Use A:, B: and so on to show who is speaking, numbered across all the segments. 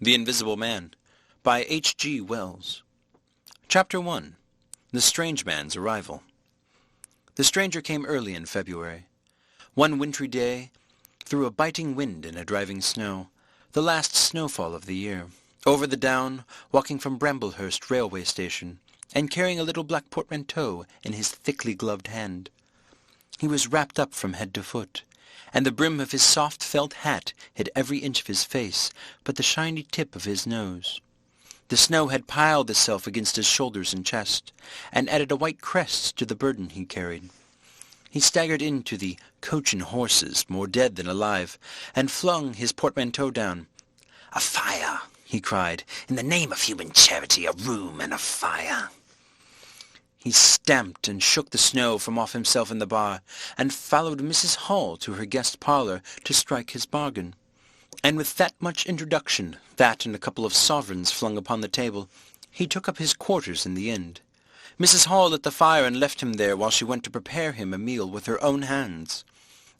A: The Invisible Man by H.G. Wells. Chapter 1. The Strange Man's Arrival. The stranger came early in February. One wintry day, through a biting wind and a driving snow, the last snowfall of the year, over the down, walking from Bramblehurst railway station, and carrying a little black portmanteau in his thickly gloved hand. He was wrapped up from head to foot, and the brim of his soft felt hat hid every inch of his face but the shiny tip of his nose. The snow had piled itself against his shoulders and chest, and added a white crest to the burden he carried. He staggered into the Coach and Horses, more dead than alive, and flung his portmanteau down. "A fire!" he cried. "In the name of human charity, a room and a fire!" He stamped and shook the snow from off himself in the bar, and followed Mrs. Hall to her guest parlour to strike his bargain. And with that much introduction, that and a couple of sovereigns flung upon the table, he took up his quarters in the inn. Mrs. Hall lit the fire and left him there while she went to prepare him a meal with her own hands.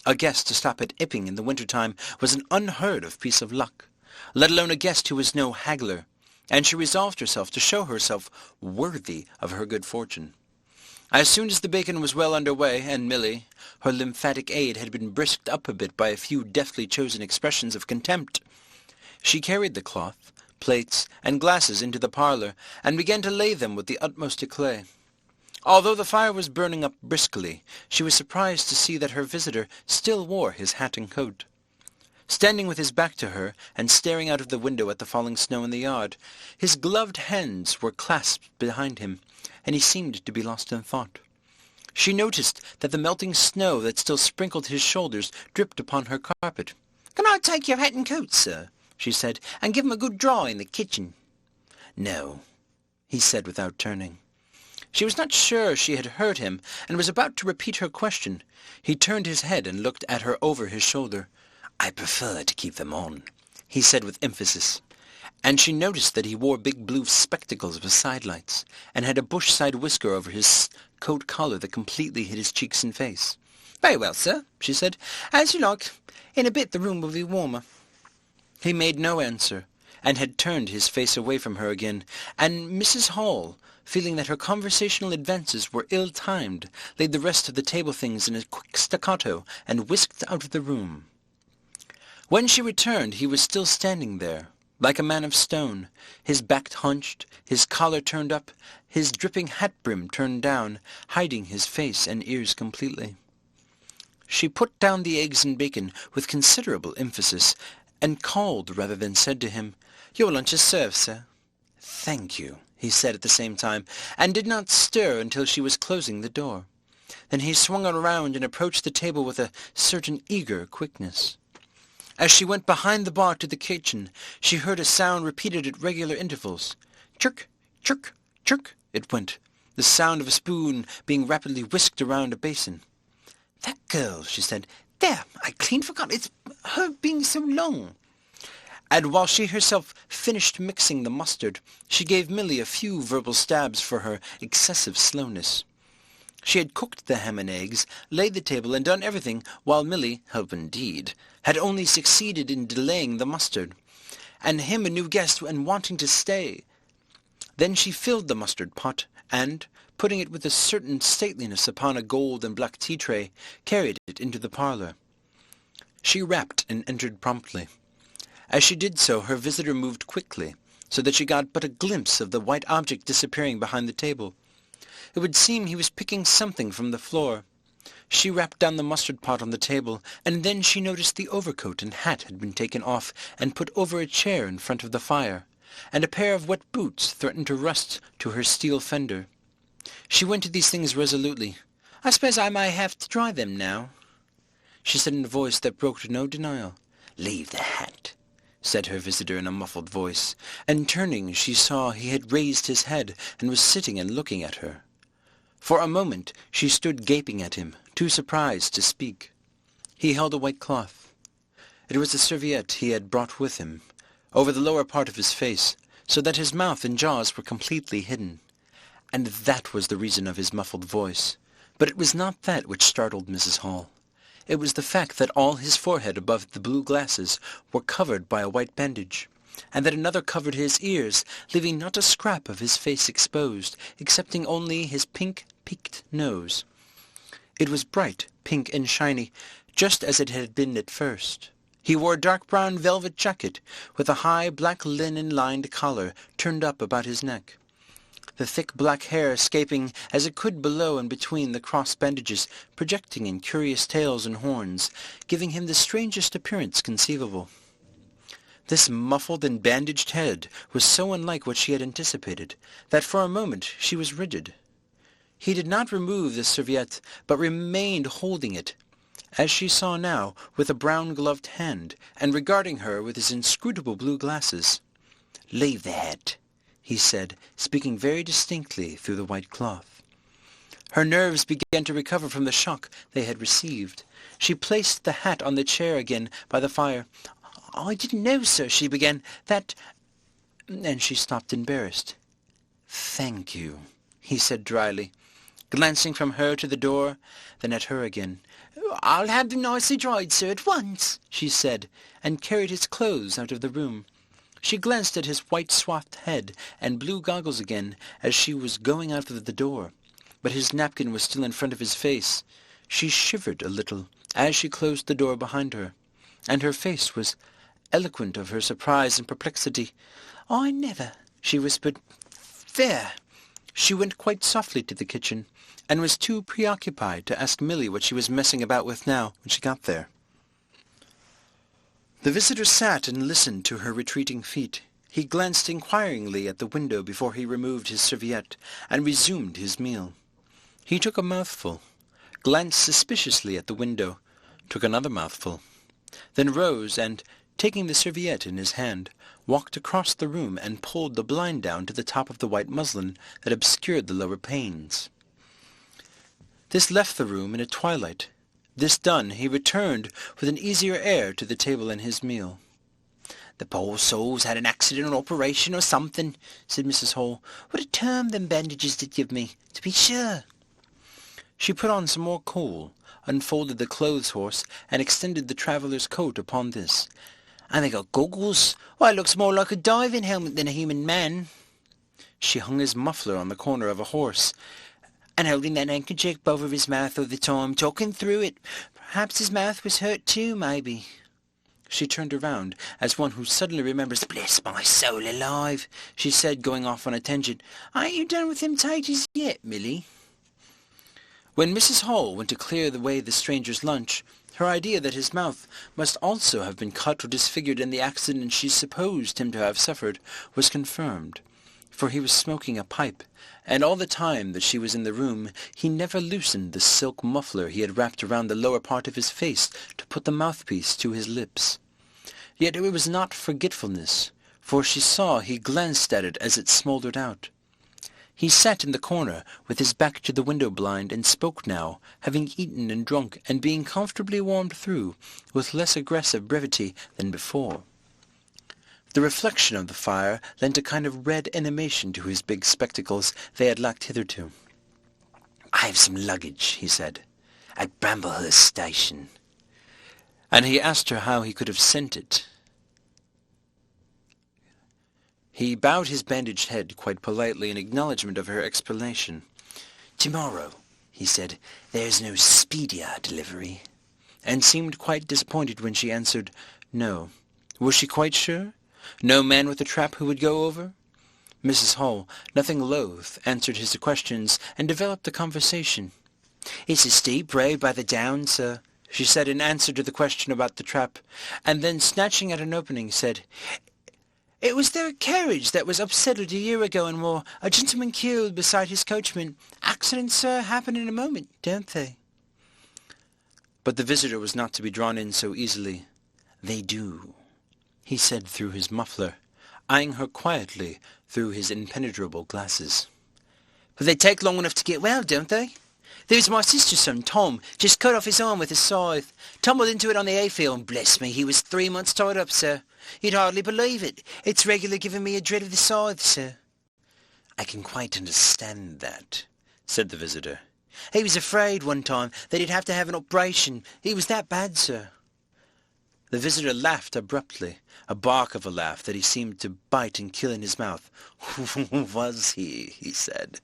A: A guest to stop at Epping in the winter-time was an unheard-of piece of luck, let alone a guest who was no haggler, and she resolved herself to show herself worthy of her good fortune. As soon as the bacon was well under way, and Milly, her lymphatic aid, had been brisked up a bit by a few deftly chosen expressions of contempt, she carried the cloth, plates, and glasses into the parlour, and began to lay them with the utmost éclat. Although the fire was burning up briskly, she was surprised to see that her visitor still wore his hat and coat. Standing with his back to her, and staring out of the window at the falling snow in the yard, his gloved hands were clasped behind him, and he seemed to be lost in thought. She noticed that the melting snow that still sprinkled his shoulders dripped upon her carpet. "Can I take your hat and coat, sir?" she said, "and give 'em a good dry in the kitchen?" "No," he said without turning. She was not sure she had heard him, and was about to repeat her question. He turned his head and looked at her over his shoulder. "I prefer to keep them on," he said with emphasis, and she noticed that he wore big blue spectacles with sidelights, and had a bush-side whisker over his coat collar that completely hid his cheeks and face. "Very well, sir," she said. "As you like. In a bit the room will be warmer." He made no answer, and had turned his face away from her again, and Mrs. Hall, feeling that her conversational advances were ill-timed, laid the rest of the table things in a quick staccato and whisked out of the room. When she returned, he was still standing there, like a man of stone, his back hunched, his collar turned up, his dripping hat-brim turned down, hiding his face and ears completely. She put down the eggs and bacon with considerable emphasis, and called rather than said to him, "Your lunch is served, sir." "Thank you," he said at the same time, and did not stir until she was closing the door. Then he swung around and approached the table with a certain eager quickness. As she went behind the bar to the kitchen, she heard a sound repeated at regular intervals. Chirk, chirk, chirk, it went, the sound of a spoon being rapidly whisked around a basin. "That girl," she said. "There, I clean forgot. It's her being so long." And while she herself finished mixing the mustard, she gave Milly a few verbal stabs for her excessive slowness. She had cooked the ham and eggs, laid the table, and done everything, while Milly, help indeed, had only succeeded in delaying the mustard, and him a new guest and wanting to stay. Then she filled the mustard pot, and, putting it with a certain stateliness upon a gold and black tea-tray, carried it into the parlour. She rapped and entered promptly. As she did so, her visitor moved quickly, so that she got but a glimpse of the white object disappearing behind the table. It would seem he was picking something from the floor. She rapped down the mustard pot on the table, and then she noticed the overcoat and hat had been taken off and put over a chair in front of the fire, and a pair of wet boots threatened to rust to her steel fender. She went to these things resolutely. "I suppose I may have to dry them now," she said in a voice that brooked no denial. "Leave the hat," said her visitor in a muffled voice, and turning she saw he had raised his head and was sitting and looking at her. For a moment she stood gaping at him, too surprised to speak. He held a white cloth. It was a serviette he had brought with him, over the lower part of his face, so that his mouth and jaws were completely hidden, and that was the reason of his muffled voice. But it was not that which startled Mrs. Hall. It was the fact that all his forehead above the blue glasses were covered by a white bandage, and that another covered his ears, leaving not a scrap of his face exposed, excepting only his pink, peaked nose. It was bright, pink and shiny, just as it had been at first. He wore a dark brown velvet jacket, with a high black linen-lined collar turned up about his neck. The thick black hair escaping as it could below and between the cross bandages, projecting in curious tails and horns, giving him the strangest appearance conceivable. This muffled and bandaged head was so unlike what she had anticipated, that for a moment she was rigid. He did not remove the serviette, but remained holding it, as she saw now, with a brown-gloved hand, and regarding her with his inscrutable blue glasses. "Leave the hat," he said, speaking very distinctly through the white cloth. Her nerves began to recover from the shock they had received. She placed the hat on the chair again by the fire. "I didn't know, sir," she began, "that—" and she stopped embarrassed. "Thank you," he said dryly, glancing from her to the door, then at her again. "I'll have them nicely dried, sir, at once," she said, and carried his clothes out of the room. She glanced at his white-swathed head and blue goggles again as she was going out of the door, but his napkin was still in front of his face. She shivered a little as she closed the door behind her, and her face was eloquent of her surprise and perplexity. "I never," she whispered. "There." She went quite softly to the kitchen, and was too preoccupied to ask Milly what she was messing about with now when she got there. The visitor sat and listened to her retreating feet. He glanced inquiringly at the window before he removed his serviette and resumed his meal. He took a mouthful, glanced suspiciously at the window, took another mouthful, then rose and, taking the serviette in his hand, walked across the room and pulled the blind down to the top of the white muslin that obscured the lower panes. This left the room in a twilight. This done, he returned with an easier air to the table and his meal. "The poor soul's had an accident or operation or something," said Mrs. Hall. "What a term them bandages did give me, to be sure." She put on some more coal, unfolded the clothes-horse, and extended the traveller's coat upon this. "And they got goggles. Why, it looks more like a diving helmet than a human man." She hung his muffler on the corner of a horse, and holding that handkerchief over his mouth all the time, talking through it. Perhaps his mouth was hurt too, maybe. She turned around, as one who suddenly remembers. "Bless my soul alive," she said, going off on a tangent. "Ain't you done with them taters yet, Milly?" When Mrs. Hall went to clear away the stranger's lunch, her idea that his mouth must also have been cut or disfigured in the accident she supposed him to have suffered was confirmed, for he was smoking a pipe, and all the time that she was in the room he never loosened the silk muffler he had wrapped around the lower part of his face to put the mouthpiece to his lips. Yet it was not forgetfulness, for she saw he glanced at it as it smouldered out. He sat in the corner with his back to the window blind and spoke now, having eaten and drunk and being comfortably warmed through, with less aggressive brevity than before. The reflection of the fire lent a kind of red animation to his big spectacles they had lacked hitherto. "I have some luggage," he said, "at Bramblehurst Station." And he asked her how he could have sent it. He bowed his bandaged head quite politely in acknowledgment of her explanation. "Tomorrow," he said, "there's no speedier delivery," and seemed quite disappointed when she answered, "No." Was she quite sure? No man with a trap who would go over? Mrs. Hall, nothing loath, answered his questions and developed the conversation. "It's a steep road by the down, sir," she said in answer to the question about the trap, and then, snatching at an opening, said, "It was their carriage that was upsettled a year ago and more. A gentleman killed beside his coachman. Accidents, sir, happen in a moment, don't they?" But the visitor was not to be drawn in so easily. "They do," he said through his muffler, eyeing her quietly through his impenetrable glasses. "But they take long enough to get well, don't they? There's my sister's son, Tom, just cut off his arm with a scythe. Tumbled into it on the hayfield, and bless me, he was 3 months tied up, sir. You'd hardly believe it. It's regular giving me a dread of the scythe, sir." "I can quite understand that," said the visitor. "He was afraid one time that he'd have to have an operation. He was that bad, sir." The visitor laughed abruptly, a bark of a laugh that he seemed to bite and kill in his mouth. "Was he?" he said.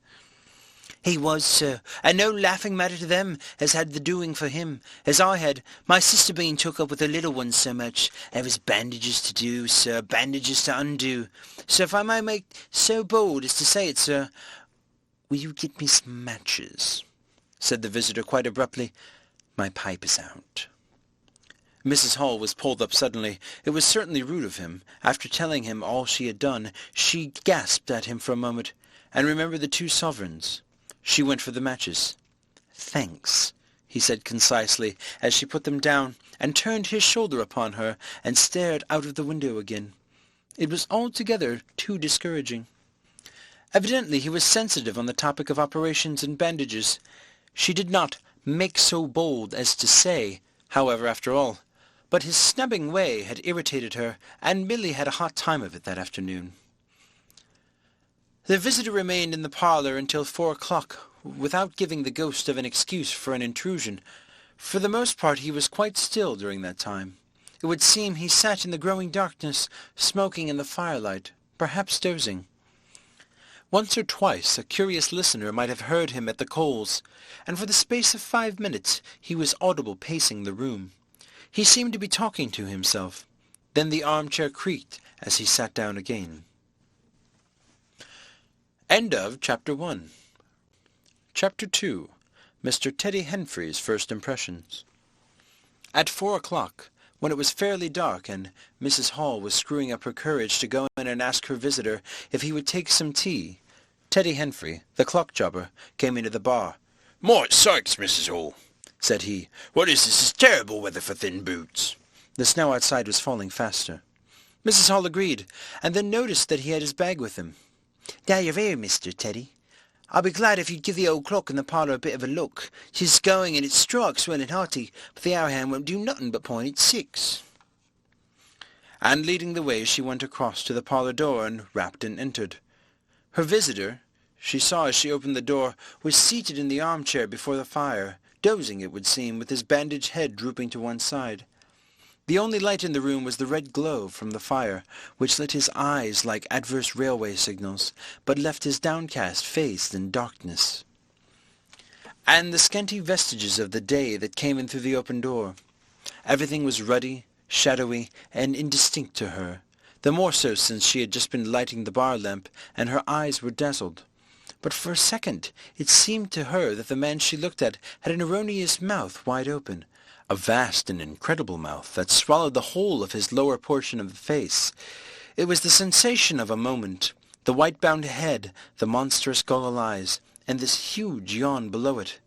A: "He was, sir, and no laughing matter to them as had the doing for him, as I had, my sister being took up with her little ones so much. There was bandages to do, sir, bandages to undo. So if I may make so bold as to say it, sir—" "Will you get me some matches?" said the visitor quite abruptly. "My pipe is out." Mrs. Hall was pulled up suddenly. It was certainly rude of him. After telling him all she had done, she gasped at him for a moment, and remembered the 2 sovereigns. She went for the matches. "Thanks," he said concisely, as she put them down, and turned his shoulder upon her, and stared out of the window again. It was altogether too discouraging. Evidently he was sensitive on the topic of operations and bandages. She did not make so bold as to say, however, after all, but his snubbing way had irritated her, and Milly had a hot time of it that afternoon. The visitor remained in the parlour until 4 o'clock, without giving the ghost of an excuse for an intrusion. For the most part he was quite still during that time. It would seem he sat in the growing darkness, smoking in the firelight, perhaps dozing. Once or twice a curious listener might have heard him at the coals, and for the space of 5 minutes he was audible pacing the room. He seemed to be talking to himself. Then the armchair creaked as he sat down again. End of Chapter 1. Chapter 2. Mr. Teddy Henfrey's First Impressions. At 4 o'clock, when it was fairly dark and Mrs. Hall was screwing up her courage to go in and ask her visitor if he would take some tea, Teddy Henfrey, the clock jobber, came into the bar.
B: "My sakes, Mrs. Hall," said he, "what is this? Is terrible weather for thin boots."
A: The snow outside was falling faster. Mrs. Hall agreed, and then noticed that he had his bag with him. "There you're here, Mr. Teddy. I'll be glad if you'd give the old clock in the parlour a bit of a look. 'Tis going and it strikes well and hearty, but the hour hand won't do nothing but point at 6. And leading the way she went across to the parlour door and rapped and entered. Her visitor, she saw as she opened the door, was seated in the armchair before the fire, dozing it would seem, with his bandaged head drooping to one side. The only light in the room was the red glow from the fire, which lit his eyes like adverse railway signals, but left his downcast face in darkness. And the scanty vestiges of the day that came in through the open door. Everything was ruddy, shadowy, and indistinct to her, the more so since she had just been lighting the bar lamp, and her eyes were dazzled. But for a second it seemed to her that the man she looked at had an erroneous mouth wide open, a vast and incredible mouth that swallowed the whole of his lower portion of the face. It was the sensation of a moment, the white-bound head, the monstrous goggle eyes, and this huge yawn below it.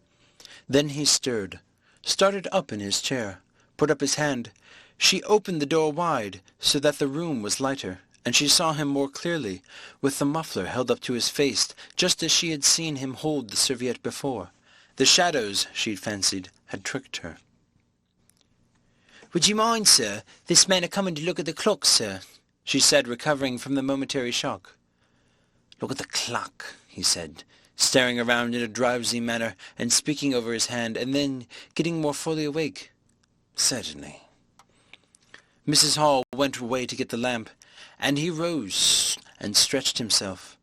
A: Then he stirred, started up in his chair, put up his hand. She opened the door wide, so that the room was lighter, and she saw him more clearly, with the muffler held up to his face, just as she had seen him hold the serviette before. The shadows, she fancied, had tricked her. "Would you mind, sir, this man a-coming to look at the clock, sir?" she said, recovering from the momentary shock. "Look at the clock," he said, staring around in a drowsy manner and speaking over his hand, and then getting more fully awake. "Certainly." Mrs. Hall went away to get the lamp, and he rose and stretched himself.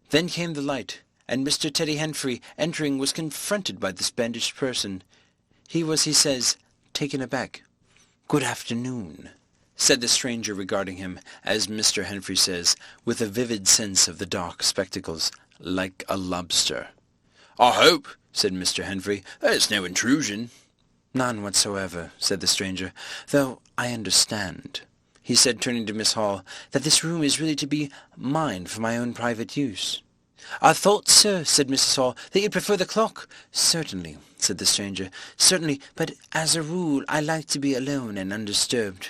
A: Then came the light, and Mr. Teddy Henfrey, entering, was confronted by this bandaged person. He was, he says, taken aback. "Good afternoon," said the stranger regarding him, as Mr. Henfrey says, with a vivid sense of the dark spectacles, like a lobster.
B: "I hope," said Mr. Henfrey, "there's no intrusion."
A: "None whatsoever," said the stranger, "though I understand," he said, turning to Miss Hall, "that this room is really to be mine for my own private use." "I thought, sir," said Mrs. Hall, "that you'd prefer the clock." "Certainly," said the stranger, "certainly, but as a rule I like to be alone and undisturbed."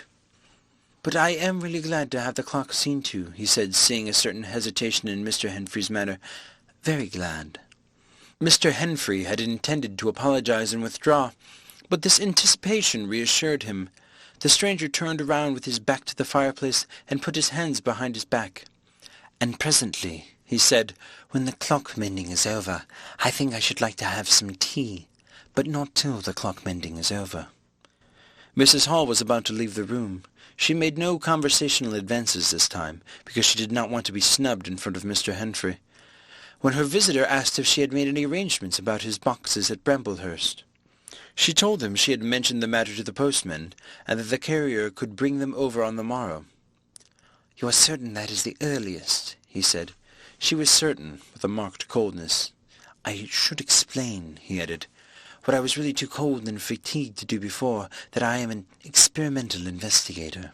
A: "But I am really glad to have the clock seen to," he said, seeing a certain hesitation in Mr. Henfrey's manner. "Very glad." Mr. Henfrey had intended to apologize and withdraw, but this anticipation reassured him. The stranger turned around with his back to the fireplace and put his hands behind his back. "And presently," he said, "when the clock-mending is over, I think I should like to have some tea, but not till the clock-mending is over." Mrs. Hall was about to leave the room. She made no conversational advances this time, because she did not want to be snubbed in front of Mr. Henfrey, when her visitor asked if she had made any arrangements about his boxes at Bramblehurst. She told him she had mentioned the matter to the postman, and that the carrier could bring them over on the morrow. "You are certain that is the earliest?" he said. She was certain, with a marked coldness. "I should explain," he added, "what I was really too cold and fatigued to do before, that I am an experimental investigator."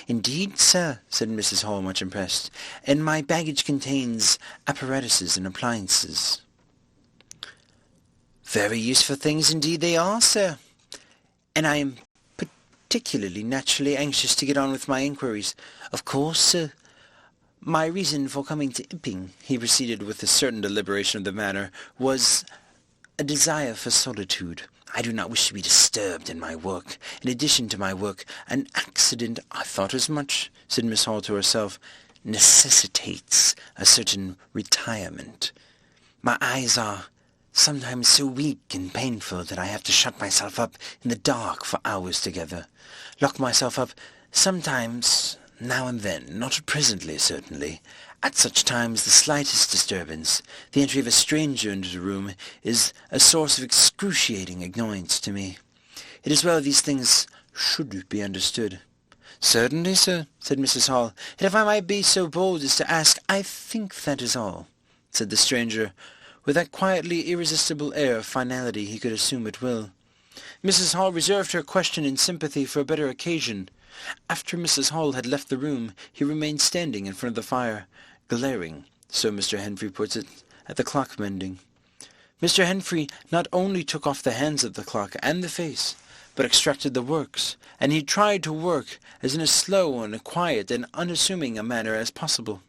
A: "Indeed, sir," said Mrs. Hall, much impressed, "and my baggage contains apparatuses and appliances." "Very useful things indeed they are, sir. And I am particularly naturally anxious to get on with my inquiries. Of course, sir, my reason for coming to Iping," he proceeded with a certain deliberation of the manner, "was a desire for solitude. I do not wish to be disturbed in my work. In addition to my work, an accident—" "I thought as much," said Miss Hall to herself, "necessitates a certain retirement. My eyes are sometimes so weak and painful that I have to shut myself up in the dark for hours together. Lock myself up sometimes, now and then, not presently, certainly. At such times the slightest disturbance, the entry of a stranger into the room, is a source of excruciating annoyance to me. It is well these things should be understood." "Certainly, sir," said Mrs. Hall, "and if I might be so bold as to ask—" "I think that is all," said the stranger, with that quietly irresistible air of finality he could assume at will. Mrs. Hall reserved her question in sympathy for a better occasion. After Mrs. Hall had left the room, he remained standing in front of the fire, glaring, so Mr. Henfrey puts it, at the clock mending. Mr. Henfrey not only took off the hands of the clock and the face, but extracted the works, and he tried to work as in a slow and a quiet and unassuming a manner as possible.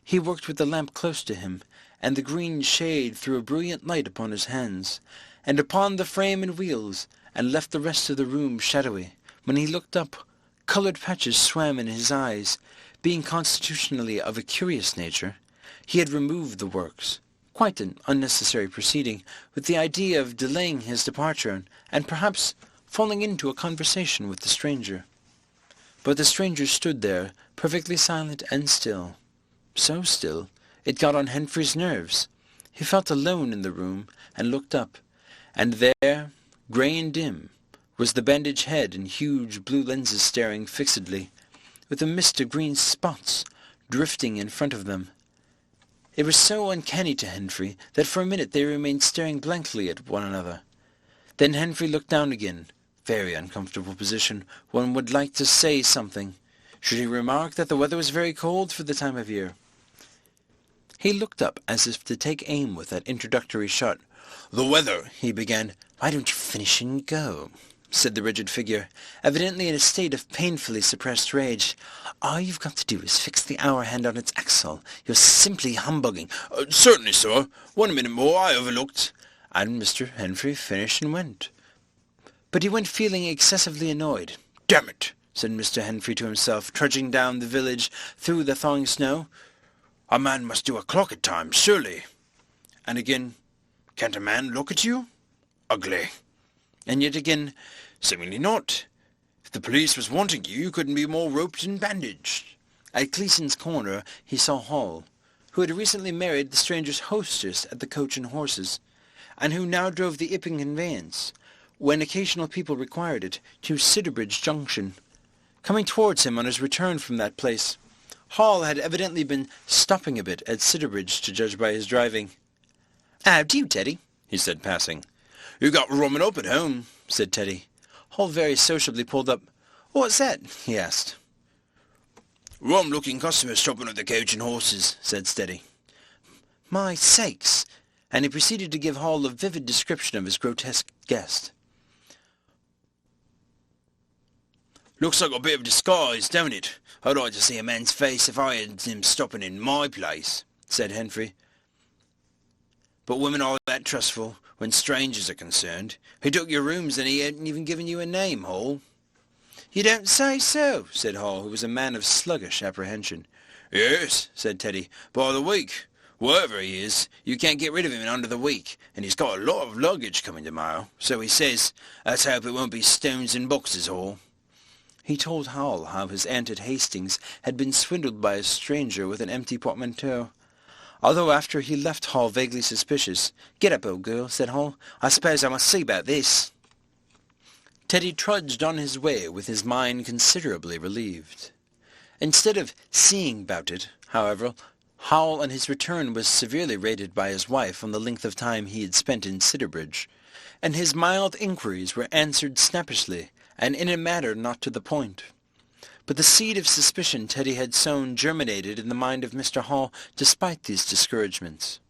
A: He worked with the lamp close to him, and the green shade threw a brilliant light upon his hands, and upon the frame and wheels, and left the rest of the room shadowy. When he looked up, coloured patches swam in his eyes. Being constitutionally of a curious nature, he had removed the works, quite an unnecessary proceeding, with the idea of delaying his departure, and perhaps falling into a conversation with the stranger. But the stranger stood there, perfectly silent and still. So still, it got on Henfrey's nerves. He felt alone in the room, and looked up, and there, grey and dim, was the bandaged head and huge blue lenses staring fixedly, with a mist of green spots drifting in front of them. It was so uncanny to Henfrey that for a minute they remained staring blankly at one another. Then Henfrey looked down again. Very uncomfortable position. One would like to say something. Should he remark that the weather was very cold for the time of year? He looked up as if to take aim with that introductory shot. "The weather," he began. "Why don't you finish and go?" said the rigid figure, evidently in a state of painfully suppressed rage. "All you've got to do is fix the hour hand on its axle. You're simply humbugging."
B: Certainly, sir. 1 minute more, I overlooked."
A: And Mr. Henfrey finished and went. But he went feeling excessively annoyed.
B: "Damn it,"
A: said Mr. Henfrey to himself, trudging down the village through the thawing snow.
B: "A man must do a clock at times, surely."
A: And again,
B: "Can't a man look at you? Ugly."
A: and yet again,
B: "Seemingly not. If the police was wanting you, you couldn't be more roped and bandaged."
A: At Cleason's corner he saw Hall, who had recently married the stranger's hostess at the Coach and Horses, and who now drove the Iping conveyance, when occasional people required it, to Sidderbridge Junction. Coming towards him on his return from that place, Hall had evidently been stopping a bit at Sidderbridge, to judge by his driving. "How do you, Teddy?" he said, passing.
B: "You got rumming up at home,"
A: said Teddy. Hall very sociably pulled up. "What's that?" he asked.
B: "Rum-looking customers stopping at the Coach and Horses," said Steady.
A: "My sakes!" and he proceeded to give Hall a vivid description of his grotesque guest.
B: "Looks like a bit of disguise, don't it? I'd like to see a man's face if I had him stopping in my place," said Henfrey. "But women are that trustful when strangers are concerned. He took your rooms and he hadn't even given you a name, Hall."
A: "You don't say so," said Hall, who was a man of sluggish apprehension.
B: "Yes," said Teddy, "by the week. Whatever he is, you can't get rid of him in under the week, and he's got a lot of luggage coming tomorrow, so he says. Let's hope it won't be stones and boxes, Hall."
A: He told Hall how his aunt at Hastings had been swindled by a stranger with an empty portmanteau. Although after he left Hall vaguely suspicious. "Get up, old girl," said Hall. "I suppose I must see about this." Teddy trudged on his way with his mind considerably relieved. Instead of seeing about it, however, Hall on his return was severely rated by his wife on the length of time he had spent in Sidderbridge, and his mild inquiries were answered snappishly, and in a manner not to the point. But the seed of suspicion Teddy had sown germinated in the mind of Mr. Hall despite these discouragements.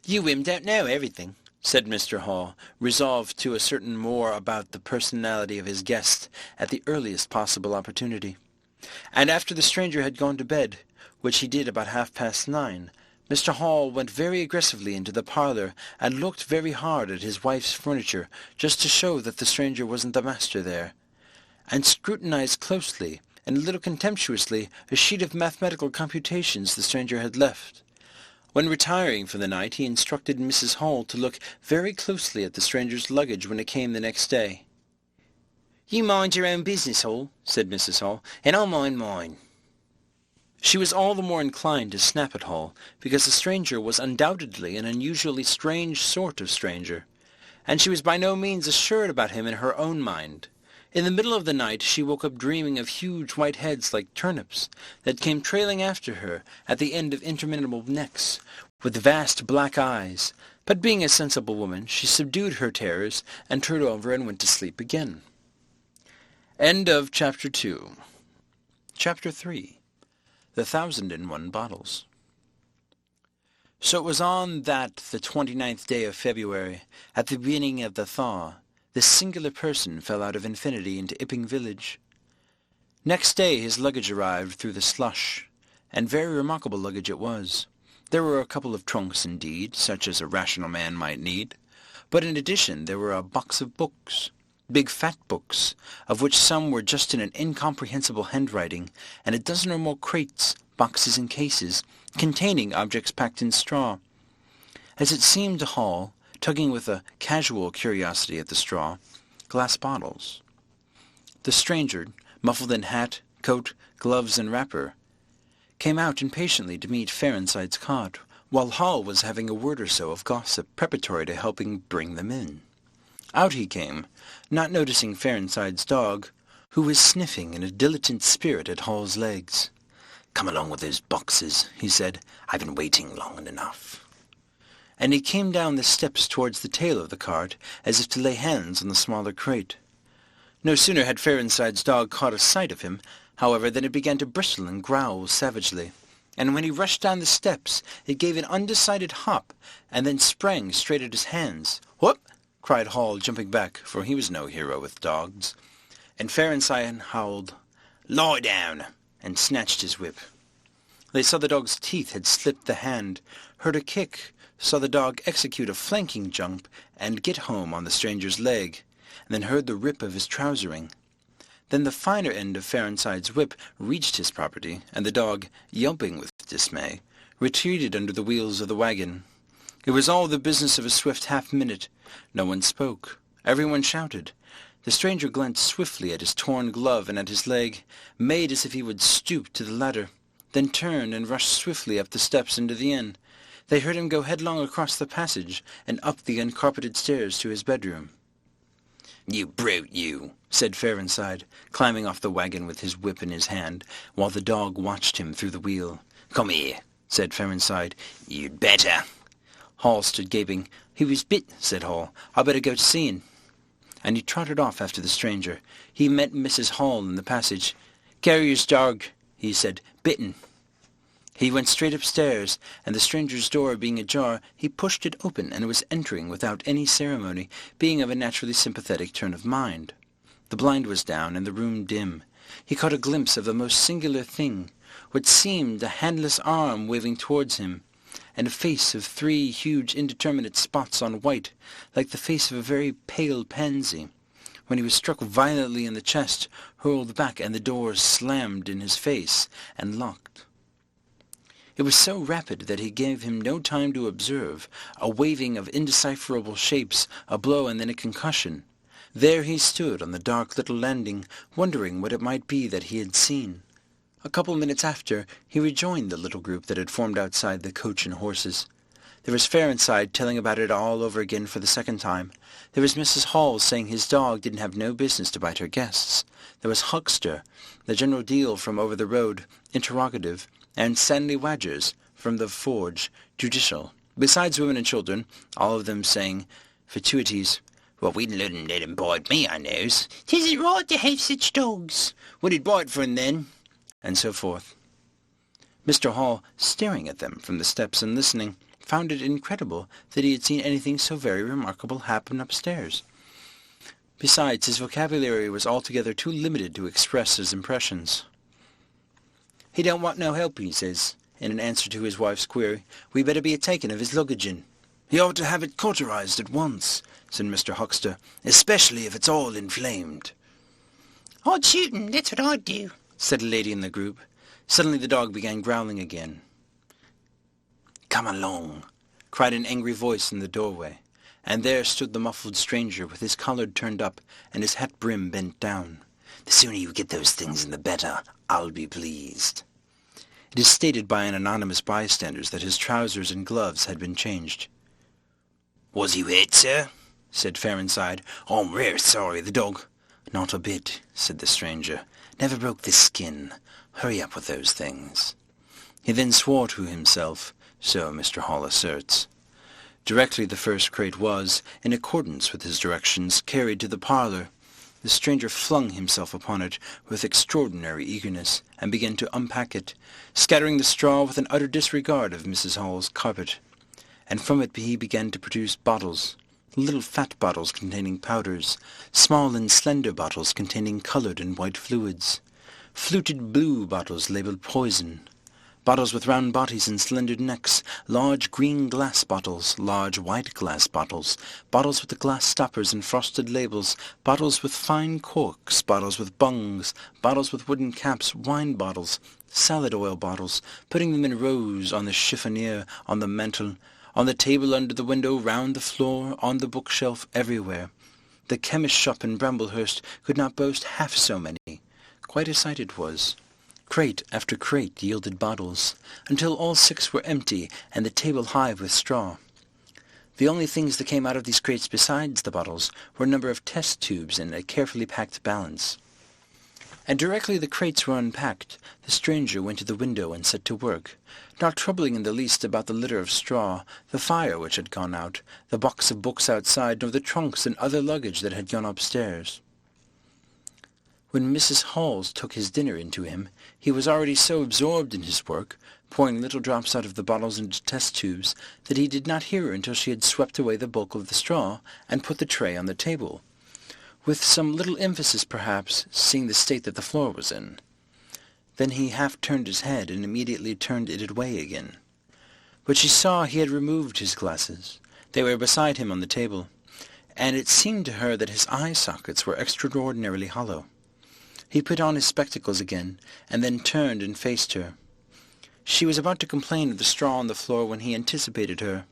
A: "You women don't know everything," said Mr. Hall, resolved to ascertain more about the personality of his guest at the earliest possible opportunity. And after the stranger had gone to bed, which he did about 9:30, Mr. Hall went very aggressively into the parlour and looked very hard at his wife's furniture, just to show that the stranger wasn't the master there, and scrutinized closely and a little contemptuously a sheet of mathematical computations the stranger had left. When retiring for the night, he instructed Mrs. Hall to look very closely at the stranger's luggage when it came the next day. "You mind your own business, Hall," said Mrs. Hall, "and I'll mind mine." She was all the more inclined to snap at Hall, because the stranger was undoubtedly an unusually strange sort of stranger, and she was by no means assured about him in her own mind. In the middle of the night she woke up dreaming of huge white heads like turnips that came trailing after her at the end of interminable necks, with vast black eyes, but being a sensible woman she subdued her terrors and turned over and went to sleep again. End of Chapter 2. Chapter 3. The 1,001 Bottles. So it was on that the 29th day of February, at the beginning of the thaw, this singular person fell out of infinity into Ipping village. Next day his luggage arrived through the slush, and very remarkable luggage it was. There were a couple of trunks indeed, such as a rational man might need, but in addition there were a box of books, big fat books, of which some were just in an incomprehensible handwriting, and a dozen or more crates, boxes and cases, containing objects packed in straw. As it seemed to Hall, tugging with a casual curiosity at the straw, glass bottles. The stranger, muffled in hat, coat, gloves, and wrapper, came out impatiently to meet Fairnside's cot, while Hall was having a word or so of gossip preparatory to helping bring them in. Out he came, not noticing Fairnside's dog, who was sniffing in a dilettante spirit at Hall's legs. "Come along with those boxes," he said. "I've been waiting long enough." And he came down the steps towards the tail of the cart, as if to lay hands on the smaller crate. No sooner had Fairnside's dog caught a sight of him, however, than it began to bristle and growl savagely, and when he rushed down the steps, it gave an undecided hop, and then sprang straight at his hands. "Whoop!" cried Hall, jumping back, for he was no hero with dogs, and Fairnside howled, "Lie down!" and snatched his whip. They saw the dog's teeth had slipped the hand, heard a kick, saw the dog execute a flanking jump and get home on the stranger's leg, and then heard the rip of his trousering. Then the finer end of Fairnside's whip reached his property, and the dog, yelping with dismay, retreated under the wheels of the wagon. It was all the business of a swift half-minute. No one spoke. Everyone shouted. The stranger glanced swiftly at his torn glove and at his leg, made as if he would stoop to the ladder, then turned and rushed swiftly up the steps into the inn. They heard him go headlong across the passage and up the uncarpeted stairs to his bedroom. "You brute, you," said Fairnside, climbing off the wagon with his whip in his hand, while the dog watched him through the wheel. "Come here," said Fairnside. "You'd better." Hall stood gaping. "He was bit," said Hall. "I better go to see him." And he trotted off after the stranger. He met Mrs. Hall in the passage. "Carrier's dog," he said. "Bitten." He went straight upstairs, and the stranger's door being ajar, he pushed it open and was entering without any ceremony, being of a naturally sympathetic turn of mind. The blind was down, and the room dim. He caught a glimpse of the most singular thing, what seemed a handless arm waving towards him, and a face of 3 huge indeterminate spots on white, like the face of a very pale pansy, when he was struck violently in the chest, hurled back, and the door slammed in his face and locked. It was so rapid that he gave him no time to observe. A waving of indecipherable shapes, a blow and then a concussion. There he stood on the dark little landing, wondering what it might be that he had seen. A couple minutes after, he rejoined the little group that had formed outside the coach and horses. There was Fairnside telling about it all over again for the second time. There was Mrs. Hall saying his dog didn't have no business to bite her guests. There was Huckster, the General Deal from over the road, interrogative, and Stanley Wadgers from the Forge, judicial, besides women and children, all of them saying fatuities. "Well, we didn't let him bite me, I knows. 'Tisn't right to have such dogs. What did bite for him then?" And so forth. Mr. Hall, staring at them from the steps and listening, found it incredible that he had seen anything so very remarkable happen upstairs. Besides, his vocabulary was altogether too limited to express his impressions. "He don't want no help," he says, in an answer to his wife's query. "We better be a-taking of his luggage-in." "He ought to have it cauterized at once," said Mr. Huckster, "especially if it's all inflamed." "I'd shoot him, that's what I'd do," said a lady in the group. Suddenly the dog began growling again. "Come along," cried an angry voice in the doorway, and there stood the muffled stranger with his collar turned up and his hat brim bent down. "The sooner you get those things in the better, I'll be pleased." It is stated by an anonymous bystander that his trousers and gloves had been changed. "Was he hurt, sir?" said Fairnside. "I'm rare sorry, the dog—" "Not a bit," said the stranger. "Never broke the skin. Hurry up with those things." He then swore to himself, so Mr. Hall asserts. Directly the first crate was, in accordance with his directions, carried to the parlour, the stranger flung himself upon it with extraordinary eagerness, and began to unpack it, scattering the straw with an utter disregard of Mrs. Hall's carpet. And from it he began to produce bottles, little fat bottles containing powders, small and slender bottles containing coloured and white fluids, fluted blue bottles labelled poison, bottles with round bodies and slender necks, large green glass bottles, large white glass bottles, bottles with the glass stoppers and frosted labels, bottles with fine corks, bottles with bungs, bottles with wooden caps, wine bottles, salad oil bottles, putting them in rows on the chiffonier, on the mantel, on the table under the window, round the floor, on the bookshelf, everywhere. The chemist shop in Bramblehurst could not boast half so many. Quite a sight it was. Crate after crate yielded bottles, until all 6 were empty and the table high with straw. The only things that came out of these crates besides the bottles were a number of test tubes and a carefully packed balance. And directly the crates were unpacked, the stranger went to the window and set to work, not troubling in the least about the litter of straw, the fire which had gone out, the box of books outside, nor the trunks and other luggage that had gone upstairs. When Mrs. Hall took his dinner into him, he was already so absorbed in his work, pouring little drops out of the bottles into test tubes, that he did not hear her until she had swept away the bulk of the straw and put the tray on the table, with some little emphasis perhaps, seeing the state that the floor was in. Then he half turned his head and immediately turned it away again. But she saw he had removed his glasses. They were beside him on the table, and it seemed to her that his eye sockets were extraordinarily hollow. He put on his spectacles again, and then turned and faced her. She was about to complain of the straw on the floor when he anticipated her.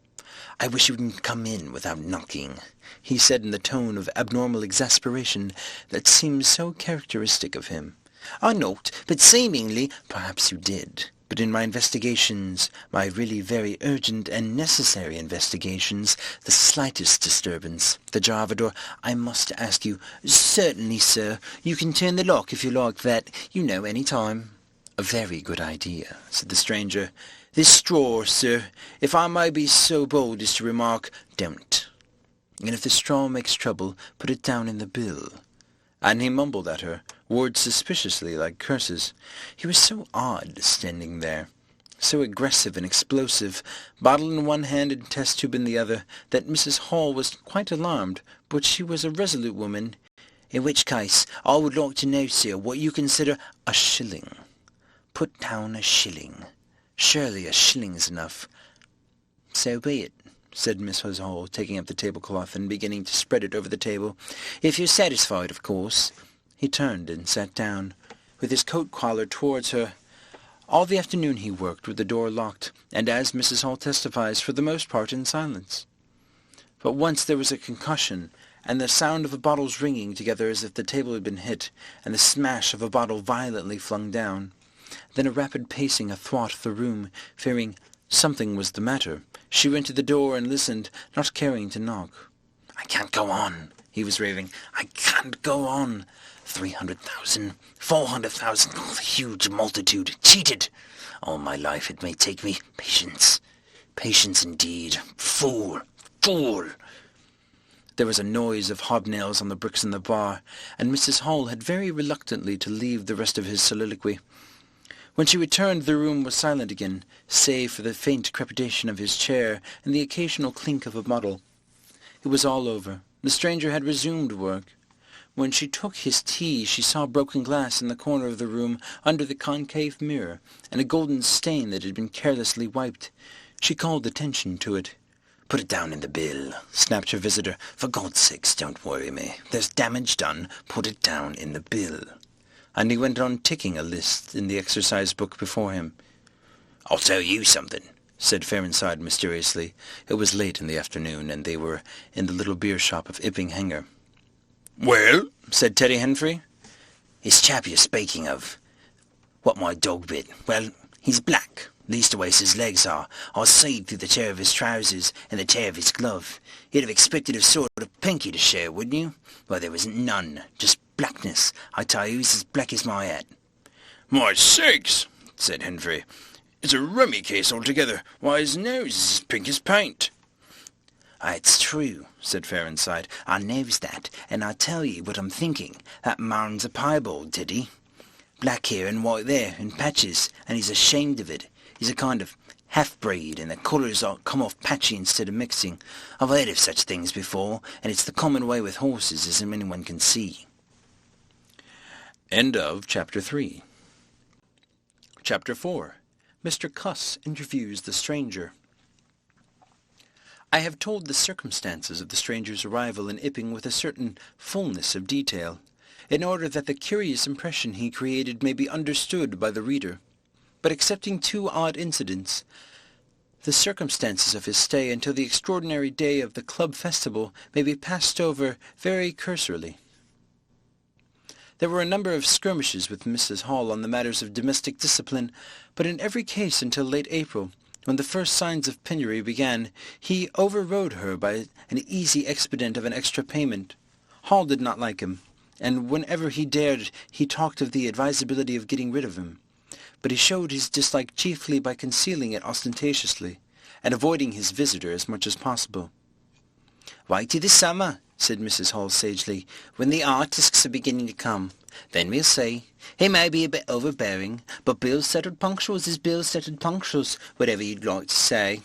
A: "I wish you wouldn't come in without knocking," he said in the tone of abnormal exasperation that seemed so characteristic of him. "I knocked, but seemingly—" "Perhaps you did. But in my investigations, my really very urgent and necessary investigations, the slightest disturbance, the jar of a door, I must ask you—" "Certainly, sir. You can turn the lock if you like that, any time." "A very good idea," said the stranger. "This straw, sir, if I may be so bold as to remark—" "Don't. And if the straw makes trouble, put it down in the bill." And he mumbled at her, words suspiciously like curses. He was so odd, standing there, so aggressive and explosive, bottle in one hand and test tube in the other, that Mrs. Hall was quite alarmed, but she was a resolute woman. "In which case, I would like to know, sir, what you consider—" "A shilling. Put down a shilling. Surely a shilling's enough." "So be it," said Mrs. Hall, taking up the tablecloth and beginning to spread it over the table. "If you're satisfied, of course." He turned and sat down, with his coat collar towards her. All the afternoon he worked with the door locked, and as Mrs. Hall testifies, for the most part in silence. But once there was a concussion, and the sound of the bottles ringing together as if the table had been hit, and the smash of a bottle violently flung down. Then a rapid pacing athwart the room, fearing something was the matter. She went to the door and listened, not caring to knock. "I can't go on," he was raving. "I can't go on. 300,000, 400,000, oh, the huge multitude, cheated. All my life it may take me. Patience. Patience indeed. Fool. Fool." There was a noise of hobnails on the bricks in the bar, and Mrs. Hall had very reluctantly to leave the rest of his soliloquy. When she returned, the room was silent again, save for the faint crepitation of his chair and the occasional clink of a bottle. It was all over. The stranger had resumed work. When she took his tea, she saw broken glass in the corner of the room under the concave mirror, and a golden stain that had been carelessly wiped. She called attention to it. "Put it down in the bill," snapped her visitor. "For God's sakes, don't worry me. There's damage done. Put it down in the bill." And he went on ticking a list in the exercise book before him. "I'll tell you something," said Farnside mysteriously. It was late in the afternoon, and they were in the little beer shop of Ipping Hanger. "Well," said Teddy Henfrey. "This chap you're speaking of, what my dog bit, well, he's black. Leastways his legs are. I seed through the tear of his trousers and the tear of his glove. You'd have expected a sort of pinky to share, wouldn't you? Well, there wasn't none. Just blackness. I tell you, he's as black as my hat." "My sakes," said Henfrey. "It's a rummy case altogether. Why, his nose is as pink as paint." "It's true," said Farnside. "I knows that, and I tell you what I'm thinking. That man's a piebald, Teddy. Black here and white there, in patches, and he's ashamed of it. He's a kind of half-breed, and the colours come off patchy instead of mixing. I've heard of such things before, and it's the common way with horses, as anyone can see." End of Chapter 3. Chapter 4. Mr. Cuss interviews the stranger. I have told the circumstances of the stranger's arrival in Ipping with a certain fullness of detail, in order that the curious impression he created may be understood by the reader. But excepting two odd incidents, the circumstances of his stay until the extraordinary day of the club festival may be passed over very cursorily. There were a number of skirmishes with Mrs. Hall on the matters of domestic discipline, but in every case until late April, when the first signs of penury began, he overrode her by an easy expedient of an extra payment. Hall did not like him, and whenever he dared he talked of the advisability of getting rid of him. But he showed his dislike chiefly by concealing it ostentatiously, and avoiding his visitor as much as possible. "Wait till the summer," said Mrs. Hall sagely, "when the artists are beginning to come. Then we'll see. He may be a bit overbearing, but bills settled punctuals is bills settled punctuals, whatever you'd like to say."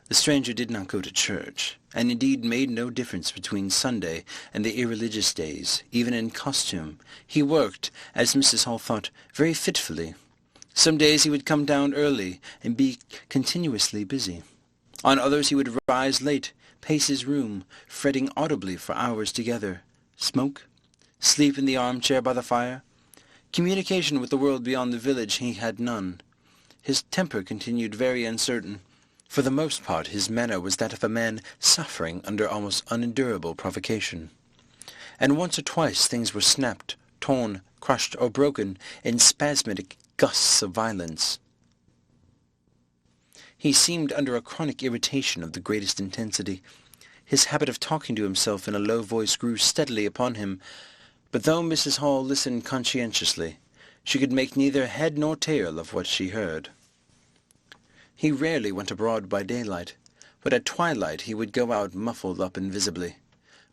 A: The stranger did not go to church, and indeed made no difference between Sunday and the irreligious days, even in costume. He worked, as Mrs. Hall thought, very fitfully. Some days he would come down early and be continuously busy. On others he would rise late, pace his room, fretting audibly for hours together, smoke, sleep in the armchair by the fire. Communication with the world beyond the village he had none. His temper continued very uncertain. For the most part his manner was that of a man suffering under almost unendurable provocation. And once or twice things were snapped, torn, crushed, or broken in spasmodic gusts of violence. He seemed under a chronic irritation of the greatest intensity. His habit of talking to himself in a low voice grew steadily upon him, but though Mrs. Hall listened conscientiously, she could make neither head nor tail of what she heard. He rarely went abroad by daylight, but at twilight he would go out muffled up invisibly,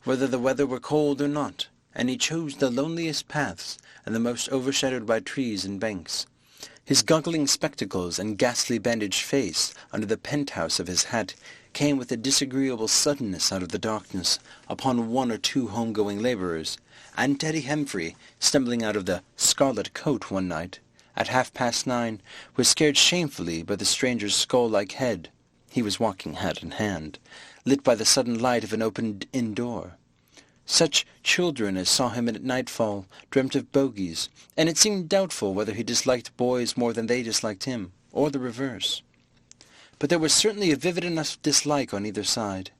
A: whether the weather were cold or not, and he chose the loneliest paths and the most overshadowed by trees and banks. His goggling spectacles and ghastly bandaged face under the penthouse of his hat came with a disagreeable suddenness out of the darkness upon one or two home-going labourers, and Teddy Henfrey, stumbling out of the Scarlet Coat one night, at 9:30, was scared shamefully by the stranger's skull-like head. He was walking hat in hand, lit by the sudden light of an opened inn door. Such children as saw him at nightfall dreamt of bogies, and it seemed doubtful whether he disliked boys more than they disliked him, or the reverse. But there was certainly a vivid enough dislike on either side.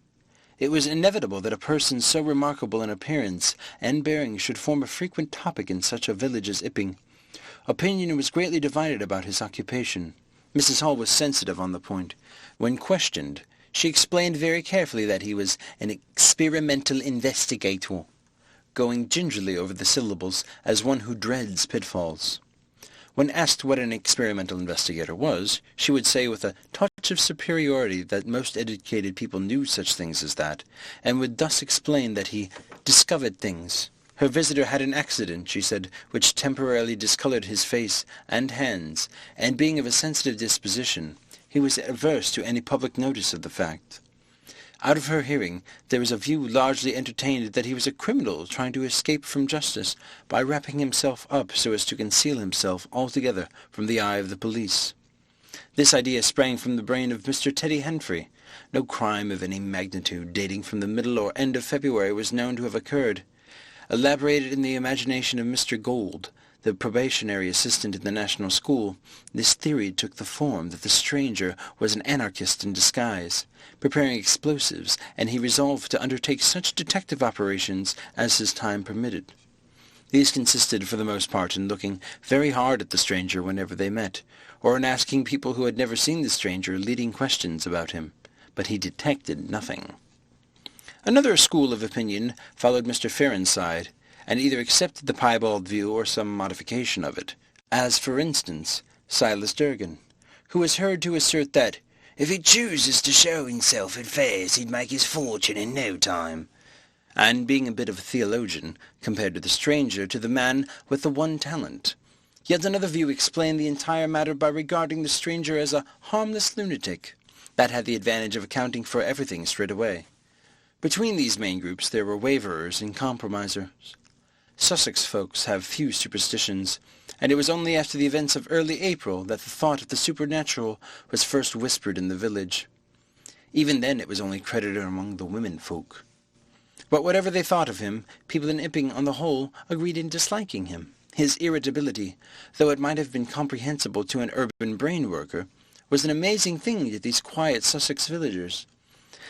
A: It was inevitable that a person so remarkable in appearance and bearing should form a frequent topic in such a village as Ipping. Opinion was greatly divided about his occupation. Mrs. Hall was sensitive on the point. When questioned, she explained very carefully that he was an experimental investigator, going gingerly over the syllables as one who dreads pitfalls. When asked what an experimental investigator was, she would say with a touch of superiority that most educated people knew such things as that, and would thus explain that he discovered things. Her visitor had an accident, she said, which temporarily discolored his face and hands, and being of a sensitive disposition, he was averse to any public notice of the fact. Out of her hearing, there was a view largely entertained that he was a criminal trying to escape from justice by wrapping himself up so as to conceal himself altogether from the eye of the police. This idea sprang from the brain of Mr. Teddy Henfrey. No crime of any magnitude dating from the middle or end of February was known to have occurred. Elaborated in the imagination of Mr. Gould, the probationary assistant in the National School, this theory took the form that the stranger was an anarchist in disguise, preparing explosives, and he resolved to undertake such detective operations as his time permitted. These consisted for the most part in looking very hard at the stranger whenever they met, or in asking people who had never seen the stranger leading questions about him, but he detected nothing. Another school of opinion followed Mr. Farron's side, and either accepted the piebald view or some modification of it, as, for instance, Silas Durgan, who was heard to assert that, if he chooses to show himself at fairs, he'd make his fortune in no time, and being a bit of a theologian, compared the stranger to the man with the one talent. Yet another view explained the entire matter by regarding the stranger as a harmless lunatic. That had the advantage of accounting for everything straight away. Between these main groups there were waverers and compromisers. Sussex folks have few superstitions, and it was only after the events of early April that the thought of the supernatural was first whispered in the village. Even then it was only credited among the women folk. But whatever they thought of him, people in Ipping on the whole agreed in disliking him. His irritability, though it might have been comprehensible to an urban brain-worker, was an amazing thing to these quiet Sussex villagers.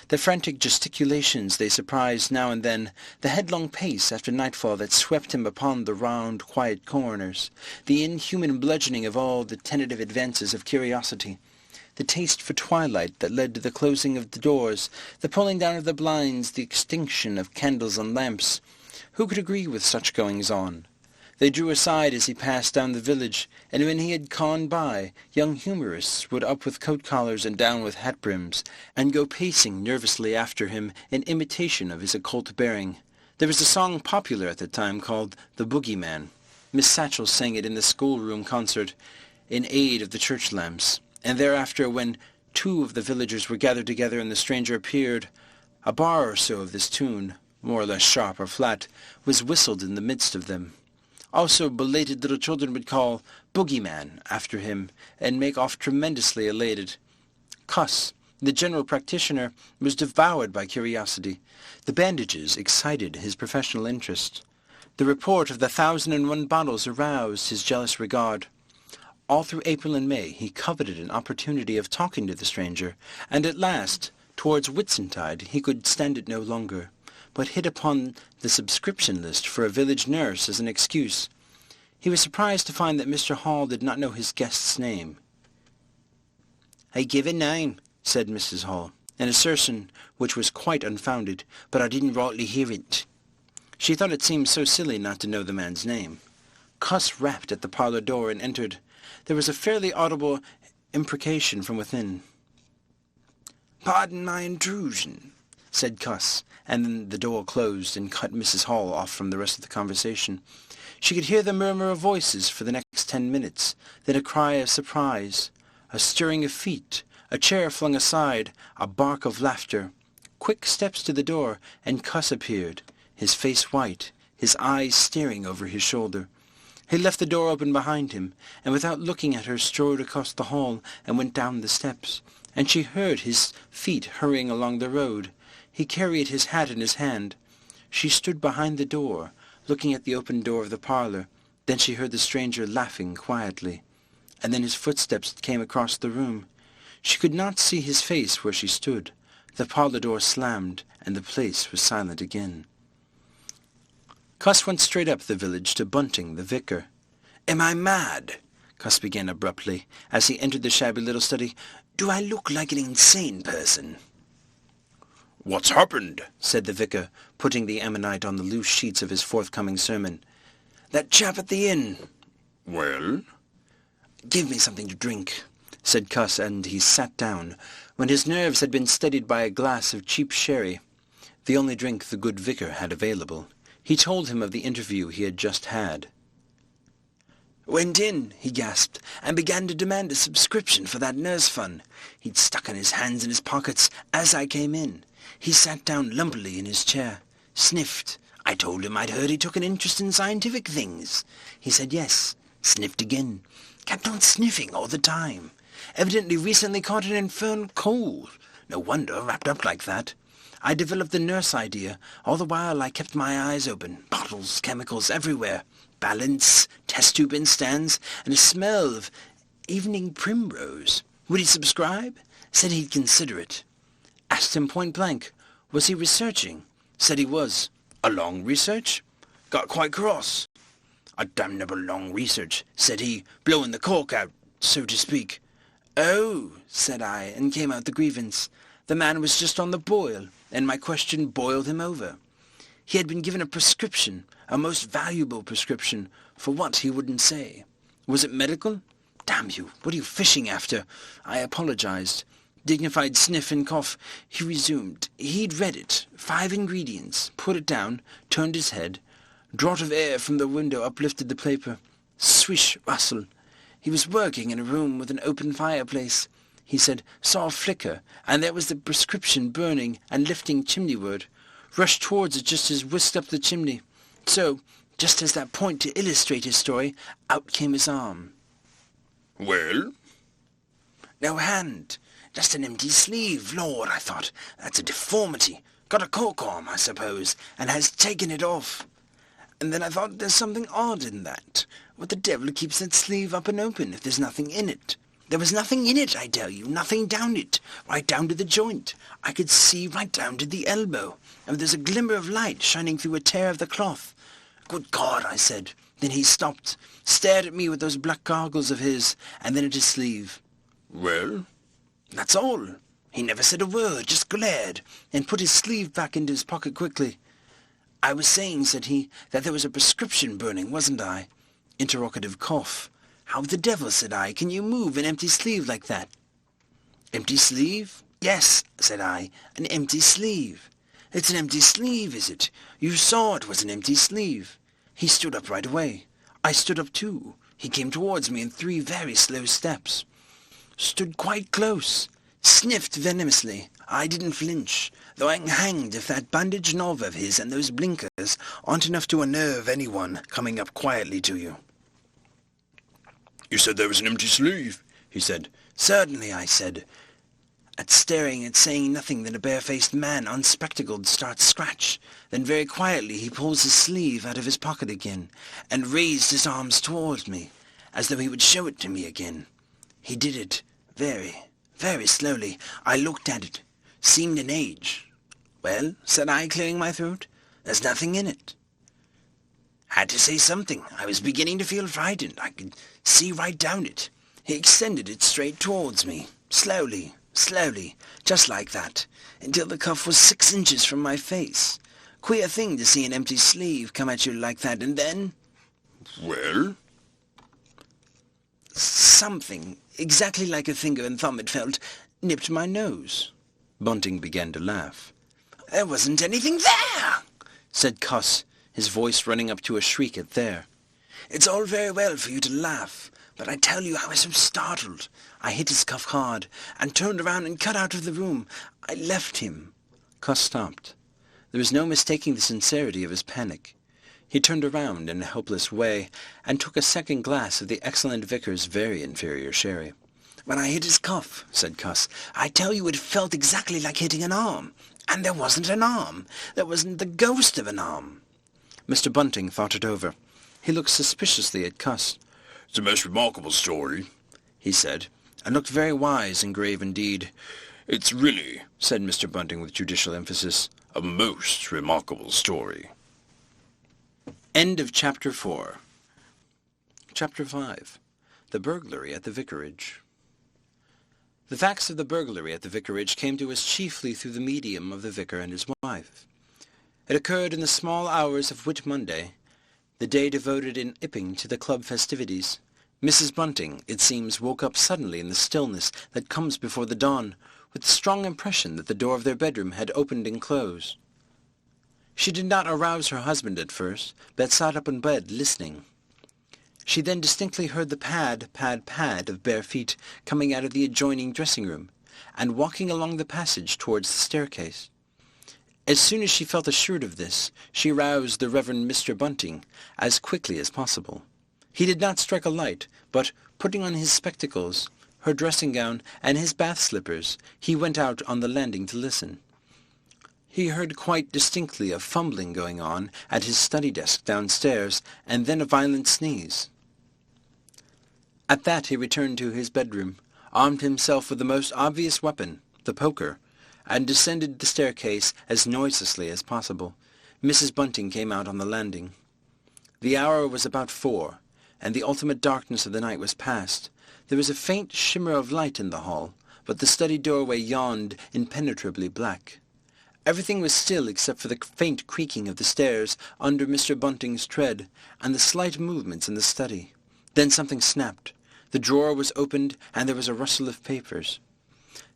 A: The frantic gesticulations they surprised now and then, the headlong pace after nightfall that swept him upon the round, quiet corners, the inhuman bludgeoning of all the tentative advances of curiosity, the taste for twilight that led to the closing of the doors, the pulling down of the blinds, the extinction of candles and lamps. Who could agree with such goings-on? They drew aside as he passed down the village, and when he had gone by, young humorists would up with coat-collars and down with hat-brims, and go pacing nervously after him in imitation of his occult bearing. There was a song popular at the time called The Boogeyman. Miss Satchel sang it in the schoolroom concert in aid of the church lamps, and thereafter when 2 of the villagers were gathered together and the stranger appeared, a bar or so of this tune, more or less sharp or flat, was whistled in the midst of them. Also belated little children would call Boogeyman after him, and make off tremendously elated. Cuss, the general practitioner, was devoured by curiosity. The bandages excited his professional interest. The report of the 1,001 bottles aroused his jealous regard. All through April and May he coveted an opportunity of talking to the stranger, and at last, towards Whitsuntide, he could stand it no longer, but hit upon the subscription list for a village nurse as an excuse. He was surprised to find that Mr. Hall did not know his guest's name. "I give a name," said Mrs. Hall, an assertion which was quite unfounded, "but I didn't rightly hear it." She thought it seemed so silly not to know the man's name. Cuss rapped at the parlour door and entered. There was a fairly audible imprecation from within. "Pardon my intrusion," said Cuss, and then the door closed and cut Mrs. Hall off from the rest of the conversation. She could hear the murmur of voices for the next 10 minutes, then a cry of surprise, a stirring of feet, a chair flung aside, a bark of laughter, quick steps to the door, and Cuss appeared, his face white, his eyes staring over his shoulder. He left the door open behind him, and without looking at her strode across the hall and went down the steps, and she heard his feet hurrying along the road. He carried his hat in his hand. She stood behind the door, looking at the open door of the parlour. Then she heard the stranger laughing quietly, and then his footsteps came across the room. She could not see his face where she stood. The parlour door slammed, and the place was silent again. Cuss went straight up the village to Bunting, the vicar. "Am I mad?" Cuss began abruptly, as he entered the shabby little study. "Do I look like an insane person?"
B: "What's happened?"
A: said the vicar, putting the ammonite on the loose sheets of his forthcoming sermon. "That chap at the inn."
B: "Well?"
A: "Give me something to drink," said Cuss, and he sat down, when his nerves had been steadied by a glass of cheap sherry, the only drink the good vicar had available. He told him of the interview he had just had. "Went in," he gasped, "and began to demand a subscription for that nurse fund. He'd stuck in his hands in his pockets as I came in. He sat down lumpily in his chair, sniffed. I told him I'd heard he took an interest in scientific things. He said yes, sniffed again, kept on sniffing all the time. Evidently recently caught an infernal cold. No wonder, wrapped up like that. I developed the nurse idea. All the while I kept my eyes open. Bottles, chemicals everywhere. Balance, test tube instans, and a smell of evening primrose. Would he subscribe? Said he'd consider it. Asked him point blank, was he researching? Said he was. A long research? Got quite cross. A damnable long research, said he, blowing the cork out, so to speak. Oh, said I, and came out the grievance. The man was just on the boil, and my question boiled him over. He had been given a prescription, a most valuable prescription, for what he wouldn't say. Was it medical? Damn you, what are you fishing after? I apologized. Dignified sniff and cough. He resumed. He'd read it. 5 ingredients. Put it down. Turned his head. Draught of air from the window uplifted the paper. Swish, rustle. He was working in a room with an open fireplace. He said, saw a flicker, and there was the prescription burning and lifting chimneyward. Rushed towards it just as whisked up the chimney. So, just as that point to illustrate his story, out came his arm.
B: "Well?"
A: No hand. Just an empty sleeve. Lord, I thought, that's a deformity. Got a cork arm, I suppose, and has taken it off. And then I thought, there's something odd in that. What the devil keeps that sleeve up and open if there's nothing in it? There was nothing in it, I tell you, nothing down it, right down to the joint. I could see right down to the elbow, and there's a glimmer of light shining through a tear of the cloth. Good God, I said. Then he stopped, stared at me with those black goggles of his, and then at his sleeve.
B: "Well?"
A: That's all. He never said a word, just glared, and put his sleeve back into his pocket quickly. I was saying, said he, that there was a prescription burning, wasn't I? Interrogative cough. How the devil, said I, can you move an empty sleeve like that? Empty sleeve? Yes, said I, an empty sleeve. It's an empty sleeve, is it? You saw it was an empty sleeve. He stood up right away. I stood up too. He came towards me in 3 very slow steps. Stood quite close. Sniffed venomously. I didn't flinch, though I'm hanged if that bandaged knob of his and those blinkers aren't enough to unnerve anyone coming up quietly to you.
B: "You said there was an empty sleeve," he said.
A: Certainly, I said. At staring and saying nothing than a barefaced man unspectacled starts scratch. Then very quietly he pulls his sleeve out of his pocket again, and raised his arms towards me, as though he would show it to me again. He did it very, very slowly. I looked at it. Seemed an age. Well, said I, clearing my throat, there's nothing in it. Had to say something. I was beginning to feel frightened. I could see right down it. He extended it straight towards me, slowly, slowly, just like that, until the cuff was 6 inches from my face. Queer thing to see an empty sleeve come at you like that, and then...
B: "Well?"
A: Something, exactly like a finger and thumb it felt, nipped my nose. Bunting began to laugh. There wasn't anything there, said Cuss, his voice running up to a shriek at there. It's all very well for you to laugh, but I tell you I was so startled. I hit his cuff hard, and turned around and cut out of the room. I left him. Cuss stopped. There was no mistaking the sincerity of his panic. He turned around in a helpless way, and took a second glass of the excellent vicar's very inferior sherry. When I hit his cuff, said Cuss, I tell you it felt exactly like hitting an arm.
B: And there wasn't an arm. There wasn't the ghost of an arm.
A: Mr. Bunting thought it over. He looked suspiciously at Cuss.
B: It's a most remarkable story, he said,
A: and looked very wise and grave indeed.
B: It's really,
A: said Mr. Bunting with judicial emphasis,
B: a most remarkable story.
A: End of Chapter 4. Chapter 5. The Burglary at the Vicarage. The facts of the burglary at the vicarage came to us chiefly through the medium of the vicar and his wife. It occurred in the small hours of Whit Monday, the day devoted in Epping to the club festivities. Mrs. Bunting, it seems, woke up suddenly in the stillness that comes before the dawn, with the strong impression that the door of their bedroom had opened and closed. She did not arouse her husband at first, but sat up in bed listening. She then distinctly heard the pad, pad, pad of bare feet coming out of the adjoining dressing-room, and walking along the passage towards the staircase. As soon as she felt assured of this, she roused the Reverend Mr. Bunting as quickly as possible. He did not strike a light, but, putting on his spectacles, her dressing-gown, and his bath slippers, he went out on the landing to listen. He heard quite distinctly a fumbling going on at his study desk downstairs, and then a violent sneeze. At that he returned to his bedroom, armed himself with the most obvious weapon, the poker, and descended the staircase as noiselessly as possible. Mrs. Bunting came out on the landing. The hour was about 4, and the ultimate darkness of the night was past. There was a faint shimmer of light in the hall, but the study doorway yawned impenetrably black. Everything was still except for the faint creaking of the stairs under Mr. Bunting's tread, and the slight movements in the study. Then something snapped. The drawer was opened, and there was a rustle of papers.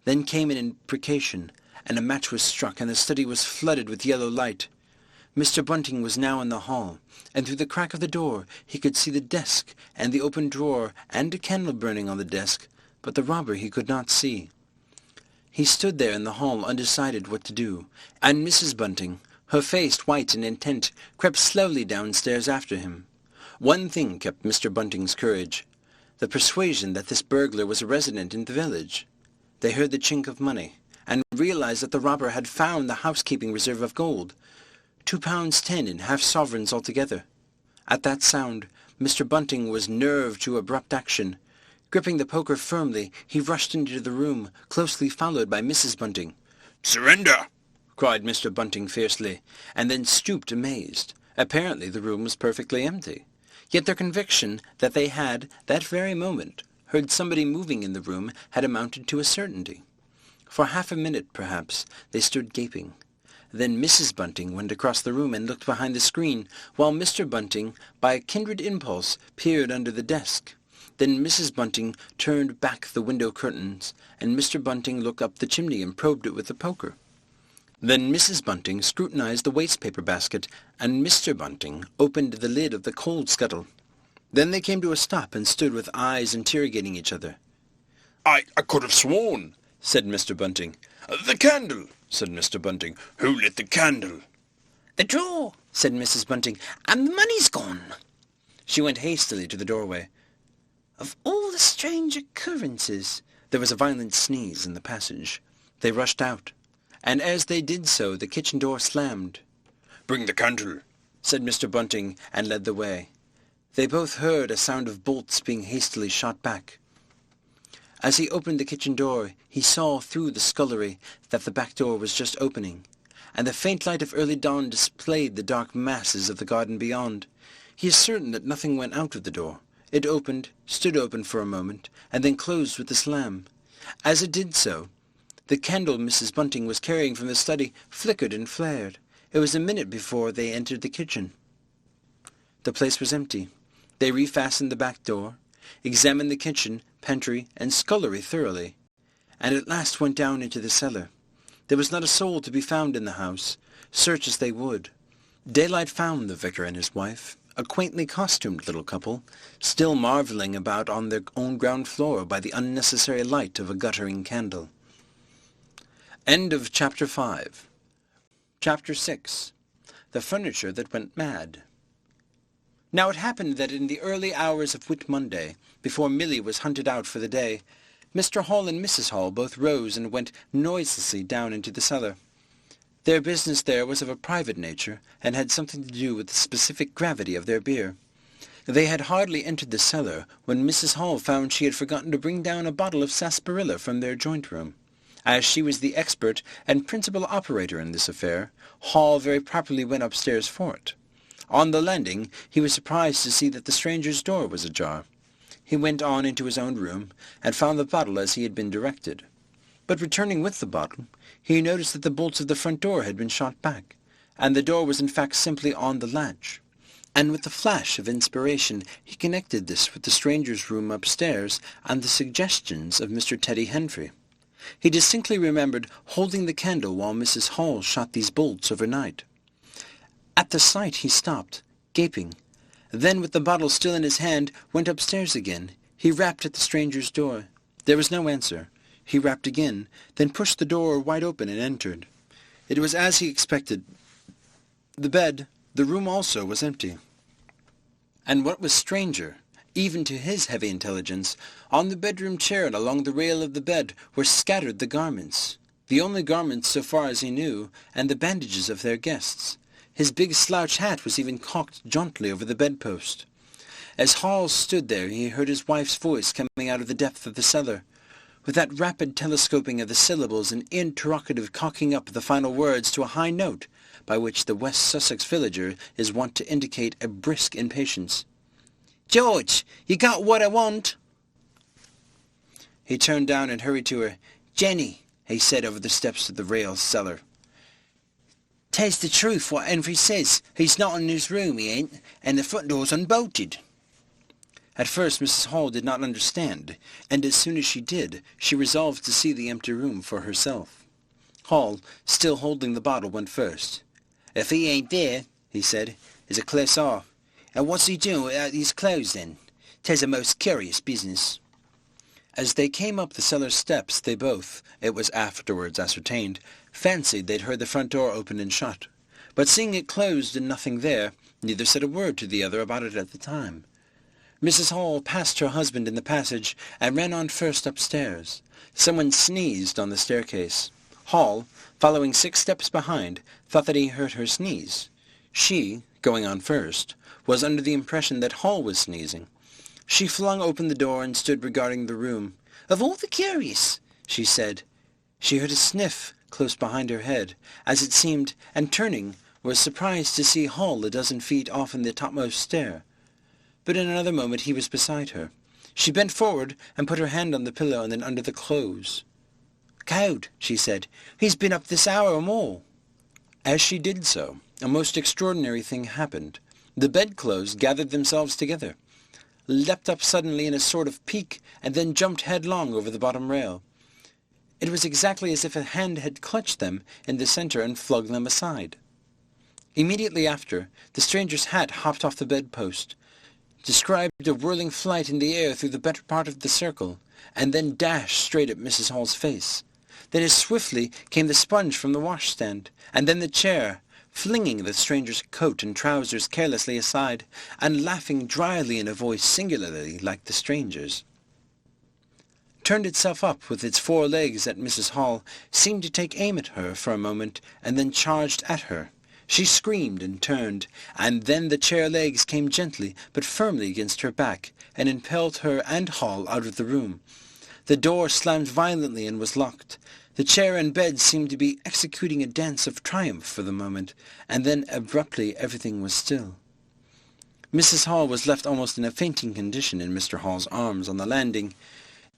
A: Then came an imprecation, and a match was struck, and the study was flooded with yellow light. Mr. Bunting was now in the hall, and through the crack of the door he could see the desk, and the open drawer, and a candle burning on the desk, but the robber he could not see. He stood there in the hall undecided what to do, and Mrs. Bunting, her face white and intent, crept slowly downstairs after him. One thing kept Mr. Bunting's courage, the persuasion that this burglar was a resident in the village. They heard the chink of money, and realized that the robber had found the housekeeping reserve of gold, £2.10 in half-sovereigns altogether. At that sound, Mr. Bunting was nerved to abrupt action. Gripping the poker firmly, he rushed into the room, closely followed by Mrs. Bunting.
B: "Surrender!"
A: cried Mr. Bunting fiercely, and then stooped amazed. Apparently the room was perfectly empty. Yet their conviction that they had, that very moment, heard somebody moving in the room had amounted to a certainty. For half a minute, perhaps, they stood gaping. Then Mrs. Bunting went across the room and looked behind the screen, while Mr. Bunting, by a kindred impulse, peered under the desk. Then Mrs. Bunting turned back the window curtains, and Mr. Bunting looked up the chimney and probed it with the poker. Then Mrs. Bunting scrutinized the waste-paper basket, and Mr. Bunting opened the lid of the coal scuttle. Then they came to a stop and stood with eyes interrogating each other.
B: I could have sworn,"
A: said Mr. Bunting.
B: "The candle," said Mr. Bunting. "Who lit the candle?"
A: "The drawer," said Mrs. Bunting, "and the money's gone." She went hastily to the doorway. Of all the strange occurrences, there was a violent sneeze in the passage. They rushed out, and as they did so the kitchen door slammed.
B: "Bring the candle,"
A: said Mr. Bunting, and led the way. They both heard a sound of bolts being hastily shot back. As he opened the kitchen door, he saw through the scullery that the back door was just opening, and the faint light of early dawn displayed the dark masses of the garden beyond. He is certain that nothing went out of the door. It opened, stood open for a moment, and then closed with a slam. As it did so, the candle Mrs. Bunting was carrying from the study flickered and flared. It was a minute before they entered the kitchen. The place was empty. They refastened the back door, examined the kitchen, pantry, and scullery thoroughly, and at last went down into the cellar. There was not a soul to be found in the house, search as they would. Daylight found the vicar and his wife, a quaintly costumed little couple, still marvelling about on their own ground floor by the unnecessary light of a guttering candle. End of Chapter 5. Chapter 6. The Furniture that Went Mad. Now it happened that in the early hours of Whit Monday, before Milly was hunted out for the day, Mr. Hall and Mrs. Hall both rose and went noiselessly down into the cellar. Their business there was of a private nature, and had something to do with the specific gravity of their beer. They had hardly entered the cellar when Mrs. Hall found she had forgotten to bring down a bottle of sarsaparilla from their joint-room. As she was the expert and principal operator in this affair, Hall very properly went upstairs for it. On the landing, he was surprised to see that the stranger's door was ajar. He went on into his own room, and found the bottle as he had been directed. But returning with the bottle, he noticed that the bolts of the front door had been shot back, and the door was in fact simply on the latch. And with a flash of inspiration, he connected this with the stranger's room upstairs and the suggestions of Mr. Teddy Henfrey. He distinctly remembered holding the candle while Mrs. Hall shot these bolts overnight. At the sight he stopped, gaping. Then, with the bottle still in his hand, went upstairs again. He rapped at the stranger's door. There was no answer. He rapped again, then pushed the door wide open and entered. It was as he expected. The room also, was empty. And what was stranger, even to his heavy intelligence, on the bedroom chair and along the rail of the bed were scattered the garments, the only garments so far as he knew, and the bandages of their guests. His big slouch hat was even cocked jauntily over the bedpost. As Hall stood there, he heard his wife's voice coming out of the depth of the cellar, with that rapid telescoping of the syllables and interrogative cocking up of the final words to a high note, by which the West Sussex villager is wont to indicate a brisk impatience. "George, you got what I want?" He turned down and hurried to her. "Jenny," he said over the steps of the rail cellar. "'Tis the truth what Henfrey says. He's not in his room, he ain't, and the front door's unbolted." At first Mrs. Hall did not understand, and as soon as she did, she resolved to see the empty room for herself. Hall, still holding the bottle, went first. "If he ain't there," he said, "it's a close off. And what's he doing without his clothes, then? 'Tis a most curious business." As they came up the cellar steps, they both, it was afterwards ascertained, fancied they'd heard the front door open and shut. But seeing it closed and nothing there, neither said a word to the other about it at the time. Mrs. Hall passed her husband in the passage and ran on first upstairs. Someone sneezed on the staircase. Hall, following 6 steps behind, thought that he heard her sneeze. She, going on first, was under the impression that Hall was sneezing. She flung open the door and stood regarding the room. "Of all the curious," she said. She heard a sniff close behind her head, as it seemed, and turning, was surprised to see Hall a dozen feet off in the topmost stair. But in another moment he was beside her. She bent forward and put her hand on the pillow and then under the clothes. "Cowed," she said. "He's been up this hour or more." As she did so, a most extraordinary thing happened. The bedclothes gathered themselves together, leapt up suddenly in a sort of peak, and then jumped headlong over the bottom rail. It was exactly as if a hand had clutched them in the centre and flung them aside. Immediately after, the stranger's hat hopped off the bedpost, described a whirling flight in the air through the better part of the circle, and then dashed straight at Mrs. Hall's face. Then as swiftly came the sponge from the washstand, and then the chair, flinging the stranger's coat and trousers carelessly aside, and laughing dryly in a voice singularly like the stranger's. Turned itself up with its 4 legs at Mrs. Hall, seemed to take aim at her for a moment, and then charged at her. She screamed and turned, and then the chair legs came gently but firmly against her back, and impelled her and Hall out of the room. The door slammed violently and was locked. The chair and bed seemed to be executing a dance of triumph for the moment, and then abruptly everything was still. Mrs. Hall was left almost in a fainting condition in Mr. Hall's arms on the landing.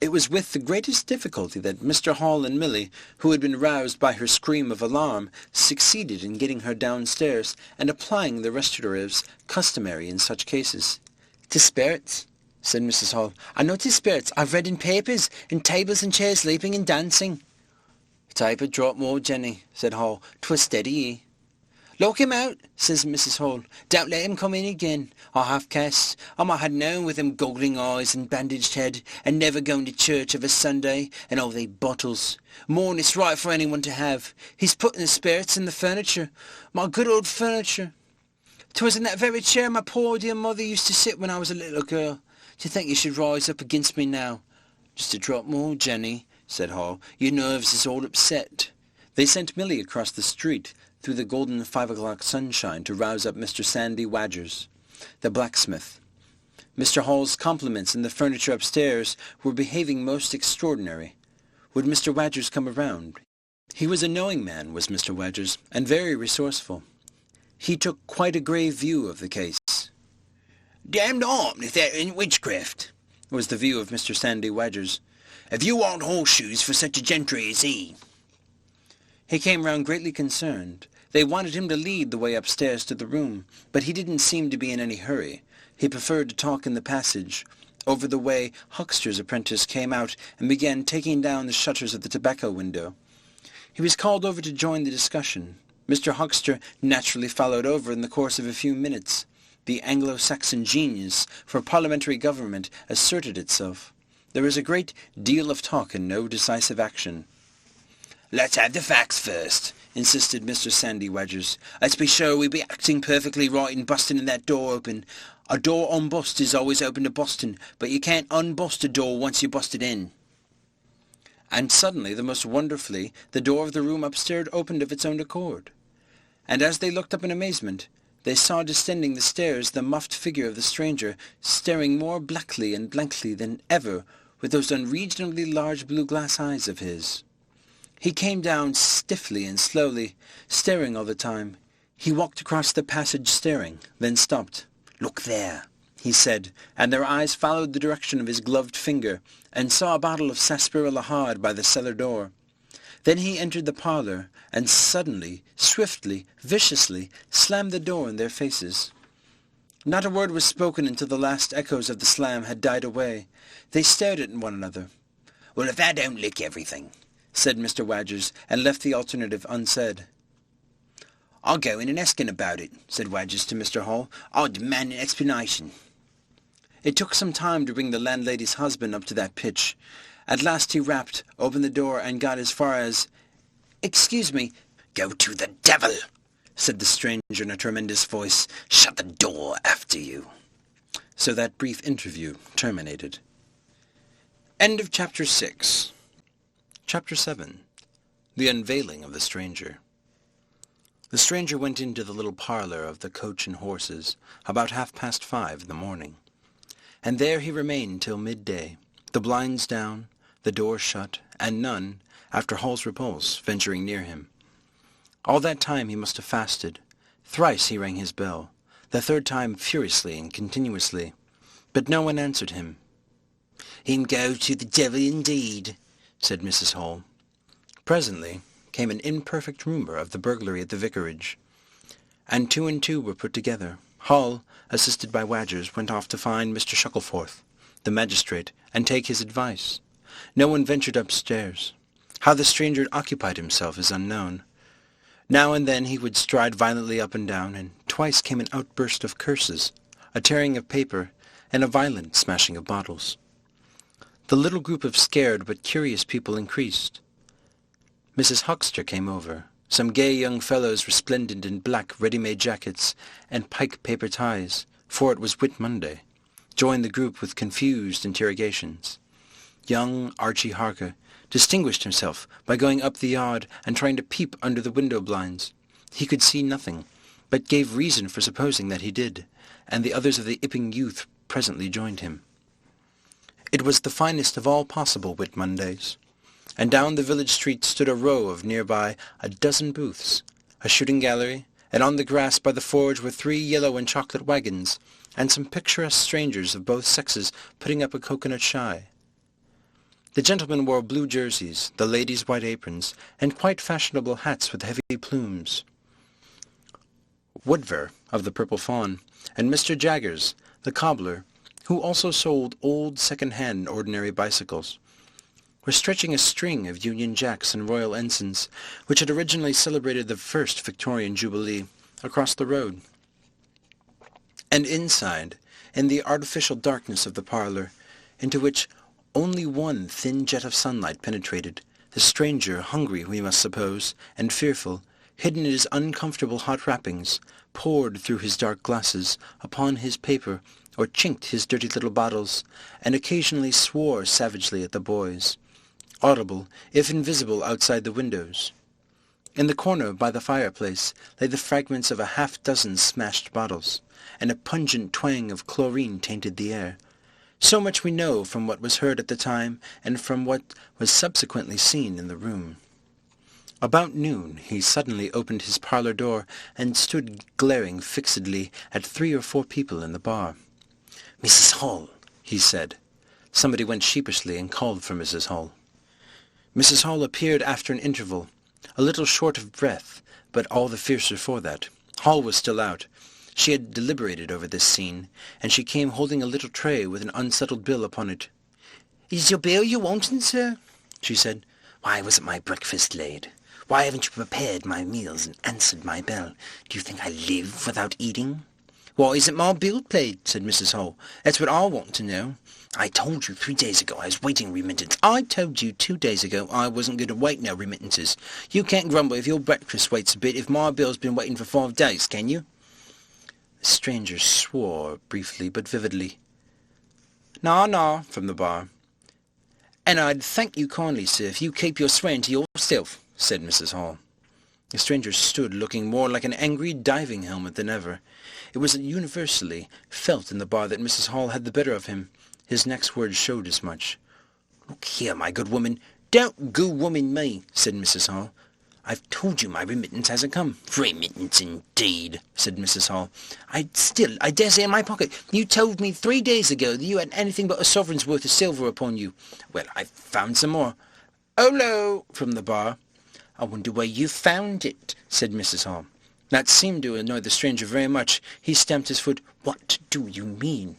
A: It was with the greatest difficulty that Mr. Hall and Milly, who had been roused by her scream of alarm, succeeded in getting her downstairs and applying the restoratives customary in such cases. "'Tis spirits," said Mrs. Hall. "I know 'tis spirits. I've read in papers, in tables and chairs leaping and dancing." "Type a drop more, Jenny," said Hall. "'Twas steady ye." "Lock him out," says Mrs. Hall. "Don't let him come in again. I half cast. I might have known with them goggling eyes and bandaged head, and never going to church of a Sunday, and all they bottles. More'n it's right for anyone to have. He's putting the spirits in the furniture. My good old furniture. 'Twas in that very chair my poor dear mother used to sit when I was a little girl. To think you should rise up against me now." "Just a drop more, Jenny," said Hall. "Your nerves is all upset. They sent Millie across the street through the golden 5 o'clock sunshine to rouse up Mr. Sandy Wadgers, the blacksmith. Mr. Hall's compliments and the furniture upstairs were behaving most extraordinary. Would Mr. Wadgers come around? He was a knowing man, was Mr. Wadgers, and very resourceful. He took quite a grave view of the case.
B: "Damned armed if that ain't witchcraft,"
A: was the view of Mr. Sandy Wadgers.
B: "If you want horseshoes for such a gentry as he."
A: He came round greatly concerned. They wanted him to lead the way upstairs to the room, but he didn't seem to be in any hurry. He preferred to talk in the passage. Over the way, Huckster's apprentice came out and began taking down the shutters of the tobacco window. He was called over to join the discussion. Mr. Huckster naturally followed over in the course of a few minutes. The Anglo-Saxon genius for parliamentary government asserted itself. There was a great deal of talk and no decisive action.
B: "Let's have the facts first," insisted Mr. Sandy Wadgers. "Let's be sure we be acting perfectly right in busting in that door open. A door unbust is always open to busting, but you can't unbust a door once you bust it in."
A: And suddenly, the most wonderfully, the door of the room upstairs opened of its own accord. And as they looked up in amazement, they saw descending the stairs the muffled figure of the stranger, staring more blackly and blankly than ever with those unreasonably large blue glass eyes of his. He came down stiffly and slowly, staring all the time. He walked across the passage staring, then stopped.
B: "Look there,"
A: he said, and their eyes followed the direction of his gloved finger, and saw a bottle of sarsaparilla hard by the cellar door. Then he entered the parlour, and suddenly, swiftly, viciously, slammed the door in their faces. Not a word was spoken until the last echoes of the slam had died away. They stared at one another.
B: "Well, if that don't lick everything,"
A: said Mr. Wadgers, and left the alternative unsaid.
B: "I'll go in and ask him about it," said Wadgers to Mr. Hall. "I'll demand an explanation."
A: It took some time to bring the landlady's husband up to that pitch. At last he rapped, opened the door, and got as far as, "Excuse me."
B: "Go to the devil,"
A: said the stranger in a tremendous voice.
B: "Shut the door after you."
A: So that brief interview terminated. End of Chapter 6. Chapter 7. The Unveiling of the Stranger. The stranger went into the little parlour of the Coach and Horses about 5:30 in the morning, and there he remained till midday, the blinds down, the door shut, and none, after Hall's repulse, venturing near him. All that time he must have fasted. Thrice he rang his bell, the third time furiously and continuously, but no one answered him.
B: "Him go to the devil indeed," said Mrs. Hall.
A: Presently came an imperfect rumour of the burglary at the vicarage, and two were put together. Hall, assisted by Wadgers, went off to find Mr. Shuckleforth, the magistrate, and take his advice. No one ventured upstairs. How the stranger had occupied himself is unknown. Now and then he would stride violently up and down, and twice came an outburst of curses, a tearing of paper, and a violent smashing of bottles. The little group of scared but curious people increased. Mrs. Huckster came over. Some gay young fellows resplendent in black ready-made jackets and pike paper ties, for it was Whit Monday, joined the group with confused interrogations. Young Archie Harker distinguished himself by going up the yard and trying to peep under the window blinds. He could see nothing, but gave reason for supposing that he did, and the others of the Ipping youth presently joined him. It was the finest of all possible Whit Mondays, and down the village street stood a row of nearby a dozen booths, a shooting gallery, and on the grass by the forge were 3 yellow and chocolate wagons, and some picturesque strangers of both sexes putting up a coconut shy. The gentlemen wore blue jerseys, the ladies white aprons, and quite fashionable hats with heavy plumes. Woodver, of the Purple Fawn, and Mr. Jaggers, the cobbler, who also sold old second-hand ordinary bicycles, were stretching a string of Union Jacks and Royal Ensigns, which had originally celebrated the first Victorian Jubilee, across the road. And inside, in the artificial darkness of the parlour, into which only one thin jet of sunlight penetrated, the stranger, hungry, we must suppose, and fearful, hidden in his uncomfortable hot wrappings, pored through his dark glasses upon his paper, or chinked his dirty little bottles, and occasionally swore savagely at the boys, audible, if invisible, outside the windows. In the corner by the fireplace lay the fragments of a half-dozen smashed bottles, and a pungent twang of chlorine tainted the air. So much we know from what was heard at the time and from what was subsequently seen in the room. About noon he suddenly opened his parlour door and stood glaring fixedly at 3 or 4 people in the bar. "Mrs. Hall," he said. Somebody went sheepishly and called for Mrs. Hall. Mrs. Hall appeared after an interval, a little short of breath, but all the fiercer for that. Hall was still out. She had deliberated over this scene, and she came holding a little tray with an unsettled bill upon it. "Is your bill you wanting, sir?" she said. "Why wasn't my breakfast laid? Why haven't you prepared my meals and answered my bell? Do you think I live without eating?" "Why isn't my bill paid?" said Mrs. Hall. "That's what I want to know." "I told you 3 days ago I was waiting remittance." "I told you 2 days ago I wasn't going to wait no remittances. You can't grumble if your breakfast waits a bit if my bill's been waiting for 5 days, can you?" The stranger swore briefly but vividly. "Na, from the bar. "And I'd thank you kindly, sir, if you keep your swearing to yourself," said Mrs. Hall. The stranger stood looking more like an angry diving helmet than ever. It was universally felt in the bar that Mrs. Hall had the better of him. His next words showed as much. "Look here, my good woman." "Don't good woman me," said Mrs. Hall. "I've told you my remittance hasn't come." "Remittance indeed," said Mrs. Hall. I dare say in my pocket. You told me 3 days ago that you hadn't anything but a sovereign's worth of silver upon you." "Well, I've found some more." "Hullo!" from the bar. "I wonder where you found it," said Mrs. Hall. That seemed to annoy the stranger very much. He stamped his foot. "What do you mean?"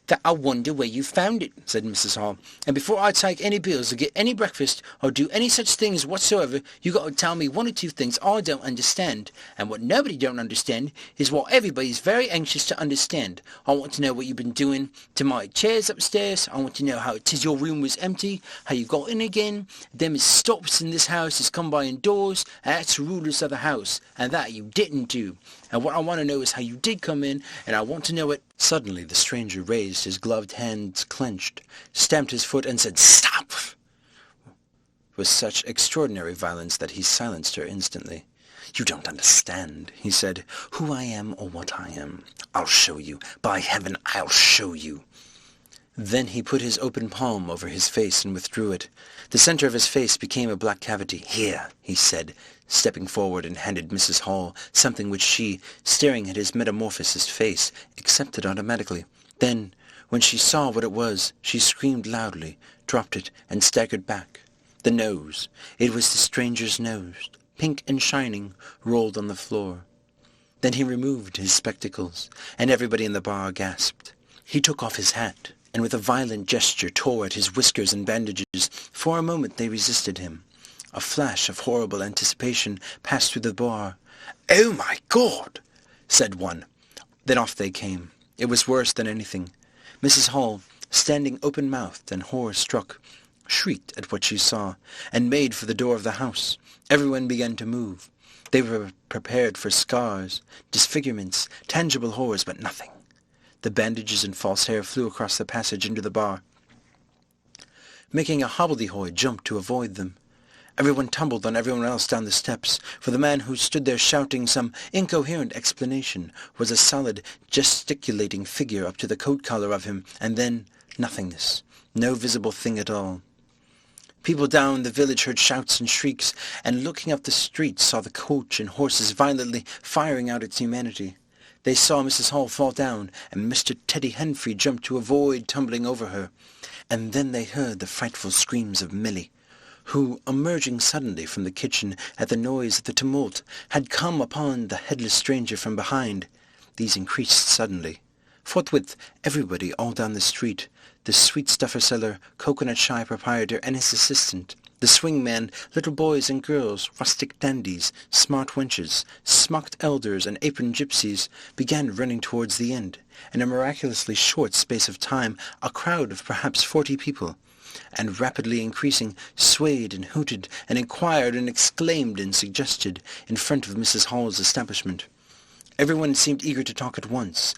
A: "That I wonder where you found it," said Mrs. Hall. "And before I take any bills or get any breakfast or do any such things whatsoever, you got to tell me 1 or 2 things I don't understand. And what nobody don't understand is what everybody's very anxious to understand. I want to know what you've been doing to my chairs upstairs. I want to know how it is your room was empty, how you got in again. Them as stops in this house has come by indoors, and that's the rulers of the house, and that you didn't do. And what I want to know is how you did come in, and I want to know it." Suddenly the stranger raised his gloved hands clenched, stamped his foot, and said, "Stop!" with such extraordinary violence that he silenced her instantly. "You don't understand," he said, "who I am or what I am. I'll show you. By heaven, I'll show you." Then he put his open palm over his face and withdrew it. The center of his face became a black cavity. "Here," he said, stepping forward, and handed Mrs. Hall something which she, staring at his metamorphosed face, accepted automatically. Then, when she saw what it was, she screamed loudly, dropped it, and staggered back. The nose. It was the stranger's nose, pink and shining, rolled on the floor. Then he removed his spectacles, and everybody in the bar gasped. He took off his hat, and with a violent gesture tore at his whiskers and bandages. For a moment they resisted him. A flash of horrible anticipation passed through the bar. "Oh, my God!" said one. Then off they came. It was worse than anything. Mrs. Hall, standing open-mouthed and horror-struck, shrieked at what she saw, and made for the door of the house. Everyone began to move. They were prepared for scars, disfigurements, tangible horrors, but nothing. The bandages and false hair flew across the passage into the bar, making a hobbledehoy jump to avoid them. Everyone tumbled on everyone else down the steps, for the man who stood there shouting some incoherent explanation was a solid, gesticulating figure up to the coat-collar of him, and then nothingness, no visible thing at all. People down the village heard shouts and shrieks, and looking up the street saw the coach and horses violently firing out its humanity. They saw Mrs. Hall fall down, and Mr. Teddy Henfrey jump to avoid tumbling over her. And then they heard the frightful screams of Milly, who, emerging suddenly from the kitchen at the noise of the tumult, had come upon the headless stranger from behind. These increased suddenly. Forthwith everybody all down the street, the sweet-stuffer seller, coconut-shy proprietor, and his assistant, the swing-man, little boys and girls, rustic dandies, smart wenches, smocked elders, and aproned gypsies, began running towards the end. In a miraculously short space of time, a crowd of perhaps 40 people, and rapidly increasing, swayed and hooted, and inquired and exclaimed and suggested in front of Mrs. Hall's establishment. Everyone seemed eager to talk at once,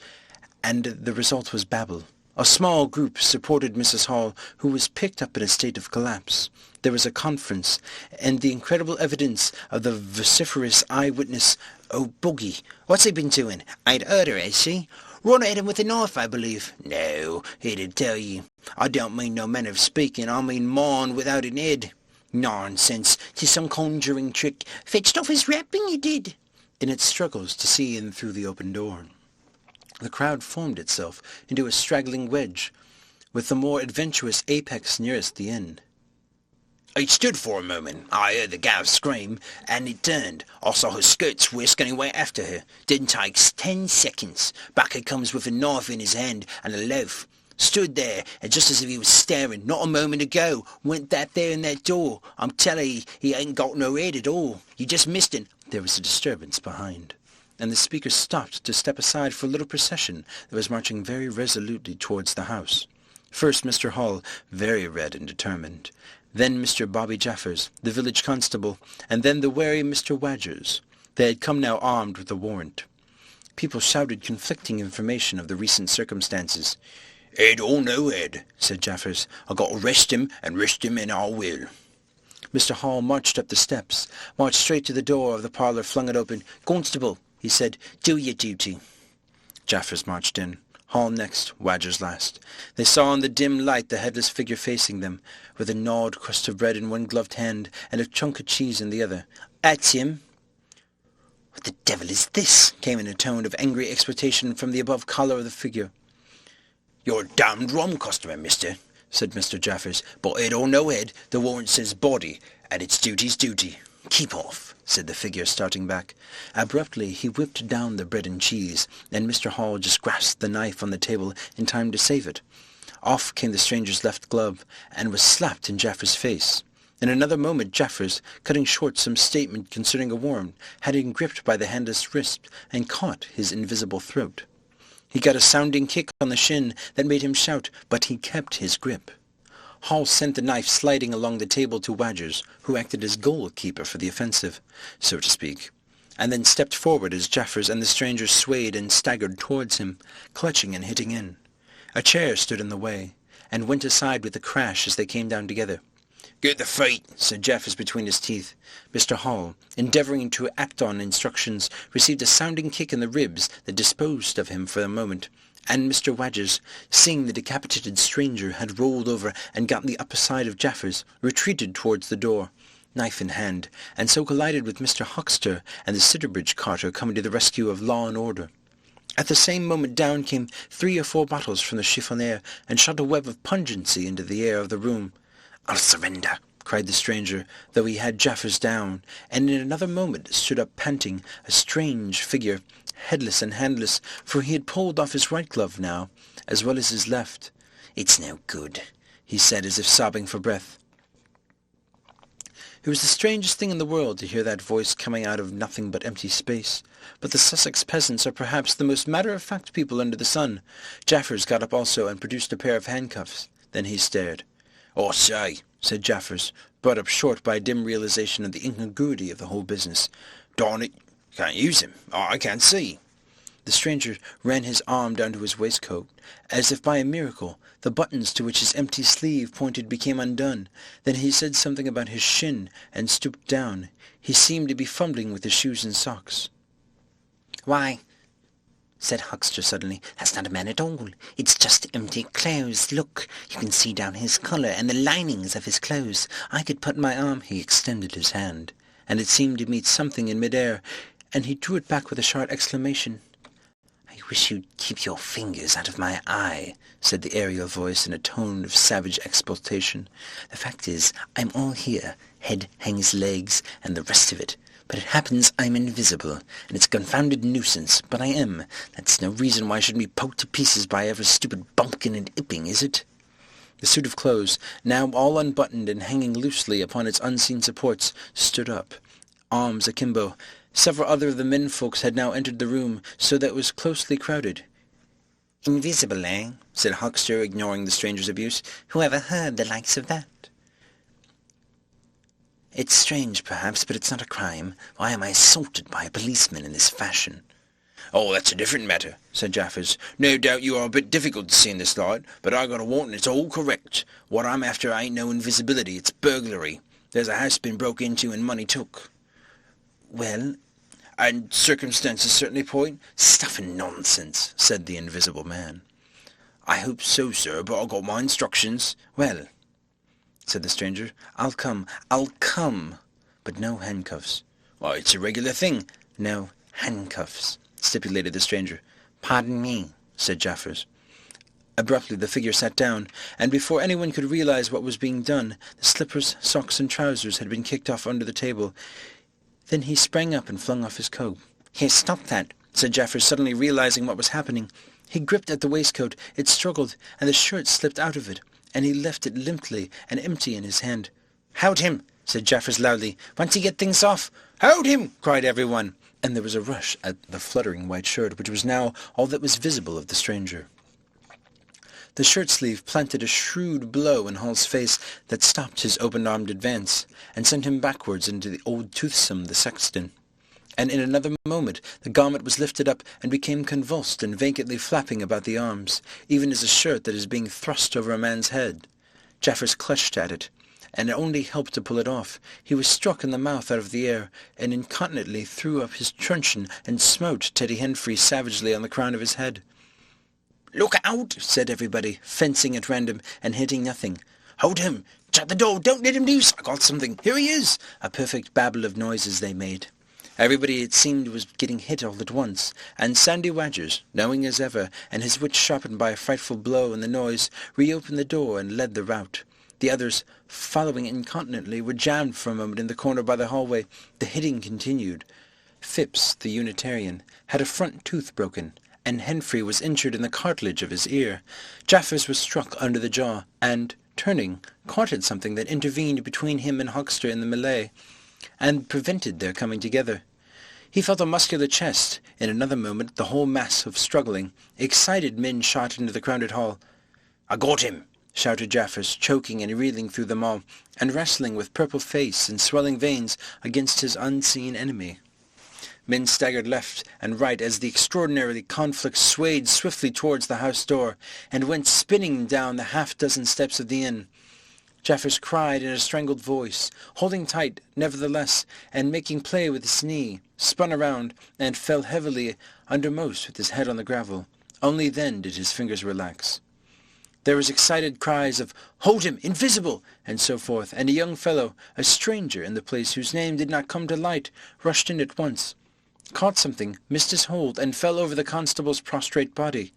A: and the result was babble, A small group supported Mrs. Hall, who was picked up in a state of collapse. There was a conference, and the incredible evidence of the vociferous eyewitness, "Oh, Boogie, what's he been doing? I'd heard her, has she? Run at him with a knife, I believe." "No, he'd tell you. I don't mean no manner of speaking, I mean mon without an head." "Nonsense, 'tis some conjuring trick. Fetched off his wrapping, he did." In its struggles to see in through the open door, the crowd formed itself into a straggling wedge, with the more adventurous apex nearest the end.
B: "It stood for a moment. I heard the gal scream, and it turned. I saw her skirts whisk and he went after her. Didn't take 10 seconds. Back he comes with a knife in his hand and a loaf. Stood there, and just as if he was staring, not a moment ago, went that there in that door. I'm telling you, he ain't got no head at all. You just missed him."
A: There was a disturbance behind, and the speaker stopped to step aside for a little procession that was marching very resolutely towards the house. First Mr. Hall, very red and determined, then Mr. Bobby Jaffers, the village constable, and then the wary Mr. Wadgers. They had come now armed with a warrant. People shouted conflicting information of the recent circumstances.
B: "Head or no head," said Jaffers. "I got to arrest him, and I will."
A: Mr. Hall marched up the steps, marched straight to the door of the parlour, flung it open. "Constable," he said, "do your duty." Jaffers marched in, Hall next, Wadgers last. They saw in the dim light the headless figure facing them, with a gnawed crust of bread in one gloved hand and a chunk of cheese in the other. "That's him." "What the devil is this?" came in a tone of angry expectation from the above collar of the figure.
B: "You're a damned rum customer, mister," said Mr. Jaffers. "But head or no head, the warrant says body, and it's duty's duty."
A: "Keep off," said the figure, starting back. Abruptly he whipped down the bread and cheese, and Mr. Hall just grasped the knife on the table in time to save it. Off came the stranger's left glove, and was slapped in Jaffers' face. In another moment Jaffers, cutting short some statement concerning a warrant, had him gripped by the handless wrist and caught his invisible throat. He got a sounding kick on the shin that made him shout, but he kept his grip. Hall sent the knife sliding along the table to Wadgers, who acted as goalkeeper for the offensive, so to speak, and then stepped forward as Jaffers and the stranger swayed and staggered towards him, clutching and hitting in. A chair stood in the way, and went aside with a crash as they came down together.
B: "Get the feet,"
A: said Jaffers between his teeth. Mr. Hall, endeavouring to act on instructions, received a sounding kick in the ribs that disposed of him for a moment, and Mr. Wadgers, seeing the decapitated stranger had rolled over and gotten the upper side of Jaffers, retreated towards the door, knife in hand, and so collided with Mr. Huckster and the Sidderbridge carter coming to the rescue of law and order. At the same moment down came 3 or 4 bottles from the chiffonier and shot a web of pungency into the air of the room. "I'll surrender," cried the stranger, though he had Jaffers down, and in another moment stood up panting, a strange figure, headless and handless, for he had pulled off his right glove now, as well as his left. "It's no good," he said, as if sobbing for breath. It was the strangest thing in the world to hear that voice coming out of nothing but empty space, but the Sussex peasants are perhaps the most matter-of-fact people under the sun. Jaffers got up also and produced a pair of handcuffs. Then he stared.
B: "I say,"
A: said Jaffers, brought up short by a dim realization of the incongruity of the whole business.
B: "Darn it, can't use him. I can't see."
A: The stranger ran his arm down to his waistcoat. As if by a miracle, the buttons to which his empty sleeve pointed became undone. Then he said something about his shin, and stooped down. He seemed to be fumbling with his shoes and socks. "Why," said Huckster suddenly, "that's not a man at all. It's just empty clothes. Look, you can see down his collar and the linings of his clothes. I could put my arm—" He extended his hand, and it seemed to meet something in mid-air, and he drew it back with a sharp exclamation. "I wish you'd keep your fingers out of my eye," said the aerial voice in a tone of savage exultation. "The fact is, I'm all here, head, hands, legs, and the rest of it. But it happens I'm invisible, and it's a confounded nuisance, but I am. That's no reason why I shouldn't be poked to pieces by every stupid bumpkin and Ipping, is it?" The suit of clothes, now all unbuttoned and hanging loosely upon its unseen supports, stood up, arms akimbo. Several other of the menfolks had now entered the room, so that it was closely crowded. "Invisible, eh?" said Huckster, ignoring the stranger's abuse. "Who ever heard the likes of that?" "It's strange, perhaps, but it's not a crime. Why am I assaulted by a policeman in this fashion?"
B: "Oh, that's a different matter," said Jaffers. "No doubt you are a bit difficult to see in this light, but I got a warrant and it's all correct. What I'm after ain't no invisibility, it's burglary. There's a house been broke into and money took."
A: "Well—"
B: "And circumstances certainly point—"
A: "Stuff and nonsense," said the invisible man.
B: "I hope so, sir, but I got my instructions."
A: "Well," said the stranger, I'll come, but no handcuffs."
B: "Why, it's a regular thing."
A: "No handcuffs," stipulated the stranger. "Pardon me," said Jaffers. Abruptly the figure sat down, and before anyone could realize what was being done, the slippers, socks, and trousers had been kicked off under the table. Then he sprang up and flung off his coat. "Here, stop that," said Jaffers, suddenly realizing what was happening. He gripped at the waistcoat, it struggled, and the shirt slipped out of it, and he left it limply and empty in his hand. "Hold him," said Jaffers loudly. "Once you get things off—"
B: "Hold him!"
A: cried everyone, and there was a rush at the fluttering white shirt, which was now all that was visible of the stranger. The shirt-sleeve planted a shrewd blow in Hall's face that stopped his open-armed advance, and sent him backwards into the old toothsome, the sexton. And in another moment the garment was lifted up and became convulsed and vacantly flapping about the arms, even as a shirt that is being thrust over a man's head. Jaffers clutched at it, and it only helped to pull it off. He was struck in the mouth out of the air, and incontinently threw up his truncheon and smote Teddy Henfrey savagely on the crown of his head.
B: "Look out!"
A: said everybody, fencing at random and hitting nothing.
B: "Hold him! Shut the door! Don't let him loose! I got something! Here he is!"
A: A perfect babel of noises they made. Everybody, it seemed, was getting hit all at once, and Sandy Wadgers, knowing as ever, and his wit sharpened by a frightful blow and the noise, reopened the door and led the rout. The others, following incontinently, were jammed for a moment in the corner by the hallway. The hitting continued. Phipps, the Unitarian, had a front tooth broken, and Henfrey was injured in the cartilage of his ear. Jaffers was struck under the jaw, and, turning, caught at something that intervened between him and Hoxter in the melee, and prevented their coming together. He felt a muscular chest. In another moment the whole mass of struggling, excited men shot into the crowded hall.
B: "I got him!"
A: shouted Jaffers, choking and reeling through them all, and wrestling with purple face and swelling veins against his unseen enemy. Men staggered left and right as the extraordinary conflict swayed swiftly towards the house door, and went spinning down the half-dozen steps of the inn. Jaffers cried in a strangled voice, holding tight, nevertheless, and making play with his knee, spun around, and fell heavily undermost with his head on the gravel. Only then did his fingers relax. There was excited cries of, "Hold him! Invisible!" and so forth, and a young fellow, a stranger in the place whose name did not come to light, rushed in at once, caught something, missed his hold, and fell over the constable's prostrate body.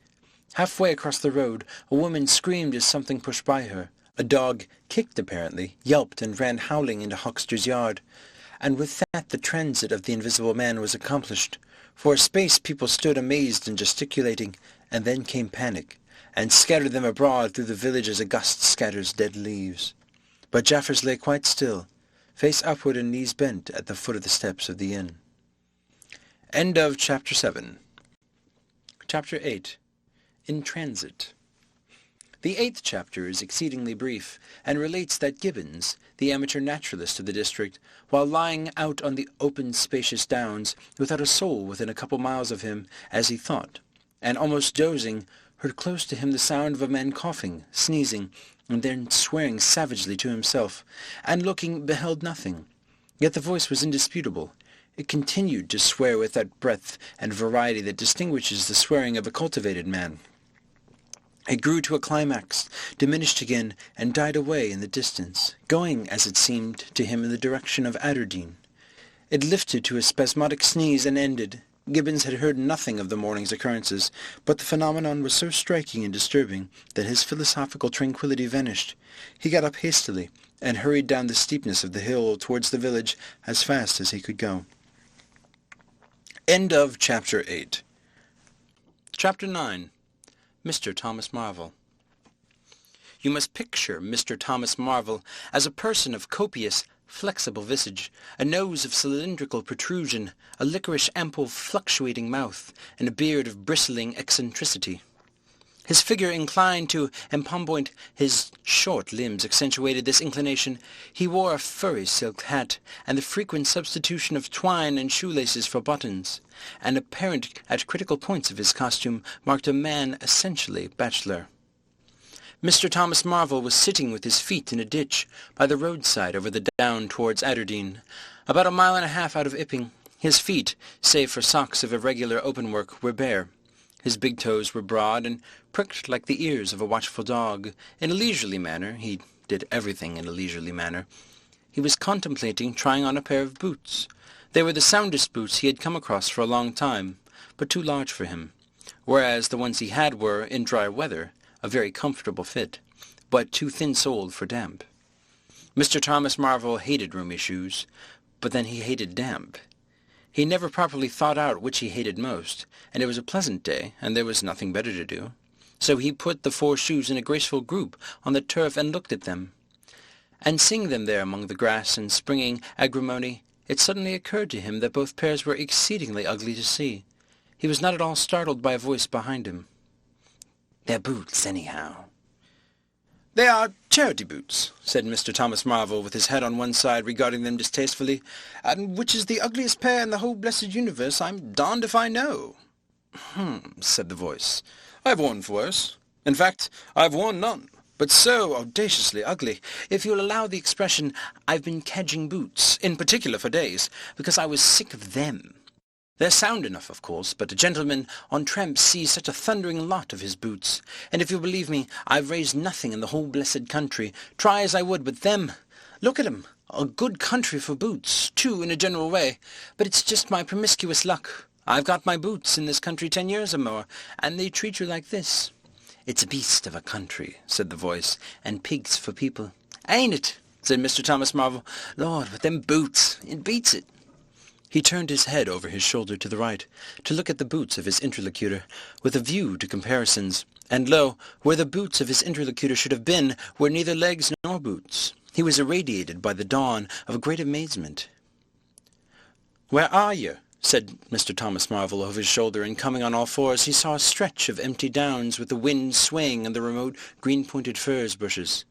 A: Halfway across the road, a woman screamed as something pushed by her. A dog, kicked apparently, yelped and ran howling into Hoxter's yard. And with that the transit of the invisible man was accomplished. For a space people stood amazed and gesticulating, and then came panic, and scattered them abroad through the village as a gust scatters dead leaves. But Jaffers lay quite still, face upward and knees bent at the foot of the steps of the inn. End of Chapter 7. Chapter 8. In Transit. The 8th chapter is exceedingly brief, and relates that Gibbons, the amateur naturalist of the district, while lying out on the open spacious downs, without a soul within a couple miles of him, as he thought, and almost dozing, heard close to him the sound of a man coughing, sneezing, and then swearing savagely to himself, and looking beheld nothing. Yet the voice was indisputable. It continued to swear with that breadth and variety that distinguishes the swearing of a cultivated man. It grew to a climax, diminished again, and died away in the distance, going, as it seemed to him, in the direction of Aberdeen. It lifted to a spasmodic sneeze and ended. Gibbons had heard nothing of the morning's occurrences, but the phenomenon was so striking and disturbing that his philosophical tranquillity vanished. He got up hastily, and hurried down the steepness of the hill towards the village as fast as he could go. End of Chapter 8. Chapter 9. Mr. Thomas Marvel. You must picture Mr. Thomas Marvel as a person of copious, flexible visage, a nose of cylindrical protrusion, a liquorish ample fluctuating mouth, and a beard of bristling eccentricity. His figure inclined to embonpoint, his short limbs accentuated this inclination. He wore a furry silk hat, and the frequent substitution of twine and shoelaces for buttons, and apparent at critical points of his costume, marked a man essentially bachelor. Mr. Thomas Marvel was sitting with his feet in a ditch by the roadside over the down towards Aberdeen, about a mile and a half out of Ipping. His feet, save for socks of irregular openwork, were bare. His big toes were broad and pricked like the ears of a watchful dog. In a leisurely manner, he did everything in a leisurely manner, he was contemplating trying on a pair of boots. They were the soundest boots he had come across for a long time, but too large for him, whereas the ones he had were, in dry weather, a very comfortable fit, but too thin-soled for damp. Mr. Thomas Marvel hated roomy shoes, but then he hated damp. He never properly thought out which he hated most, and it was a pleasant day, and there was nothing better to do. So he put the 4 shoes in a graceful group on the turf and looked at them. And seeing them there among the grass and springing agrimony, it suddenly occurred to him that both pairs were exceedingly ugly to see. He was not at all startled by a voice behind him. "They're boots, anyhow." "They are charity boots," said Mr. Thomas Marvel, with his head on one side, regarding them distastefully. "And which is the ugliest pair in the whole blessed universe, I'm darned if I know." Said the voice. "I've worn worse. In fact, I've worn none, but so audaciously ugly. If you'll allow the expression, I've been cadging boots, in particular for days, because I was sick of them. They're sound enough, of course, but a gentleman on tramp sees such a thundering lot of his boots, and if you'll believe me, I've raised nothing in the whole blessed country, try as I would, but them. Look at 'em. A good country for boots, too, in a general way, but it's just my promiscuous luck. I've got my boots in this country 10 years or more, and they treat you like this." "It's a beast of a country," said the voice, "and pigs for people." "Ain't it?" said Mr. Thomas Marvel. "Lord, with them boots, it beats it." He turned his head over his shoulder to the right, to look at the boots of his interlocutor, with a view to comparisons, and lo, where the boots of his interlocutor should have been, were neither legs nor boots. He was irradiated by the dawn of a great amazement. "Where are you?" said Mr. Thomas Marvel over his shoulder, and coming on all fours, he saw a stretch of empty downs with the wind swaying in the remote green-pointed furze bushes.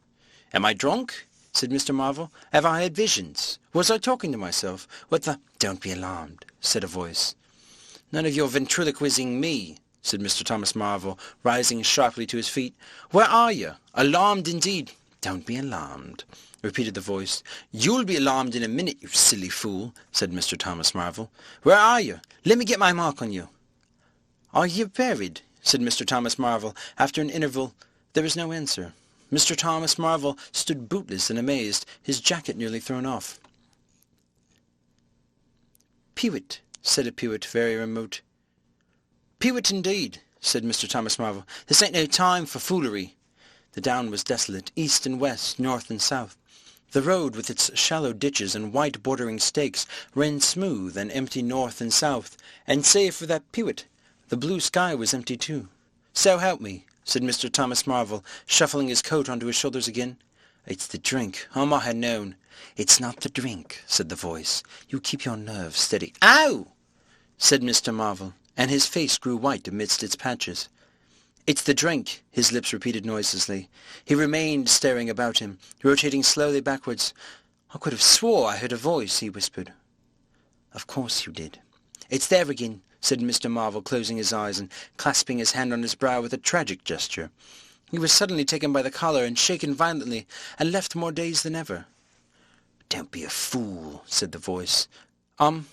A: "Am I drunk?" said Mr. Marvel. "Have I had visions? Was I talking to myself? What the—" "Don't be alarmed," said a voice. "None of your ventriloquizing me," said Mr. Thomas Marvel, rising sharply to his feet. "Where are you? Alarmed indeed." "Don't be alarmed," repeated the voice. "You'll be alarmed in a minute, you silly fool," said Mr. Thomas Marvel. "Where are you? Let me get my mark on you." "Are you buried?" said Mr. Thomas Marvel. After an interval, there was no answer. Mr. Thomas Marvel stood bootless and amazed, his jacket nearly thrown off. "Pewit," said a pewit very remote. "Pewit indeed," said Mr. Thomas Marvel. "This ain't no time for foolery." The down was desolate, east and west, north and south. The road, with its shallow ditches and white bordering stakes, ran smooth and empty north and south, and save for that pewit, the blue sky was empty too. "So help me," said Mr. Thomas Marvel, shuffling his coat onto his shoulders again. "It's the drink. I might have known." "It's not the drink," said the voice. "You keep your nerves steady." "Ow!" said Mr. Marvel, and his face grew white amidst its patches. "It's the drink," his lips repeated noiselessly. He remained staring about him, rotating slowly backwards. "I could have swore I heard a voice," he whispered. "Of course you did." "It's there again," said Mr. Marvel, closing his eyes and clasping his hand on his brow with a tragic gesture. He was suddenly taken by the collar and shaken violently, and left more dazed than ever. "Don't be a fool," said the voice. I'm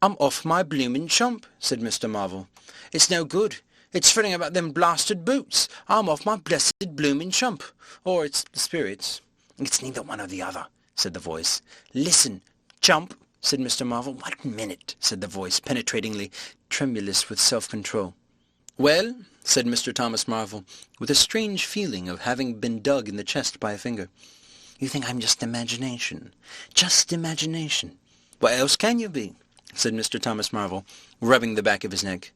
A: off my bloomin' chump," said Mr. Marvel. "It's no good. It's fretting about them blasted boots. I'm off my blessed bloomin' chump. Or it's the spirits." "It's neither one or the other," said the voice. "Listen, chump," said Mr. Marvel. "One minute," said the voice, penetratingly, tremulous with self-control. "Well," said Mr. Thomas Marvel, with a strange feeling of having been dug in the chest by a finger. "You think I'm just imagination?" "Just imagination." "What else can you be?" said Mr. Thomas Marvel, rubbing the back of his neck.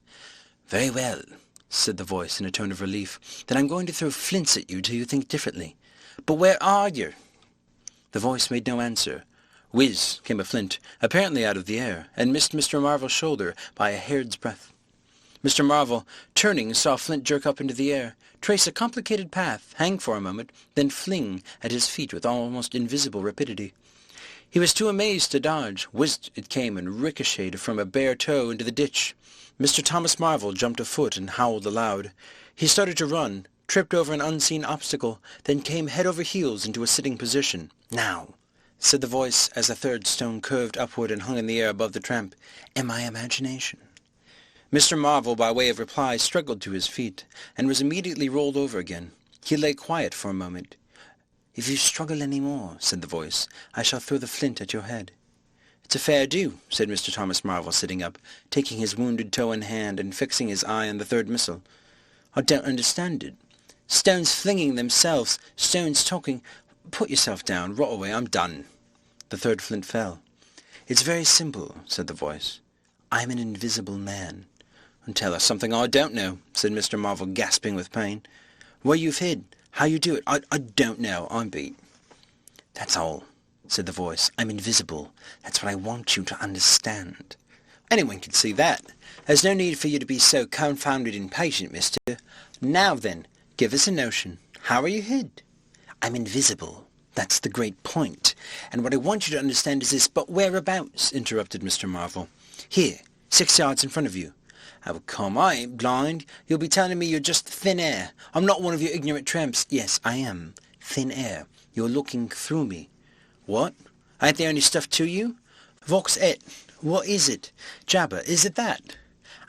A: "Very well," said the voice in a tone of relief. "Then I'm going to throw flints at you till you think differently." "But where are you?" The voice made no answer. Whiz came a flint, apparently out of the air, and missed Mr. Marvel's shoulder by a hair's breadth. Mr. Marvel, turning, saw Flint jerk up into the air, trace a complicated path, hang for a moment, then fling at his feet with almost invisible rapidity. He was too amazed to dodge. Whizzed it came and ricocheted from a bare toe into the ditch. Mr. Thomas Marvel jumped a foot and howled aloud. He started to run, tripped over an unseen obstacle, then came head over heels into a sitting position. "Now," said the voice as the third stone curved upward and hung in the air above the tramp. "In my imagination." Mr. Marvel, by way of reply, struggled to his feet, and was immediately rolled over again. He lay quiet for a moment. "If you struggle any more," said the voice, "I shall throw the flint at your head." "It's a fair do," said Mr. Thomas Marvel, sitting up, taking his wounded toe in hand and fixing his eye on the third missile. "I don't understand it. Stones flinging themselves, stones talking. Put yourself down, rot away, I'm done." The third flint fell. "It's very simple," said the voice. "I'm an invisible man." "Tell us something I don't know," said Mr. Marvel, gasping with pain. "Where you've hid, how you do it, I don't know, I'm beat." "That's all," said the voice. "I'm invisible. That's what I want you to understand." "Anyone can see that. There's no need for you to be so confounded impatient, mister. Now then, give us a notion. How are you hid?" "I'm invisible. That's the great point. And what I want you to understand is this." "But whereabouts?" interrupted Mr. Marvel. "Here, 6 yards in front of you." "Oh, come, I ain't blind. You'll be telling me you're just thin air. I'm not one of your ignorant tramps." "Yes, I am. Thin air. You're looking through me." "What? Ain't there any stuff to you?" "Vox et? What is it? Jabber, is it that?"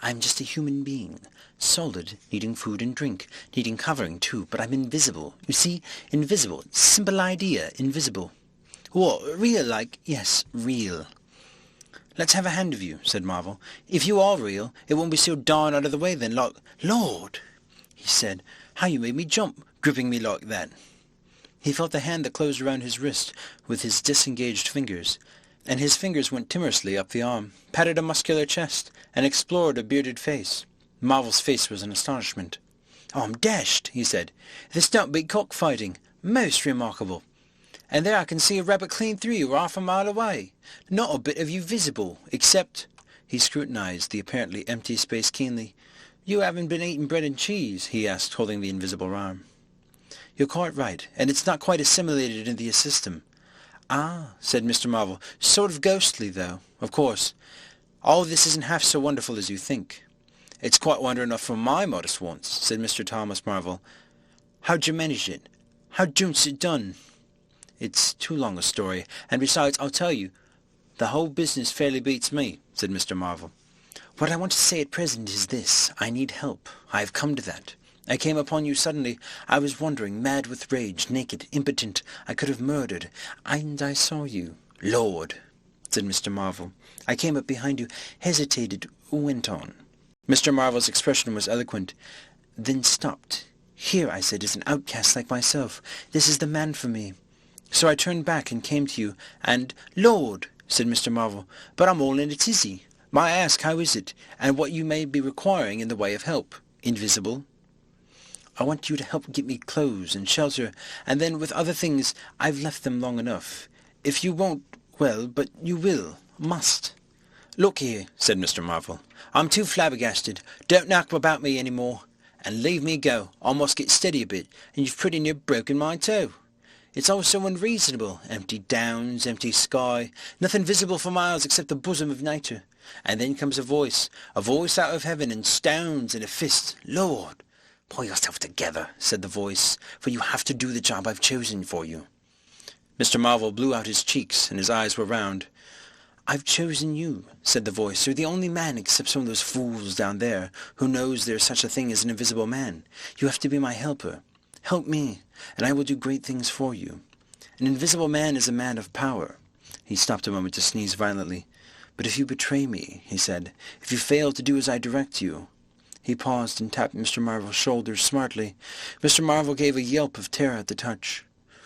A: "I'm just a human being. Solid, needing food and drink. Needing covering, too. But I'm invisible. You see? Invisible. Simple idea. Invisible." "What? Real like?" "Yes, real." "Let's have a hand of you," said Marvel. "If you are real, it won't be so darn out of the way then, like—" "Lord!" he said. "How you made me jump, gripping me like that." He felt the hand that closed around his wrist with his disengaged fingers, and his fingers went timorously up the arm, patted a muscular chest, and explored a bearded face. Marvel's face was in astonishment. "Oh, I'm dashed," he said. "This don't beat cockfighting. Most remarkable. And there I can see a rabbit clean through you half a mile away. Not a bit of you visible, except—" He scrutinized the apparently empty space keenly. "You haven't been eating bread and cheese?" he asked, holding the invisible arm. "You're quite right, and it's not quite assimilated into your system." "Ah," said Mr. Marvel. "Sort of ghostly, though. Of course, all this isn't half so wonderful as you think." "It's quite wonder enough for my modest wants," said Mr. Thomas Marvel. "How'd you manage it? How'd june's it done?" "It's too long a story, and besides, I'll tell you, the whole business fairly beats me," said Mr. Marvel. "What I want to say at present is this. I need help. I have come to that. I came upon you suddenly. I was wandering, mad with rage, naked, impotent. I could have murdered. And I saw you." "Lord!" said Mr. Marvel. "I came up behind you, hesitated, went on." Mr. Marvel's expression was eloquent. "Then stopped. Here, I said, is an outcast like myself. This is the man for me. So I turned back and came to you, and—" "Lord!" said Mr. Marvel. "But I'm all in a tizzy. May I ask how is it, and what you may be requiring in the way of help? Invisible?" "I want you to help get me clothes and shelter, and then with other things, I've left them long enough. If you won't, well, but you will, must." "Look here," said Mr. Marvel. "I'm too flabbergasted. Don't knock about me any more. And leave me go. I must get steady a bit, and you've pretty near broken my toe. It's all so unreasonable. Empty downs, empty sky, nothing visible for miles except the bosom of nature. And then comes a voice out of heaven, and stones and a fist. Lord! Pull yourself together," said the voice, "for you have to do the job I've chosen for you." Mr. Marvel blew out his cheeks, and his eyes were round. "I've chosen you," said the voice. "You're the only man except some of those fools down there who knows there's such a thing as an invisible man. You have to be my helper. Help me, and I will do great things for you. An invisible man is a man of power." He stopped a moment to sneeze violently. "But if you betray me," he said, "if you fail to do as I direct you—" He paused and tapped Mr. Marvel's shoulder smartly. Mr. Marvel gave a yelp of terror at the touch.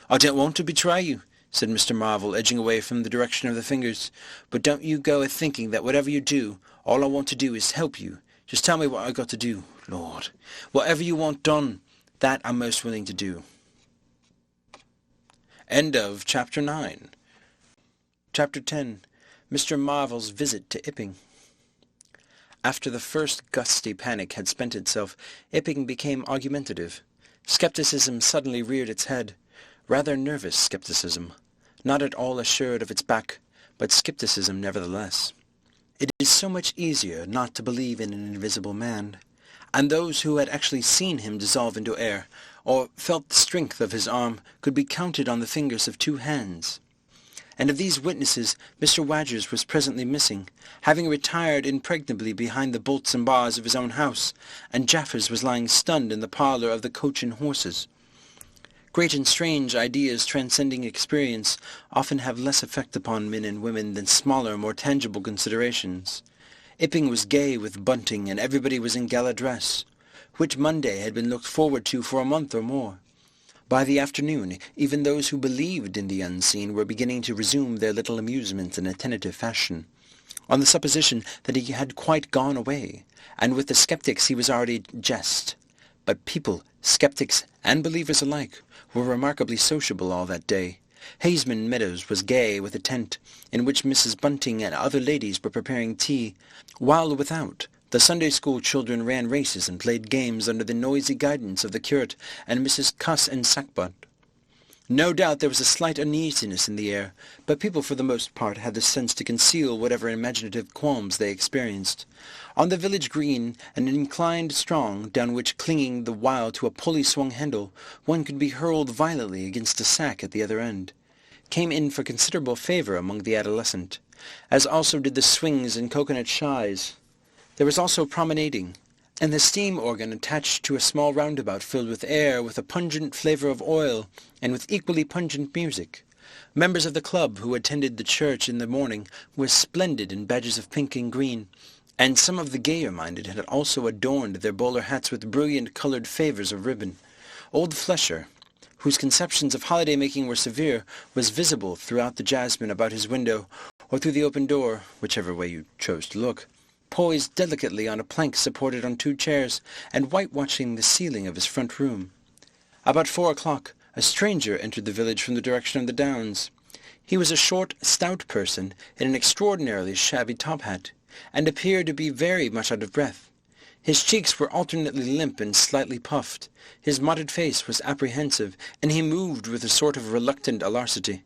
A: "I don't want to betray you," said Mr. Marvel, edging away from the direction of the fingers. "But don't you go a-thinking that whatever you do, all I want to do is help you. Just tell me what I got to do, Lord. Whatever you want done, that I'm most willing to do." End of Chapter 9. Chapter 10. Mr. Marvel's Visit to Ipping. After the first gusty panic had spent itself, Ipping became argumentative. Skepticism suddenly reared its head. Rather nervous skepticism. Not at all assured of its back, but skepticism nevertheless. It is so much easier not to believe in an invisible man, and those who had actually seen him dissolve into air, or felt the strength of his arm, could be counted on the fingers of 2 hands. And of these witnesses, Mr. Wadgers was presently missing, having retired impregnably behind the bolts and bars of his own house, and Jaffers was lying stunned in the parlour of the Coach and Horses. Great and strange ideas transcending experience often have less effect upon men and women than smaller, more tangible considerations. Ipping was gay with bunting, and everybody was in gala dress. Whit Monday had been looked forward to for a month or more. By the afternoon, even those who believed in the unseen were beginning to resume their little amusements in a tentative fashion, on the supposition that he had quite gone away, and with the skeptics he was already jest. But people, skeptics and believers alike, were remarkably sociable all that day. Haysman Meadows was gay with a tent, in which Mrs. Bunting and other ladies were preparing tea, while without, the Sunday school children ran races and played games under the noisy guidance of the curate and Mrs. Cuss and Sackbut. No doubt there was a slight uneasiness in the air, but people for the most part had the sense to conceal whatever imaginative qualms they experienced. On the village green, an inclined strong, down which, clinging the while to a pulley-swung handle, one could be hurled violently against a sack at the other end, came in for considerable favour among the adolescent, as also did the swings and coconut shies. There was also promenading, and the steam organ attached to a small roundabout filled with air with a pungent flavour of oil, and with equally pungent music. Members of the club who attended the church in the morning were splendid in badges of pink and green, and some of the gayer-minded had also adorned their bowler hats with brilliant-coloured favours of ribbon. Old Flesher, whose conceptions of holiday-making were severe, was visible throughout the jasmine about his window, or through the open door, whichever way you chose to look, poised delicately on a plank supported on 2 chairs, and whitewashing the ceiling of his front room. About 4 o'clock, a stranger entered the village from the direction of the downs. He was a short, stout person in an extraordinarily shabby top-hat, and appeared to be very much out of breath. His cheeks were alternately limp and slightly puffed. His mottled face was apprehensive, and he moved with a sort of reluctant alacrity.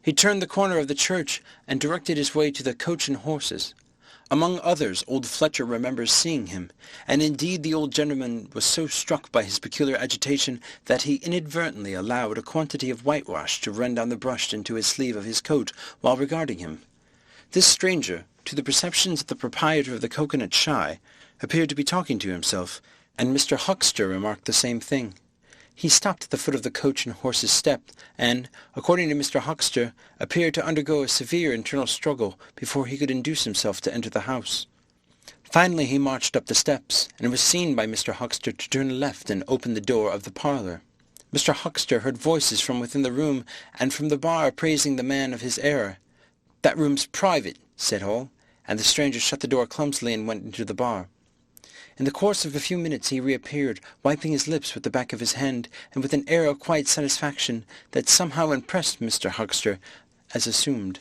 A: He turned the corner of the church, and directed his way to the Coach and Horses. Among others, old Fletcher remembers seeing him, and indeed the old gentleman was so struck by his peculiar agitation that he inadvertently allowed a quantity of whitewash to run down the brush into his sleeve of his coat while regarding him. This stranger, to the perceptions of the proprietor of the coconut shy, appeared to be talking to himself, and Mr. Huckster remarked the same thing. He stopped at the foot of the Coach and Horses step, and, according to Mr. Huckster, appeared to undergo a severe internal struggle before he could induce himself to enter the house. Finally he marched up the steps, and was seen by Mr. Huckster to turn left and open the door of the parlour. Mr. Huckster heard voices from within the room, and from the bar praising the man of his error. "That room's private," said Hall, and the stranger shut the door clumsily and went into the bar. In the course of a few minutes he reappeared, wiping his lips with the back of his hand, and with an air of quiet satisfaction that somehow impressed Mr. Huckster as assumed.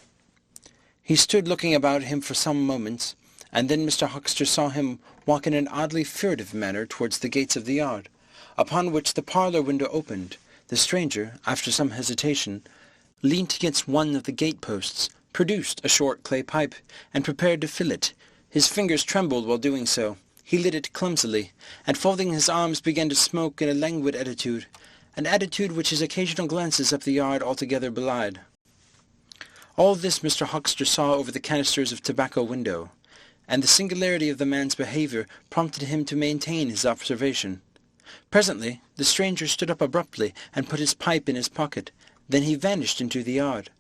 A: He stood looking about him for some moments, and then Mr. Huckster saw him walk in an oddly furtive manner towards the gates of the yard, upon which the parlour window opened. The stranger, after some hesitation, leant against one of the gate-posts, produced a short clay pipe, and prepared to fill it. His fingers trembled while doing so. He lit it clumsily, and folding his arms began to smoke in a languid attitude, an attitude which his occasional glances up the yard altogether belied. All this Mr. Huckster saw over the canisters of tobacco window, and the singularity of the man's behaviour prompted him to maintain his observation. Presently the stranger stood up abruptly and put his pipe in his pocket. Then he vanished into the yard.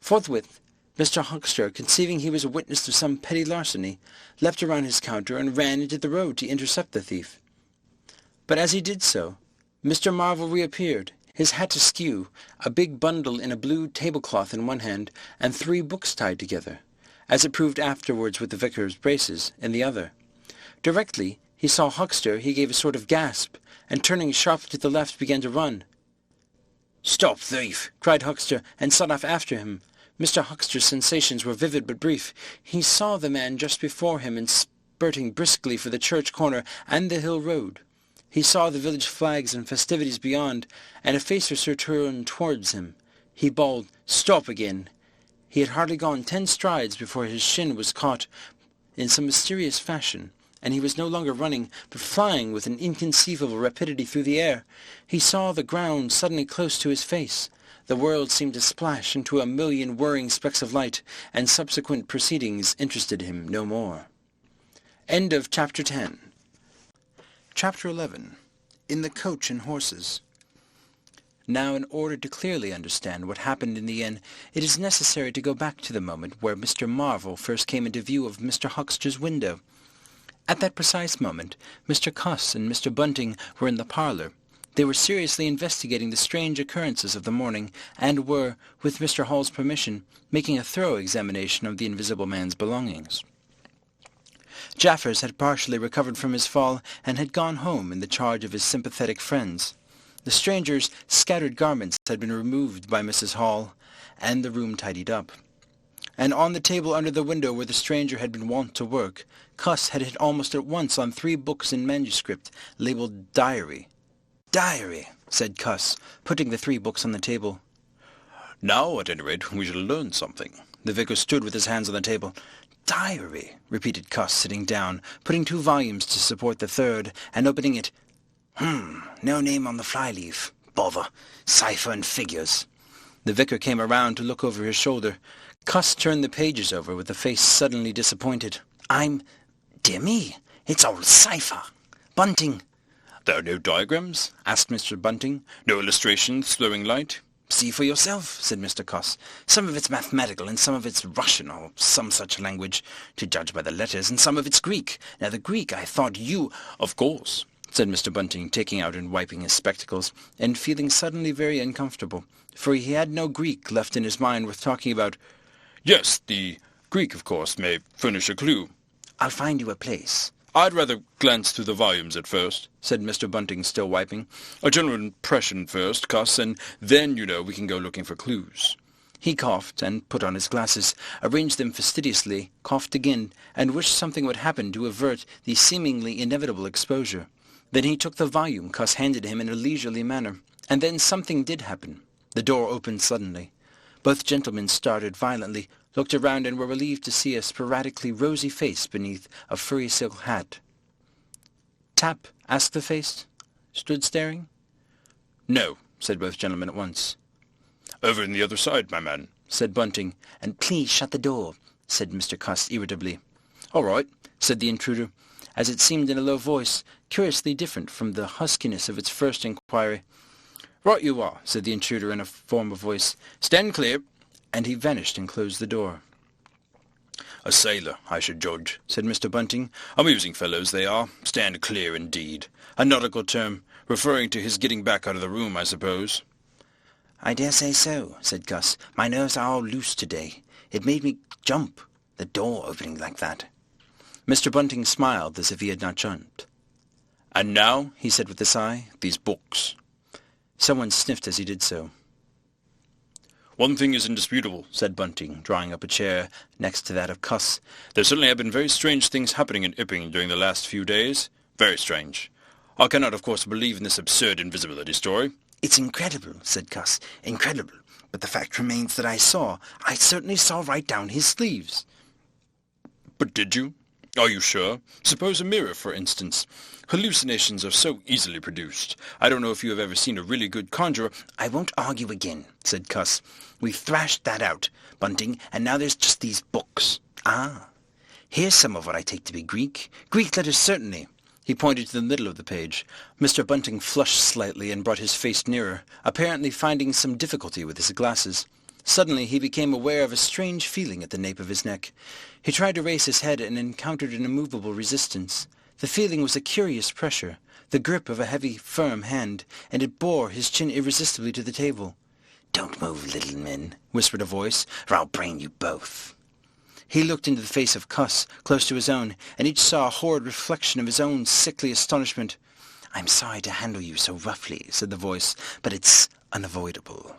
A: Forthwith Mr. Huckster, conceiving he was a witness of some petty larceny, leapt around his counter and ran into the road to intercept the thief. But as he did so, Mr. Marvel reappeared, his hat askew, a big bundle in a blue tablecloth in one hand, and 3 books tied together, as it proved afterwards with the vicar's braces, in the other. Directly he saw Huckster, he gave a sort of gasp, and turning sharply to the left began to run. "Stop, thief!" cried Huckster, and set off after him. Mr. Huckster's sensations were vivid but brief. He saw the man just before him and spurting briskly for the church corner and the hill road. He saw the village flags and festivities beyond, and a face or so turned towards him. He bawled, "Stop again!" He had hardly gone 10 strides before his shin was caught in some mysterious fashion, and he was no longer running, but flying with an inconceivable rapidity through the air. He saw the ground suddenly close to his face. The world seemed to splash into a million whirring specks of light, and subsequent proceedings interested him no more. End of Chapter 10. Chapter 11. In the Coach and Horses. Now, in order to clearly understand what happened in the inn, it is necessary to go back to the moment where Mr. Marvel first came into view of Mr. Huckster's window. At that precise moment, Mr. Cuss and Mr. Bunting were in the parlour. They were seriously investigating the strange occurrences of the morning, and were, with Mr. Hall's permission, making a thorough examination of the invisible man's belongings. Jaffers had partially recovered from his fall, and had gone home in the charge of his sympathetic friends. The stranger's scattered garments had been removed by Mrs. Hall, and the room tidied up. And on the table under the window where the stranger had been wont to work, Cuss had hit almost at once on 3 books in manuscript, labelled Diary. "Diary," said Cuss, putting the 3 books on the table.
B: "Now, at any rate, we shall learn something."
A: The vicar stood with his hands on the table. "Diary," repeated Cuss, sitting down, putting 2 volumes to support the 3rd, and opening it. No name on the flyleaf. Bother. Cipher and figures." The vicar came around to look over his shoulder. Cuss turned the pages over with a face suddenly disappointed. Dear me, it's all cipher. Bunting."
B: "There are no diagrams?"
A: asked Mr. Bunting.
B: "No illustrations throwing light?"
A: "See for yourself," said Mr. Cuss. "Some of it's mathematical, and some of it's Russian, or some such language, to judge by the letters, and some of it's Greek. Now the Greek, I thought you—"
B: "Of course,"
A: said Mr. Bunting, taking out and wiping his spectacles, and feeling suddenly very uncomfortable, for he had no Greek left in his mind worth talking about.
B: "Yes, the Greek, of course, may furnish a clue."
A: "I'll find you a place."
B: "I'd rather glance through the volumes at first,"
A: said Mr. Bunting, still wiping.
B: "A general impression first, Cuss, and then, we can go looking for clues."
A: He coughed, and put on his glasses, arranged them fastidiously, coughed again, and wished something would happen to avert the seemingly inevitable exposure. Then he took the volume Cuss handed him in a leisurely manner, and then something did happen. The door opened suddenly. Both gentlemen started violently, looked around, and were relieved to see a sporadically rosy face beneath a furry silk hat. "Tap?" asked the face. Stood staring.
B: "No,"
A: said both gentlemen at once.
B: "Over on the other side, my man,"
A: said Bunting. "And please shut the door," said Mr. Cuss irritably. "All right," said the intruder, as it seemed in a low voice, curiously different from the huskiness of its first inquiry. "Right you are," said the intruder in a formal voice. "Stand clear," and he vanished and closed the door.
B: "A sailor, I should judge," said Mr. Bunting. "Amusing fellows they are. Stand clear, indeed. A nautical term, referring to his getting back out of the room, I suppose."
A: "I dare say so," said Cuss. "My nerves are all loose today. It made me jump, the door opening like that." Mr. Bunting smiled as if he had not jumped.
B: "And now," he said with a sigh, "these books."
A: Someone sniffed as he did so.
B: "One thing is indisputable," said Bunting, drawing up a chair next to that of Cuss. "There certainly have been very strange things happening in Iping during the last few days. Very strange. I cannot, of course, believe in this absurd invisibility story."
A: "It's incredible," said Cuss. "Incredible. But the fact remains that I certainly saw right down his sleeves."
B: "But did you? Are you sure? Suppose a mirror, for instance. Hallucinations are so easily produced. I don't know if you have ever seen a really good conjurer—"
A: "I won't argue again," said Cuss. "We've thrashed that out, Bunting, and now there's just these books. Here's some of what I take to be Greek. Greek letters, certainly." He pointed to the middle of the page. Mr. Bunting flushed slightly and brought his face nearer, apparently finding some difficulty with his glasses. Suddenly he became aware of a strange feeling at the nape of his neck. He tried to raise his head and encountered an immovable resistance. The feeling was a curious pressure, the grip of a heavy, firm hand, and it bore his chin irresistibly to the table. "Don't move, little men," whispered a voice, "or I'll brain you both." He looked into the face of Cuss, close to his own, and each saw a horrid reflection of his own sickly astonishment. "I'm sorry to handle you so roughly," said the voice, "but it's unavoidable."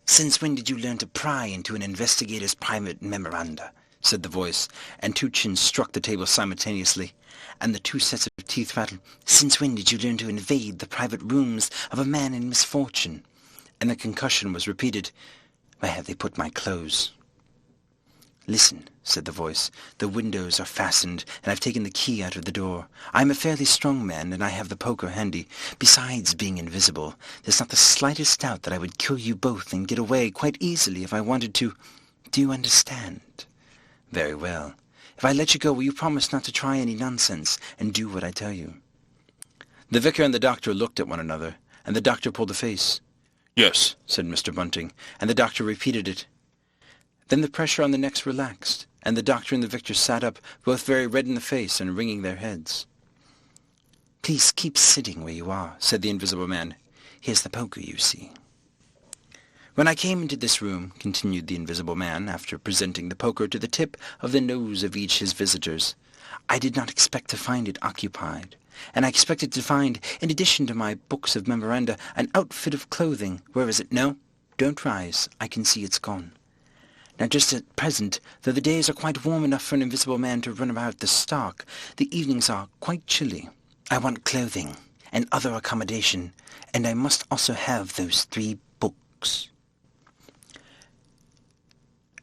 A: "Since when did you learn to pry into an investigator's private memoranda?" said the voice, and two chins struck the table simultaneously, and the two sets of teeth rattled. "Since when did you learn to invade the private rooms of a man in misfortune?" And the concussion was repeated. "Where have they put my clothes?" "Listen," said the voice. "The windows are fastened, and I've taken the key out of the door. I'm a fairly strong man, and I have the poker handy. Besides being invisible, there's not the slightest doubt that I would kill you both and get away quite easily if I wanted to. Do you understand? Very well. If I let you go, will you promise not to try any nonsense, and do what I tell you?" The vicar and the doctor looked at one another, and the doctor pulled a face. "Yes," said Mr. Bunting, and the doctor repeated it. Then the pressure on the necks relaxed, and the doctor and the vicar sat up, both very red in the face and wringing their heads. "Please keep sitting where you are," said the invisible man. "Here's the poker, you see." "When I came into this room," continued the invisible man, after presenting the poker to the tip of the nose of each his visitors, "I did not expect to find it occupied, and I expected to find, in addition to my books of memoranda, an outfit of clothing. Where is it? No, don't rise. I can see it's gone. Now just at present, though the days are quite warm enough for an invisible man to run about the stock, the evenings are quite chilly. I want clothing and other accommodation, and I must also have those 3 books.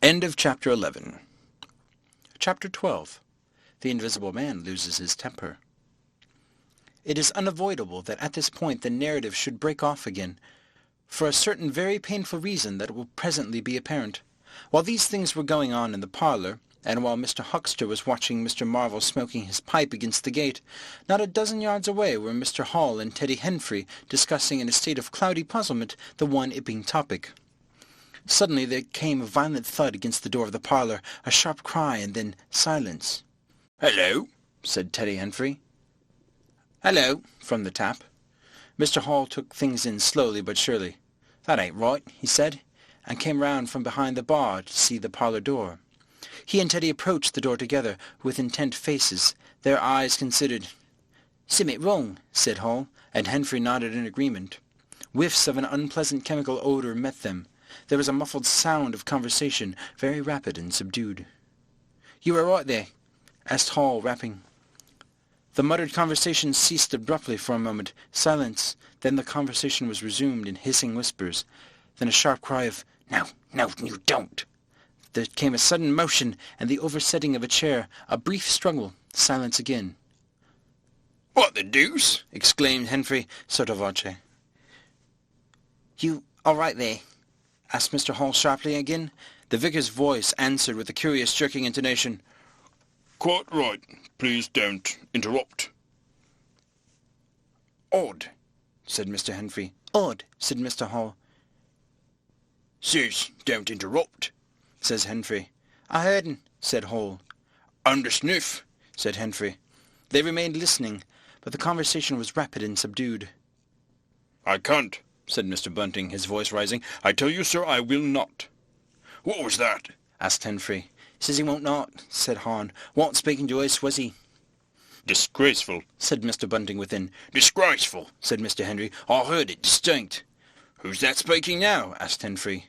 A: End of Chapter 11. Chapter 12. The Invisible Man Loses His Temper. It is unavoidable that at this point the narrative should break off again, for a certain very painful reason that will presently be apparent. While these things were going on in the parlour, and while Mr. Huckster was watching Mr. Marvel smoking his pipe against the gate, not a dozen yards away were Mr. Hall and Teddy Henfrey discussing in a state of cloudy puzzlement the one ipping topic. Suddenly there came a violent thud against the door of the parlour, a sharp cry, and then silence. "Hello," said Teddy Henfrey. "Hello," from the tap. Mr. Hall took things in slowly but surely. "That ain't right," he said, and came round from behind the bar to see the parlour door. He and Teddy approached the door together, with intent faces. Their eyes considered. "Simit wrong," said Hall, and Henfrey nodded in agreement. Whiffs of an unpleasant chemical odour met them. There was a muffled sound of conversation, very rapid and subdued. "You were right there?" asked Hall, rapping. The muttered conversation ceased abruptly for a moment. Silence. Then the conversation was resumed in hissing whispers. Then a sharp cry of, "No, no, you don't." There came a sudden motion, and the oversetting of a chair. A brief struggle. Silence again. "What the deuce?" exclaimed Henfrey, sotto voce. "You all right there?" asked Mr. Hall sharply again. The vicar's voice answered with a curious jerking intonation. "Quite right. Please don't interrupt." "Odd," said Mr. Henfrey. "Odd," said Mr. Hall. "Says don't interrupt," says Henfrey. "I heard'n," said Hall. "Under sniff," said Henfrey. They remained listening, but the conversation was rapid and subdued. "I can't," said Mr. Bunting, his voice rising. "I tell you, sir, I will not." "What was that?" asked Henfrey. "Says he won't not," said Hahn. "Wa'n't speaking to us, was he?" "Disgraceful," said Mr. Bunting within. "Disgraceful," said Mr. Henry. "I heard it distinct." "Who's that speaking now?" asked Henfrey.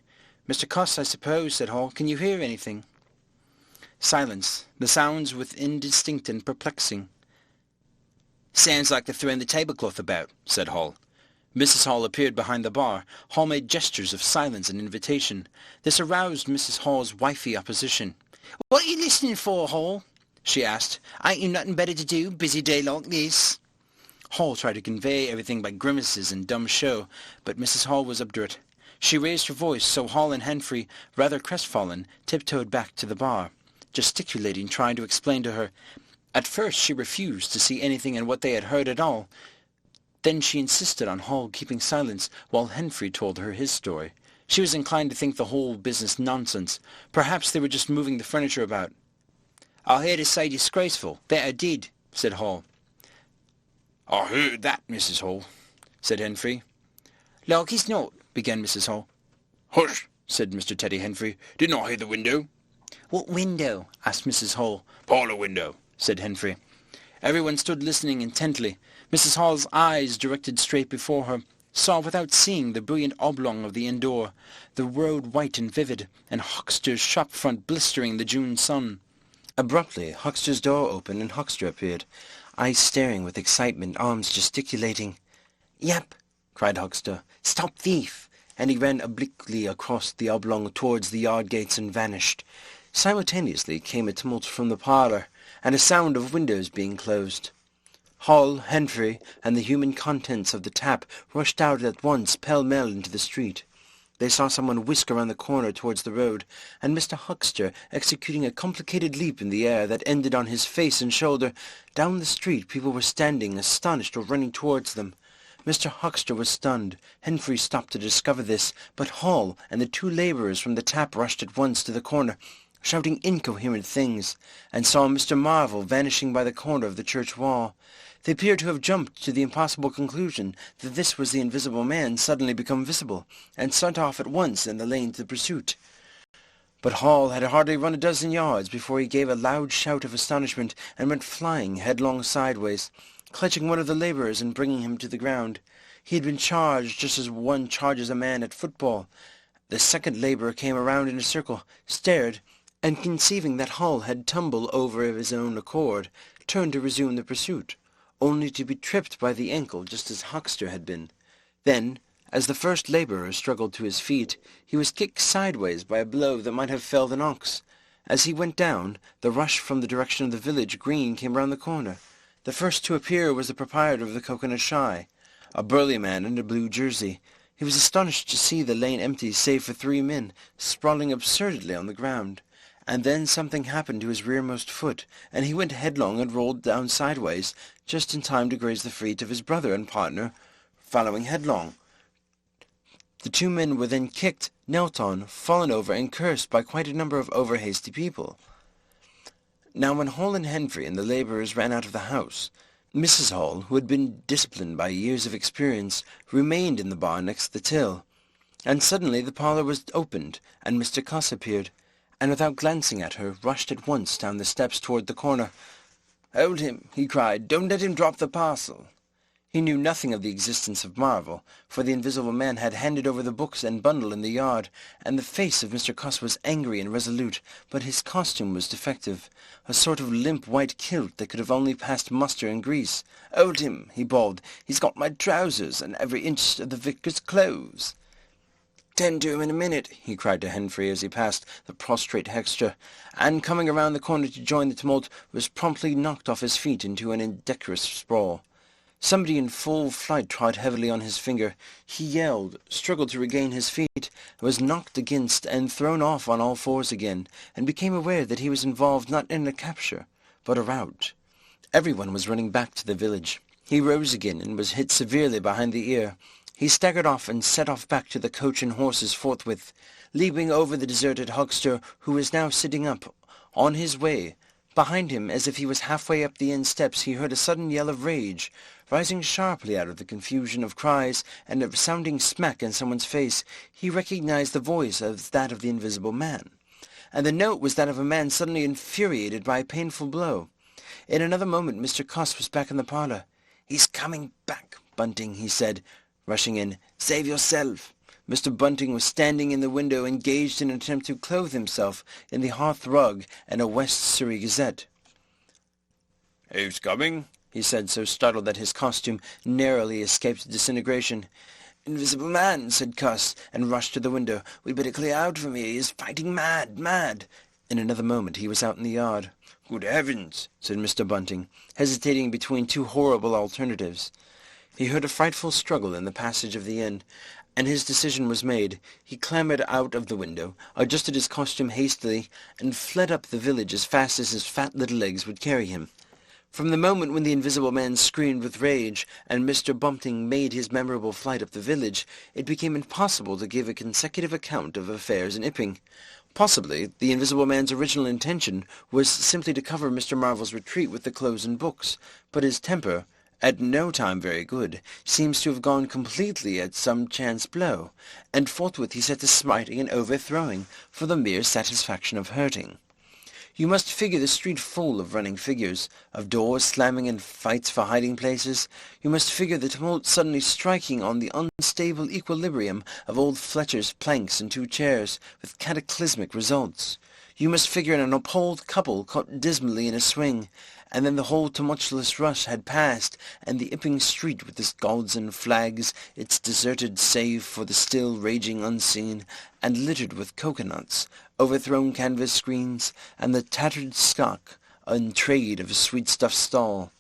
A: "Mr. Cuss, I suppose," said Hall. "Can you hear anything?" Silence. The sounds were indistinct and perplexing. "Sounds like they're throwing the tablecloth about," said Hall. Mrs. Hall appeared behind the bar. Hall made gestures of silence and invitation. This aroused Mrs. Hall's wifey opposition. "What are you listening for, Hall?" she asked. "Ain't you nothing better to do, busy day like this?" Hall tried to convey everything by grimaces and dumb show, but Mrs. Hall was obdurate. She raised her voice, so Hall and Henfrey, rather crestfallen, tiptoed back to the bar, gesticulating, trying to explain to her. At first she refused to see anything in what they had heard at all. Then she insisted on Hall keeping silence while Henfrey told her his story. She was inclined to think the whole business nonsense. Perhaps they were just moving the furniture about. "I heard her say disgraceful. Bet I did," said Hall. "I heard that, Mrs. Hall," said Henfrey. "Like he's not," began Mrs. Hall. "Hush," said Mr. Teddy Henfrey. "Didn't I hear the window?" "What window?" asked Mrs. Hall. "Parlour window," said Henfrey. Everyone stood listening intently. Mrs. Hall's eyes directed straight before her. saw without seeing the brilliant oblong of the inn door, the road white and vivid, and Huckster's shop front blistering in the June sun. Abruptly, Huckster's door opened and Huckster appeared, eyes staring with excitement, arms gesticulating. "Yep," cried Huckster. "Stop thief!" And he ran obliquely across the oblong towards the yard gates and vanished. Simultaneously came a tumult from the parlour, and a sound of windows being closed. Hall, Henfrey, and the human contents of the tap rushed out at once pell-mell into the street. They saw someone whisk around the corner towards the road, and Mr. Huckster executing a complicated leap in the air that ended on his face and shoulder. Down the street people were standing, astonished, or running towards them. Mr. Huckster was stunned. Henfrey stopped to discover this, but Hall and the two labourers from the tap rushed at once to the corner, shouting incoherent things, and saw Mr. Marvel vanishing by the corner of the church wall. They appeared to have jumped to the impossible conclusion that this was the invisible man suddenly become visible, and set off at once in the lane to pursuit. But Hall had hardly run a dozen yards before he gave a loud shout of astonishment and went flying headlong sideways, clutching one of the labourers and bringing him to the ground. He had been charged just as one charges a man at football. The second labourer came around in a circle, stared, and conceiving that Hall had tumbled over of his own accord, turned to resume the pursuit, only to be tripped by the ankle just as Huckster had been. Then, as the first labourer struggled to his feet, he was kicked sideways by a blow that might have felled an ox. As he went down, the rush from the direction of the village green came round the corner. The first to appear was the proprietor of the Coconut Shy, a burly man in a blue jersey. He was astonished to see the lane empty save for 3 men, sprawling absurdly on the ground. And then something happened to his rearmost foot, and he went headlong and rolled down sideways, just in time to graze the feet of his brother and partner, following headlong. The 2 men were then kicked, knelt on, fallen over, and cursed by quite a number of over-hasty people. Now when Hall and Henfrey and the labourers ran out of the house, Mrs. Hall, who had been disciplined by years of experience, remained in the bar next the till. And suddenly the parlour was opened, and Mr. Cuss appeared, and without glancing at her, rushed at once down the steps toward the corner. "Hold him," he cried. "Don't let him drop the parcel." He knew nothing of the existence of Marvel, for the invisible man had handed over the books and bundle in the yard, and the face of Mr. Cuss was angry and resolute, but his costume was defective, a sort of limp white kilt that could have only passed muster and grease. "Hold him," he bawled. "He's got my trousers and every inch of the vicar's clothes." "Tend to him in a minute," he cried to Henfrey as he passed the prostrate Huckster, and coming around the corner to join the tumult, was promptly knocked off his feet into an indecorous sprawl. Somebody in full flight trod heavily on his finger. He yelled, struggled to regain his feet, was knocked against and thrown off on all fours again, and became aware that he was involved not in a capture, but a rout. Everyone was running back to the village. He rose again and was hit severely behind the ear. He staggered off and set off back to the coach and horses forthwith, leaping over the deserted Huckster, who was now sitting up, on his way. Behind him, as if he was halfway up the inn steps, he heard a sudden yell of rage, rising sharply out of the confusion of cries and a resounding smack in someone's face. He recognized the voice as that of the invisible man, and the note was that of a man suddenly infuriated by a painful blow. In another moment Mr. Cuss was back in the parlour. "He's coming back, Bunting," he said, rushing in. "Save yourself." Mr. Bunting was standing in the window, engaged in an attempt to clothe himself in the hearth rug and a West Surrey Gazette. "Who's coming?" he said, so startled that his costume narrowly escaped disintegration. "Invisible man," said Cuss, and rushed to the window. "We'd better clear out from here. He is fighting mad. In another moment he was out in the yard. "Good heavens," said Mr. Bunting, hesitating between 2 horrible alternatives. He heard a frightful struggle in the passage of the inn, and his decision was made. He clambered out of the window, adjusted his costume hastily, and fled up the village as fast as his fat little legs would carry him. From the moment when the invisible man screamed with rage, and Mr. Bunting made his memorable flight up the village, it became impossible to give a consecutive account of affairs in Iping. Possibly the invisible man's original intention was simply to cover Mr. Marvel's retreat with the clothes and books, but his temper, at no time very good, seems to have gone completely at some chance blow, and forthwith he set to smiting and overthrowing for the mere satisfaction of hurting. You must figure the street full of running figures, of doors slamming and fights for hiding places. You must figure the tumult suddenly striking on the unstable equilibrium of old Fletcher's planks and 2 chairs, with cataclysmic results. You must figure an appalled couple caught dismally in a swing, and then the whole tumultuous rush had passed, and the Epping street with its gauds and flags, its deserted save for the still raging unseen, and littered with coconuts, overthrown canvas screens, and the tattered stock in trade of a sweet-stuff stall.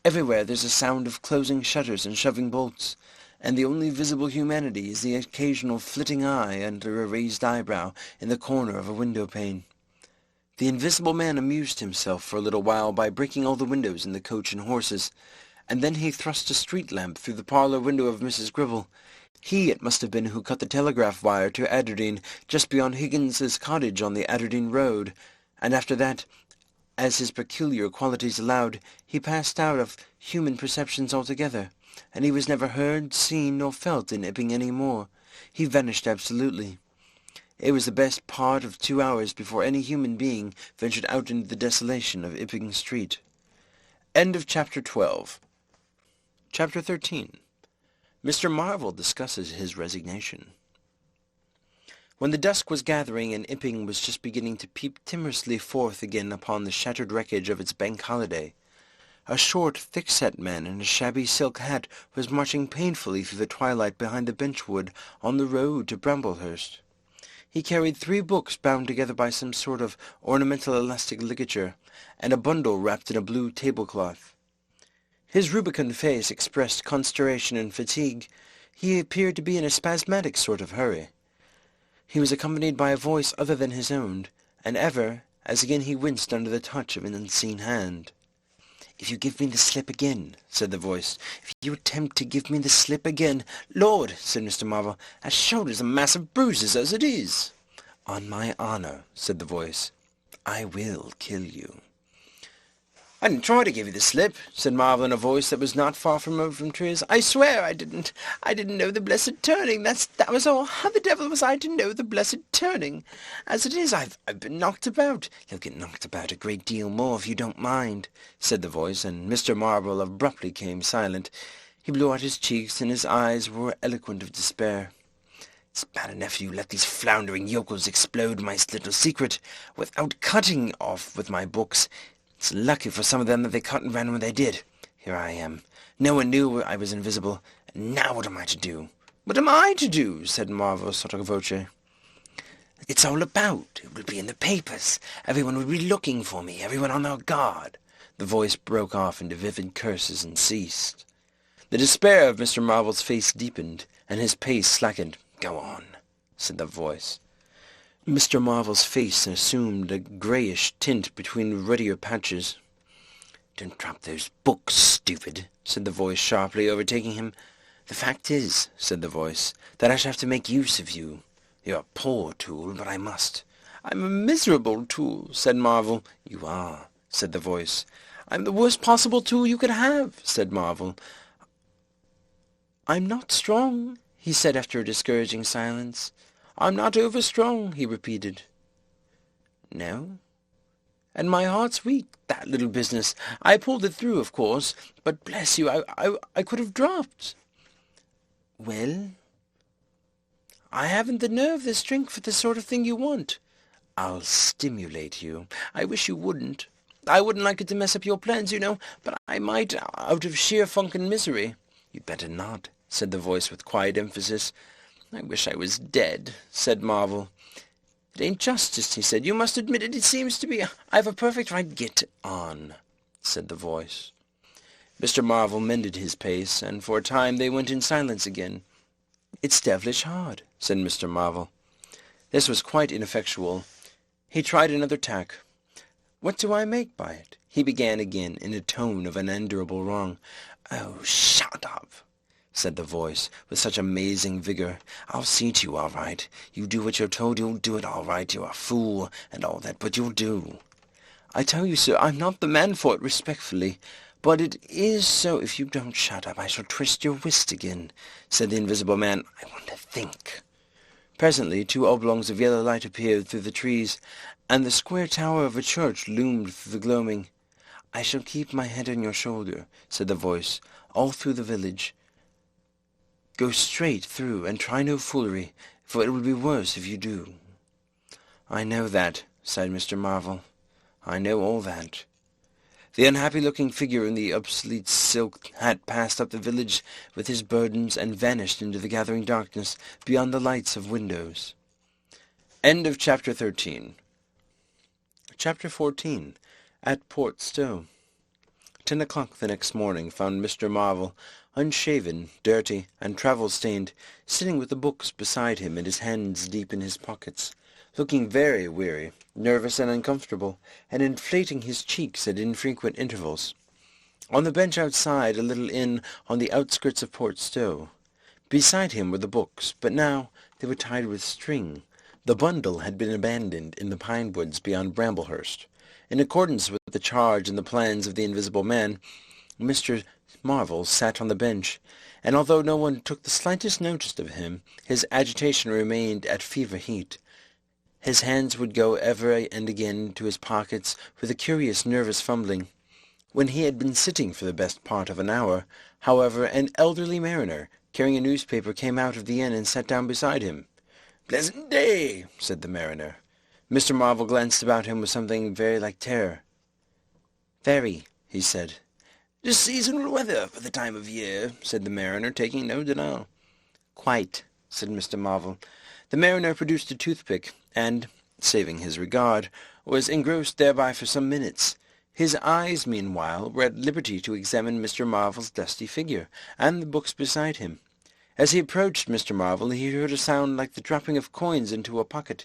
A: Everywhere there's a sound of closing shutters and shoving bolts, and the only visible humanity is the occasional flitting eye under a raised eyebrow in the corner of a window-pane. The invisible man amused himself for a little while by breaking all the windows in the coach and horses, and then he thrust a street lamp through the parlour window of Mrs. Gribble. He it must have been who cut the telegraph wire to Aberdeen, just beyond Higgins's cottage on the Aberdeen road, and after that, as his peculiar qualities allowed, he passed out of human perceptions altogether, and he was never heard, seen, nor felt in Epping any more. He vanished absolutely. It was the best part of 2 hours before any human being ventured out into the desolation of Epping Street. End of Chapter 12. Chapter 13. Mr. Marvel discusses his resignation. When the dusk was gathering and Epping was just beginning to peep timorously forth again upon the shattered wreckage of its bank holiday, a short, thick-set man in a shabby silk hat was marching painfully through the twilight behind the benchwood on the road to Bramblehurst. He carried 3 books bound together by some sort of ornamental elastic ligature, and a bundle wrapped in a blue tablecloth. His rubicund face expressed consternation and fatigue. He appeared to be in a spasmodic sort of hurry. He was accompanied by a voice other than his own, and ever, as again he winced under the touch of an unseen hand. "If you give me the slip again," said the voice, "if you attempt to give me the slip again—" "Lord," said Mr. Marvel, "that shoulder's a mass of bruises as it is." "On my honour," said the voice, "I will kill you." "I didn't try to give you the slip," said Marvel in a voice that was not far from tears. "I swear I didn't. I didn't know the blessed turning. That was all. How the devil was I to know the blessed turning? As it is, I've been knocked about." "You'll get knocked about a great deal more if you don't mind," said the voice, and Mr. Marvel abruptly became silent. He blew out his cheeks, and his eyes were eloquent of despair. "It's bad enough you let these floundering yokels explode my little secret without cutting off with my books. It's lucky for some of them that they cut and ran when they did. Here I am. No one knew I was invisible. And now what am I to do?" "What am I to do?" said Marvel sotto voce. "It's all about. It will be in the papers. Everyone will be looking for me. Everyone on their guard." The voice broke off into vivid curses and ceased. The despair of Mr. Marvel's face deepened, and his pace slackened. "Go on," said the voice. Mr. Marvel's face assumed a greyish tint between ruddier patches. "Don't drop those books, stupid," said the voice sharply, overtaking him. "The fact is," said the voice, "that I shall have to make use of you. You're a poor tool, but I must." "I'm a miserable tool," said Marvel. "You are," said the voice. "I'm the worst possible tool you could have," said Marvel. "I'm not strong," he said after a discouraging silence. "I'm not over-strong," he repeated. "No? And my heart's weak, that little business. I pulled it through, of course, but bless you, I could have dropped." "Well?" "I haven't the nerve, the strength for the sort of thing you want." "I'll stimulate you." "I wish you wouldn't. I wouldn't like it to mess up your plans, you know, but I might, out of sheer funk and misery." "You'd better not," said the voice with quiet emphasis. "I wish I was dead," said Marvel. "It ain't justice," he said. "You must admit it. It seems to be. I've a perfect right—" "Get on," said the voice. Mr. Marvel mended his pace, and for a time they went in silence again. "It's devilish hard," said Mr. Marvel. This was quite ineffectual. He tried another tack. "What do I make by it?" he began again in a tone of unendurable wrong. "Oh, shut up," said the voice, with such amazing vigour. "I'll see to you all right. You do what you're told, you'll do it all right. You're a fool, and all that, but you'll do." "I tell you, sir, I'm not the man for it, respectfully. But it is so. If you don't shut up, I shall twist your wrist again," said the invisible man. "I want to think." Presently 2 oblongs of yellow light appeared through the trees, and the square tower of a church loomed through the gloaming. "I shall keep my head on your shoulder," said the voice, "all through the village. Go straight through, and try no foolery, for it will be worse if you do." "I know that," sighed Mr. Marvel. "I know all that." The unhappy-looking figure in the obsolete silk hat passed up the village with his burdens and vanished into the gathering darkness beyond the lights of windows. End of Chapter 13. Chapter 14. At Port Stowe. 10 o'clock the next morning found Mr. Marvel, unshaven, dirty, and travel-stained, sitting with the books beside him and his hands deep in his pockets, looking very weary, nervous and uncomfortable, and inflating his cheeks at infrequent intervals. On the bench outside a little inn on the outskirts of Port Stowe. Beside him were the books, but now they were tied with string. The bundle had been abandoned in the pine woods beyond Bramblehurst. In accordance with the charge and the plans of the Invisible Man, Mr. Marvel sat on the bench, and although no one took the slightest notice of him, his agitation remained at fever heat. His hands would go ever and again to his pockets with a curious nervous fumbling. When he had been sitting for the best part of an hour, however, an elderly mariner, carrying a newspaper, came out of the inn and sat down beside him. "Pleasant day," said the mariner. Mr. Marvel glanced about him with something very like terror. "Very," he said. "Just seasonable weather for the time of year," said the mariner, taking no denial. "Quite," said Mr. Marvel. The mariner produced a toothpick, and, saving his regard, was engrossed thereby for some minutes. His eyes, meanwhile, were at liberty to examine Mr. Marvel's dusty figure, and the books beside him. As he approached Mr. Marvel, he heard a sound like the dropping of coins into a pocket.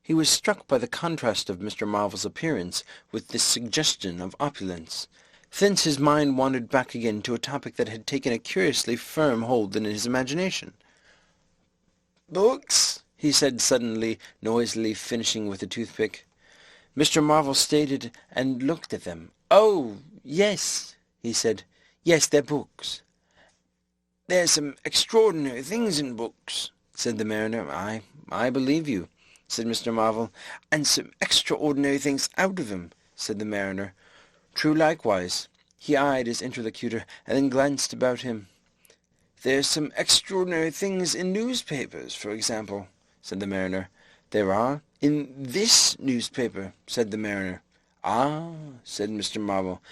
A: He was struck by the contrast of Mr. Marvel's appearance with this suggestion of opulence. Thence his mind wandered back again to a topic that had taken a curiously firm hold in his imagination. "Books?" he said suddenly, noisily finishing with a toothpick. Mr. Marvel stared and looked at them. "Oh, yes," he said. "Yes, they're books." "There's some extraordinary things in books," said the mariner. I believe you," said Mr. Marvel. "And some extraordinary things out of 'em," said the mariner. "True likewise." He eyed his interlocutor, and then glanced about him. "There's some extraordinary things in newspapers, for example," said the mariner. "There are?" "In this newspaper," said the mariner. "Ah," said Mr. Marvel.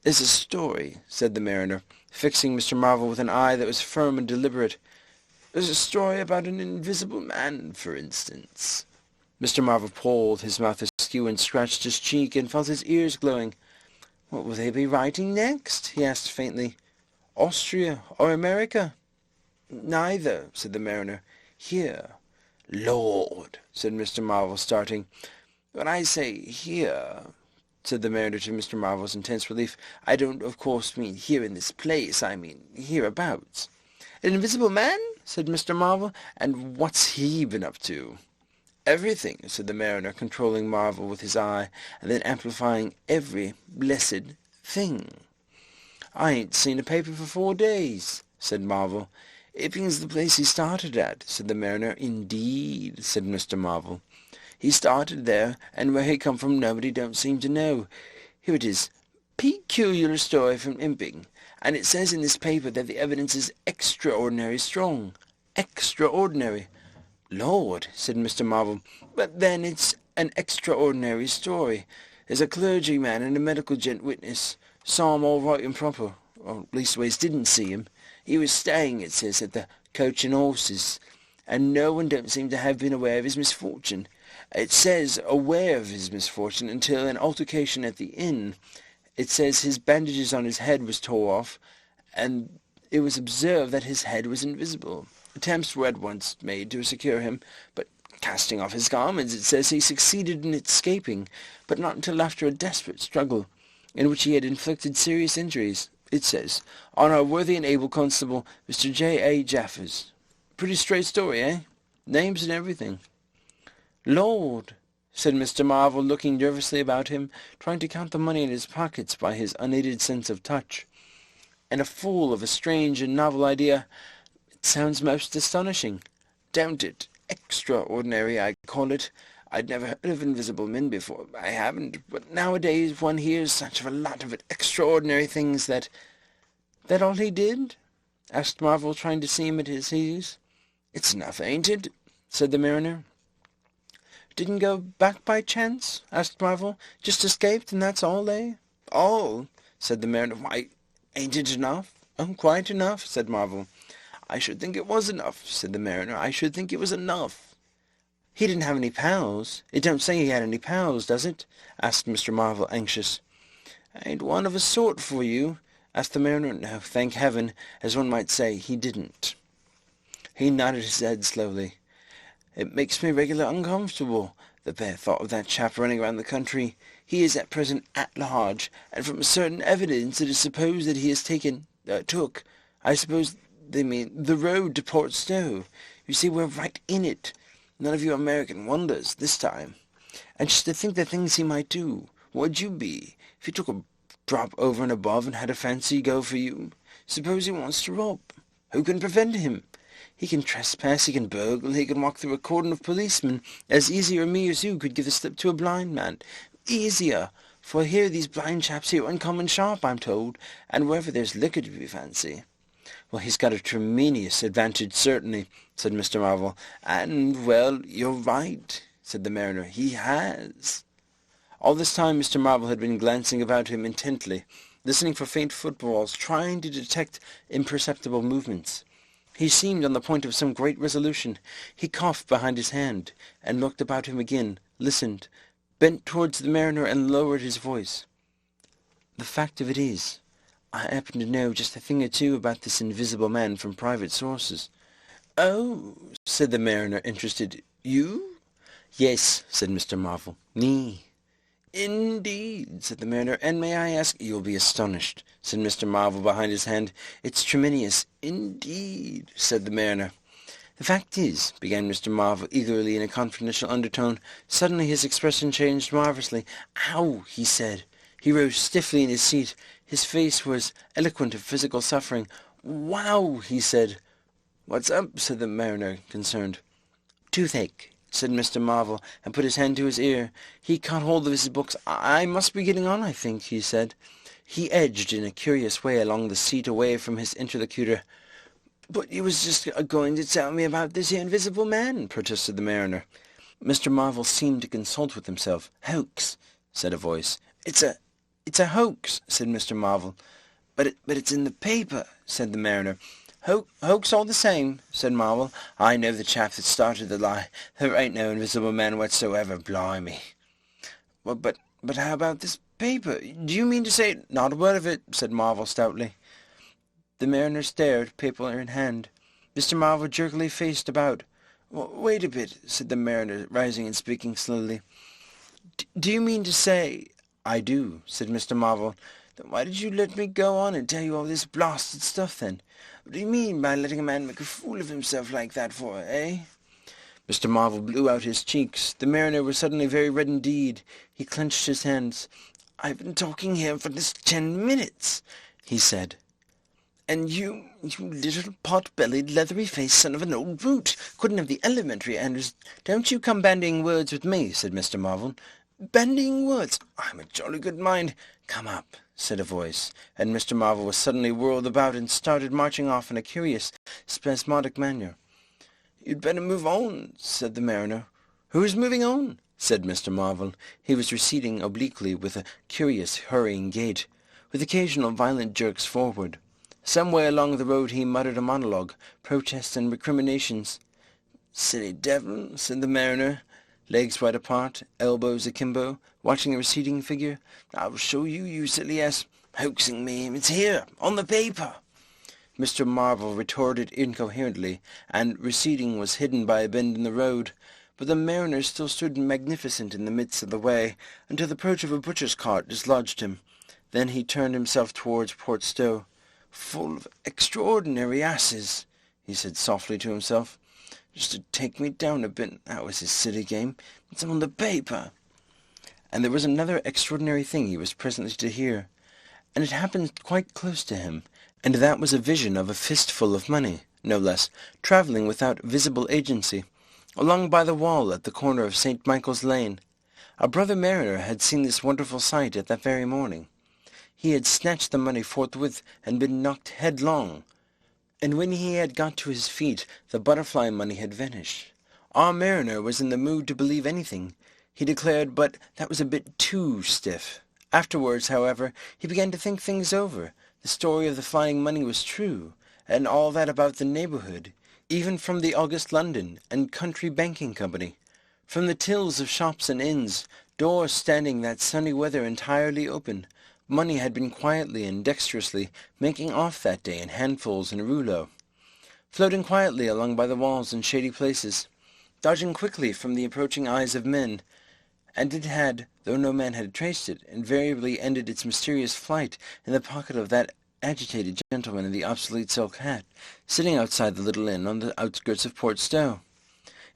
A: "There's a story," said the mariner, fixing Mr. Marvel with an eye that was firm and deliberate. "There's a story about an invisible man, for instance." Mr. Marvel pulled his mouth askew and scratched his cheek and felt his ears glowing. "What will they be writing next?" he asked faintly. "Austria or America?" "Neither," said the mariner. "Here." "Lord," said Mr. Marvel, starting. "When I say here," said the mariner to Mr. Marvel's intense relief, "I don't, of course, mean here in this place. I mean hereabouts." "An invisible man?" said Mr. Marvel. "And what's he been up to?" "Everything," said the mariner, controlling Marvel with his eye, and then amplifying every blessed thing. "I ain't seen a paper for 4 days," said Marvel. "Epping's the place he started at," said the mariner. "Indeed," said Mr. Marvel. "He started there, and where he come from nobody don't seem to know. Here it is. Peculiar story from Epping, and it says in this paper that the evidence is extraordinary strong. Extraordinary." "Lord," said Mr. Marvel. "But then it's an extraordinary story. There's a clergyman and a medical gent witness. Saw 'em all right and proper, or leastways didn't see 'em. He was staying, it says, at the Coach and Horses, and no one don't seem to have been aware of his misfortune. It says aware of his misfortune until an altercation at the inn. It says his bandages on his head was tore off, and it was observed that his head was invisible. Attempts were at once made to secure him, but casting off his garments, it says he succeeded in escaping, but not until after a desperate struggle, in which he had inflicted serious injuries, it says, on our worthy and able constable, Mr. J.A. Jaffers. Pretty straight story, eh? Names and everything." "Lord," said Mr. Marvel, looking nervously about him, trying to count the money in his pockets by his unaided sense of touch, and a fool of a strange and novel idea. "It sounds most astonishing." "Don't it?"
B: extraordinary, I call it. I'd never heard of invisible men before. I haven't, but nowadays one hears such a lot of extraordinary things that—" "That all he did?" asked Marvel, trying to seem at his ease. "It's enough, ain't it?" said the mariner. "Didn't go back by chance?" asked Marvel. "Just escaped, and that's all, eh?" "All?" said the mariner. "Why, ain't it enough?" "Oh, quite enough," said Marvel. "I should think it was enough," said the mariner. "I should think it was enough." "He didn't have any pals? It don't say he had any pals, does it?" asked Mr. Marvel, anxious. "Ain't one of a sort for you?" asked the mariner. "No, thank heaven, as one might say, he didn't." He nodded his head slowly. "It makes me regular uncomfortable, the bare thought of that chap running around the country. He is at present at large, and from certain evidence it is supposed that he has took, I suppose they mean, the road to Port Stowe. You see, we're right in it. None of your American wonders, this time. And just to think the things he might do. What'd you be, if he took a drop over and above and had a fancy go for you? Suppose he wants to rob. Who can prevent him? He can trespass, he can burgle, he can walk through a cordon of policemen as easier me as you could give the slip to a blind man. Easier, for here these blind chaps here are uncommon sharp, I'm told, and wherever there's liquor to be fancy." "Well, he's got a tremendous advantage, certainly," said Mr. Marvel. "And, well, you're right," said the mariner. "He has." All this time Mr. Marvel had been glancing about him intently, listening for faint footfalls, trying to detect imperceptible movements. He seemed on the point of some great resolution. He coughed behind his hand, and looked about him again, listened, bent towards the mariner, and lowered his voice. "The fact of it is, I happen to know just a thing or two about this invisible man from private sources." "Oh," said the mariner, interested. "You?" "Yes," said Mr. Marvel. "Me." "Indeed," said the mariner. "And may I ask—" "You'll be astonished," said Mr. Marvel behind his hand. "It's tremendous." "Indeed," said the mariner. "The fact is," began Mr. Marvel eagerly in a confidential undertone. Suddenly his expression changed marvellously. "Ow!" he said. He rose stiffly in his seat. His face was eloquent of physical suffering. "Wow!" he said. "What's up?" said the mariner, concerned. "Toothache," said Mr. Marvel, and put his hand to his ear. He caught hold of his books. "I must be getting on, I think," he said. He edged in a curious way along the seat away from his interlocutor. "But you was just going to tell me about this here invisible man," protested the mariner. Mr. Marvel seemed to consult with himself. "Hoax," said a voice. It's a hoax," said Mr. Marvel. But it's in the paper," said the mariner. Hoax all the same," said Marvel. "I know the chap that started the lie. There ain't no invisible man whatsoever, blimey." "Well, but how about this paper? Do you mean to say—" "Not a word of it," said Marvel stoutly. The mariner stared, paper in hand. Mr. Marvel jerkily faced about. "Wait a bit," said the mariner, rising and speaking slowly. "Do you mean to say—" "I do," said Mr. Marvel. "Then why did you let me go on and tell you all this blasted stuff, then? What do you mean by letting a man make a fool of himself like that for, eh?" Mr. Marvel blew out his cheeks. The mariner was suddenly very red indeed. He clenched his hands. "I've been talking here for this 10 minutes," he said. "And you little pot-bellied, leathery-faced son of an old brute, couldn't have the elementary manners—" "Don't you come bandying words with me," said Mr. Marvel. "Bandying words? I'm a jolly good mind—" "Come up," said a voice, and Mr. Marvel was suddenly whirled about and started marching off in a curious, spasmodic manner. "You'd better move on," said the mariner. "Who's moving on?" said Mr. Marvel. He was receding obliquely with a curious, hurrying gait, with occasional violent jerks forward. Some way along the road he muttered a monologue, protests and recriminations. "Silly devil," said the mariner, legs wide apart, elbows akimbo, watching the receding figure. "I'll show you, you silly ass. Hoaxing me. It's here, on the paper." Mr. Marvel retorted incoherently, and receding was hidden by a bend in the road. But the mariner still stood magnificent in the midst of the way, until the approach of a butcher's cart dislodged him. Then he turned himself towards Port Stowe. "Full of extraordinary asses," he said softly to himself. "Just to take me down a bit. That was his silly game. It's on the paper." And there was another extraordinary thing he was presently to hear, and it happened quite close to him, and that was a vision of a fistful of money, no less, travelling without visible agency.
A: along by the wall at the corner of St. Michael's Lane. A brother mariner had seen this wonderful sight at that very morning. He had snatched the money forthwith and been knocked headlong, and when he had got to his feet the butterfly money had vanished. Our mariner was in the mood to believe anything, he declared, but that was a bit too stiff. Afterwards, however, he began to think things over. The story of the flying money was true, and all that about the neighbourhood, even from the August London and Country Banking Company, from the tills of shops and inns, doors standing that sunny weather entirely open. Money had been quietly and dexterously making off that day in handfuls and rouleaux, floating quietly along by the walls in shady places, dodging quickly from the approaching eyes of men, and it had, though no man had traced it, invariably ended its mysterious flight in the pocket of that agitated gentleman in the obsolete silk hat, sitting outside the little inn on the outskirts of Port Stowe.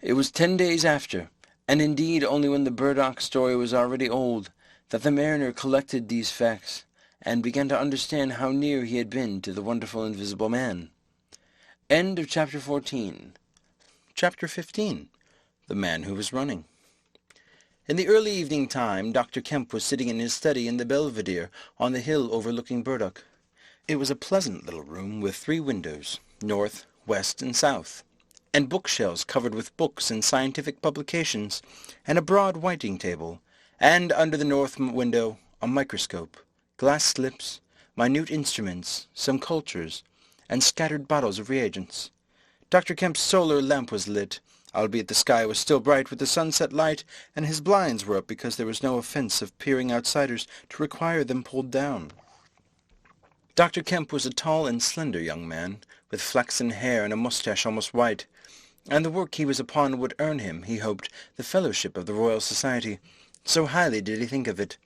A: It was 10 days after, and indeed only when the Burdock story was already old, that the mariner collected these facts, and began to understand how near he had been to the wonderful invisible man. End of Chapter 14. Chapter 15. The Man Who Was Running. In the early evening time, Dr. Kemp was sitting in his study in the Belvedere on the hill overlooking Burdock. It was a pleasant little room with 3 windows, north, west, and south, and bookshelves covered with books and scientific publications, and a broad writing table, and under the north window a microscope, glass slips, minute instruments, some cultures, and scattered bottles of reagents. Dr. Kemp's solar lamp was lit, albeit the sky was still bright with the sunset light, and his blinds were up because there was no offence of peering outsiders to require them pulled down. Dr. Kemp was a tall and slender young man, with flaxen hair and a moustache almost white, and the work he was upon would earn him, he hoped, the fellowship of the Royal Society. So highly did he think of it.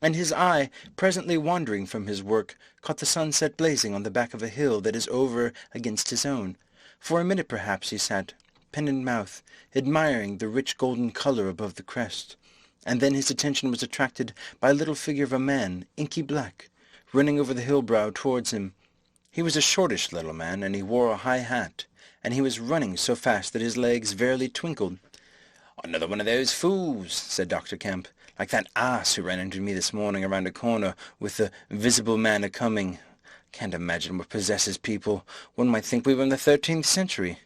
A: And his eye, presently wandering from his work, caught the sunset blazing on the back of a hill that is over against his own. For a minute perhaps he sat, pen in mouth, admiring the rich golden colour above the crest, and then his attention was attracted by a little figure of a man, inky black, running over the hill-brow towards him. He was a shortish little man, and he wore a high hat, and he was running so fast that his legs fairly twinkled. "Another one of those fools," said Dr. Kemp, "like that ass who ran into me this morning around a corner with the visible man a-coming. Can't imagine what possesses people. One might think we were in the 13th century."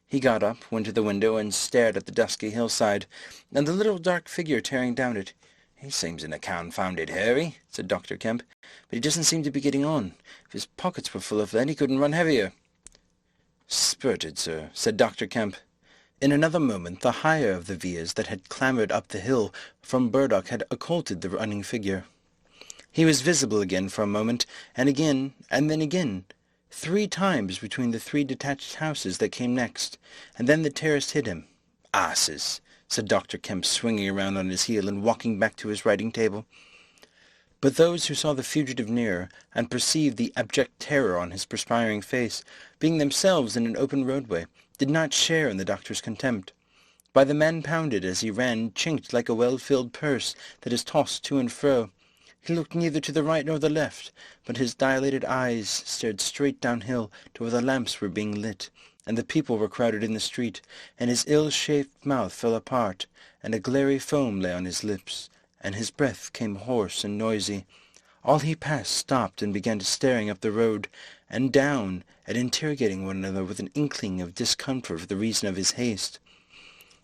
A: He got up, went to the window, and stared at the dusky hillside, and the little dark figure tearing down it. "He seems in a confounded hurry," said Dr. Kemp, "but he doesn't seem to be getting on. If his pockets were full of lead, he couldn't run heavier." "Spirited, sir," said Dr. Kemp. In another moment the higher of the Vias that had clambered up the hill from Burdock had occulted the running figure. He was visible again for a moment, and again, and then again, 3 times between the 3 detached houses that came next, and then the terrace hid him. "Asses," said Dr. Kemp, swinging around on his heel and walking back to his writing-table. But those who saw the fugitive nearer, and perceived the abject terror on his perspiring face, being themselves in an open roadway, did not share in the doctor's contempt. By the man pounded as he ran chinked like a well-filled purse that is tossed to and fro. He looked neither to the right nor the left, but his dilated eyes stared straight downhill to where the lamps were being lit, and the people were crowded in the street, and his ill-shaped mouth fell apart, and a glary foam lay on his lips, and his breath came hoarse and noisy. All he passed stopped and began to staring up the road, and down, and interrogating one another with an inkling of discomfort for the reason of his haste.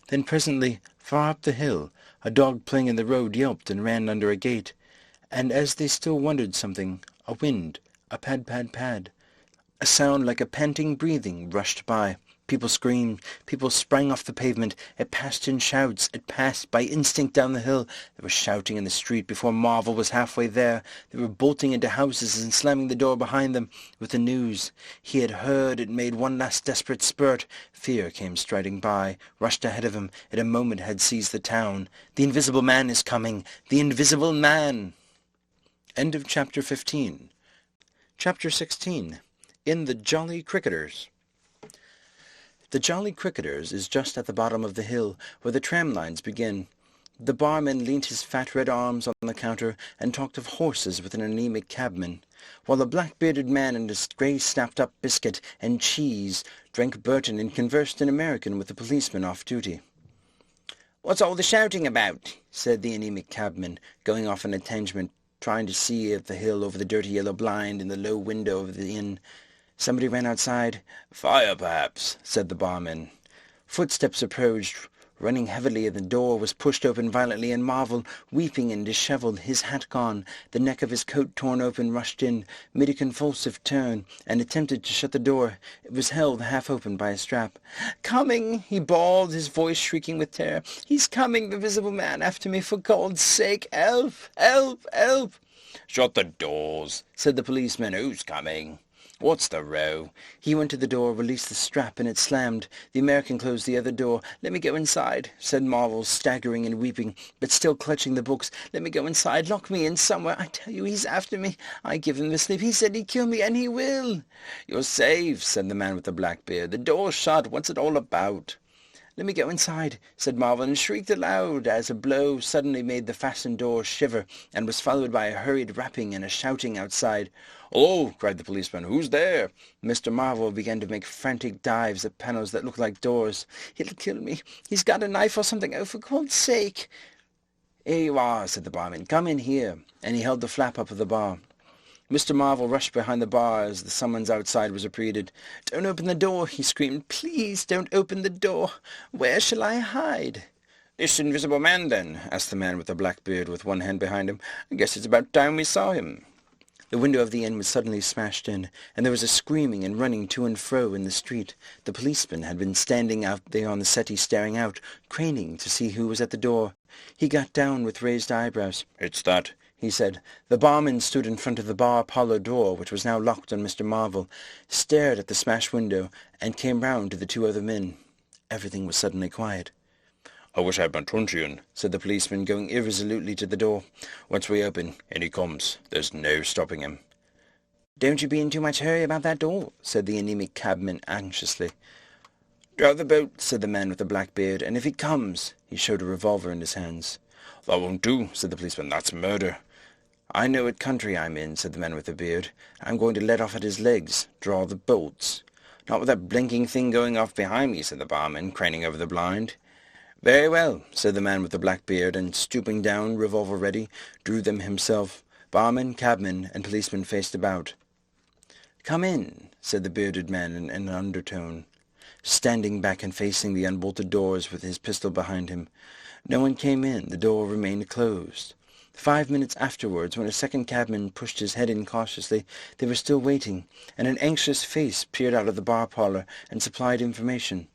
A: Then presently, far up the hill, a dog playing in the road yelped and ran under a gate, and as they still wondered something, a wind, a pad-pad-pad, a sound like a panting breathing rushed by. People screamed, people sprang off the pavement, it passed in shouts, it passed by instinct down the hill. They were shouting in the street before Marvel was halfway there. They were bolting into houses and slamming the door behind them with the news. He had heard it made one last desperate spurt. Fear came striding by, rushed ahead of him, in a moment had seized the town. "The Invisible Man is coming! The Invisible Man!" End of Chapter 15. Chapter 16. In the Jolly Cricketers. The Jolly Cricketers is just at the bottom of the hill, where the tram lines begin. The barman leant his fat red arms on the counter and talked of horses with an anemic cabman.
B: while the black-bearded man and his grey snapped-up biscuit and cheese drank Burton and conversed in American with the policeman off duty. "What's all the shouting about?" said the anaemic cabman, going off on a tangent, trying to see at the hill over the dirty yellow blind in the low window of the inn. Somebody ran outside. "Fire, perhaps," said the barman. Footsteps approached, running heavily, and the door was pushed open violently, and Marvel, weeping and dishevelled, his hat gone, the neck of his coat torn open, rushed in, made a convulsive turn, and attempted to shut the door. It was held half open by a strap. "Coming!" he bawled, his voice shrieking with terror. "He's coming, the visible man, after me, for God's sake! Help! Help! Help!" "Shut the doors," said the policeman. "Who's coming? What's the row?" He went to the door, released the strap, and it slammed. The American closed the other door. "Let me go inside," said Marvel, staggering and weeping, but still clutching the books. "Let me go inside. Lock me in somewhere. I tell you, he's after me. I give him the slip. He said he'd kill me, and he will." "You're safe," said the man with the black beard. "The door's shut. What's it all about?" "Let me go inside," said Marvel, and shrieked aloud as a blow suddenly made the fastened door shiver, and was followed by a hurried rapping and a shouting outside. "Hello!" cried the policeman. "Who's there?" Mr. Marvel began to make frantic dives at panels that looked like doors. "He'll kill me. He's got a knife or something. Oh, for God's sake!" "Here you are," said the barman. "Come in here." And he held the flap up of the bar. Mr. Marvel rushed behind the bar as the summons outside was repeated. "Don't open the door," he screamed. "Please don't open the door. Where shall I hide?" "This invisible man, then?" asked the man with the black beard, with one hand behind him. "I guess it's about time we saw him." The window of the inn was suddenly smashed in, and there was a screaming and running to and fro in the street. The policeman had been standing out there on the settee staring out, craning to see who was at the door. He got down with raised eyebrows. "It's that," he said. The barman stood in front of the bar parlour door, which was now locked on Mr. Marvel, stared at the smashed window, and came round to the two other men. Everything was suddenly quiet. "I wish I'd my truncheon," said the policeman, going irresolutely to the door. "Once we open, in he comes. There's no stopping him." "Don't you be in too much hurry about that door," said the anaemic cabman anxiously. "Drive the boat," said the man with the black beard, "and if he comes—" He showed a revolver in his hands. "That won't do," said the policeman. "That's murder." "I know what country I'm in," said the man with the beard. "I'm going to let off at his legs. Draw the bolts." "Not with that blinking thing going off behind me," said the barman, craning over the blind. "Very well," said the man with the black beard, and stooping down, revolver ready, drew them himself. Barman, cabman, and policeman faced about. "Come in," said the bearded man in an undertone, standing back and facing the unbolted doors with his pistol behind him. No one came in. The door remained closed. 5 minutes afterwards, when a second cabman pushed his head in cautiously, they were still waiting, and an anxious face peered out of the bar parlour and supplied information.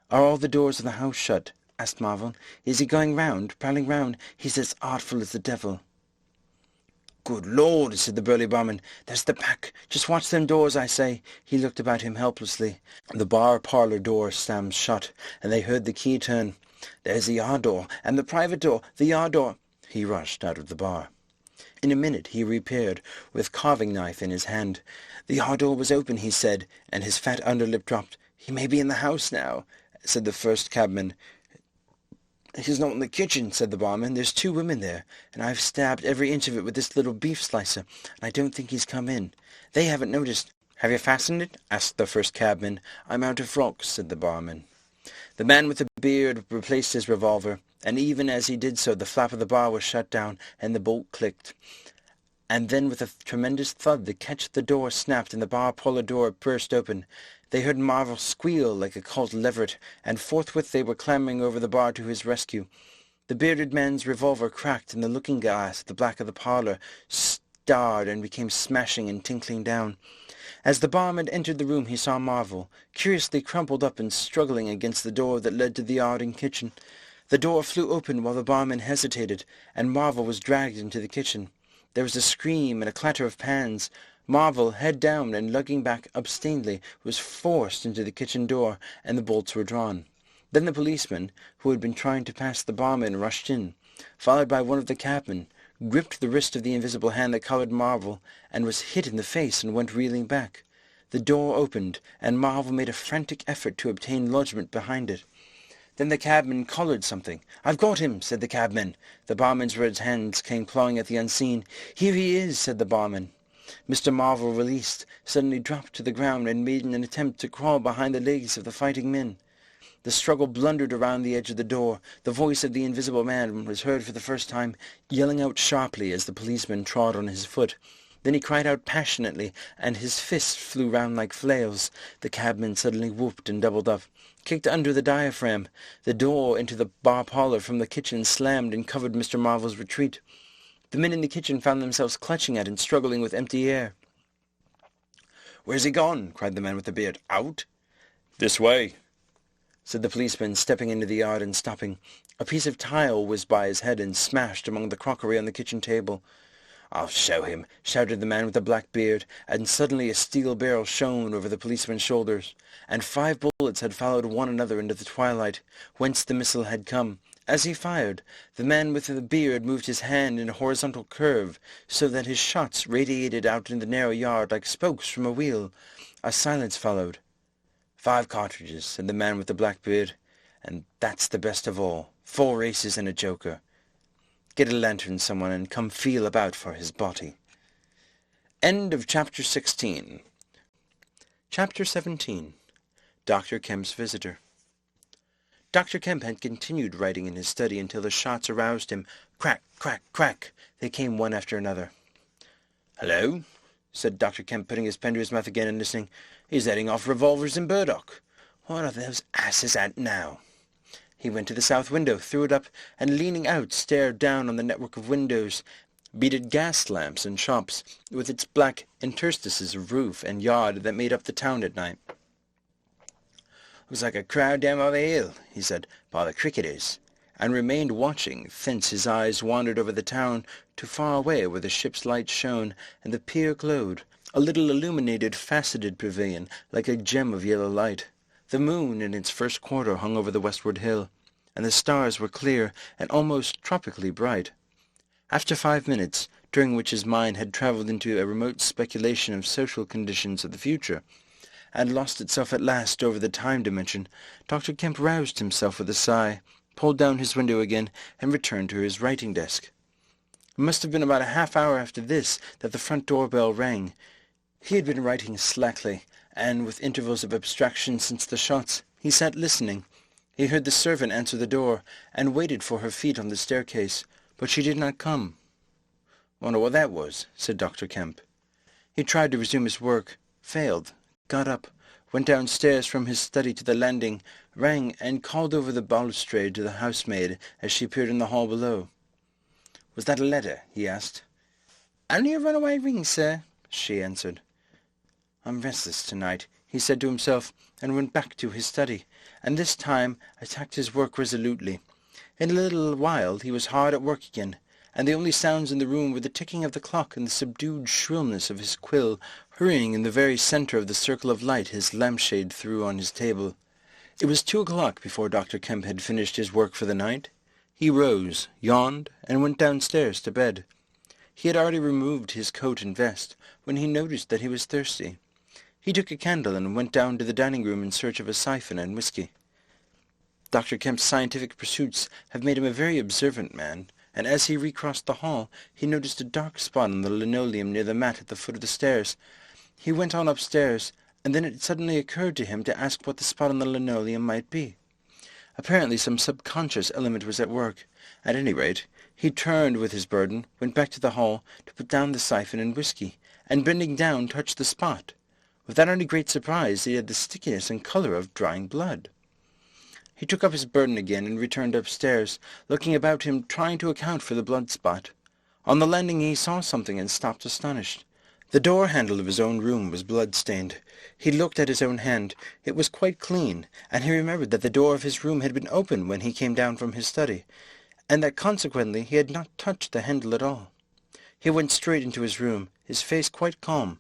B: "Are all the doors of the house shut?" asked Marvel. "Is he going round, prowling round? He's as artful as the devil." "Good Lord," said the burly barman. "There's the pack. Just watch them doors, I say." He looked about him helplessly. The bar parlour door slammed shut, and they heard the key turn. "There's the yard door, and the private door, the yard door." He rushed out of the bar. In a minute he reappeared, with carving knife in his hand. "The yard door was open," he said, and his fat underlip dropped. "He may be in the house now," said the first cabman. "He's not in the kitchen," said the barman. "There's 2 women there, and I've stabbed every inch of it with this little beef slicer, and I don't think he's come in. They haven't noticed." "Have you fastened it?" asked the first cabman. "I'm out of frocks," said the barman. The man with the beard replaced his revolver, and even as he did so the flap of the bar was shut down, and the bolt clicked. And then with a tremendous thud the catch of the door snapped, and the bar parlour door burst open. They heard Marvel squeal like a caught leveret, and forthwith they were clambering over the bar to his rescue. The bearded man's revolver cracked, and the looking-glass at the back of the parlour starred and became smashing and tinkling down. As the barman entered the room he saw Marvel, curiously crumpled up and struggling against the door that led to the yard and kitchen. The door flew open while the barman hesitated, and Marvel was dragged into the kitchen. There was a scream and a clatter of pans. Marvel, head down and lugging back obstinately, was forced into the kitchen door, and the bolts were drawn. Then the policeman, who had been trying to pass the barman, rushed in, followed by one of the cabmen, gripped the wrist of the invisible hand that collared Marvel, and was hit in the face and went reeling back. The door opened, and Marvel made a frantic effort to obtain lodgment behind it. Then the cabman collared something. "I've got him," said the cabman. The barman's red hands came clawing at the unseen. "Here he is," said the barman. Mr. Marvel, released, suddenly dropped to the ground and made an attempt to crawl behind the legs of the fighting men. The struggle blundered around the edge of the door. The voice of the invisible man was heard for the first time, yelling out sharply as the policeman trod on his foot. Then he cried out passionately, and his fists flew round like flails. The cabman suddenly whooped and doubled up, kicked under the diaphragm. The door into the bar parlour from the kitchen slammed and covered Mr. Marvel's retreat. The men in the kitchen found themselves clutching at and struggling with empty air.
A: "Where's he gone?" cried the man with the beard. "Out?"
B: "This way," said the policeman, stepping into the yard and stopping. A piece of tile whizzed by his head and smashed among the crockery on the kitchen table.
A: "I'll show him," shouted the man with the black beard, and suddenly a steel barrel shone over the policeman's shoulders, and 5 bullets had followed one another into the twilight, whence the missile had come. As he fired, the man with the beard moved his hand in a horizontal curve, so that his shots radiated out in the narrow yard like spokes from a wheel. A silence followed. "5 cartridges," said the man with the black beard, "and that's the best of all. 4 aces and a joker. Get a lantern, someone, and come feel about for his body." End of Chapter 16. Chapter 17. Dr. Kemp's Visitor. Dr. Kemp had continued writing in his study until the shots aroused him. Crack, crack, crack. They came one after another. "Hello," said Dr. Kemp, putting his pen to his mouth again and listening. "He's letting off revolvers in Burdock. What are those asses at now?" He went to the south window, threw it up, and leaning out stared down on the network of windows, beaded gas lamps and shops, with its black interstices of roof and yard that made up the town at night. "Looks like a crowd down by the hill," he said, "by the cricketers," and remained watching, thence his eyes wandered over the town to far away where the ship's lights shone and the pier glowed, a little illuminated faceted pavilion like a gem of yellow light. The moon in its first quarter hung over the westward hill, and the stars were clear and almost tropically bright. After 5 minutes, during which his mind had travelled into a remote speculation of social conditions of the future, and lost itself at last over the time dimension, Dr. Kemp roused himself with a sigh, pulled down his window again, and returned to his writing desk. It must have been about a half-hour after this that the front door bell rang. He had been writing slackly, and with intervals of abstraction since the shots. He sat listening. He heard the servant answer the door, and waited for her feet on the staircase, but she did not come. "Wonder what that was," said Dr. Kemp. He tried to resume his work, failed, got up, went downstairs from his study to the landing, rang, and called over the balustrade to the housemaid as she appeared in the hall below. "Was that a letter?" he asked. "Only a runaway ring, sir," she answered. "I'm restless tonight," he said to himself, and went back to his study, and this time attacked his work resolutely. In a little while he was hard at work again, and the only sounds in the room were the ticking of the clock and the subdued shrillness of his quill hurrying in the very centre of the circle of light his lampshade threw on his table. It was 2 o'clock before Dr. Kemp had finished his work for the night. He rose, yawned, and went downstairs to bed. He had already removed his coat and vest when he noticed that he was thirsty. He took a candle and went down to the dining-room in search of a siphon and whiskey. Dr. Kemp's scientific pursuits have made him a very observant man, and as he recrossed the hall, he noticed a dark spot on the linoleum near the mat at the foot of the stairs. He went on upstairs, and then it suddenly occurred to him to ask what the spot on the linoleum might be. Apparently some subconscious element was at work. At any rate, he turned with his burden, went back to the hall to put down the siphon and whiskey, and bending down touched the spot. Without any great surprise, it had the stickiness and colour of drying blood. He took up his burden again and returned upstairs, looking about him, trying to account for the blood spot. On the landing he saw something and stopped astonished. The door-handle of his own room was blood-stained. He looked at his own hand. It was quite clean, and he remembered that the door of his room had been open when he came down from his study, and that consequently he had not touched the handle at all. He went straight into his room, his face quite calm,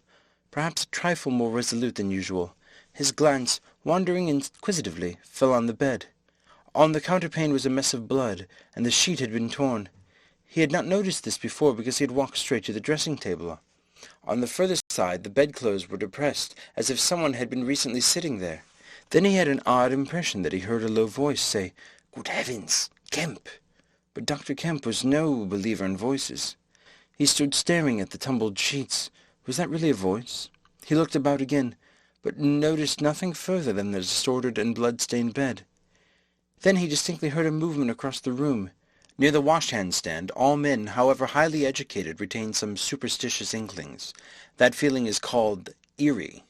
A: perhaps a trifle more resolute than usual. His glance, wandering inquisitively, fell on the bed. On the counterpane was a mess of blood, and the sheet had been torn. He had not noticed this before because he had walked straight to the dressing-table. On the further side the bedclothes were depressed, as if someone had been recently sitting there. Then he had an odd impression that he heard a low voice say, "Good heavens, Kemp!" But Dr. Kemp was no believer in voices. He stood staring at the tumbled sheets. Was that really a voice? He looked about again, but noticed nothing further than the disordered and blood-stained bed. Then he distinctly heard a movement across the room. Near the wash-hand stand, all men, however highly educated, retain some superstitious inklings. That feeling is called eerie.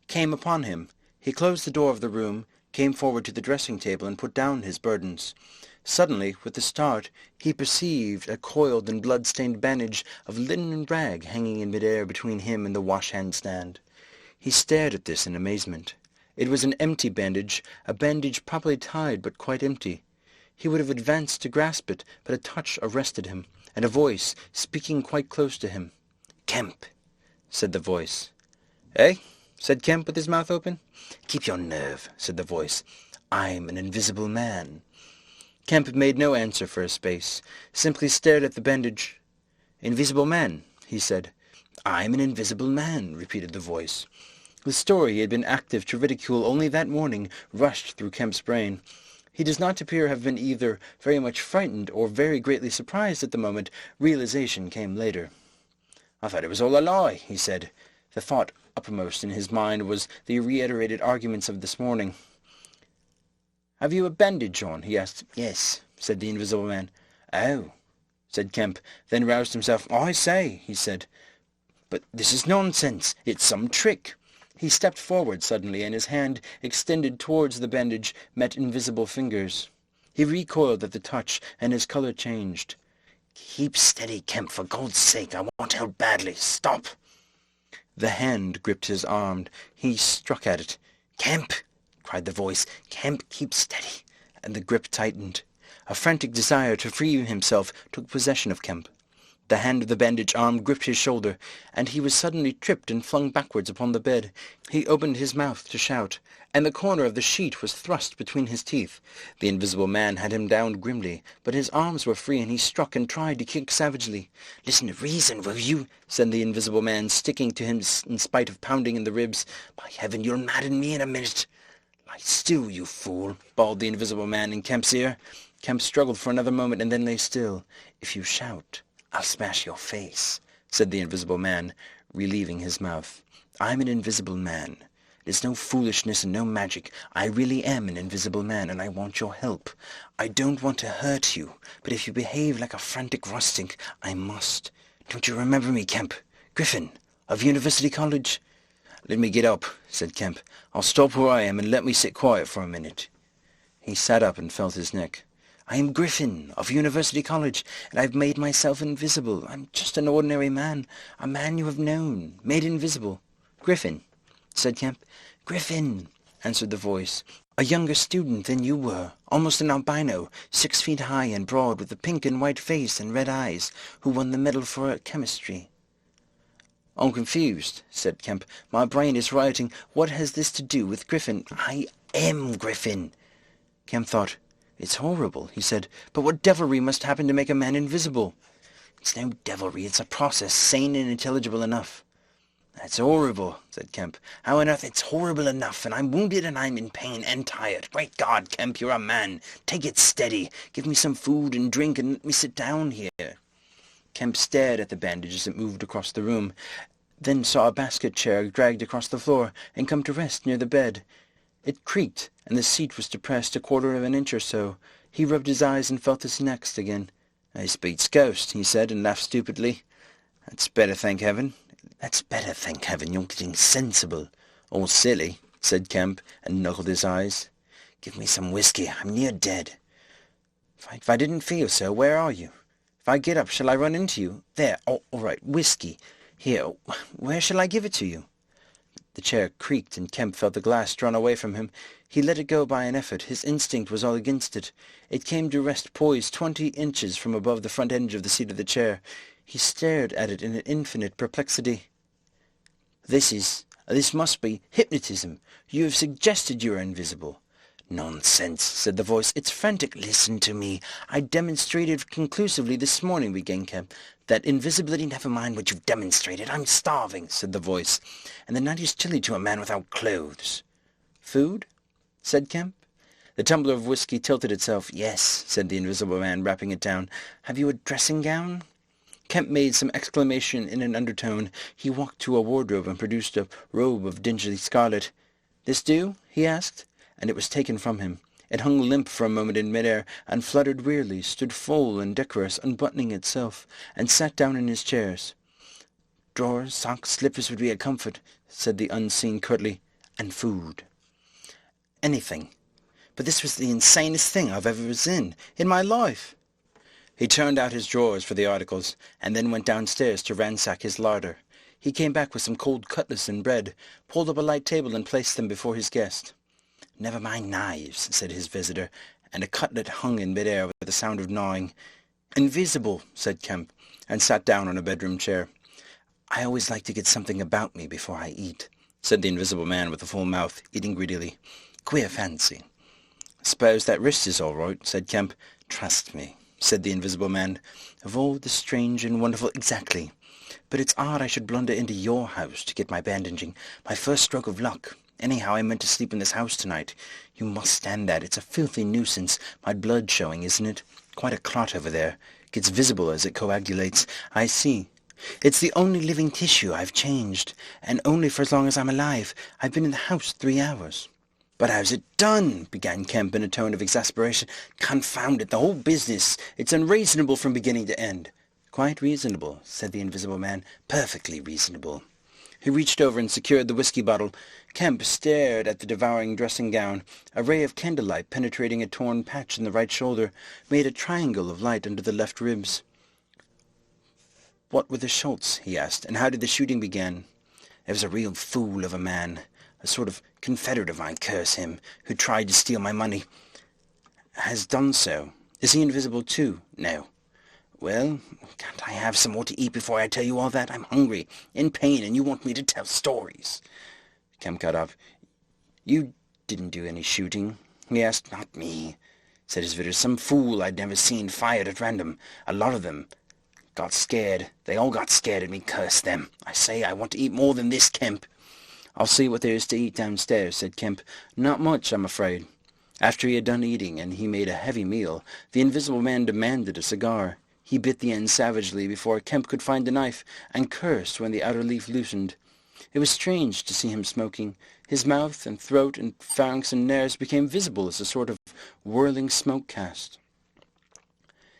A: Came upon him. He closed the door of the room, came forward to the dressing-table, and put down his burdens. Suddenly, with a start, he perceived a coiled and blood-stained bandage of linen and rag hanging in mid-air between him and the wash-hand stand. He stared at this in amazement. It was an empty bandage, a bandage properly tied but quite empty. He would have advanced to grasp it, but a touch arrested him, and a voice, speaking quite close to him. "Kemp," said the voice. "Eh?" said Kemp with his mouth open. "Keep your nerve," said the voice. "I'm an invisible man." Kemp made no answer for a space, simply stared at the bandage. "Invisible man," he said. "I'm an invisible man," repeated the voice. The story he had been active to ridicule only that morning rushed through Kemp's brain. He does not appear to have been either very much frightened or very greatly surprised at the moment. Realization came later. "I thought it was all a lie," he said. The thought uppermost in his mind was the reiterated arguments of this morning. "Have you a bandage on?" he asked. "Yes," said the invisible man. "Oh," said Kemp, then roused himself. "I say," he said. "But this is nonsense. It's some trick." He stepped forward suddenly, and his hand, extended towards the bandage, met invisible fingers. He recoiled at the touch, and his colour changed. "Keep steady, Kemp, for God's sake. I want help badly. Stop." The hand gripped his arm. He struck at it. "Kemp!" cried the voice. "Kemp, keep steady." And the grip tightened. A frantic desire to free himself took possession of Kemp. The hand of the bandaged arm gripped his shoulder, and he was suddenly tripped and flung backwards upon the bed. He opened his mouth to shout, and the corner of the sheet was thrust between his teeth. The invisible man had him down grimly, but his arms were free, and he struck and tried to kick savagely. "Listen to reason, will you?" said the invisible man, sticking to him in spite of pounding in the ribs. "By heaven, you'll madden me in a minute." "Lie still, you fool," bawled the invisible man in Kemp's ear. Kemp struggled for another moment and then lay still. "If you shout, I'll smash your face," said the invisible man, relieving his mouth. "I'm an invisible man. There's no foolishness and no magic. I really am an invisible man, and I want your help. I don't want to hurt you, but if you behave like a frantic rustic, I must. Don't you remember me, Kemp? Griffin, of University College?" "Let me get up," said Kemp. "I'll stop where I am and let me sit quiet for a minute." He sat up and felt his neck. "I am Griffin, of University College, and I've made myself invisible. I'm just an ordinary man, a man you have known, made invisible." "Griffin," said Kemp. "Griffin," answered the voice. "A younger student than you were, almost an albino, 6 feet high and broad, with a pink and white face and red eyes, who won the medal for chemistry." "I'm confused," said Kemp. "My brain is rioting. What has this to do with Griffin?" "I am Griffin." Kemp thought. "It's horrible," he said, "but what devilry must happen to make a man invisible?" "It's no devilry, it's a process, sane and intelligible enough." "That's horrible," said Kemp. "How on earth it's horrible enough, and I'm wounded and I'm in pain and tired. Great God, Kemp, you're a man. Take it steady. Give me some food and drink and let me sit down here." Kemp stared at the bandage as it moved across the room, then saw a basket chair dragged across the floor and come to rest near the bed. It creaked, and the seat was depressed a quarter of an inch or so. He rubbed his eyes and felt his neck again. "This beats ghost," he said, and laughed stupidly. "That's better, thank heaven." "That's better, thank heaven. You're getting sensible." "Or silly," said Kemp, and knuckled his eyes. "Give me some whiskey. I'm near dead." If I didn't feel so, where are you? If I get up, shall I run into you? There, all right, whiskey. Here, where shall I give it to you?" The chair creaked, and Kemp felt the glass drawn away from him. He let it go by an effort. His instinct was all against it. It came to rest poised 20 inches from above the front edge of the seat of the chair. He stared at it in an infinite perplexity. This must be hypnotism. You have suggested you are invisible." "Nonsense," said the voice. "It's frantic. Listen to me. I demonstrated conclusively this morning," began Kemp, "that invisibility—" "Never mind what you've demonstrated. I'm starving," said the voice, "and the night is chilly to a man without clothes." "Food?" said Kemp. The tumbler of whiskey tilted itself. "Yes," said the invisible man, wrapping it down. "Have you a dressing-gown?" Kemp made some exclamation in an undertone. He walked to a wardrobe and produced a robe of dingy scarlet. "This do?" he asked, and it was taken from him. It hung limp for a moment in mid-air, and fluttered wearily, stood full and decorous, unbuttoning itself, and sat down in his chairs. "Drawers, socks, slippers would be a comfort," said the unseen curtly. "And food." "Anything. But this was the insanest thing I've ever was in my life." He turned out his drawers for the articles, and then went downstairs to ransack his larder. He came back with some cold cutlets and bread, pulled up a light table and placed them before his guest. "Never mind knives," said his visitor, and a cutlet hung in mid-air with a sound of gnawing. "Invisible," said Kemp, and sat down on a bedroom chair. "I always like to get something about me before I eat," said the invisible man with a full mouth, eating greedily. "Queer fancy." "Suppose that wrist is all right," said Kemp. "Trust me," said the invisible man. "Of all the strange and wonderful—" "Exactly. But it's odd I should blunder into your house to get my bandaging. My first stroke of luck. Anyhow, I meant to sleep in this house tonight. You must stand that. It's a filthy nuisance. My blood showing, isn't it? Quite a clot over there. Gets visible as it coagulates. I see. It's the only living tissue I've changed, and only for as long as I'm alive. I've been in the house 3 hours." "But how's it done?" began Kemp in a tone of exasperation. "Confound it, the whole business. It's unreasonable from beginning to end." "Quite reasonable," said the invisible man. "Perfectly reasonable." He reached over and secured the whiskey bottle. Kemp stared at the devouring dressing-gown. A ray of candlelight penetrating a torn patch in the right shoulder made a triangle of light under the left ribs. "What were the Schultz?" he asked, "and how did the shooting begin?" "There was a real fool of a man, a sort of confederate of mine, curse him, who tried to steal my money. Has done so. Is he invisible too?" "No." "Well, can't I have some more to eat before I tell you all that? I'm hungry, in pain, and you want me to tell stories." Kemp got up. "You didn't do any shooting?" he asked. "Not me," said his visitor. "Some fool I'd never seen fired at random. A lot of them. Got scared. They all got scared at me, curse them. I say, I want to eat more than this, Kemp." "I'll see what there is to eat downstairs," said Kemp. "Not much, I'm afraid." After he had done eating, and he made a heavy meal, the invisible man demanded a cigar. He bit the end savagely before Kemp could find a knife, and cursed when the outer leaf loosened. It was strange to see him smoking. His mouth and throat and pharynx and nares became visible as a sort of whirling smoke cast.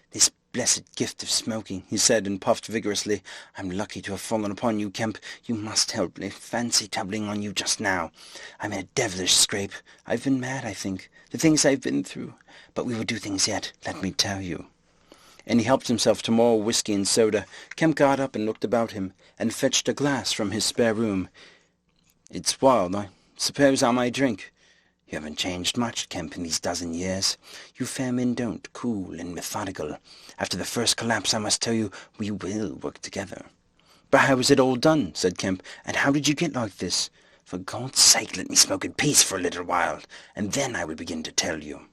A: "This blessed gift of smoking," he said, and puffed vigorously. "I'm lucky to have fallen upon you, Kemp. You must help me. Fancy tumbling on you just now. I'm in a devilish scrape. I've been mad, I think. The things I've been through. But we will do things yet, let me tell you." And he helped himself to more whiskey and soda. Kemp got up and looked about him, and fetched a glass from his spare room. "It's wild. I suppose I may drink." "You haven't changed much, Kemp, in these dozen years. You fair men don't, cool and methodical. After the first collapse, I must tell you, we will work together." "But how was it all done?" said Kemp. "And how did you get like this?" "For God's sake, let me smoke in peace for a little while, and then I will begin to tell you."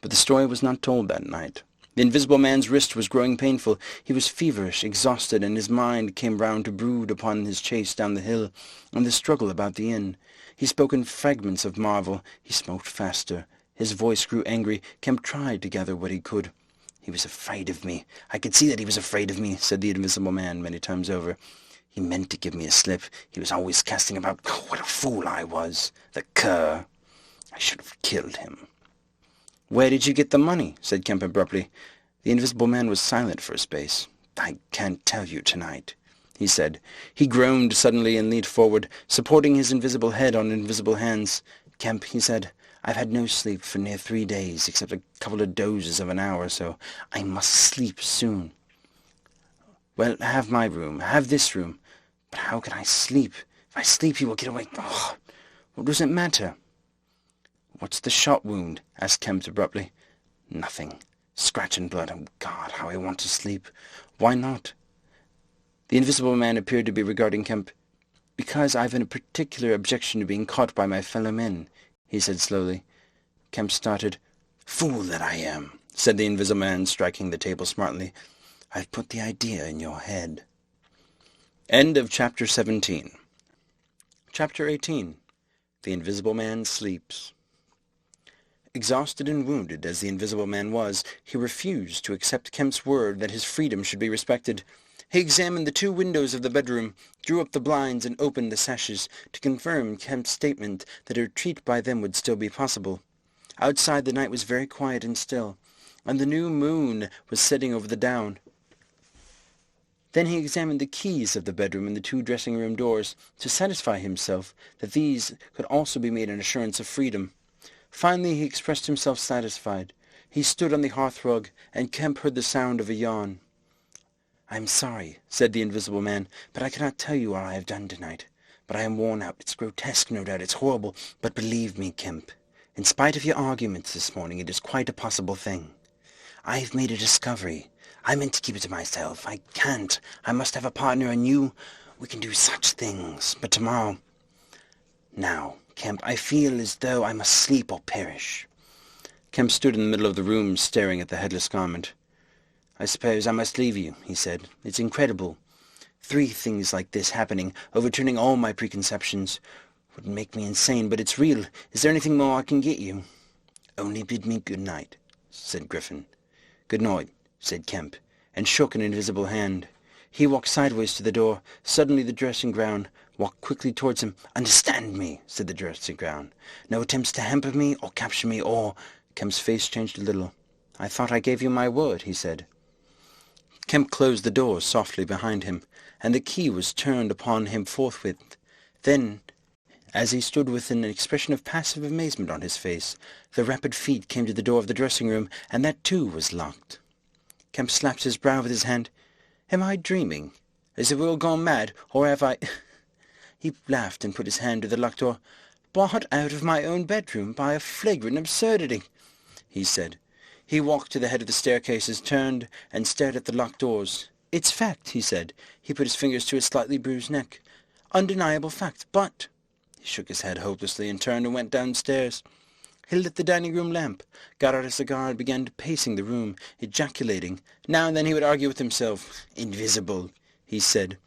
A: But the story was not told that night. The invisible man's wrist was growing painful. He was feverish, exhausted, and his mind came round to brood upon his chase down the hill, and the struggle about the inn. He spoke in fragments of marvel. He smoked faster. His voice grew angry. Kemp tried to gather what he could. "He was afraid of me. I could see that he was afraid of me," said the invisible man many times over. "He meant to give me a slip. He was always casting about. Oh, what a fool I was! The cur! I should have killed him." "Where did you get the money?" said Kemp abruptly. The invisible man was silent for a space. "I can't tell you tonight," he said. He groaned suddenly and leaned forward, supporting his invisible head on invisible hands. "Kemp," he said, "I've had no sleep for near 3 days, except a couple of dozes of an hour or so. I must sleep soon." "Well, have my room. Have this room." "But how can I sleep? If I sleep, he will get away. Oh, what does it matter?" "What's the shot wound?" asked Kemp abruptly. "Nothing. Scratch and blood. Oh, God, how I want to sleep." "Why not?" The invisible man appeared to be regarding Kemp. "Because I've a particular objection to being caught by my fellow men," he said slowly. Kemp started. "Fool that I am," said the invisible man, striking the table smartly. "I've put the idea in your head." End of Chapter 17. Chapter 18. The Invisible Man Sleeps. Exhausted and wounded as the invisible man was, he refused to accept Kemp's word that his freedom should be respected. He examined the 2 windows of the bedroom, drew up the blinds and opened the sashes to confirm Kemp's statement that a retreat by them would still be possible. Outside the night was very quiet and still, and the new moon was setting over the down. Then he examined the keys of the bedroom and the 2 dressing-room doors to satisfy himself that these could also be made an assurance of freedom. Finally he expressed himself satisfied. He stood on the hearthrug, and Kemp heard the sound of a yawn. "I am sorry," said the invisible man, "but I cannot tell you all I have done tonight. But I am worn out. It's grotesque, no doubt. It's horrible. But believe me, Kemp, in spite of your arguments this morning, it is quite a possible thing. I have made a discovery. I meant to keep it to myself. I can't. I must have a partner, and we can do such things. But tomorrow... Now, Kemp, I feel as though I must sleep or perish." Kemp stood in the middle of the room, staring at the headless garment. "I suppose I must leave you," he said. "It's incredible. 3 things like this happening, overturning all my preconceptions. Would make me insane, but it's real. Is there anything more I can get you?" "Only bid me good night," said Griffin. "Good night," said Kemp, and shook an invisible hand. He walked sideways to the door. Suddenly the dressing-gown walked quickly towards him. "Understand me," said the dressing-gown. "No attempts to hamper me or capture me or—" Kemp's face changed a little. "I thought I gave you my word," he said. Kemp closed the door softly behind him, and the key was turned upon him forthwith. Then, as he stood with an expression of passive amazement on his face, the rapid feet came to the door of the dressing-room, and that too was locked. Kemp slapped his brow with his hand. "Am I dreaming? Is the world gone mad, or have I—" He laughed and put his hand to the locked door. "Bought out of my own bedroom by a flagrant absurdity," he said. He walked to the head of the staircases, turned, and stared at the locked doors. "It's fact," he said. He put his fingers to his slightly bruised neck. "Undeniable fact, but—" He shook his head hopelessly and turned and went downstairs. He lit the dining-room lamp, got out a cigar and began pacing the room, ejaculating. Now and then he would argue with himself. "Invisible," he said.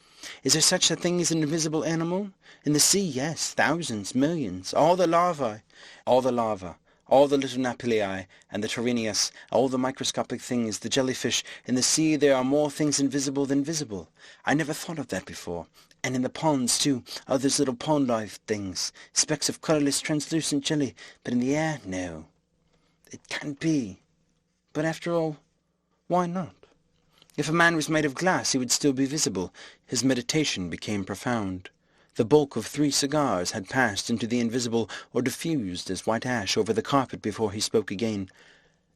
A: "Is there such a thing as an invisible animal? In the sea, yes, thousands, millions, all the lava, all the little napilli, and the Torrenius, all the microscopic things, the jellyfish. In the sea there are more things invisible than visible. I never thought of that before. And in the ponds, too, are those little pond-life things, specks of colourless, translucent jelly. But in the air, no. It can't be. But after all, why not? If a man was made of glass, he would still be visible." His meditation became profound. The bulk of 3 cigars had passed into the invisible or diffused as white ash over the carpet before he spoke again.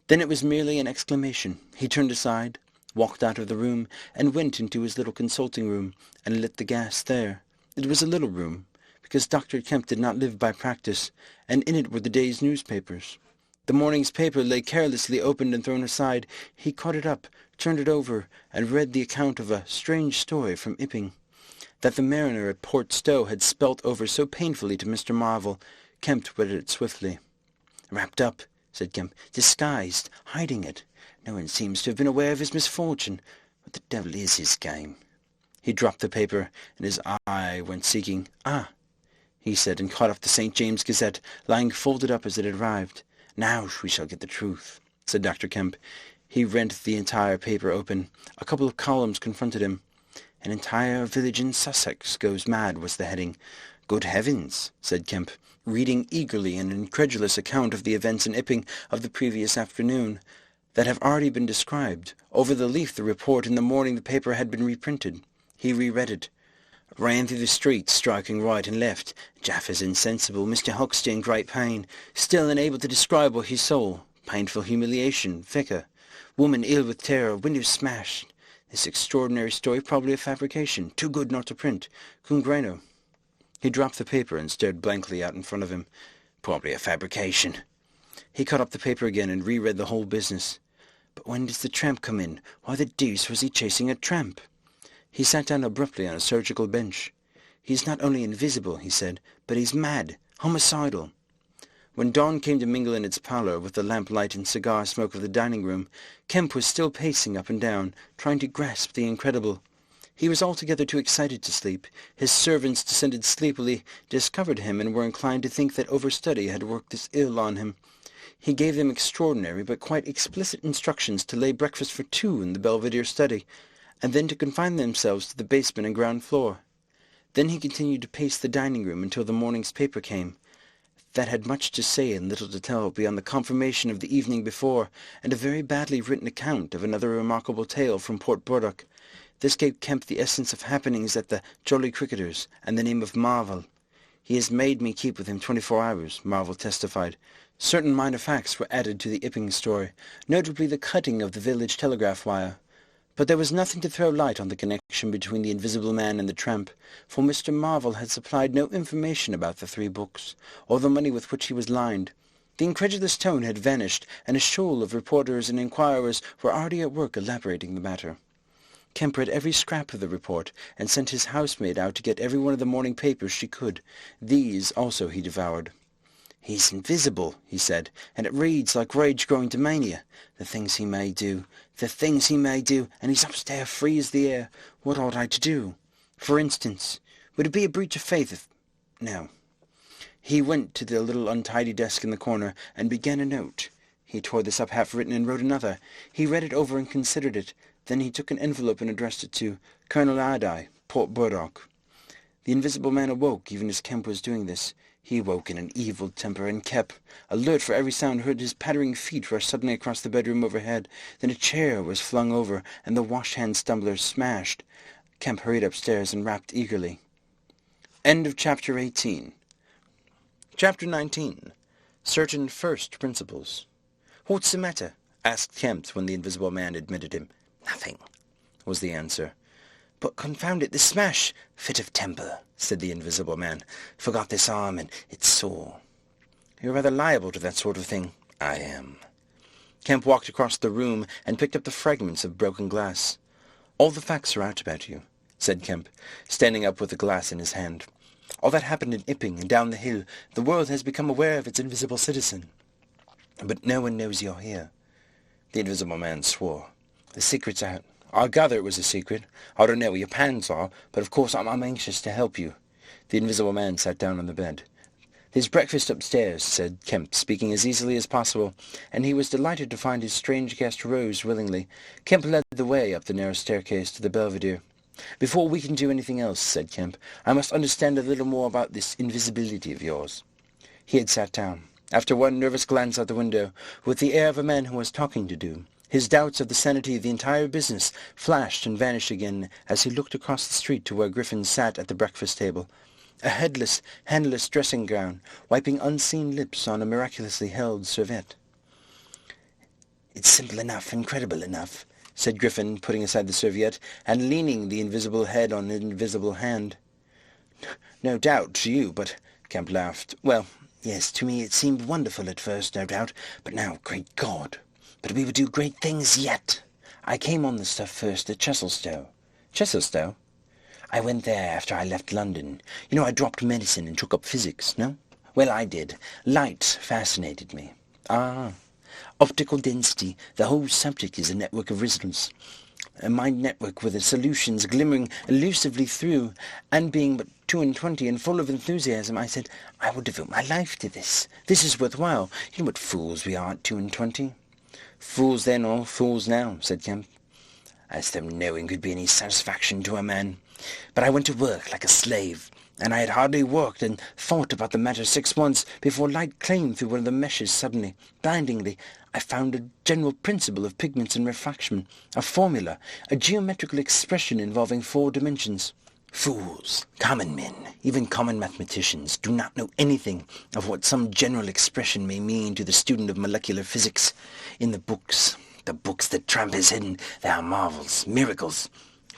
A: Then it was merely an exclamation. He turned aside, walked out of the room, and went into his little consulting room, and lit the gas there. It was a little room, because Dr. Kemp did not live by practice, and in it were the day's newspapers. The morning's paper lay carelessly opened and thrown aside. He caught it up, turned it over, and read the account of a strange story from Ipping, that the mariner at Port Stowe had spelt over so painfully to Mr. Marvel. Kemp read it swiftly. "Wrapped up," said Kemp. "Disguised, hiding it. No one seems to have been aware of his misfortune. What the devil is his game?" He dropped the paper, and his eye went seeking. "Ah," he said, and caught up the St. James Gazette, lying folded up as it had arrived. "Now we shall get the truth," said Dr. Kemp. He rent the entire paper open. A couple of columns confronted him. "An entire village in Sussex goes mad," was the heading. "Good heavens," said Kemp, reading eagerly an incredulous account of the events in Ipping of the previous afternoon that have already been described. Over the leaf the report in the morning the paper had been reprinted. He reread it. "Ran through the streets, striking right and left. Jaffers insensible. Mr. Huxley in great pain. Still unable to describe what he saw. Painful humiliation. Vicar. Woman ill with terror. Windows smashed. This extraordinary story probably a fabrication. Too good not to print. Cum grano." He dropped the paper and stared blankly out in front of him. "Probably a fabrication." He caught up the paper again and reread the whole business. But when does the tramp come in? Why the deuce was he chasing a tramp? He sat down abruptly on a surgical bench. "He's not only invisible," he said, "but he's mad, homicidal." When dawn came to mingle in its pallor with the lamplight and cigar smoke of the dining-room, Kemp was still pacing up and down, trying to grasp the incredible. He was altogether too excited to sleep. His servants descended sleepily, discovered him, and were inclined to think that overstudy had worked this ill on him. He gave them extraordinary but quite explicit instructions to lay breakfast for 2 in the Belvedere study, and then to confine themselves to the basement and ground floor. Then he continued to pace the dining room until the morning's paper came. That had much to say and little to tell beyond the confirmation of the evening before, and a very badly written account of another remarkable tale from Port Burdock. This gave Kemp the essence of happenings at the Jolly Cricketers, and the name of Marvel. "He has made me keep with him 24 hours, Marvel testified. Certain minor facts were added to the Ipping story, notably the cutting of the village telegraph wire. But there was nothing to throw light on the connection between the Invisible Man and the tramp, for Mr. Marvel had supplied no information about the 3 books, or the money with which he was lined. The incredulous tone had vanished, and a shoal of reporters and inquirers were already at work elaborating the matter. Kemp read every scrap of the report, and sent his housemaid out to get every one of the morning papers she could. These also he devoured. "He's invisible," he said, "and it reads like rage growing to mania. The things he may do, and he's upstairs free as the air. What ought I to do? For instance, would it be a breach of faith if... No." He went to the little untidy desk in the corner, and began a note. He tore this up half-written and wrote another. He read it over and considered it. Then he took an envelope and addressed it to Colonel Adi, Port Burdock. The Invisible Man awoke even as Kemp was doing this. He awoke in an evil temper and kept alert for every sound, heard his pattering feet rush suddenly across the bedroom overhead. Then a chair was flung over, and the wash-hand tumbler smashed. Kemp hurried upstairs and rapped eagerly. End of Chapter 18. Chapter 19. Certain First Principles. "What's the matter?" asked Kemp when the Invisible Man admitted him. "Nothing," was the answer. "But confound it, this smash!" "Fit of temper," said the Invisible Man. "Forgot this arm, and it's sore." "You're rather liable to that sort of thing." "I am." Kemp walked across the room and picked up the fragments of broken glass. "All the facts are out about you," said Kemp, standing up with the glass in his hand. "All that happened in Ipping and down the hill. The world has become aware of its invisible citizen. But no one knows you're here." The Invisible Man swore. "The secret's out. I gather it was a secret. I don't know where your pants are, but of course I'm anxious to help you." The Invisible Man sat down on the bed. "There's breakfast upstairs," said Kemp, speaking as easily as possible, and he was delighted to find his strange guest rose willingly. Kemp led the way up the narrow staircase to the Belvedere. "Before we can do anything else," said Kemp, "I must understand a little more about this invisibility of yours." He had sat down, after one nervous glance out the window, with the air of a man who has talking to do. His doubts of the sanity of the entire business flashed and vanished again as he looked across the street to where Griffin sat at the breakfast table, a headless, handless dressing-gown, wiping unseen lips on a miraculously held serviette. "It's simple enough, incredible enough," said Griffin, putting aside the serviette and leaning the invisible head on an invisible hand. "No doubt to you, but..." Kemp laughed. "Well, yes, to me it seemed wonderful at first, no doubt, but now, great God! But we would do great things yet. I came on the stuff first at Chesilstowe." "Chesilstowe?" "I went there after I left London. You know, I dropped medicine and took up physics, no? Well, I did. Light fascinated me." "Ah." "Optical density. The whole subject is a network of riddles. A mind network with the solutions glimmering elusively through, and being but 22 and full of enthusiasm, I said, I will devote my life to this. This is worthwhile. You know what fools we are at 22. "Fools then or fools now," said Kemp. "As though knowing could be any satisfaction to a man. But I went to work like a slave, and I had hardly worked and thought about the matter 6 months before light came through one of the meshes suddenly, blindingly. I found a general principle of pigments and refraction, a formula, a geometrical expression involving 4 dimensions. Fools, common men, even common mathematicians, do not know anything of what some general expression may mean to the student of molecular physics. In the books that tramp has hidden, there are marvels, miracles.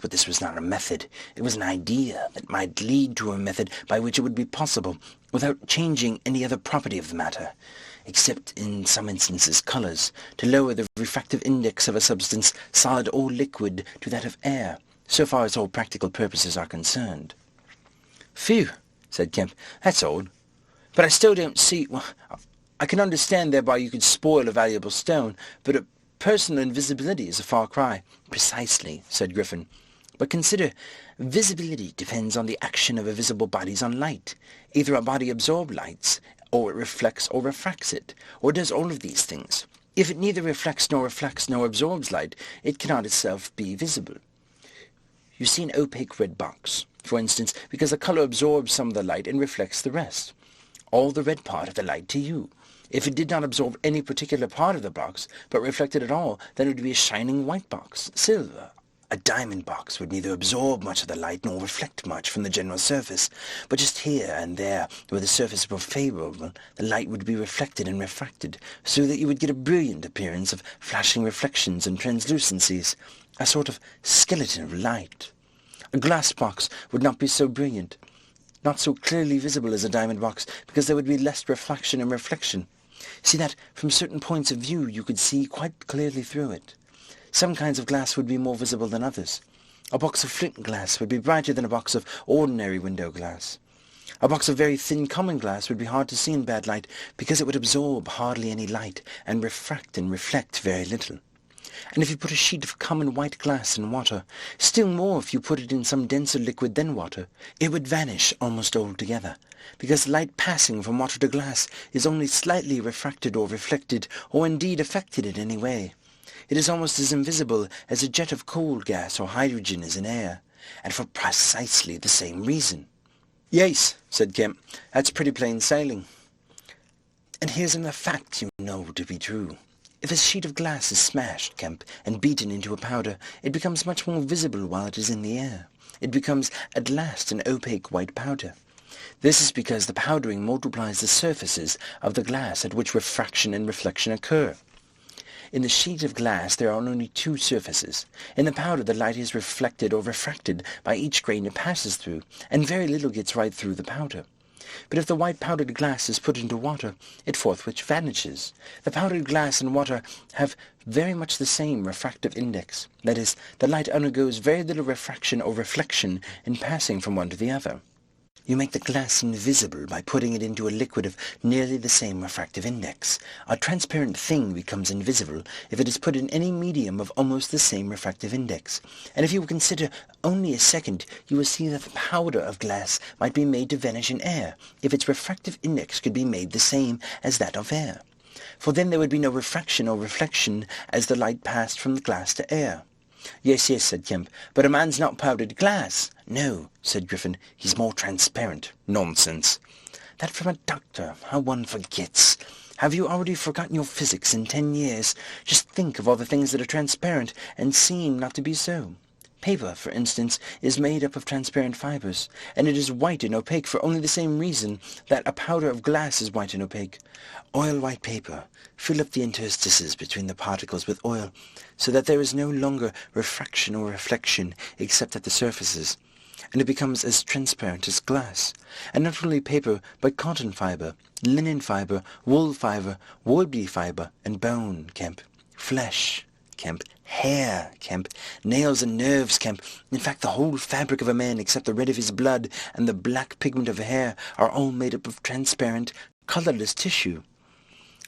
A: But this was not a method. It was an idea that might lead to a method by which it would be possible, without changing any other property of the matter, except in some instances colours, to lower the refractive index of a substance, solid or liquid, to that of air, so far as all practical purposes are concerned." "Phew," said Kemp. "That's odd. But I still don't see... Well, I can understand thereby you could spoil a valuable stone, but a personal invisibility is a far cry." "Precisely," said Griffin. "But consider, visibility depends on the action of visible bodies on light. Either a body absorbs lights, or it reflects or refracts it, or does all of these things. If it neither reflects nor absorbs light, it cannot itself be visible.
C: You see an opaque red box, for instance, because the color absorbs some of the light and reflects the rest. All the red part of the light to you. If it did not absorb any particular part of the box, but reflected it all, then it would be a shining white box, silver. A diamond box would neither absorb much of the light nor reflect much from the general surface, but just here and there, where the surface were favorable, the light would be reflected and refracted, so that you would get a brilliant appearance of flashing reflections and translucencies, a sort of skeleton of light. A glass box would not be so brilliant, not so clearly visible as a diamond box, because there would be less reflection and reflection. See that from certain points of view you could see quite clearly through it. Some kinds of glass would be more visible than others. A box of flint glass would be brighter than a box of ordinary window glass. A box of very thin common glass would be hard to see in bad light, because it would absorb hardly any light and refract and reflect very little. And if you put a sheet of common white glass in water, still more if you put it in some denser liquid than water, it would vanish almost altogether, because light passing from water to glass is only slightly refracted or reflected, or indeed affected in any way. It is almost as invisible as a jet of coal gas or hydrogen is in air, and for precisely the same reason.
B: "Yes," said Kemp, "that's pretty plain sailing."
C: And here's another fact you know to be true. If a sheet of glass is smashed, Kemp, and beaten into a powder, it becomes much more visible while it is in the air. It becomes at last an opaque white powder. This is because the powdering multiplies the surfaces of the glass at which refraction and reflection occur. In the sheet of glass there are only two surfaces. In the powder the light is reflected or refracted by each grain it passes through, and very little gets right through the powder. But if the white powdered glass is put into water, it forthwith vanishes. The powdered glass and water have very much the same refractive index. That is, the light undergoes very little refraction or reflection in passing from one to the other. You make the glass invisible by putting it into a liquid of nearly the same refractive index. A transparent thing becomes invisible if it is put in any medium of almost the same refractive index. And if you will consider only a second, you will see that the powder of glass might be made to vanish in air, if its refractive index could be made the same as that of air. For then there would be no refraction or reflection as the light passed from the glass to air.
B: "Yes, yes," said Kemp, "but a man's not powdered glass."
C: "No," said Griffin, "he's more transparent."
B: "Nonsense."
C: "That from a doctor, how one forgets. Have you already forgotten your physics in 10 years? Just think of all the things that are transparent and seem not to be so. Paper, for instance, is made up of transparent fibers, and it is white and opaque for only the same reason that a powder of glass is white and opaque. Oil-white paper. Fill up the interstices between the particles with oil, so that there is no longer refraction or reflection except at the surfaces, and it becomes as transparent as glass. And not only paper, but cotton fiber, linen fiber, wool fiber, and bone, Kemp. Flesh, Kemp. Hair, Kemp. Nails and nerves, Kemp. In fact, the whole fabric of a man, except the red of his blood and the black pigment of hair, are all made up of transparent, colorless tissue.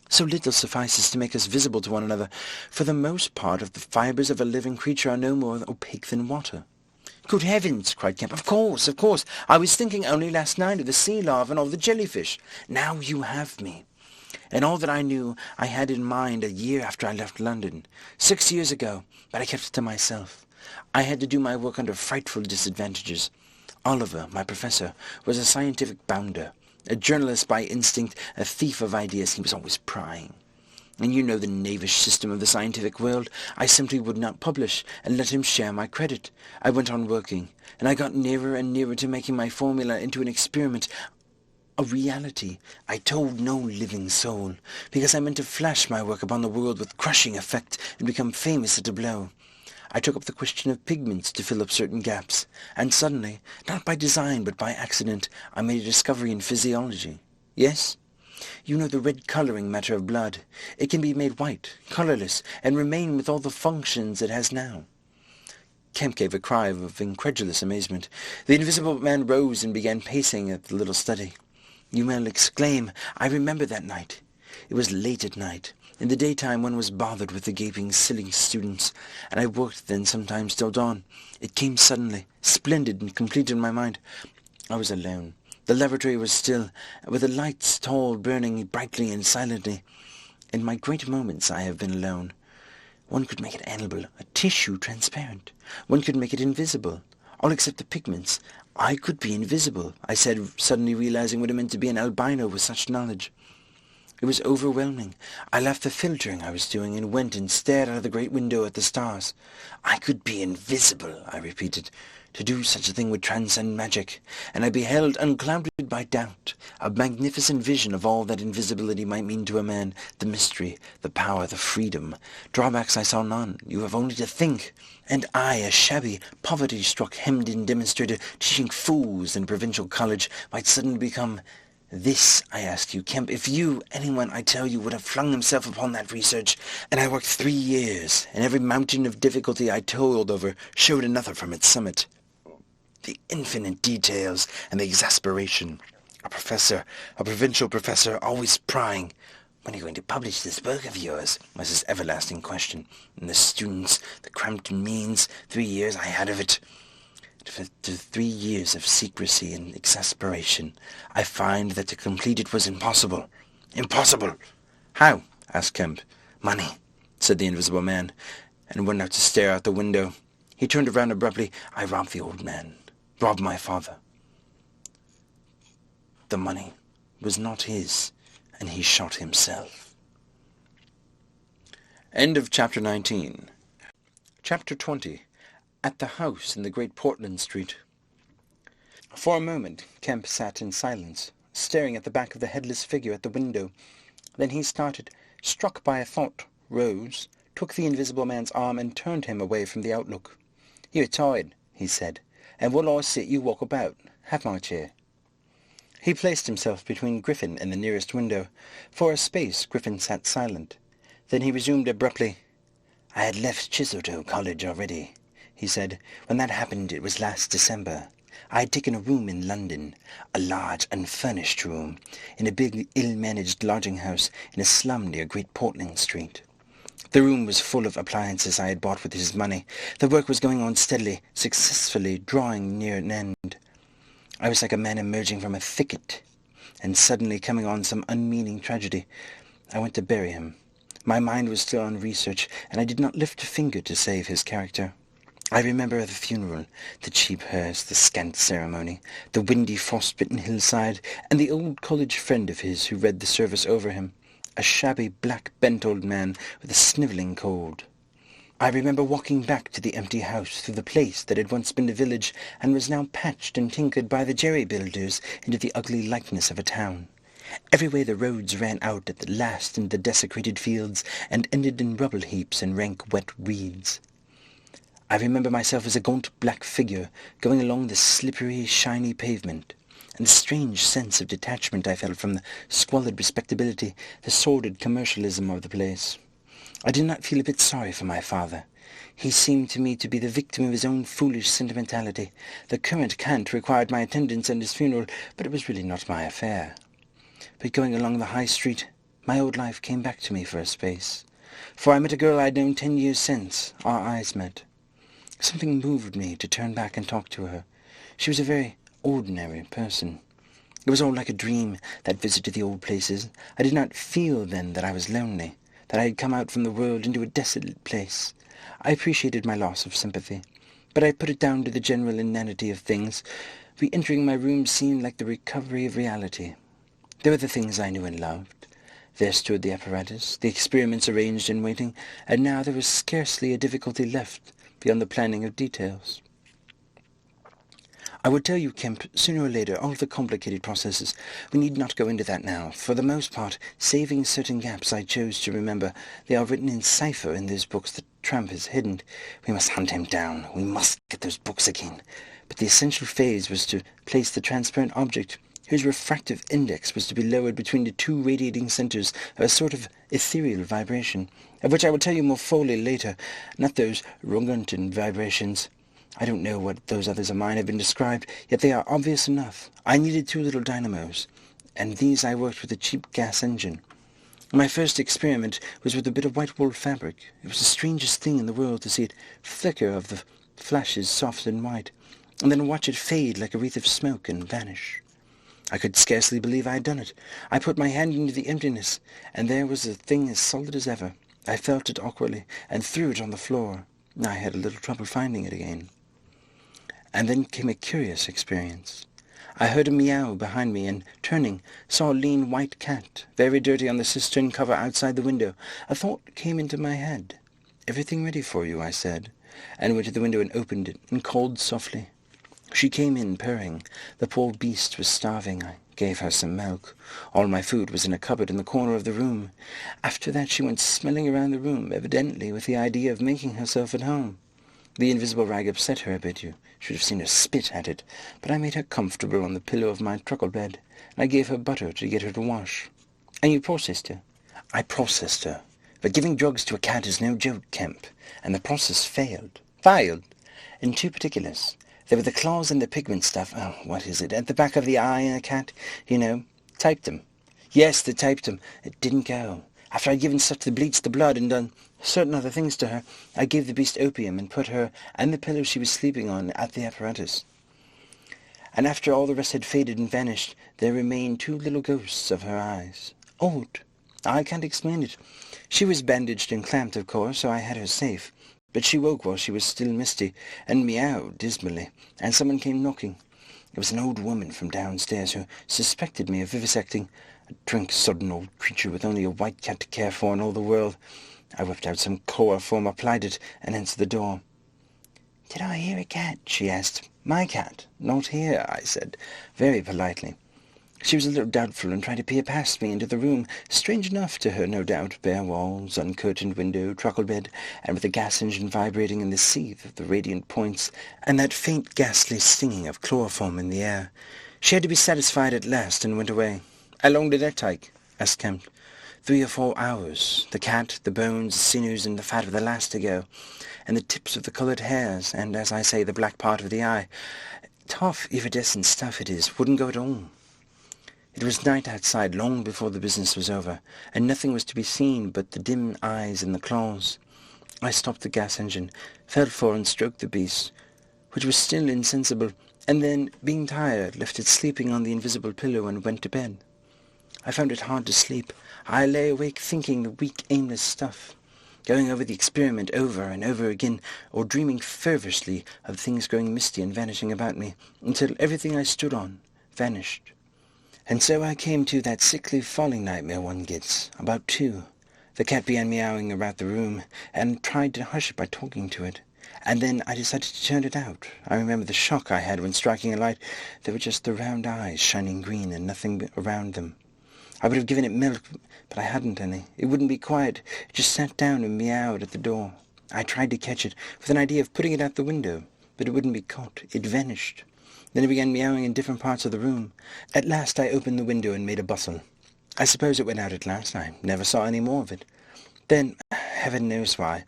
C: So little suffices to make us visible to one another. For the most part of the fibers of a living creature are no more opaque than water."
B: "Good heavens!" cried Kemp. Of course. I was thinking only last night of the sea larva and of the jellyfish."
C: "Now you have me. And all that I knew I had in mind a year after I left London, 6 years ago, but I kept it to myself. I had to do my work under frightful disadvantages. Oliver, my professor, was a scientific bounder, a journalist by instinct, a thief of ideas. He was always prying. And you know the knavish system of the scientific world. I simply would not publish, and let him share my credit. I went on working, and I got nearer and nearer to making my formula into an experiment, a reality. I told no living soul, because I meant to flash my work upon the world with crushing effect and become famous at a blow. I took up the question of pigments to fill up certain gaps, and suddenly, not by design but by accident, I made a discovery in physiology."
B: "Yes?"
C: "You know the red colouring matter of blood. It can be made white, colourless, and remain with all the functions it has now."
B: Kemp gave a cry of incredulous amazement. The Invisible Man rose and began pacing at the little study.
C: "You will exclaim, I remember that night. It was late at night. In the daytime one was bothered with the gaping, silly students, and I worked then sometimes till dawn. It came suddenly, splendid and complete in my mind. I was alone. The lavatory was still, with the lights tall burning brightly and silently. In my great moments I have been alone. One could make it animal, a tissue transparent. One could make it invisible. all except the pigments. I could be invisible, I said, suddenly realizing what it meant to be an albino with such knowledge. It was overwhelming. I left the filtering I was doing and went and stared out of the great window at the stars. I could be invisible, I repeated. To do such a thing would transcend magic, and I beheld, unclouded by doubt, a magnificent vision of all that invisibility might mean to a man, the mystery, the power, the freedom. Drawbacks I saw none. You have only to think. And I, a shabby, poverty-struck, hemmed-in demonstrator teaching fools in a provincial college, might suddenly become... This, I ask you, Kemp, if you, anyone, I tell you, would have flung himself upon that research, and I worked 3 years, and every mountain of difficulty I toiled over showed another from its summit. The infinite details and the exasperation. A professor, a provincial professor, always prying. When are you going to publish this book of yours? Was his everlasting question. And the students, the Crampton means, 3 years I had of it. After 3 years of secrecy and exasperation, I find that to complete it was impossible. Impossible! How? Asked Kemp. Money, said the Invisible Man, and went out to stare out the window. He turned around abruptly. I robbed the old man. Robbed my father. The money was not his, and he shot himself.
A: End of Chapter 19.
C: Chapter 20. At the house in the great Portland Street. For a moment Kemp sat in silence, staring at the back of the headless figure at the window. Then he started, struck by a thought, rose, took the Invisible Man's arm and turned him away from the outlook. "You're tired," he said, "and while I sit you walk about. Have my chair." He placed himself between Griffin and the nearest window. For a space Griffin sat silent. Then he resumed abruptly. "I had left Chiseltoe College already," he said. "When that happened it was last December. I had taken a room in London, a large unfurnished room, in a big ill-managed lodging-house in a slum near Great Portland Street. The room was full of appliances I had bought with his money. The work was going on steadily, successfully, drawing near an end. I was like a man emerging from a thicket, and suddenly coming on some unmeaning tragedy. I went to bury him. My mind was still on research, and I did not lift a finger to save his character. I remember the funeral, the cheap hearse, the scant ceremony, the windy, frost-bitten hillside, and the old college friend of his who read the service over him, a shabby, black-bent old man with a snivelling cold. I remember walking back to the empty house through the place that had once been a village and was now patched and tinkered by the jerry-builders into the ugly likeness of a town. Everywhere the roads ran out at the last in the desecrated fields and ended in rubble heaps and rank wet weeds. I remember myself as a gaunt black figure going along the slippery, shiny pavement, and the strange sense of detachment I felt from the squalid respectability, the sordid commercialism of the place. I did not feel a bit sorry for my father. He seemed to me to be the victim of his own foolish sentimentality. The current cant required my attendance at his funeral, but it was really not my affair. But going along the high street, my old life came back to me for a space. For I met a girl I had known 10 years since. Our eyes met. Something moved me to turn back and talk to her. She was a very ordinary person. It was all like a dream, that visit to the old places. I did not feel then that I was lonely, that I had come out from the world into a desolate place. I appreciated my loss of sympathy, but I put it down to the general inanity of things. Re-entering my room seemed like the recovery of reality. There were the things I knew and loved. There stood the apparatus, the experiments arranged and waiting, and now there was scarcely a difficulty left beyond the planning of details. I would tell you, Kemp, sooner or later, all the complicated processes. We need not go into that now. For the most part, saving certain gaps I chose to remember, they are written in cipher in those books that Trump has hidden. We must hunt him down. We must get those books again. But the essential phase was to place the transparent object, whose refractive index was to be lowered between the two radiating centers of a sort of ethereal vibration, of which I will tell you more fully later, not those Rungunten vibrations. I don't know what those others of mine have been described, yet they are obvious enough. I needed 2 little dynamos, and these I worked with a cheap gas engine. My first experiment was with a bit of white wool fabric. It was the strangest thing in the world to see it flicker of the flashes soft and white, and then watch it fade like a wreath of smoke and vanish. I could scarcely believe I had done it. I put my hand into the emptiness, and there was the thing as solid as ever. I felt it awkwardly, and threw it on the floor. I had a little trouble finding it again. And then came a curious experience. I heard a meow behind me and, turning, saw a lean white cat, very dirty on the cistern cover outside the window. A thought came into my head. "Everything ready for you," I said, and went to the window and opened it and called softly. She came in, purring. The poor beast was starving. I gave her some milk. All my food was in a cupboard in the corner of the room. After that she went smelling around the room, evidently with the idea of making herself at home. The invisible rag upset her a bit. You should have seen her spit at it. But I made her comfortable on the pillow of my truckle bed, and I gave her butter to get her to wash. "And you processed her?" "I processed her. But giving drugs to a cat is no joke, Kemp, and the process failed." "Failed?" "In two particulars. There were the claws and the pigment stuff, what is it, at the back of the eye in a cat, you know." "Taped 'em?" "Yes, they taped 'em. It didn't go. After I'd given stuff to bleach the blood and done certain other things to her, I gave the beast opium and put her and the pillow she was sleeping on at the apparatus. And after all the rest had faded and vanished, there remained two little ghosts of her eyes. Odd. I can't explain it. She was bandaged and clamped, of course, so I had her safe. But she woke while she was still misty, and meowed dismally, and someone came knocking. It was an old woman from downstairs who suspected me of vivisecting a drink-sodden old creature with only a white cat to care for in all the world. I whipped out some chloroform, applied it, and answered the door. "Did I hear a cat?" she asked. "My cat. Not here," I said, very politely. She was a little doubtful and tried to peer past me into the room, strange enough to her, no doubt, bare walls, uncurtained window, truckle bed, and with the gas engine vibrating in the seethe of the radiant points, and that faint ghastly stinging of chloroform in the air. She had to be satisfied at last and went away. "How long did that take?" asked Kemp. 3 or 4 hours. The cat, the bones, the sinews, and the fat of the last to go, and the tips of the coloured hairs, and, as I say, the black part of the eye. Tough, iridescent stuff it is, wouldn't go at all. It was night outside long before the business was over, and nothing was to be seen but the dim eyes and the claws. I stopped the gas engine, felt for and stroked the beast, which was still insensible, and then, being tired, left it sleeping on the invisible pillow and went to bed. I found it hard to sleep. I lay awake thinking the weak, aimless stuff, going over the experiment over and over again, or dreaming fervorously of things growing misty and vanishing about me, until everything I stood on vanished. And so I came to that sickly falling nightmare one gets, about 2. The cat began meowing about the room, and tried to hush it by talking to it. And then I decided to turn it out. I remember the shock I had when striking a light. There were just the round eyes shining green and nothing around them. I would have given it milk, but I hadn't any. It wouldn't be quiet. It just sat down and meowed at the door. I tried to catch it, with an idea of putting it out the window, but it wouldn't be caught. It vanished. Then it began meowing in different parts of the room. At last I opened the window and made a bustle. I suppose it went out at last. I never saw any more of it. Then, heaven knows why,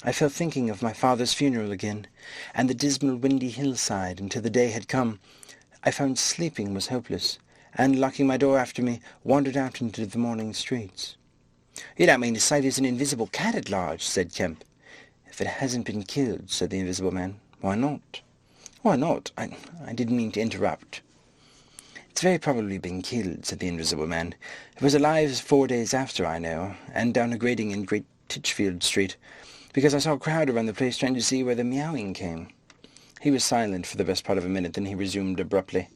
C: I fell thinking of my father's funeral again, and the dismal windy hillside until the day had come. I found sleeping was hopeless, and, locking my door after me, wandered out into the morning streets. "You don't mean to say there's an invisible cat at large?" said Kemp. "If it hasn't been killed," said the invisible man. "Why not?" "Why not? I didn't mean to interrupt." "It's very probably been killed," said the invisible man. "It was alive 4 days after, I know, and down a grading in Great Titchfield Street, because I saw a crowd around the place trying to see where the meowing came." He was silent for the best part of a minute, then he resumed abruptly.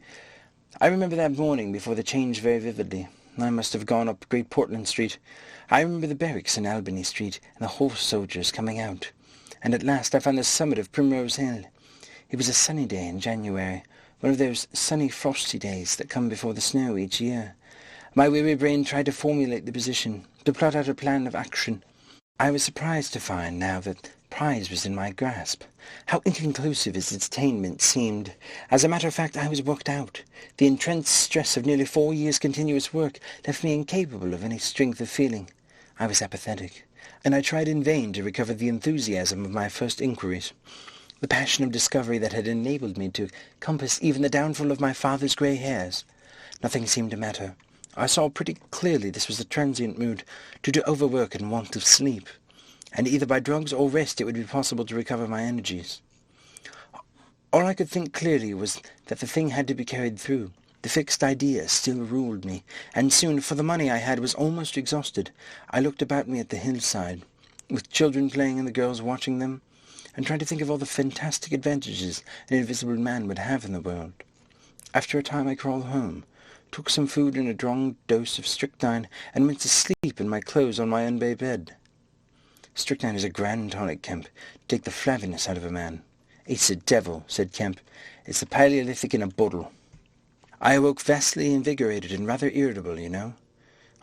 C: "I remember that morning before the change very vividly. I must have gone up Great Portland Street. I remember the barracks in Albany Street, and the horse soldiers coming out. And at last I found the summit of Primrose Hill. It was a sunny day in January, one of those sunny frosty days that come before the snow each year. My weary brain tried to formulate the position, to plot out a plan of action. I was surprised to find now that the prize was in my grasp. How inconclusive its attainment seemed. As a matter of fact, I was worked out. The intense stress of nearly 4 years' continuous work left me incapable of any strength of feeling. I was apathetic, and I tried in vain to recover the enthusiasm of my first inquiries. The passion of discovery that had enabled me to compass even the downfall of my father's grey hairs. Nothing seemed to matter. I saw pretty clearly this was a transient mood, due to overwork and want of sleep, and either by drugs or rest it would be possible to recover my energies. All I could think clearly was that the thing had to be carried through. The fixed idea still ruled me, and soon, for the money I had was almost exhausted, I looked about me at the hillside, with children playing and the girls watching them. and tried to think of all the fantastic advantages an invisible man would have in the world. After a time I crawled home, took some food and a strong dose of strychnine, and went to sleep in my clothes on my unmade bed. Strychnine is a grand tonic, Kemp, to take the flabbiness out of a man. "It's the devil," said Kemp. "It's the Paleolithic in a bottle." I awoke vastly invigorated and rather irritable, you know.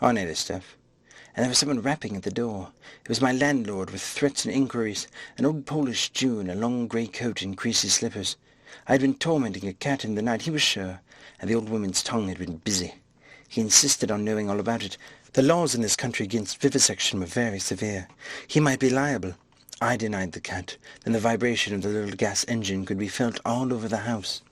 C: I know this stuff. And there was someone rapping at the door. It was my landlord, with threats and inquiries, an old Polish Jew in a long grey coat and greasy slippers. I had been tormenting a cat in the night, he was sure, and the old woman's tongue had been busy. He insisted on knowing all about it. The laws in this country against vivisection were very severe. He might be liable. I denied the cat. Then the vibration of the little gas engine could be felt all over the house.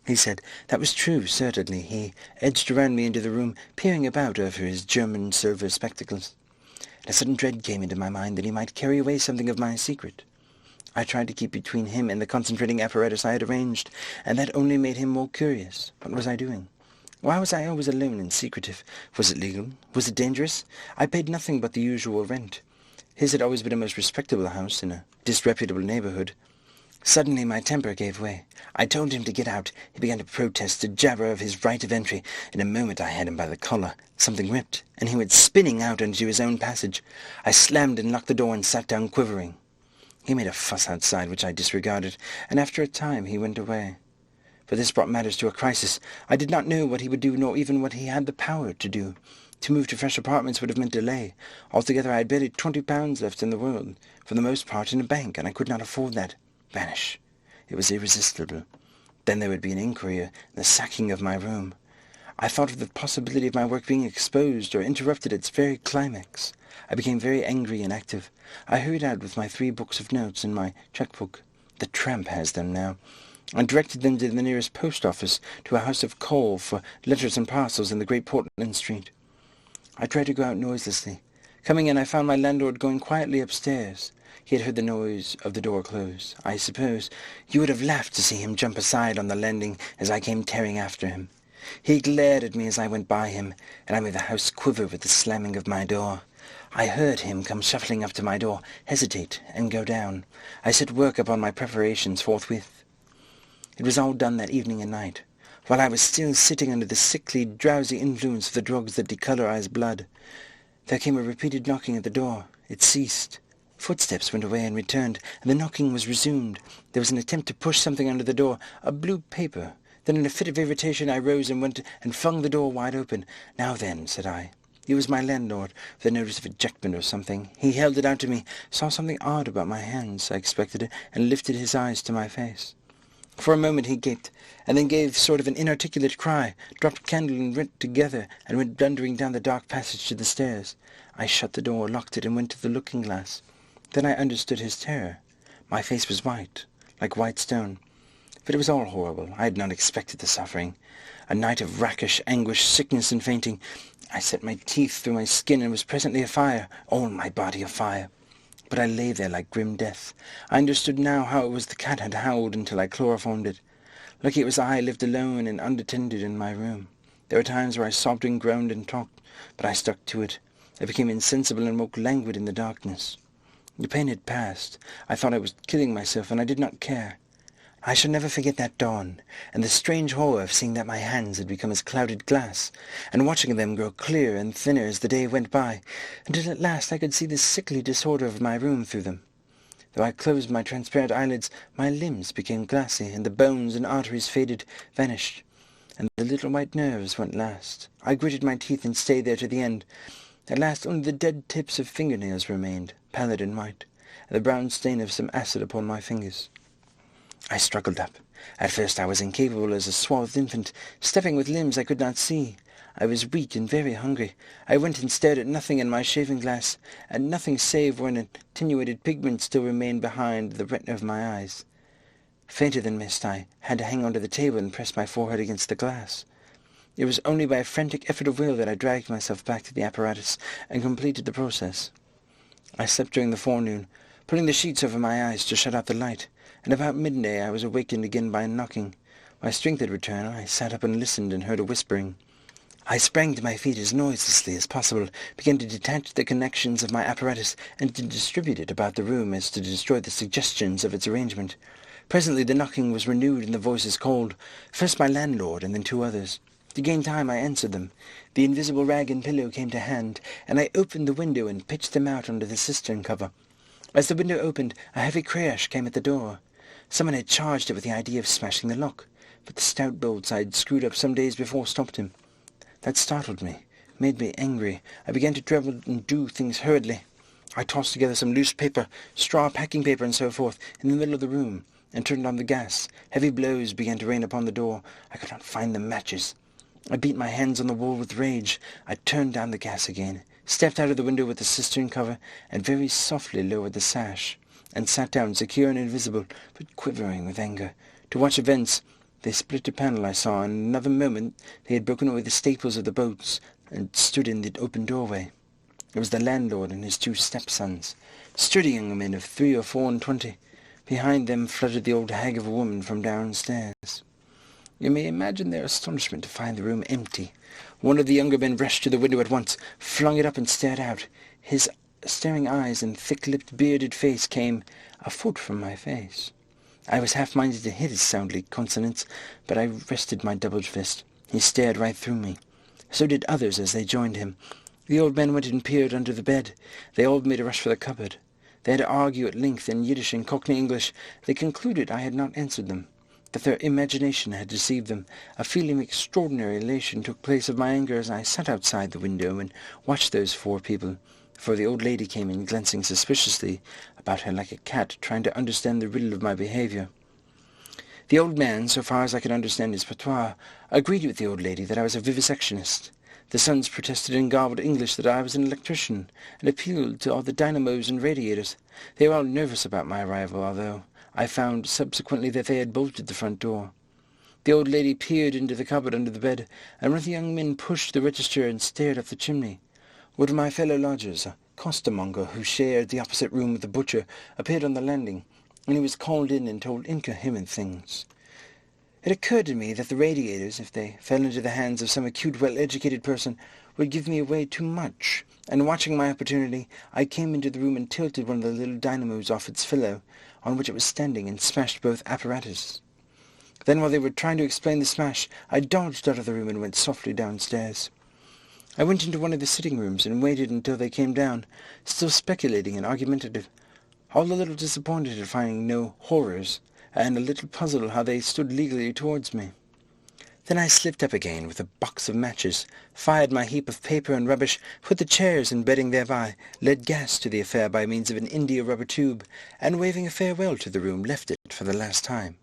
C: He said that was true, certainly. He edged around me into the room, peering about over his German silver spectacles. And a sudden dread came into my mind that he might carry away something of my secret. I tried to keep between him and the concentrating apparatus I had arranged, and that only made him more curious. What was I doing? Why was I always alone and secretive? Was it legal? Was it dangerous? I paid nothing but the usual rent. His had always been a most respectable house in a disreputable neighbourhood. Suddenly my temper gave way. I told him to get out. He began to protest, to jabber of his right of entry. In a moment I had him by the collar. Something ripped, and he went spinning out into his own passage. I slammed and locked the door and sat down quivering. He made a fuss outside, which I disregarded, and after a time he went away. But this brought matters to a crisis. I did not know what he would do, nor even what he had the power to do. To move to fresh apartments would have meant delay. Altogether I had barely £20 left in the world, for the most part in a bank, and I could not afford that. Vanish. It was irresistible. Then there would be an inquiry, and the sacking of my room. I thought of the possibility of my work being exposed or interrupted at its very climax. I became very angry and active. I hurried out with my 3 books of notes and my cheque-book. The tramp has them now. I directed them to the nearest post office, to a house of call for letters and parcels in the Great Portland Street. I tried to go out noiselessly. Coming in, I found my landlord going quietly upstairs. He had heard the noise of the door close. I suppose you would have laughed to see him jump aside on the landing as I came tearing after him. He glared at me as I went by him, and I made the house quiver with the slamming of my door. I heard him come shuffling up to my door, hesitate, and go down. I set work upon my preparations forthwith. It was all done that evening and night, while I was still sitting under the sickly, drowsy influence of the drugs that decolorized blood. There came a repeated knocking at the door. It ceased. Footsteps went away and returned, and the knocking was resumed. There was an attempt to push something under the door, a blue paper. Then in a fit of irritation I rose and went and flung the door wide open. "Now then," said I. He was my landlord, with a notice of ejectment or something. He held it out to me, saw something odd about my hands, I expected it, and lifted his eyes to my face. For a moment he gaped, and then gave sort of an inarticulate cry, dropped candle and writ together, and went blundering down the dark passage to the stairs. I shut the door, locked it, and went to the looking-glass. Then I understood his terror. My face was white, like white stone. But it was all horrible. I had not expected the suffering. A night of rakish anguish, sickness, and fainting. I set my teeth through my skin and was presently afire, all my body afire. But I lay there like grim death. I understood now how it was the cat had howled until I chloroformed it. Lucky it was I lived alone and unattended in my room. There were times where I sobbed and groaned and talked, but I stuck to it. I became insensible and woke languid in the darkness. The pain had passed. I thought I was killing myself, and I did not care. I shall never forget that dawn, and the strange horror of seeing that my hands had become as clouded glass, and watching them grow clearer and thinner as the day went by, until at last I could see the sickly disorder of my room through them. Though I closed my transparent eyelids, my limbs became glassy, and the bones and arteries faded, vanished, and the little white nerves went last. I gritted my teeth and stayed there to the end. At last only the dead tips of fingernails remained, pallid and white, and the brown stain of some acid upon my fingers. I struggled up. At first I was incapable as a swathed infant, stepping with limbs I could not see. I was weak and very hungry. I went and stared at nothing in my shaving-glass, at nothing save where an attenuated pigment still remained behind the retina of my eyes. Fainter than mist, I had to hang onto the table and press my forehead against the glass. It was only by a frantic effort of will that I dragged myself back to the apparatus and completed the process. I slept during the forenoon, pulling the sheets over my eyes to shut out the light, and about midday I was awakened again by a knocking. My strength had returned. I sat up and listened and heard a whispering. I sprang to my feet as noiselessly as possible, began to detach the connections of my apparatus, and to distribute it about the room as to destroy the suggestions of its arrangement. Presently the knocking was renewed and the voices called, first my landlord and then two others. To gain time I answered them. The invisible rag and pillow came to hand, and I opened the window and pitched them out under the cistern cover. As the window opened, a heavy crash came at the door. Someone had charged it with the idea of smashing the lock, but the stout bolts I had screwed up some days before stopped him. That startled me, made me angry. I began to tremble and do things hurriedly. I tossed together some loose paper, straw packing paper and so forth, in the middle of the room, and turned on the gas. Heavy blows began to rain upon the door. I could not find the matches. I beat my hands on the wall with rage. I turned down the gas again, stepped out of the window with the cistern cover, and very softly lowered the sash, and sat down, secure and invisible, but quivering with anger, to watch events. They split a panel, I saw, and in another moment they had broken away the staples of the bolts, and stood in the open doorway. It was the landlord and his two stepsons, sturdy young men of 3 or 4 and 20. Behind them fluttered the old hag of a woman from downstairs. You may imagine their astonishment to find the room empty. One of the younger men rushed to the window at once, flung it up and stared out. His staring eyes and thick-lipped, bearded face came a foot from my face. I was half-minded to hit his soundly consonants, but I rested my doubled fist. He stared right through me. So did others as they joined him. The old men went and peered under the bed. They all made a rush for the cupboard. They had to argue at length in Yiddish and Cockney English. They concluded I had not answered them, that their imagination had deceived them. A feeling of extraordinary elation took place of my anger as I sat outside the window and watched those 4 people, for the old lady came in, glancing suspiciously about her like a cat, trying to understand the riddle of my behaviour. The old man, so far as I could understand his patois, agreed with the old lady that I was a vivisectionist. The sons protested in garbled English that I was an electrician, and appealed to all the dynamos and radiators. They were all nervous about my arrival, although I found subsequently that they had bolted the front door. The old lady peered into the cupboard under the bed, and one of the young men pushed the register and stared up the chimney. One of my fellow lodgers, a costermonger who shared the opposite room with the butcher, appeared on the landing, and he was called in and told incoherent things. It occurred to me that the radiators, if they fell into the hands of some acute, well-educated person, would give me away too much, and watching my opportunity, I came into the room and tilted one of the little dynamos off its pillow, on which it was standing, and smashed both apparatus. Then, while they were trying to explain the smash, I dodged out of the room and went softly downstairs. I went into one of the sitting rooms and waited until they came down, still speculating and argumentative, all a little disappointed at finding no horrors, and a little puzzled how they stood legally towards me. Then I slipped up again with a box of matches, fired my heap of paper and rubbish, put the chairs in bedding thereby, led gas to the affair by means of an india-rubber tube, and waving a farewell to the room, left it for the last time.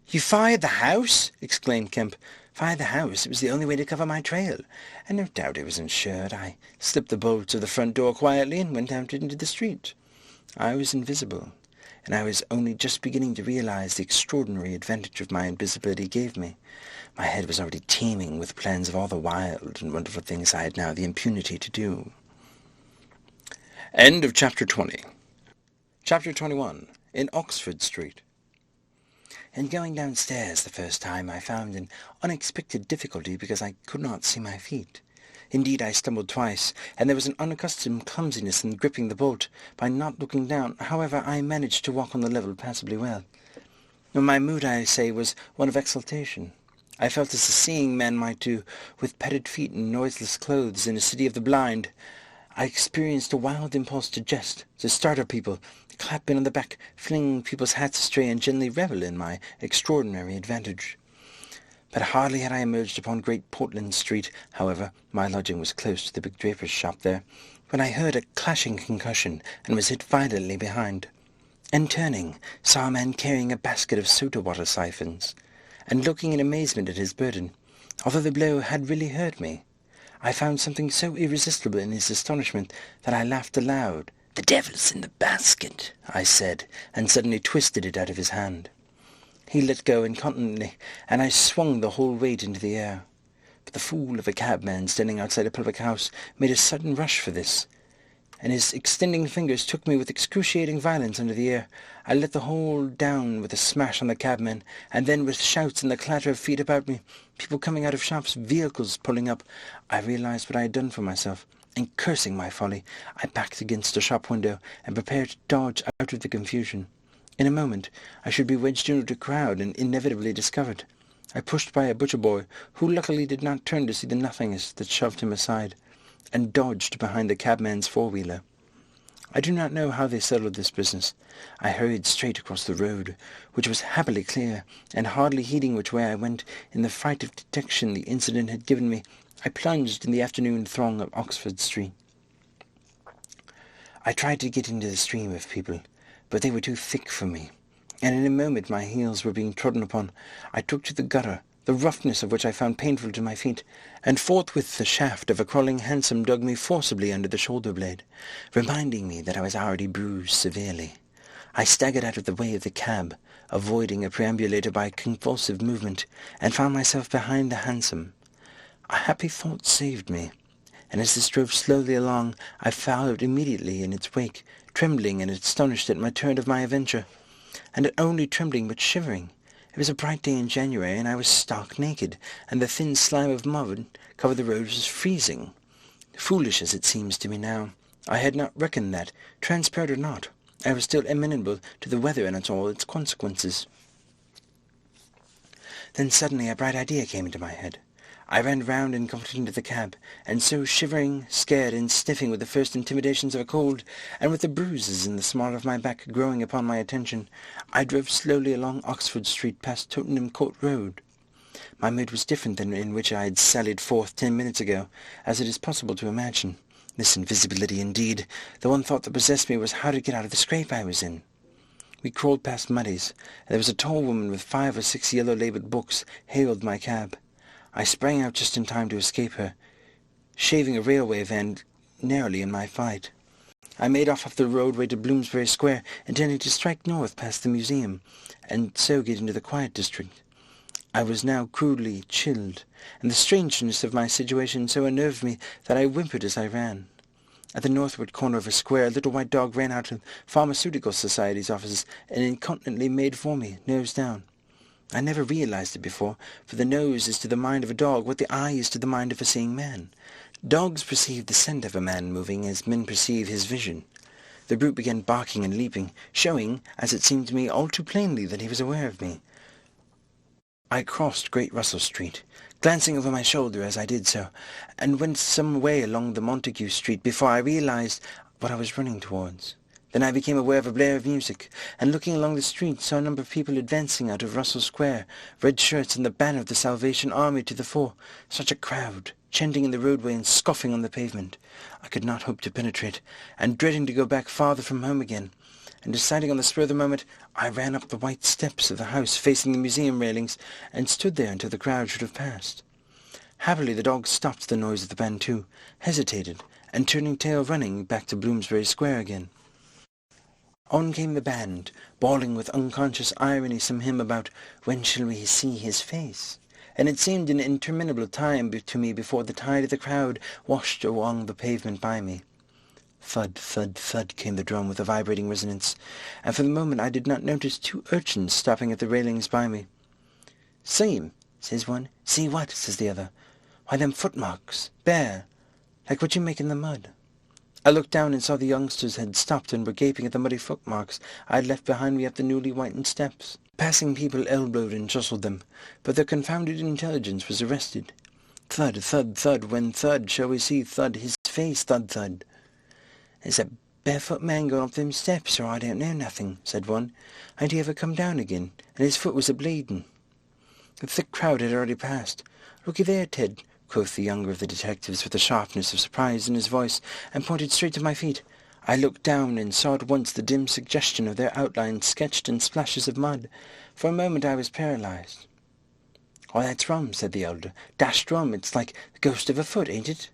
C: "You fired the house?" exclaimed Kemp. "Fired the house? It was the only way to cover my trail, and no doubt it was insured. I slipped the bolts of the front door quietly and went out into the street. I was invisible, and I was only just beginning to realize the extraordinary advantage of my invisibility gave me. My head was already teeming with plans of all the wild and wonderful things I had now the impunity to do."
A: End of Chapter 20. Chapter 21. In Oxford Street.
C: In going downstairs the first time, I found an unexpected difficulty because I could not see my feet. Indeed, I stumbled twice, and there was an unaccustomed clumsiness in gripping the bolt. By not looking down, however, I managed to walk on the level passably well. My mood, I say, was one of exultation. I felt as a seeing man might do, with padded feet and noiseless clothes in a city of the blind. I experienced a wild impulse to jest, to startle people, clap men on the back, fling people's hats astray, and gently revel in my extraordinary advantage. But hardly had I emerged upon Great Portland Street, however, my lodging was close to the big draper's shop there, when I heard a clashing concussion, and was hit violently behind, and turning, saw a man carrying a basket of soda-water siphons, and looking in amazement at his burden. Although the blow had really hurt me, I found something so irresistible in his astonishment that I laughed aloud. "The devil's in the basket," I said, and suddenly twisted it out of his hand. He let go incontinently, and I swung the whole weight into the air. But the fool of a cabman standing outside a public house made a sudden rush for this. and his extending fingers took me with excruciating violence under the ear. I let the whole down with a smash on the cabman, and then with shouts and the clatter of feet about me, people coming out of shops, vehicles pulling up, I realized what I had done for myself, and cursing my folly, I backed against a shop window and prepared to dodge out of the confusion. In a moment I should be wedged into the crowd and inevitably discovered. I pushed by a butcher boy, who luckily did not turn to see the nothingness that shoved him aside, and dodged behind the cabman's four-wheeler. I do not know how they settled this business. I hurried straight across the road, which was happily clear, and hardly heeding which way I went, in the fright of detection the incident had given me, I plunged in the afternoon throng of Oxford Street. I tried to get into the stream of people, but they were too thick for me, and in a moment my heels were being trodden upon. I took to the gutter, the roughness of which I found painful to my feet, and forthwith the shaft of a crawling hansom dug me forcibly under the shoulder-blade, reminding me that I was already bruised severely. I staggered out of the way of the cab, avoiding a perambulator by a convulsive movement, and found myself behind the hansom. A happy thought saved me, and as this drove slowly along, I followed immediately in its wake, trembling and astonished at my turn of my adventure, and not only trembling but shivering. It was a bright day in January, and I was stark naked, and the thin slime of mud covered the road was freezing. Foolish as it seems to me now, I had not reckoned that, transparent or not, I was still amenable to the weather and all its consequences. Then suddenly a bright idea came into my head. I ran round and got into the cab, and so shivering, scared, and sniffing with the first intimidations of a cold, and with the bruises in the small of my back growing upon my attention, I drove slowly along Oxford Street past Tottenham Court Road. My mood was different than in which I had sallied forth 10 minutes ago, as it is possible to imagine. This invisibility, indeed, the one thought that possessed me was how to get out of the scrape I was in. We crawled past Muddy's, and there was a tall woman with 5 or 6 yellow-labelled books hailed my cab. I sprang out just in time to escape her, shaving a railway van narrowly in my flight. I made off up the roadway to Bloomsbury Square, intending to strike north past the museum, and so get into the quiet district. I was now crudely chilled, and the strangeness of my situation so unnerved me that I whimpered as I ran. At the northward corner of a square, a little white dog ran out of Pharmaceutical Society's offices and incontinently made for me, nose down. I never realized it before, for the nose is to the mind of a dog what the eye is to the mind of a seeing man. Dogs perceive the scent of a man moving as men perceive his vision. The brute began barking and leaping, showing, as it seemed to me, all too plainly that he was aware of me. I crossed Great Russell Street, glancing over my shoulder as I did so, and went some way along the Montague Street before I realized what I was running towards. Then I became aware of a blare of music, and looking along the street saw a number of people advancing out of Russell Square, red shirts and the banner of the Salvation Army to the fore. Such a crowd, chanting in the roadway and scoffing on the pavement. I could not hope to penetrate, and dreading to go back farther from home again, and deciding on the spur of the moment, I ran up the white steps of the house facing the museum railings, and stood there until the crowd should have passed. Happily the dog stopped at the noise of the band too, hesitated, and turning tail running back to Bloomsbury Square again. On came the band, bawling with unconscious irony some hymn about "When shall we see his face?" and it seemed an interminable time to me before the tide of the crowd washed along the pavement by me. Thud, thud, thud came the drum with a vibrating resonance, and for the moment I did not notice 2 urchins stopping at the railings by me. "See 'em," says one. "See what?" says the other. "Why, them footmarks, bare, like what you make in the mud." I looked down and saw the youngsters had stopped and were gaping at the muddy footmarks I had left behind me up the newly whitened steps. Passing people elbowed and jostled them, but their confounded intelligence was arrested. Thud, thud, thud, when thud shall we see thud his face, thud, thud. "There's a barefoot man going up them steps, or I don't know nothing," said one, and he ever come down again, and his foot was a-bleeding. The thick crowd had already passed. "Looky there, Ted," quoth the younger of the detectives with a sharpness of surprise in his voice, and pointed straight to my feet. I looked down and saw at once the dim suggestion of their outlines sketched in splashes of mud. For a moment I was paralyzed. "Oh, that's rum," said the elder. "Dashed rum. It's like the ghost of a foot, ain't it?"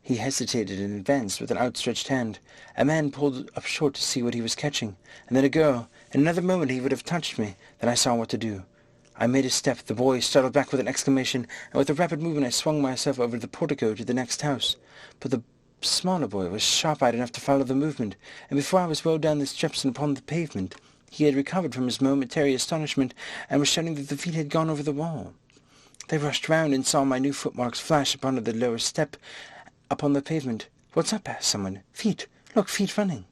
C: He hesitated and advanced with an outstretched hand. A man pulled up short to see what he was catching, and then a girl. In another moment he would have touched me. Then I saw what to do. I made a step. The boy startled back with an exclamation, and with a rapid movement I swung myself over the portico to the next house. But the smaller boy was sharp-eyed enough to follow the movement, and before I was well down the steps and upon the pavement, he had recovered from his momentary astonishment, and was shouting that the feet had gone over the wall. They rushed round and saw my new footmarks flash upon the lower step, upon the pavement. "What's up?" asked someone. "Feet! Look, feet running!"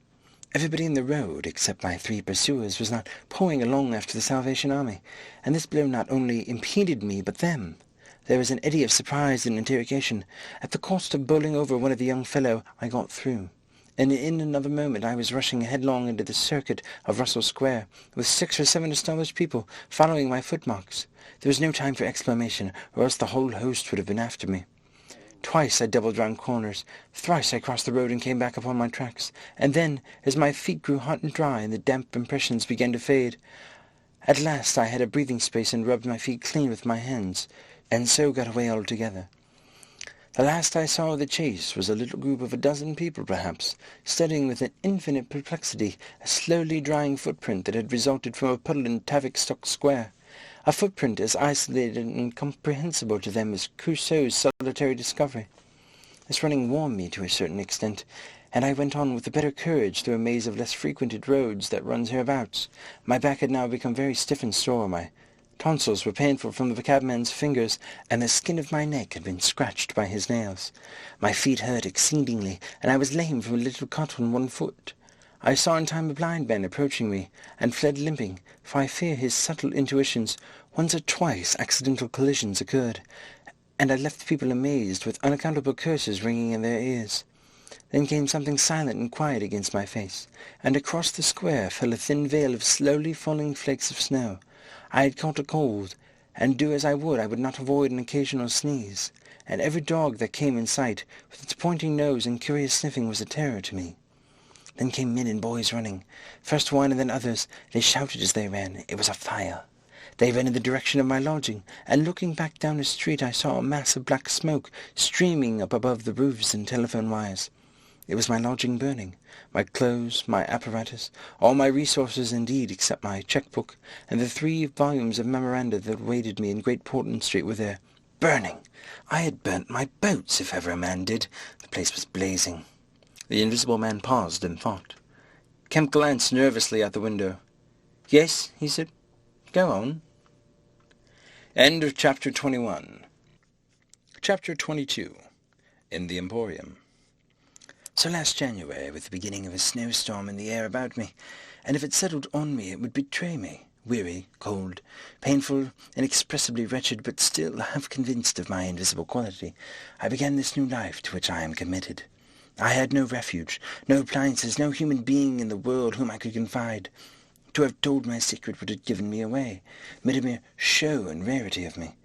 C: Everybody in the road, except my 3 pursuers, was now pouring along after the Salvation Army, and this blow not only impeded me, but them. There was an eddy of surprise and interrogation. At the cost of bowling over one of the young fellow, I got through, and in another moment I was rushing headlong into the circuit of Russell Square, with 6 or 7 astonished people following my footmarks. There was no time for exclamation, or else the whole host would have been after me. Twice I doubled round corners, thrice I crossed the road and came back upon my tracks, and then, as my feet grew hot and dry and the damp impressions began to fade, at last I had a breathing space and rubbed my feet clean with my hands, and so got away altogether. The last I saw of the chase was a little group of 12 people, perhaps, studying with an infinite perplexity a slowly drying footprint that had resulted from a puddle in Tavistock Square, a footprint as isolated and incomprehensible to them as Crusoe's solitary discovery. This running warmed me to a certain extent, and I went on with the better courage through a maze of less frequented roads that runs hereabouts. My back had now become very stiff and sore, my tonsils were painful from the cabman's fingers, and the skin of my neck had been scratched by his nails. My feet hurt exceedingly, and I was lame from a little cut on one foot. I saw in time a blind man approaching me, and fled limping, for I fear his subtle intuitions. Once or twice accidental collisions occurred, and I left the people amazed, with unaccountable curses ringing in their ears. Then came something silent and quiet against my face, and across the square fell a thin veil of slowly falling flakes of snow. I had caught a cold, and do as I would not avoid an occasional sneeze, and every dog that came in sight, with its pointing nose and curious sniffing, was a terror to me. Then came men and boys running, first one and then others. They shouted as they ran. It was a fire. They ran in the direction of my lodging, and looking back down the street I saw a mass of black smoke streaming up above the roofs and telephone wires. It was my lodging burning, my clothes, my apparatus, all my resources indeed, except my cheque-book, and the 3 volumes of memoranda that awaited me in Great Portland Street were there, burning. I had burnt my boats, if ever a man did. The place was blazing. The Invisible Man paused in thought. Kemp glanced nervously out the window. "Yes," he said. "Go on." End of Chapter 21. Chapter 22. In the Emporium. So last January, with the beginning of a snowstorm in the air about me, and if it settled on me it would betray me, weary, cold, painful, inexpressibly wretched, but still half convinced of my invisible quality, I began this new life to which I am committed. I had no refuge, no appliances, no human being in the world whom I could confide. To have told my secret would have given me away, made a mere show and rarity of me.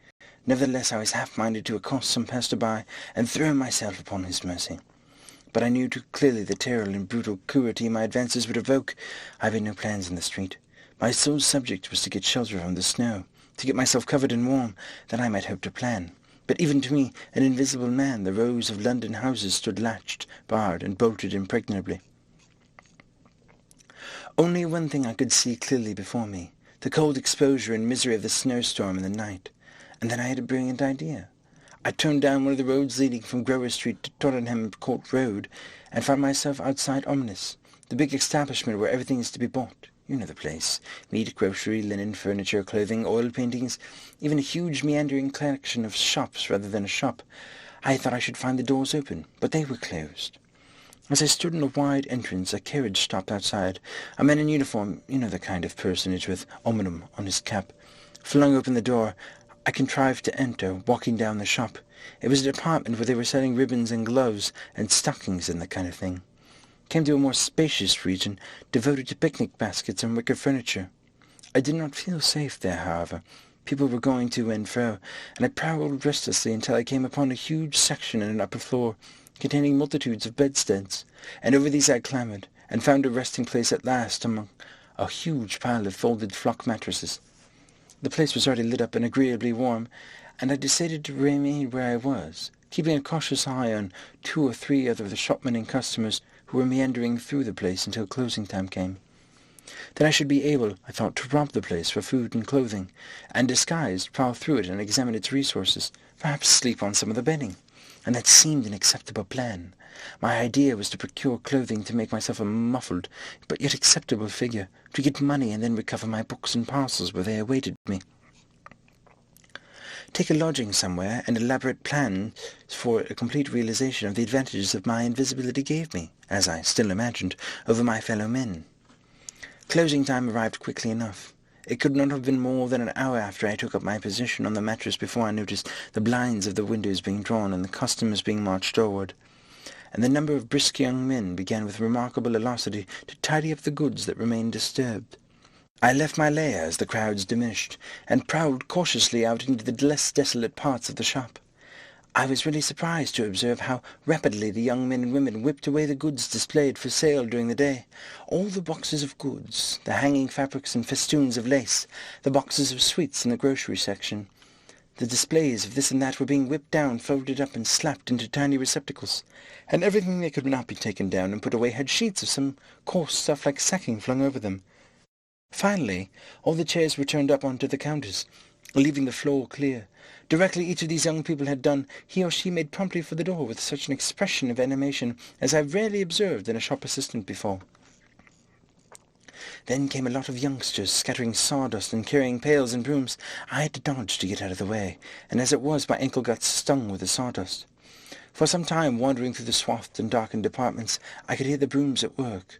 C: Nevertheless, I was half-minded to accost some passer-by and throw myself upon his mercy. But I knew too clearly the terrible and brutal cruelty my advances would evoke. I made no plans in the street. My sole subject was to get shelter from the snow, to get myself covered and warm, that I might hope to plan. But even to me, an invisible man, the rows of London houses stood latched, barred, and bolted impregnably. Only one thing I could see clearly before me, the cold exposure and misery of the snowstorm in the night, and then I had a brilliant idea. I turned down one of the roads leading from Grover Street to Tottenham Court Road, and found myself outside Omnis, the big establishment where everything is to be bought. You know the place. Meat, grocery, linen, furniture, clothing, oil paintings, even a huge meandering collection of shops rather than a shop. I thought I should find the doors open, but they were closed. As I stood in a wide entrance, a carriage stopped outside. A man in uniform, you know the kind of personage with ominum on his cap, flung open the door. I contrived to enter, walking down the shop. It was a department where they were selling ribbons and gloves and stockings and that kind of thing. Came to a more spacious region, devoted to picnic baskets and wicker furniture. I did not feel safe there, however. People were going to and fro, and I prowled restlessly until I came upon a huge section in an upper floor, containing multitudes of bedsteads, and over these I clambered, and found a resting place at last among a huge pile of folded flock mattresses. The place was already lit up and agreeably warm, and I decided to remain where I was, keeping a cautious eye on 2 or 3 other of the shopmen and customers who were meandering through the place until closing time came. Then I should be able, I thought, to rob the place for food and clothing, and disguised prowl through it and examine its resources, perhaps sleep on some of the bedding. and that seemed an acceptable plan. My idea was to procure clothing to make myself a muffled but yet acceptable figure, to get money and then recover my books and parcels where they awaited me. Take a lodging somewhere and elaborate plans for a complete realization of the advantages that my invisibility gave me, as I still imagined, over my fellow men. Closing time arrived quickly enough. It could not have been more than an hour after I took up my position on the mattress before I noticed the blinds of the windows being drawn and the customers being marched forward, and the number of brisk young men began with remarkable velocity to tidy up the goods that remained disturbed. I left my lair as the crowds diminished, and prowled cautiously out into the less desolate parts of the shop. I was really surprised to observe how rapidly the young men and women whipped away the goods displayed for sale during the day. All the boxes of goods, the hanging fabrics and festoons of lace, the boxes of sweets in the grocery section. The displays of this and that were being whipped down, folded up, and slapped into tiny receptacles, and everything that could not be taken down and put away had sheets of some coarse stuff like sacking flung over them. Finally, all the chairs were turned up onto the counters, leaving the floor clear. Directly each of these young people had done, he or she made promptly for the door with such an expression of animation as I have rarely observed in a shop assistant before. Then came a lot of youngsters scattering sawdust and carrying pails and brooms. I had to dodge to get out of the way, and as it was, my ankle got stung with the sawdust. For some time, wandering through the swathed and darkened departments, I could hear the brooms at work,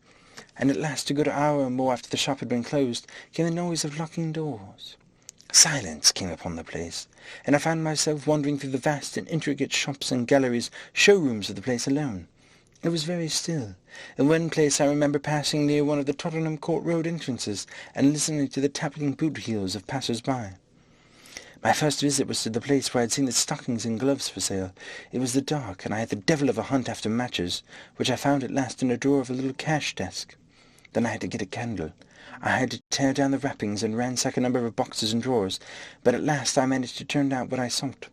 C: and at last, a good hour or more after the shop had been closed, came the noise of locking doors. Silence came upon the place, and I found myself wandering through the vast and intricate shops and galleries, showrooms of the place alone. It was very still. In one place I remember passing near one of the Tottenham Court Road entrances, and listening to the tapping boot heels of passers-by. My first visit was to the place where I had seen the stockings and gloves for sale. It was the dark, and I had the devil of a hunt after matches, which I found at last in a drawer of a little cash desk. Then I had to get a candle. I had to tear down the wrappings and ransack a number of boxes and drawers, but at last I managed to turn out what I sought.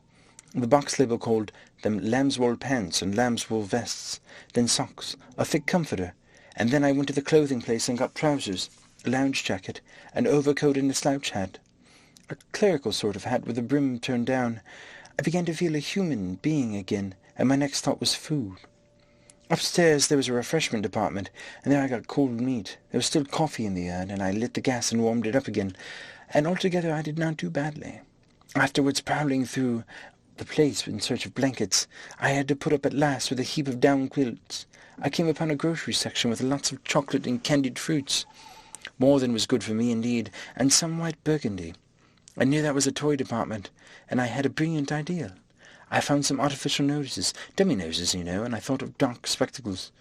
C: The box label called them lambswool pants and lambswool vests, then socks, a thick comforter, and then I went to the clothing place and got trousers, a lounge jacket, an overcoat and a slouch hat. A clerical sort of hat with the brim turned down. I began to feel a human being again, and my next thought was food. Upstairs there was a refreshment department, and there I got cold meat. There was still coffee in the urn, and I lit the gas and warmed it up again, and altogether I did not do badly. Afterwards, prowling through the place in search of blankets, I had to put up at last with a heap of down quilts. I came upon a grocery section with lots of chocolate and candied fruits. More than was good for me, indeed, and some white burgundy. I knew that was a toy department, and I had a brilliant idea. I found some artificial noses, dummy noses, you know, and I thought of dark spectacles.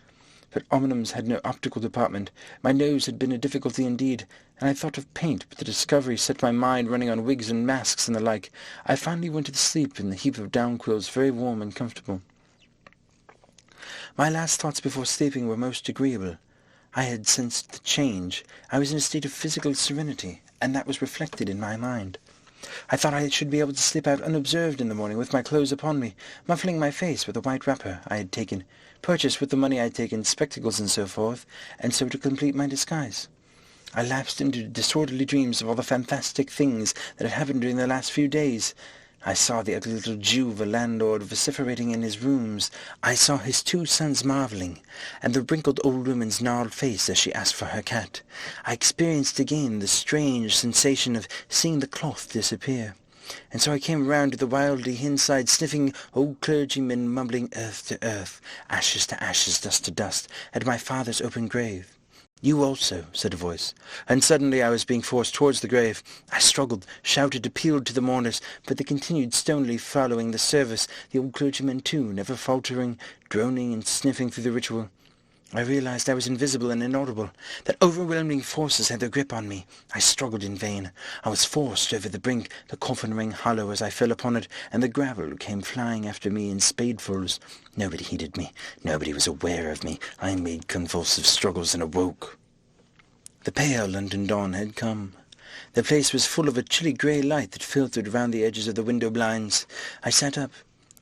C: But Omnums had no optical department. My nose had been a difficulty indeed, and I thought of paint, but the discovery set my mind running on wigs and masks and the like. I finally went to sleep in the heap of down quilts, very warm and comfortable. My last thoughts before sleeping were most agreeable. I had sensed the change. I was in a state of physical serenity, and that was reflected in my mind. I thought I should be able to slip out unobserved in the morning with my clothes upon me, muffling my face with a white wrapper I had taken, purchased with the money I had taken, spectacles and so forth, and so to complete my disguise. I lapsed into disorderly dreams of all the fantastic things that had happened during the last few days. I saw the ugly little Jew of a landlord vociferating in his rooms. I saw his 2 sons marvelling, and the wrinkled old woman's gnarled face as she asked for her cat. I experienced again the strange sensation of seeing the cloth disappear. And so I came round to the wildly inside sniffing old clergyman mumbling earth to earth, ashes to ashes, dust to dust, at my father's open grave. "You also," said a voice, and suddenly I was being forced towards the grave. I struggled, shouted, appealed to the mourners, but they continued stonily following the service, the old clergyman too, never faltering, droning and sniffing through the ritual. I realized I was invisible and inaudible, that overwhelming forces had their grip on me. I struggled in vain. I was forced over the brink, the coffin rang hollow as I fell upon it, and the gravel came flying after me in spadefuls. Nobody heeded me. Nobody was aware of me. I made convulsive struggles and awoke. The pale London dawn had come. The place was full of a chilly grey light that filtered round the edges of the window blinds. I sat up,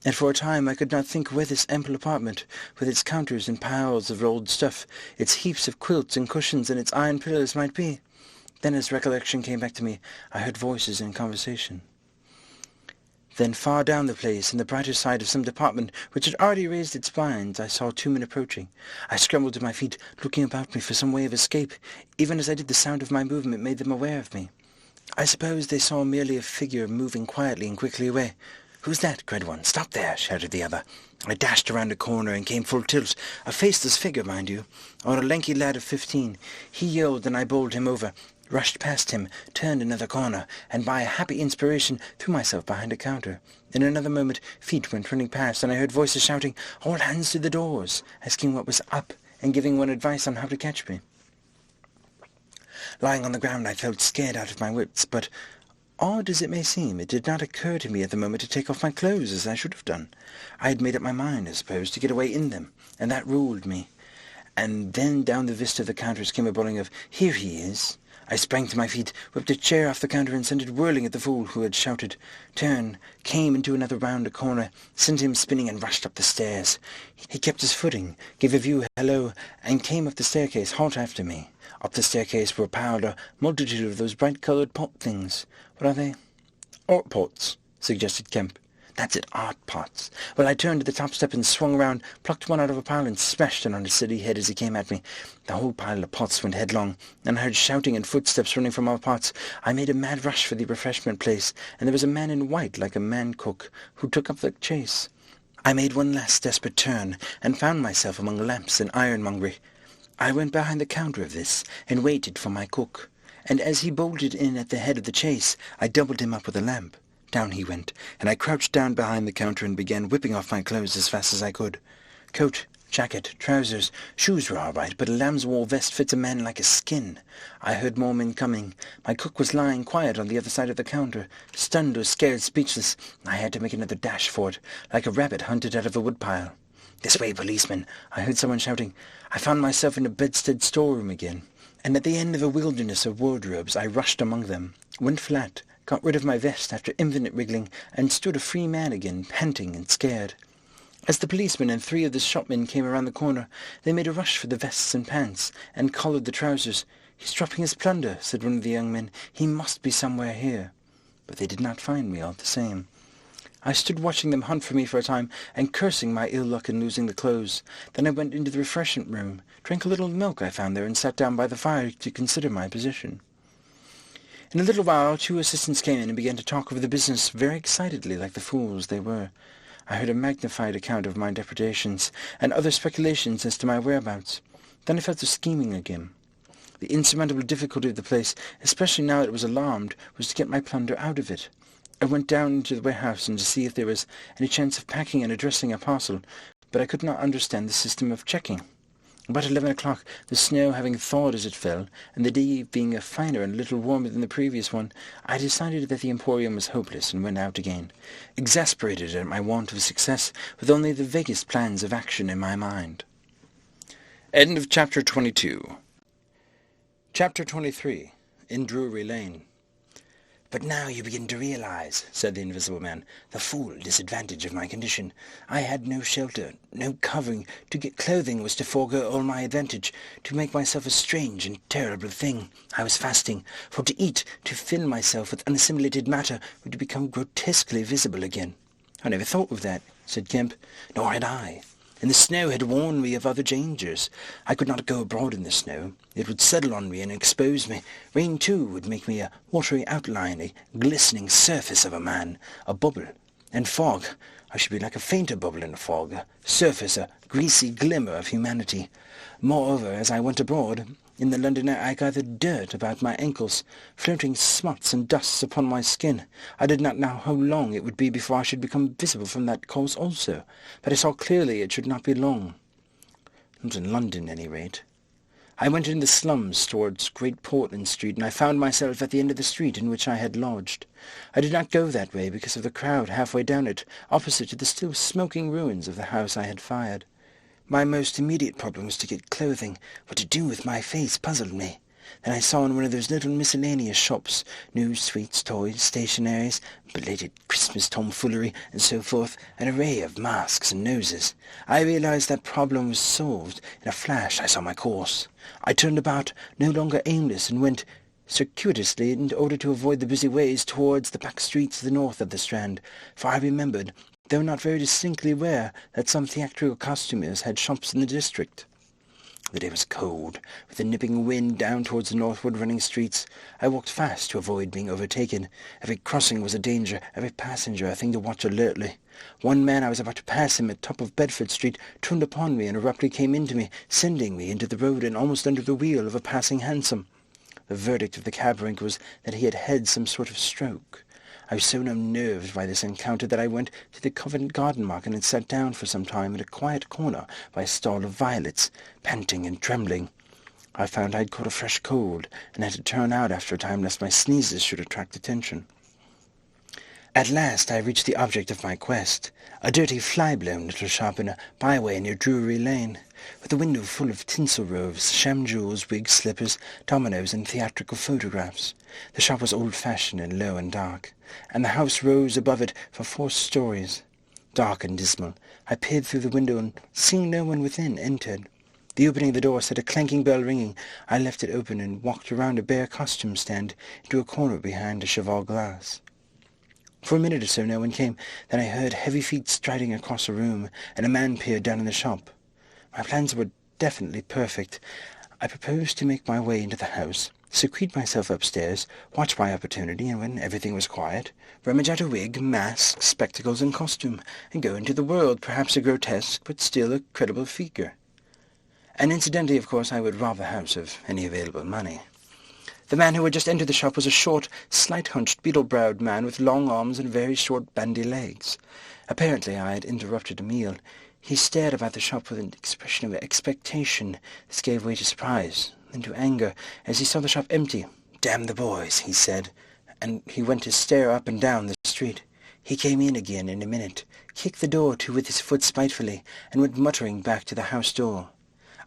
C: and for a time I could not think where this ample apartment, with its counters and piles of rolled stuff, its heaps of quilts and cushions and its iron pillows might be. Then as recollection came back to me, I heard voices in conversation. Then far down the place, in the brighter side of some department which had already raised its blinds, I saw 2 men approaching. I scrambled to my feet, looking about me for some way of escape. Even as I did, the sound of my movement made them aware of me. I suppose they saw merely a figure moving quietly and quickly away. "Who's that?" cried one. "Stop there!" shouted the other. I dashed around a corner and came full tilt. A faceless figure, mind you, or a lanky lad of 15. He yelled, and I bowled him over, rushed past him, turned another corner, and by a happy inspiration threw myself behind a counter. In another moment feet went running past, and I heard voices shouting, "All hands to the doors," asking what was up, and giving one advice on how to catch me. Lying on the ground, I felt scared out of my wits, but odd as it may seem, it did not occur to me at the moment to take off my clothes as I should have done. I had made up my mind, I suppose, to get away in them, and that ruled me. And then down the vista of the counters came a bawling of, "Here he is!" I sprang to my feet, whipped a chair off the counter, and sent it whirling at the fool who had shouted. Turned, came into another round a corner, sent him spinning, and rushed up the stairs. He kept his footing, gave a view hello, and came up the staircase hot after me. Up the staircase were piled a multitude of those bright-coloured pot things. What are they? "Art pots," suggested Kemp. "That's it, art pots." Well, I turned to the top step and swung round, plucked one out of a pile and smashed it on his silly head as he came at me. The whole pile of pots went headlong, and I heard shouting and footsteps running from our pots. I made a mad rush for the refreshment place, and there was a man in white like a man-cook, who took up the chase. I made one last desperate turn, and found myself among lamps and ironmongery. I went behind the counter of this, and waited for my cook, and as he bolted in at the head of the chase, I doubled him up with a lamp. Down he went, and I crouched down behind the counter and began whipping off my clothes as fast as I could. Coat, jacket, trousers, shoes were all right, but a lamb's-wool vest fits a man like a skin. I heard more men coming. My cook was lying quiet on the other side of the counter, stunned or scared, speechless. I had to make another dash for it, like a rabbit hunted out of a woodpile. "This way, policeman!" I heard someone shouting. I found myself in a bedstead storeroom again, and at the end of a wilderness of wardrobes I rushed among them, went flat, got rid of my vest after infinite wriggling, and stood a free man again, panting and scared. As the policeman and 3 of the shopmen came around the corner, they made a rush for the vests and pants, and collared the trousers. "He's dropping his plunder," said one of the young men. "He must be somewhere here." But they did not find me all the same. I stood watching them hunt for me for a time, and cursing my ill luck in losing the clothes. Then I went into the refreshment room, drank a little milk I found there, and sat down by the fire to consider my position. In a little while 2 assistants came in and began to talk over the business very excitedly, like the fools they were. I heard a magnified account of my depredations, and other speculations as to my whereabouts. Then I fell to scheming again. The insurmountable difficulty of the place, especially now that it was alarmed, was to get my plunder out of it. I went down into the warehouse and to see if there was any chance of packing and addressing a parcel, but I could not understand the system of checking. About 11 o'clock, the snow having thawed as it fell, and the day being a finer and a little warmer than the previous one, I decided that the Emporium was hopeless and went out again, exasperated at my want of success, with only the vaguest plans of action in my mind. End of Chapter 22. Chapter 23. In Drury Lane. "But now you begin to realize," said the Invisible Man, "the full disadvantage of my condition. I had no shelter, no covering. To get clothing was to forego all my advantage, to make myself a strange and terrible thing. I was fasting, for to eat, to fill myself with unassimilated matter, were to become grotesquely visible again." "I never thought of that," said Kemp. "Nor had I. And the snow had warned me of other dangers. I could not go abroad in the snow. It would settle on me and expose me. Rain, too, would make me a watery outline, a glistening surface of a man, a bubble. And fog, I should be like a fainter bubble in a fog, a surface, a greasy glimmer of humanity. Moreover, as I went abroad, in the London air I gathered dirt about my ankles, floating smuts and dusts upon my skin. I did not know how long it would be before I should become visible from that cause also, but I saw clearly it should not be long. Not in London, at any rate. I went in the slums towards Great Portland Street, and I found myself at the end of the street in which I had lodged. I did not go that way because of the crowd halfway down it, opposite to the still smoking ruins of the house I had fired. My most immediate problem was to get clothing. What to do with my face puzzled me. Then I saw in one of those little miscellaneous shops, news, sweets, toys, stationaries, belated Christmas tomfoolery, and so forth, an array of masks and noses. I realized that problem was solved. In a flash I saw my course. I turned about, no longer aimless, and went circuitously in order to avoid the busy ways towards the back streets to the north of the Strand, for I remembered, though not very distinctly where, that some theatrical costumers had shops in the district. The day was cold, with a nipping wind down towards the northward running streets. I walked fast to avoid being overtaken. Every crossing was a danger, every passenger a thing to watch alertly. One man, I was about to pass him at top of Bedford Street, turned upon me and abruptly came into me, sending me into the road and almost under the wheel of a passing hansom. The verdict of the cab rank was that he had had some sort of stroke. I was so unnerved by this encounter that I went to the Covent Garden Market and sat down for some time in a quiet corner by a stall of violets, panting and trembling. I found I had caught a fresh cold, and had to turn out after a time lest my sneezes should attract attention. At last I reached the object of my quest, a dirty fly-blown little shop in a byway near Drury Lane, with a window full of tinsel rows, sham jewels, wigs, slippers, dominoes, and theatrical photographs. The shop was old-fashioned and low and dark, and the house rose above it for 4 stories. Dark and dismal, I peered through the window and, seeing no one within, entered. The opening of the door set a clanking bell ringing. I left it open and walked around a bare costume stand into a corner behind a cheval glass. For a minute or so no one came. Then I heard heavy feet striding across a room, and a man peered down in the shop. My plans were definitely perfect. I proposed to make my way into the house, secrete myself upstairs, watch my opportunity, and when everything was quiet, rummage out a wig, mask, spectacles, and costume, and go into the world, perhaps a grotesque, but still a credible figure. And incidentally, of course, I would rob the house of any available money. The man who had just entered the shop was a short, slight-hunched, beetle-browed man with long arms and very short, bandy legs. Apparently I had interrupted a meal. He stared about the shop with an expression of expectation. This gave way to surprise, then to anger, as he saw the shop empty. "Damn the boys," he said, and he went to stare up and down the street. He came in again in a minute, kicked the door to with his foot spitefully, and went muttering back to the house door.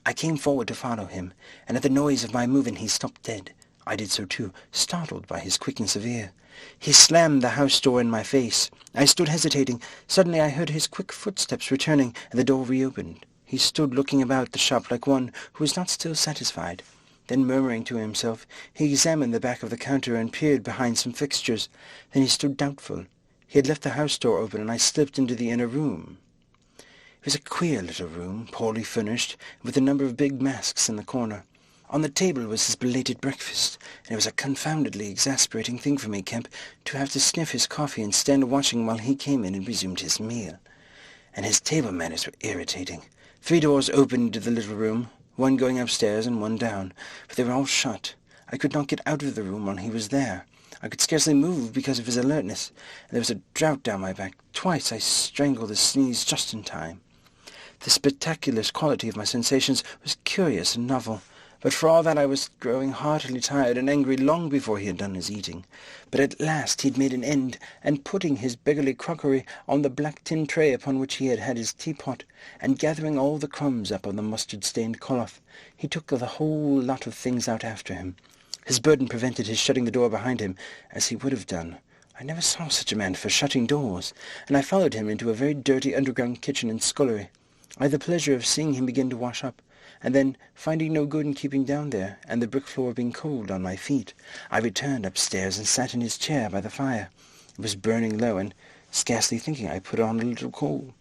C: I came forward to follow him, and at the noise of my moving he stopped dead. I did so too, startled by his quickness of ear. He slammed the house door in my face. I stood hesitating. Suddenly I heard his quick footsteps returning, and the door reopened. He stood looking about the shop like one who was not still satisfied. Then, murmuring to himself, he examined the back of the counter and peered behind some fixtures. Then he stood doubtful. He had left the house door open, and I slipped into the inner room. It was a queer little room, poorly furnished, with a number of big masks in the corner. On the table was his belated breakfast, and it was a confoundedly exasperating thing for me, Kemp, to have to sniff his coffee and stand watching while he came in and resumed his meal. And his table manners were irritating. 3 doors opened into the little room, one going upstairs and one down, but they were all shut. I could not get out of the room while he was there. I could scarcely move because of his alertness, and there was a draught down my back. Twice I strangled a sneeze just in time. The spectacular quality of my sensations was curious and novel. But for all that I was growing heartily tired and angry long before he had done his eating. But at last he had made an end, and putting his beggarly crockery on the black tin tray upon which he had had his teapot, and gathering all the crumbs up on the mustard-stained cloth, he took the whole lot of things out after him. His burden prevented his shutting the door behind him, as he would have done. I never saw such a man for shutting doors, and I followed him into a very dirty underground kitchen and scullery. I had the pleasure of seeing him begin to wash up, and then, finding no good in keeping down there, and the brick floor being cold on my feet, I returned upstairs and sat in his chair by the fire. It was burning low, and, scarcely thinking, I put on a little coal.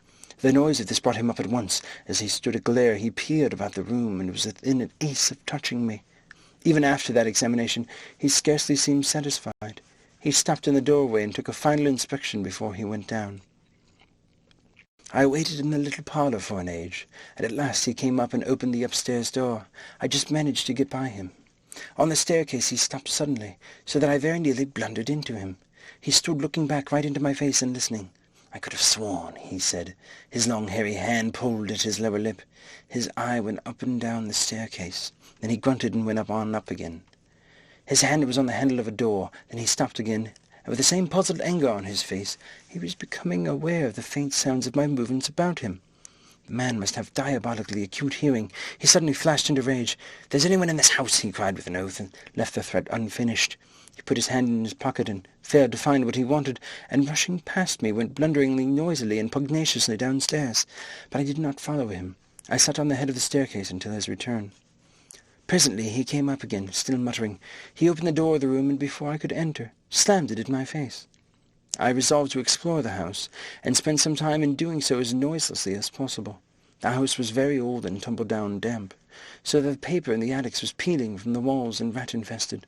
C: The noise of this brought him up at once. As he stood aglare, he peered about the room, and was within an ace of touching me. Even after that examination, he scarcely seemed satisfied. He stopped in the doorway and took a final inspection before he went down. I waited in the little parlour for an age, and at last he came up and opened the upstairs door. I just managed to get by him. On the staircase he stopped suddenly, so that I very nearly blundered into him. He stood looking back right into my face and listening. "I could have sworn," he said. His long hairy hand pulled at his lower lip. His eye went up and down the staircase. Then he grunted and went up again. His hand was on the handle of a door. Then he stopped again, and with the same puzzled anger on his face, he was becoming aware of the faint sounds of my movements about him. The man must have diabolically acute hearing. He suddenly flashed into rage. "There's anyone in this house," he cried with an oath, and left the threat unfinished. He put his hand in his pocket and failed to find what he wanted, and rushing past me went blunderingly, noisily, and pugnaciously downstairs. But I did not follow him. I sat on the head of the staircase until his return. Presently he came up again, still muttering. He opened the door of the room, and before I could enter, slammed it in my face. I resolved to explore the house, and spend some time in doing so as noiselessly as possible. The house was very old and tumbled down and damp, so that the paper in the attics was peeling from the walls and rat-infested.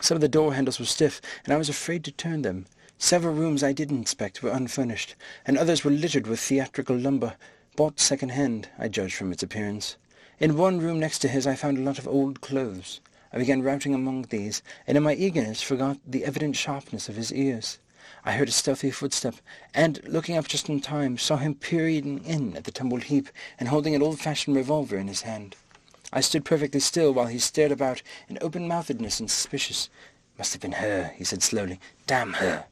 C: Some of the door handles were stiff, and I was afraid to turn them. Several rooms I did inspect were unfurnished, and others were littered with theatrical lumber, bought second-hand, I judged from its appearance. In one room next to his I found a lot of old clothes. I began routing among these, and in my eagerness forgot the evident sharpness of his ears. I heard a stealthy footstep, and, looking up just in time, saw him peering in at the tumbled heap and holding an old-fashioned revolver in his hand. I stood perfectly still while he stared about in open-mouthedness and suspicious. "Must have been her," he said slowly. "Damn her!"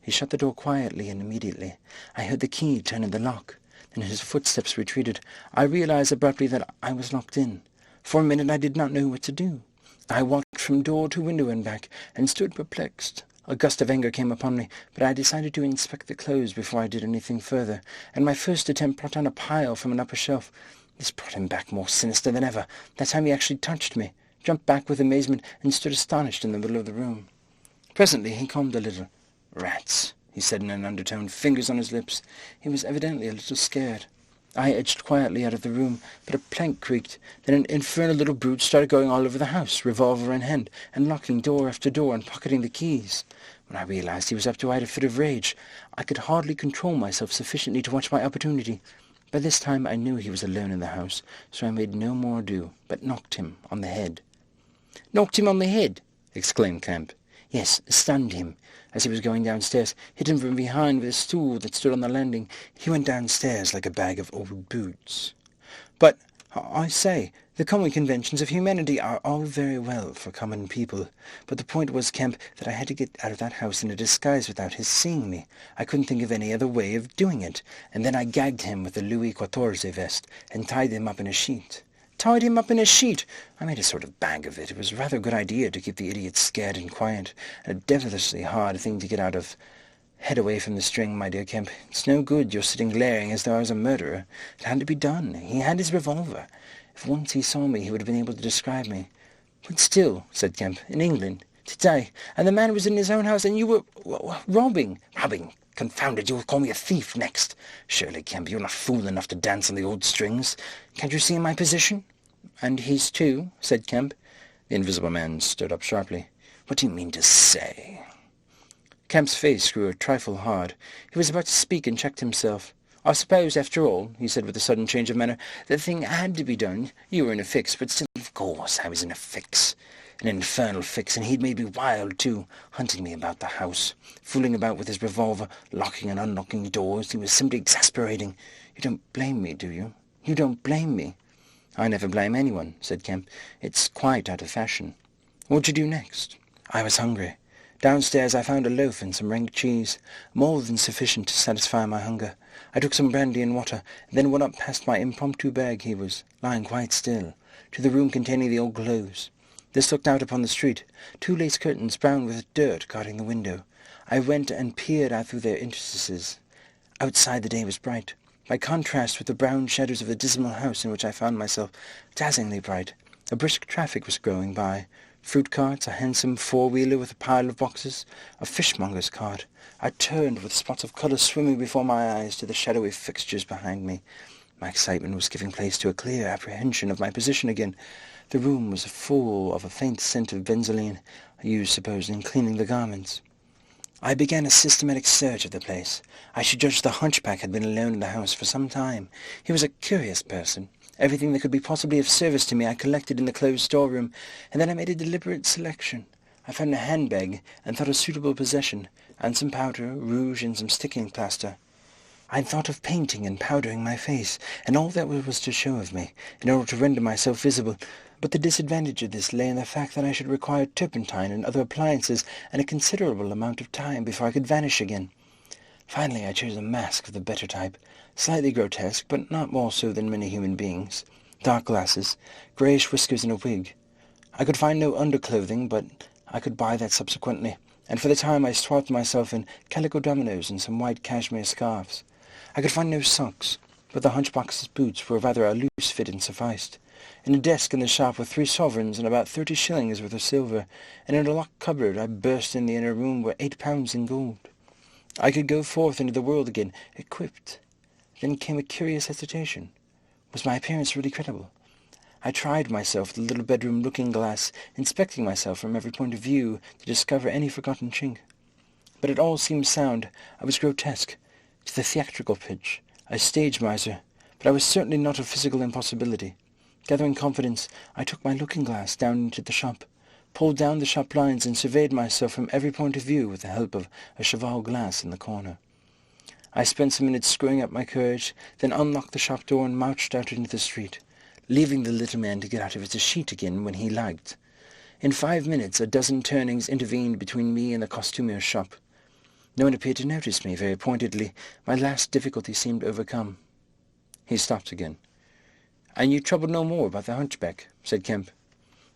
C: He shut the door quietly, and immediately I heard the key turn in the lock. Then his footsteps retreated. I realized abruptly that I was locked in. For a minute I did not know what to do. I walked from door to window and back, and stood perplexed. A gust of anger came upon me, but I decided to inspect the clothes before I did anything further, and my first attempt brought down a pile from an upper shelf. This brought him back more sinister than ever. That time he actually touched me, jumped back with amazement, and stood astonished in the middle of the room. Presently he calmed a little. "Rats," he said in an undertone, fingers on his lips. He was evidently a little scared. I edged quietly out of the room, but a plank creaked. Then an infernal little brute started going all over the house, revolver in hand, and locking door after door and pocketing the keys. When I realized he was up to, I had a fit of rage. I could hardly control myself sufficiently to watch my opportunity. By this time I knew he was alone in the house, so I made no more ado, but knocked him on the head. "Knocked him on the head?" exclaimed Kemp. "Yes, stunned him. As he was going downstairs, hit him from behind with a stool that stood on the landing. He went downstairs like a bag of old boots." "But, I say, the common conventions of humanity are all very well for common people. But the point was, Kemp, that I had to get out of that house in a disguise without his seeing me. I couldn't think of any other way of doing it. And then I gagged him with a Louis XIV vest and tied him up in a sheet." "Tied him up in a sheet?" "I made a sort of bag of it. It was rather a good idea to keep the idiot scared and quiet, and a devilishly hard thing to get out of. Head away from the string, my dear Kemp. It's no good your sitting glaring as though I was a murderer. It had to be done. He had his revolver. If once he saw me, he would have been able to describe me." "But still," said Kemp, "in England, today, and the man was in his own house, and you were robbing." "Robbing? Confound it, you'll call me a thief next. Surely, Kemp, you're not fool enough to dance on the old strings. Can't you see my position?" "And his too," said Kemp. The Invisible Man stood up sharply. "What do you mean to say?" Kemp's face grew a trifle hard. He was about to speak and checked himself. "I suppose, after all," he said with a sudden change of manner, "the thing had to be done. You were in a fix, but still, of course, I was in a fix. An infernal fix, and he'd made me wild, too, hunting me about the house, fooling about with his revolver, locking and unlocking doors. He was simply exasperating. You don't blame me, do you? You don't blame me?" "I never blame anyone," said Kemp. "It's quite out of fashion." "What'd you do next?" "I was hungry. Downstairs I found a loaf and some rank cheese, more than sufficient to satisfy my hunger. I took some brandy and water, and then went up past my impromptu bag. He was lying quite still, to the room containing the old clothes. This looked out upon the street, 2 lace curtains brown with dirt guarding the window. I went and peered out through their interstices. Outside the day was bright, by contrast with the brown shadows of the dismal house in which I found myself, dazzlingly bright. A brisk traffic was going by. Fruit carts, a handsome four-wheeler with a pile of boxes, a fishmonger's cart. I turned with spots of colour swimming before my eyes to the shadowy fixtures behind me. My excitement was giving place to a clear apprehension of my position again. The room was full of a faint scent of benzoline, used, suppose, in cleaning the garments. I began a systematic search of the place. I should judge the hunchback had been alone in the house for some time. He was a curious person. Everything that could be possibly of service to me I collected in the closed storeroom, and then I made a deliberate selection. I found a handbag, and thought a suitable possession, and some powder, rouge, and some sticking plaster. I thought of painting and powdering my face, and all that was to show of me, in order to render myself visible, but the disadvantage of this lay in the fact that I should require turpentine and other appliances, and a considerable amount of time before I could vanish again. Finally I chose a mask of the better type, slightly grotesque, but not more so than many human beings, dark glasses, greyish whiskers, and a wig. I could find no underclothing, but I could buy that subsequently, and for the time I swathed myself in calico dominoes and some white cashmere scarves. I could find no socks, but the hunchback's boots were rather a loose fit and sufficed. In a desk in the shop were 3 sovereigns and about 30 shillings worth of silver, and in a locked cupboard I burst in the inner room were 8 pounds in gold. I could go forth into the world again, equipped. Then came a curious hesitation. Was my appearance really credible? I tried myself with the little bedroom looking-glass, inspecting myself from every point of view to discover any forgotten chink. But it all seemed sound. I was grotesque, to the theatrical pitch, a stage miser, but I was certainly not a physical impossibility. Gathering confidence, I took my looking-glass down into the shop, pulled down the shop blinds and surveyed myself from every point of view with the help of a cheval glass in the corner. I spent some minutes screwing up my courage, then unlocked the shop door and marched out into the street, leaving the little man to get out of his sheet again when he liked. In 5 minutes, a dozen turnings intervened between me and the costumier's shop. No one appeared to notice me very pointedly. My last difficulty seemed overcome. He stopped again. "And you troubled no more about the hunchback?" said Kemp.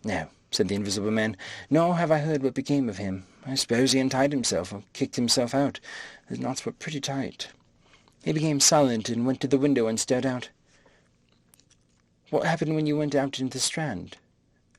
C: "No," said the Invisible Man. "Nor have I heard what became of him. I suppose he untied himself or kicked himself out. The knots were pretty tight." He became silent and went to the window and stared out. "What happened when you went out into the Strand?"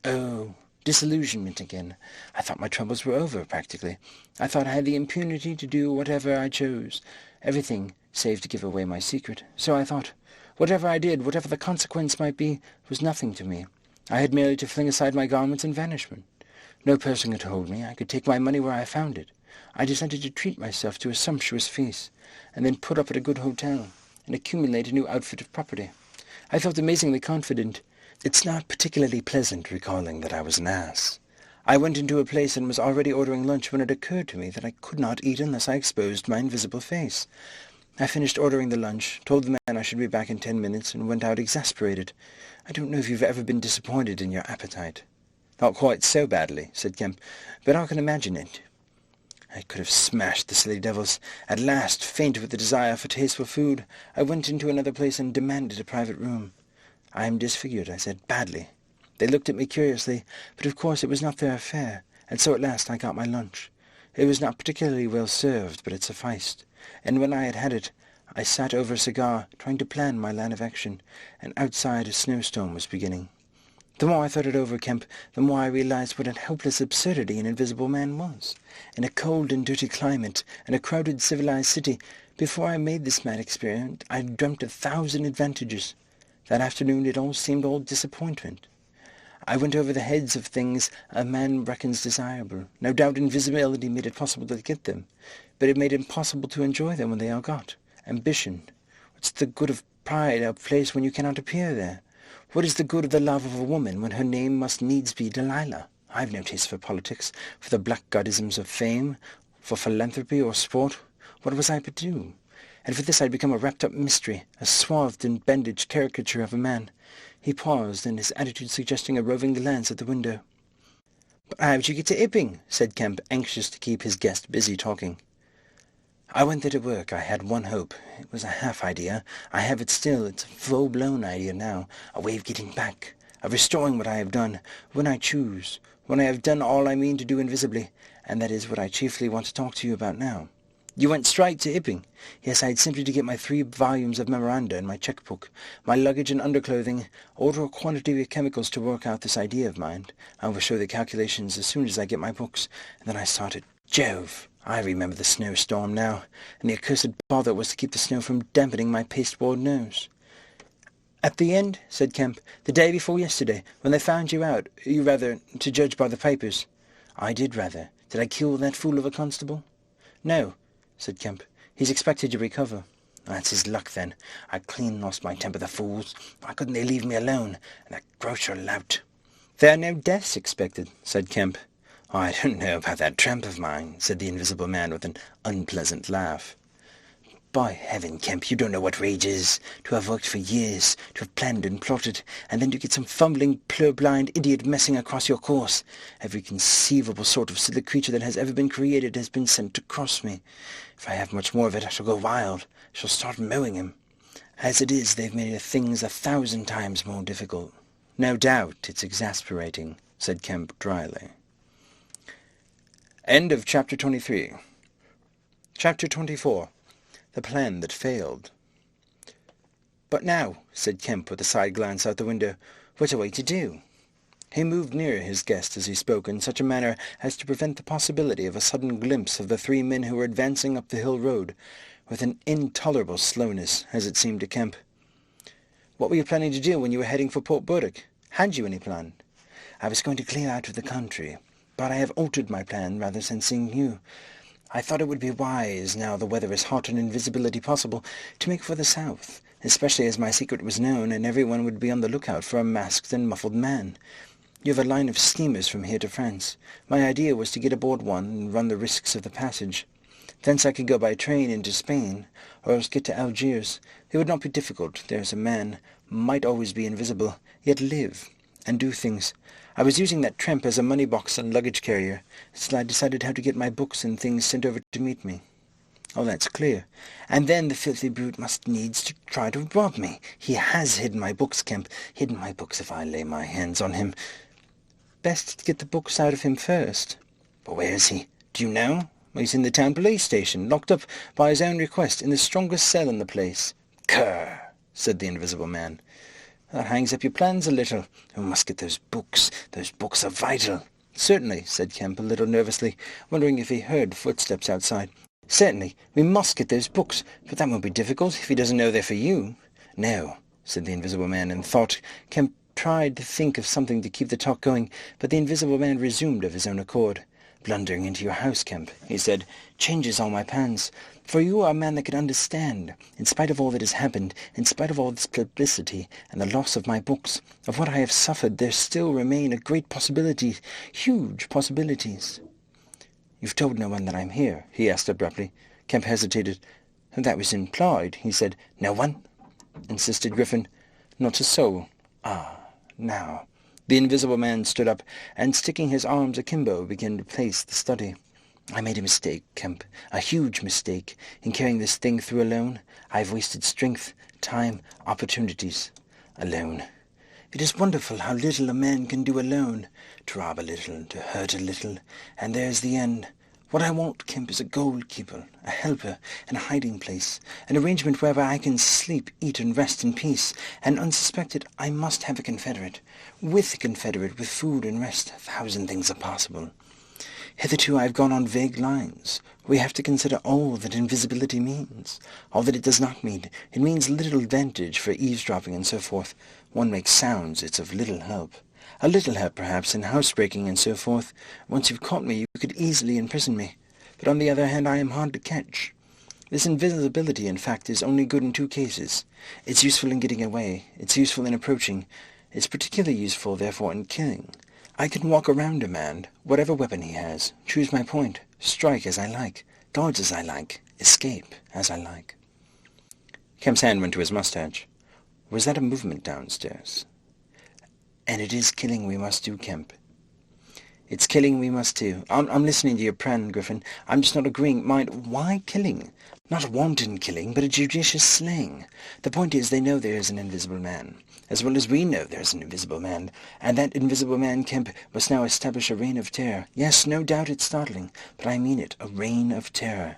C: "Oh, disillusionment again. I thought my troubles were over, practically. I thought I had the impunity to do whatever I chose. Everything, save to give away my secret. So I thought, whatever I did, whatever the consequence might be, was nothing to me. I had merely to fling aside my garments and vanishment. No person could hold me. I could take my money where I found it. I decided to treat myself to a sumptuous feast, and then put up at a good hotel, and accumulate a new outfit of property. I felt amazingly confident. It's not particularly pleasant recalling that I was an ass. I went into a place and was already ordering lunch when it occurred to me that I could not eat unless I exposed my invisible face. I finished ordering the lunch, told the man I should be back in 10 minutes, and went out exasperated. I don't know if you've ever been disappointed in your appetite." "Not quite so badly," said Kemp, "but I can imagine it." I could have smashed the silly devils. At last, faint with the desire for tasteful food, I went into another place and demanded a private room. "I am disfigured," I said, "badly." They looked at me curiously, but of course it was not their affair, and so at last I got my lunch. It was not particularly well served, but it sufficed, and when I had had it, I sat over a cigar, trying to plan my line of action, and outside a snowstorm was beginning. The more I thought it over, Kemp, the more I realized what a helpless absurdity an Invisible Man was. In a cold and dirty climate, in a crowded civilized city, before I made this mad experiment, I had dreamt 1,000 advantages. That afternoon it all seemed all disappointment. I went over the heads of things a man reckons desirable. No doubt invisibility made it possible to get them, but it made it impossible to enjoy them when they are got. Ambition. What's the good of pride of place when you cannot appear there? What is the good of the love of a woman when her name must needs be Delilah? I've no taste for politics, for the black goddisms of fame, for philanthropy or sport. What was I to do? And for this I'd become a wrapped-up mystery, a swathed and bandaged caricature of a man. He paused, and his attitude suggesting a roving glance at the window. "But how did you get to Epping?" said Kemp, anxious to keep his guest busy talking. "I went there to work. I had one hope. It was a half idea. I have it still. It's a full-blown idea now, a way of getting back, of restoring what I have done, when I choose, when I have done all I mean to do invisibly, and that is what I chiefly want to talk to you about now." "You went straight to Epping?" "Yes, I had simply to get my 3 volumes of memoranda and my cheque-book, my luggage and underclothing, order a quantity of chemicals to work out this idea of mine. I will show the calculations as soon as I get my books, and then I started. Jove! I remember the snowstorm now, and the accursed bother it was to keep the snow from dampening my pasteboard nose." "At the end," said Kemp, "the day before yesterday, when they found you out, you rather, to judge by the papers." "I did rather. Did I kill that fool of a constable?" "No," said Kemp. "He's expected to recover." "That's his luck, then. I clean lost my temper, the fools. Why couldn't they leave me alone? And that grocer lout." "There are no deaths expected," said Kemp. "Oh, I don't know about that tramp of mine," said the Invisible Man with an unpleasant laugh. "By heaven, Kemp, you don't know what rage is. To have worked for years, to have planned and plotted, and then to get some fumbling, purblind idiot messing across your course. Every conceivable sort of silly creature that has ever been created has been sent to cross me. If I have much more of it, I shall go wild. I shall start mowing him. As it is, they've made things 1,000 times more difficult." "No doubt it's exasperating," said Kemp dryly. End of Chapter 23. Chapter 24. The Plan That Failed. "But now," said Kemp with a side glance out the window, What are we to do?" He moved nearer his guest as he spoke in such a manner as to prevent the possibility of a sudden glimpse of the three men who were advancing up the hill road, with an intolerable slowness, as it seemed to Kemp. "What were you planning to do when you were heading for Port Burdock? Had you any plan?" "I was going to clear out of the country, but I have altered my plan rather since seeing you. I thought it would be wise, now the weather is hot and invisibility possible, to make for the south, especially as my secret was known and everyone would be on the lookout for a masked and muffled man. You have a line of steamers from here to France. My idea was to get aboard one and run the risks of the passage. Thence I could go by train into Spain, or else get to Algiers. It would not be difficult. There's a man, might always be invisible, yet live, and do things. I was using that tramp as a money box and luggage carrier, till I decided how to get my books and things sent over to meet me." "Oh, that's clear. And then the filthy brute must needs to try to rob me. He has hidden my books, Kemp. Hidden my books if I lay my hands on him." "Best get the books out of him first." "But where is he? Do you know?" "He's in the town police station, locked up by his own request, in the strongest cell in the place." "Cur!" said the invisible man. "That hangs up your plans a little. We must get those books. Those books are vital." "Certainly," said Kemp, a little nervously, wondering if he heard footsteps outside. "Certainly, we must get those books, but that won't be difficult if he doesn't know they're for you." "No," said the invisible man, and thought. Kemp tried to think of something to keep the talk going, but the invisible man resumed of his own accord. "Blundering into your house, Kemp," he said, "changes all my plans. For you are a man that can understand, in spite of all that has happened, in spite of all this publicity and the loss of my books, of what I have suffered, there still remain a great possibility, huge possibilities." "You've told no one that I'm here?" he asked abruptly. Kemp hesitated. "That was implied," he said. "No one?" insisted Griffin. "Not a soul." "Ah, now." The invisible man stood up, and sticking his arms akimbo, began to pace the study. "I made a mistake, Kemp, a huge mistake, in carrying this thing through alone. I've wasted strength, time, opportunities. Alone. It is wonderful how little a man can do alone, to rob a little, to hurt a little, and there's the end. What I want, Kemp, is a goal-keeper, a helper, and a hiding-place, an arrangement whereby I can sleep, eat, and rest in peace, and unsuspected. I must have a confederate. With a confederate, with food and rest, 1,000 things are possible. Hitherto I have gone on vague lines. We have to consider all that invisibility means, all that it does not mean. It means little advantage for eavesdropping and so forth. One makes sounds, it's of little help. A little help, perhaps, in housebreaking and so forth. Once you've caught me, you could easily imprison me. But on the other hand, I am hard to catch. This invisibility, in fact, is only good in 2 cases. It's useful in getting away. It's useful in approaching. It's particularly useful, therefore, in killing. I can walk around a man, whatever weapon he has, choose my point, strike as I like, dodge as I like, escape as I like." Kemp's hand went to his mustache. "Was that a movement downstairs?" "And it is killing we must do, Kemp. It's killing we must do. I'm listening to your plan, Griffin. I'm just not agreeing. Mind, why killing? Not wanton killing, but a judicious slaying. The point is, they know there is an invisible man, as well as we know there is an invisible man, and that invisible man, Kemp, must now establish a reign of terror. Yes, no doubt it's startling, but I mean it, a reign of terror.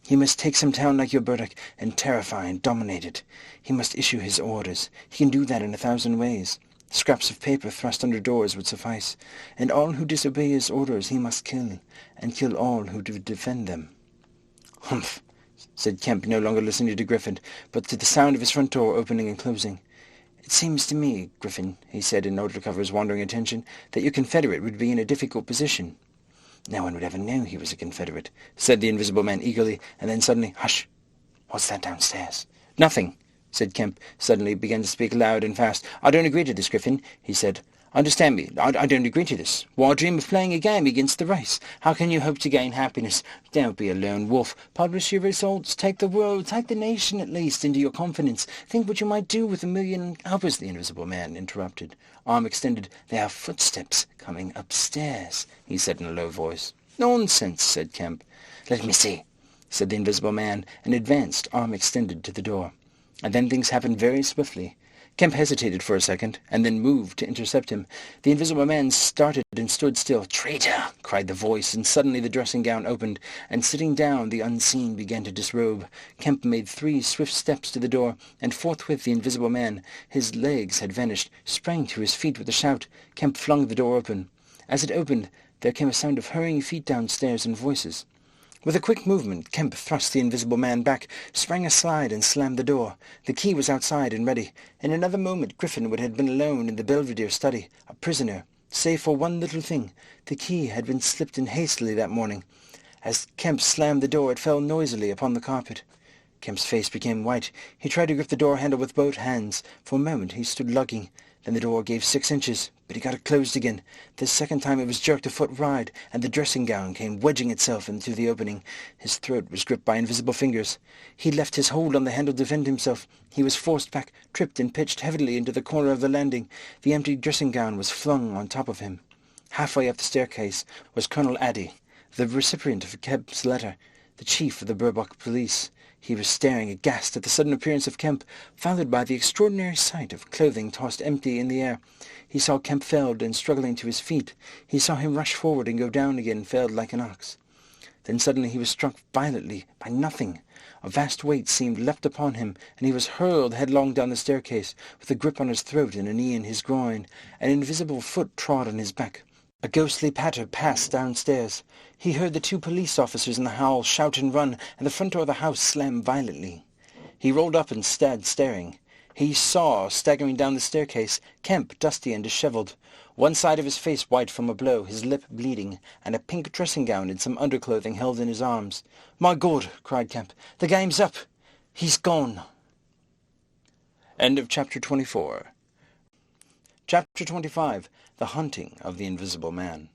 C: He must take some town like your Burdock and terrify and dominate it. He must issue his orders. He can do that in 1,000 ways. Scraps of paper thrust under doors would suffice, and all who disobey his orders he must kill, and kill all who do defend them." "Humph," said Kemp, no longer listening to Griffin, but to the sound of his front door opening and closing. "It seems to me, Griffin," he said, in order to cover his wandering attention, "that your confederate would be in a difficult position." "No one would ever know he was a confederate," said the invisible man eagerly, and then suddenly, "Hush! What's that downstairs?" "Nothing," said Kemp, suddenly began to speak loud and fast. "I don't agree to this, Griffin," he said. "Understand me, I don't agree to this. Why dream of playing a game against the race? How can you hope to gain happiness? Don't be a lone wolf. Publish your results. Take the world, take the nation at least, into your confidence. Think what you might do with 1,000,000 hours," the invisible man interrupted, arm extended. "There are footsteps coming upstairs," he said in a low voice. "Nonsense," said Kemp. "Let me see," said the invisible man, and advanced, arm extended, to the door. And then things happened very swiftly. Kemp hesitated for a second, and then moved to intercept him. The invisible man started and stood still. "Traitor!" cried the voice, and suddenly the dressing-gown opened, and sitting down the unseen began to disrobe. Kemp made 3 swift steps to the door, and forthwith the invisible man, his legs had vanished, sprang to his feet with a shout. Kemp flung the door open. As it opened, there came a sound of hurrying feet downstairs and voices. With a quick movement, Kemp thrust the invisible man back, sprang aside, and slammed the door. The key was outside and ready. In another moment Griffin would have been alone in the Belvedere study, a prisoner, save for one little thing. The key had been slipped in hastily that morning. As Kemp slammed the door, it fell noisily upon the carpet. Kemp's face became white. He tried to grip the door handle with both hands. For a moment he stood lugging. Then the door gave 6 inches, but he got it closed again. The second time it was jerked a foot wide, and the dressing-gown came wedging itself into the opening. His throat was gripped by invisible fingers. He left his hold on the handle to defend himself. He was forced back, tripped, and pitched heavily into the corner of the landing. The empty dressing-gown was flung on top of him. Halfway up the staircase was Colonel Addy, the recipient of Kemp's letter, the chief of the Burbuck police. He was staring aghast at the sudden appearance of Kemp, followed by the extraordinary sight of clothing tossed empty in the air. He saw Kemp felled and struggling to his feet. He saw him rush forward and go down again, felled like an ox. Then suddenly he was struck violently by nothing. A vast weight seemed leapt upon him, and he was hurled headlong down the staircase, with a grip on his throat and a knee in his groin. An invisible foot trod on his back. A ghostly patter passed downstairs. He heard the 2 police officers in the howl shout and run, and the front door of the house slam violently. He rolled up and stood staring. He saw, staggering down the staircase, Kemp, dusty and dishevelled, one side of his face white from a blow, his lip bleeding, and a pink dressing-gown and some underclothing held in his arms. "My God!" cried Kemp. "The game's up! He's gone!" End of Chapter 24. Chapter 25. The Hunting of the Invisible Man.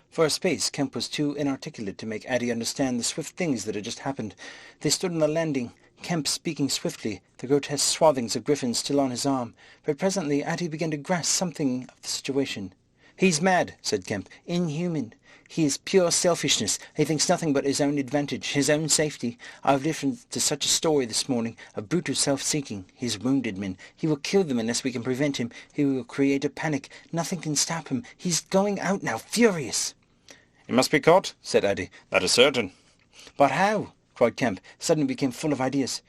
C: For a space Kemp was too inarticulate to make Addy understand the swift things that had just happened. They stood on the landing, Kemp speaking swiftly, the grotesque swathings of Griffin still on his arm. But presently Addy began to grasp something of the situation. "He's mad," said Kemp. "Inhuman. He is pure selfishness. He thinks nothing but his own advantage, his own safety. I've listened to such a story this morning of brutal self-seeking. He's wounded men. He will kill them unless we can prevent him. He will create a panic. Nothing can stop him. He's going out now, furious."
B: "He must be caught," said Addy. "That is certain."
C: "But how?" cried Kemp, suddenly became full of ideas.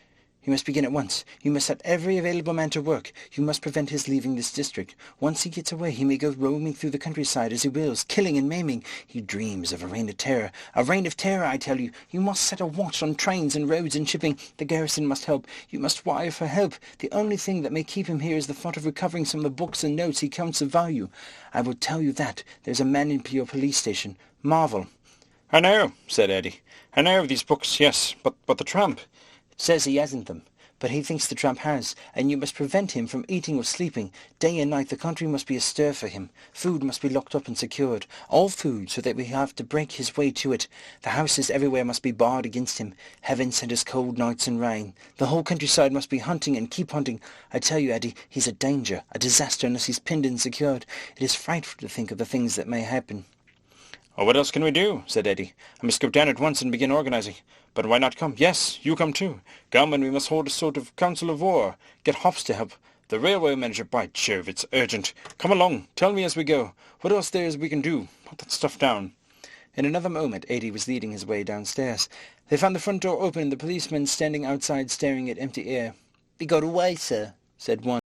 C: "You must begin at once. You must set every available man to work. You must prevent his leaving this district. Once he gets away, he may go roaming through the countryside as he wills, killing and maiming. He dreams of a reign of terror. A reign of terror, I tell you. You must set a watch on trains and roads and shipping. The garrison must help. You must wire for help. The only thing that may keep him here is the thought of recovering some of the books and notes he counts of value. I will tell you that. There's a man in your police station. Marvel."
B: "I know," said Addy. "I know of these books, yes, but the tramp."
C: "Says he hasn't them. But he thinks the tramp has, and you must prevent him from eating or sleeping. Day and night the country must be astir for him. Food must be locked up and secured. All food, so that we have to break his way to it. The houses everywhere must be barred against him. Heaven send us cold nights and rain. The whole countryside must be hunting and keep hunting. I tell you, Addy, he's a danger, a disaster unless he's pinned and secured. It is frightful to think of the things that may happen."
B: "Oh, what else can we do?" said Eddie. "I must go down at once and begin organizing. But why not come? Yes, you come too. Come, and we must hold a sort of council of war. Get Hops to help. The railway manager, by Jove, it's urgent. Come along. Tell me as we go. What else there is we can do? Put that stuff down."
C: In another moment Adie was leading his way downstairs. They found the front door open and the policemen standing outside staring at empty air. "We got away, sir," said one.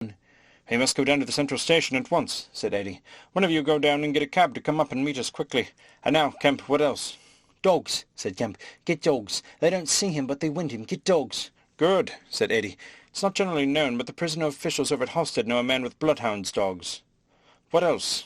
B: "We must go down to the central station at once," said Adie. "One of you go down and get a cab to come up and meet us quickly. And now, Kemp, what else?"
C: "Dogs," said Kemp. "Get dogs. They don't see him, but they wind him. Get dogs."
B: "Good," said Adie. "It's not generally known, but the prisoner officials over at Halstead know a man with bloodhounds' dogs. What else?"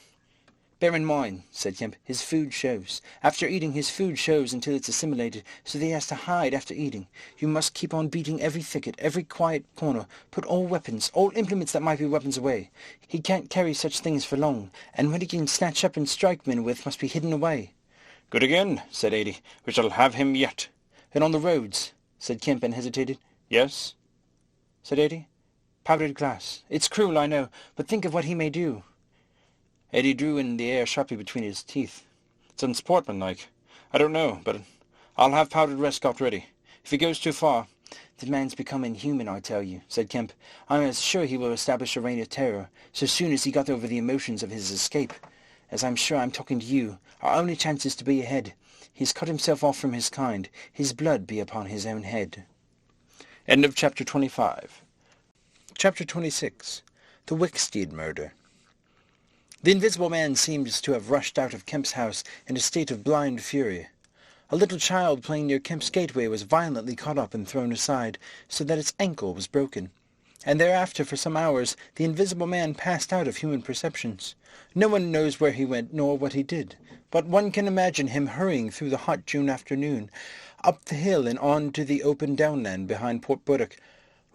C: "Bear in mind," said Kemp, "his food shows. After eating, his food shows until it's assimilated, so that he has to hide after eating. You must keep on beating every thicket, every quiet corner. Put all weapons, all implements that might be weapons away. He can't carry such things for long, and what he can snatch up and strike men with must be hidden away."
B: "Good again," said Adie. "We shall have him yet."
C: "And on the roads," said Kemp, and hesitated.
B: "Yes?"
C: said Adie. "Powdered glass. It's cruel, I know, but think of what he may do."
B: Adie drew in the air sharply between his teeth. "It's unsportsmanlike. I don't know, but I'll have powdered rest got ready. If he goes too far,
C: "The man's become inhuman, I tell you," said Kemp. "I'm as sure he will establish a reign of terror so soon as he got over the emotions of his escape. As I'm sure I'm talking to you, our only chance is to be ahead. He's cut himself off from his kind. His blood be upon his own head." End of Chapter 25. Chapter 26. The Wicksteed Murder. The Invisible Man seems to have rushed out of Kemp's house in a state of blind fury. A little child playing near Kemp's gateway was violently caught up and thrown aside, so that its ankle was broken. And thereafter for some hours the Invisible Man passed out of human perceptions. No one knows where he went nor what he did, but one can imagine him hurrying through the hot June afternoon, up the hill and on to the open downland behind Port Burdock,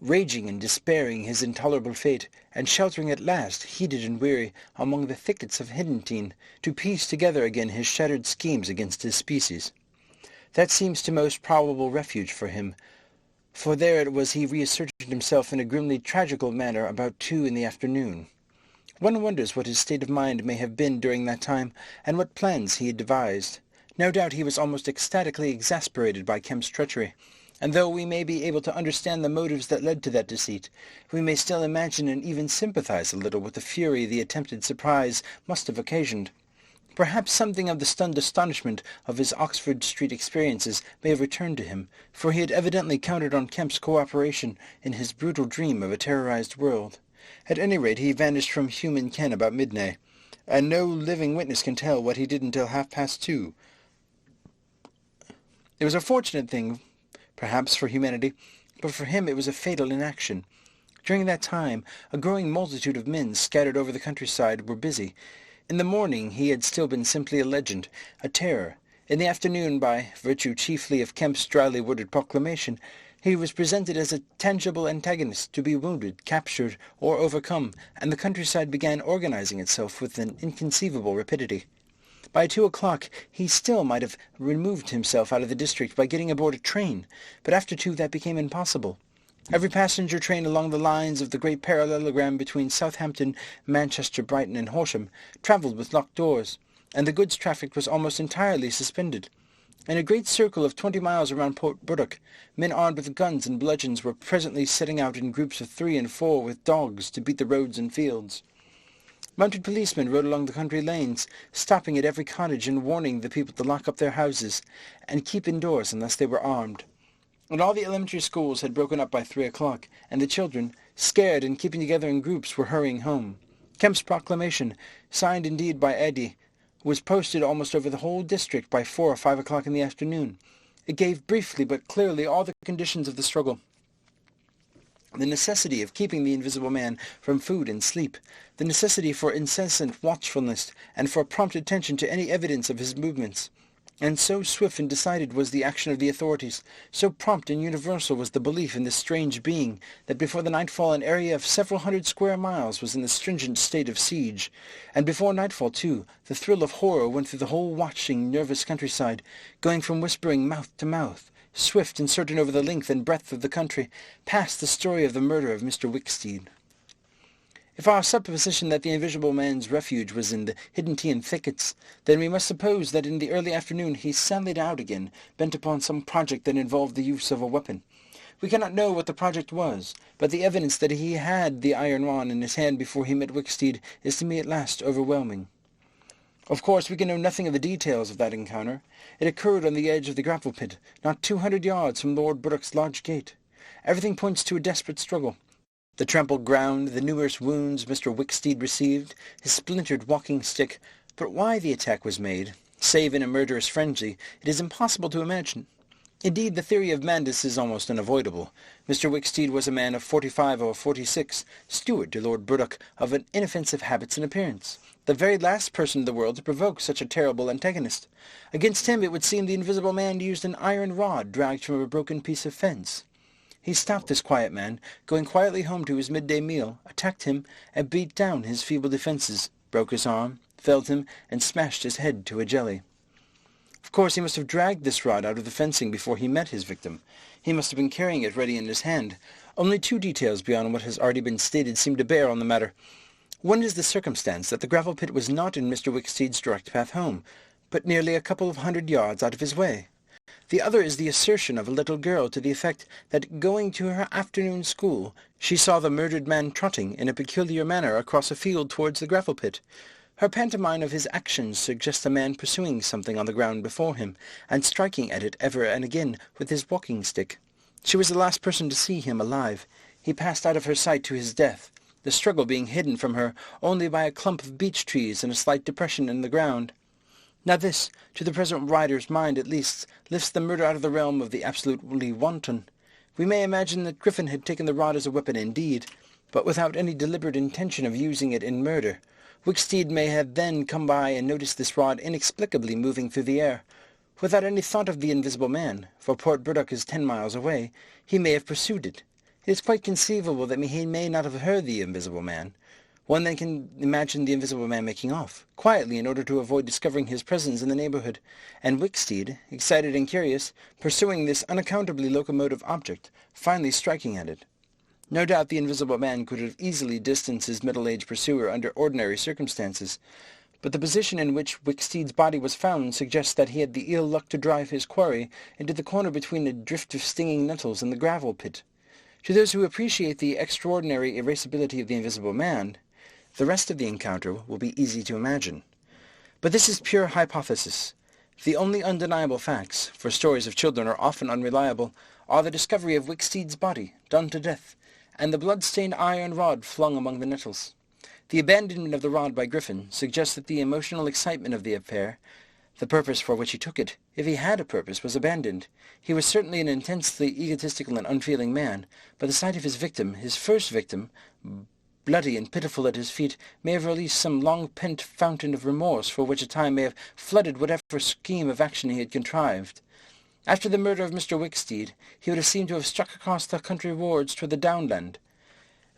C: raging and despairing his intolerable fate, and sheltering at last, heated and weary, among the thickets of Hiddentine, to piece together again his shattered schemes against his species. That seems to most probable refuge for him, for there it was he reasserted himself in a grimly tragical manner about 2 in the afternoon. One wonders what his state of mind may have been during that time, and what plans he had devised. No doubt he was almost ecstatically exasperated by Kemp's treachery, and though we may be able to understand the motives that led to that deceit, we may still imagine and even sympathize a little with the fury the attempted surprise must have occasioned. Perhaps something of the stunned astonishment of his Oxford Street experiences may have returned to him, for he had evidently counted on Kemp's cooperation in his brutal dream of a terrorized world. At any rate, he vanished from human ken about midnight, and no living witness can tell what he did until 2:30. It was a fortunate thing, perhaps, for humanity, but for him it was a fatal inaction. During that time, a growing multitude of men scattered over the countryside were busy. In the morning he had still been simply a legend, a terror. In the afternoon, by virtue chiefly of Kemp's dryly worded proclamation, he was presented as a tangible antagonist to be wounded, captured, or overcome, and the countryside began organizing itself with an inconceivable rapidity. By 2 o'clock he still might have removed himself out of the district by getting aboard a train, but after 2 that became impossible. Every passenger train along the lines of the great parallelogram between Southampton, Manchester, Brighton, and Horsham travelled with locked doors, and the goods traffic was almost entirely suspended. In a great circle of 20 miles around Port Burdock, men armed with guns and bludgeons were presently setting out in groups of 3 and 4 with dogs to beat the roads and fields. Mounted policemen rode along the country lanes, stopping at every cottage and warning the people to lock up their houses and keep indoors unless they were armed. And all the elementary schools had broken up by 3 o'clock, and the children, scared and keeping together in groups, were hurrying home. Kemp's proclamation, signed indeed by Eddy, was posted almost over the whole district by 4 or 5 o'clock in the afternoon. It gave briefly but clearly all the conditions of the struggle. The necessity of keeping the Invisible Man from food and sleep, the necessity for incessant watchfulness, and for prompt attention to any evidence of his movements. And so swift and decided was the action of the authorities, so prompt and universal was the belief in this strange being, that before the nightfall an area of several hundred square miles was in the stringent state of siege. And before nightfall, too, the thrill of horror went through the whole watching, nervous countryside, going from whispering mouth to mouth, swift and certain over the length and breadth of the country, past the story of the murder of Mr. Wicksteed. If our supposition that the Invisible Man's refuge was in the Hiddentine thickets, then we must suppose that in the early afternoon he sallied out again, bent upon some project that involved the use of a weapon. We cannot know what the project was, but the evidence that he had the iron rod in his hand before he met Wicksteed is to me at last overwhelming. Of course, we can know nothing of the details of that encounter. It occurred on the edge of the gravel pit, not 200 yards from Lord Burdock's lodge gate. Everything points to a desperate struggle. The trampled ground, the numerous wounds Mr. Wicksteed received, his splintered walking stick, but why the attack was made, save in a murderous frenzy, it is impossible to imagine. Indeed, the theory of madness is almost unavoidable. Mr. Wicksteed was a man of 45 or 46, steward to Lord Burdock, of an inoffensive habits and appearance, the very last person in the world to provoke such a terrible antagonist. Against him it would seem the Invisible Man used an iron rod dragged from a broken piece of fence. He stopped this quiet man, going quietly home to his midday meal, attacked him, and beat down his feeble defences, broke his arm, felled him, and smashed his head to a jelly. Of course, he must have dragged this rod out of the fencing before he met his victim. He must have been carrying it ready in his hand. Only 2 details beyond what has already been stated seem to bear on the matter. One is the circumstance that the gravel pit was not in Mr. Wicksteed's direct path home, but nearly a couple of 100 yards out of his way. The other is the assertion of a little girl to the effect that going to her afternoon school she saw the murdered man trotting in a peculiar manner across a field towards the gravel pit. Her pantomime of his actions suggests a man pursuing something on the ground before him, and striking at it ever and again with his walking-stick. She was the last person to see him alive. He passed out of her sight to his death, the struggle being hidden from her only by a clump of beech trees and a slight depression in the ground. Now this, to the present writer's mind at least, lifts the murder out of the realm of the absolutely wanton. We may imagine that Griffin had taken the rod as a weapon indeed, but without any deliberate intention of using it in murder. Wicksteed may have then come by and noticed this rod inexplicably moving through the air. Without any thought of the invisible man, for Port Burdock is 10 miles away, he may have pursued it. It is quite conceivable that he may not have heard the invisible man. One then can imagine the invisible man making off, quietly in order to avoid discovering his presence in the neighbourhood, and Wicksteed, excited and curious, pursuing this unaccountably locomotive object, finally striking at it. No doubt the invisible man could have easily distanced his middle-aged pursuer under ordinary circumstances, but the position in which Wicksteed's body was found suggests that he had the ill luck to drive his quarry into the corner between a drift of stinging nettles and the gravel pit. To those who appreciate the extraordinary irascibility of the invisible man, the rest of the encounter will be easy to imagine. But this is pure hypothesis. The only undeniable facts, for stories of children are often unreliable, are the discovery of Wicksteed's body, done to death, and the blood-stained iron rod flung among the nettles. The abandonment of the rod by Griffin suggests that the emotional excitement of the affair, the purpose for which he took it, if he had a purpose, was abandoned. He was certainly an intensely egotistical and unfeeling man, but the sight of his victim, his first victim, bloody and pitiful at his feet, may have released some long-pent fountain of remorse for which a time may have flooded whatever scheme of action he had contrived. After the murder of Mr. Wicksteed, he would have seemed to have struck across the country wards toward the downland.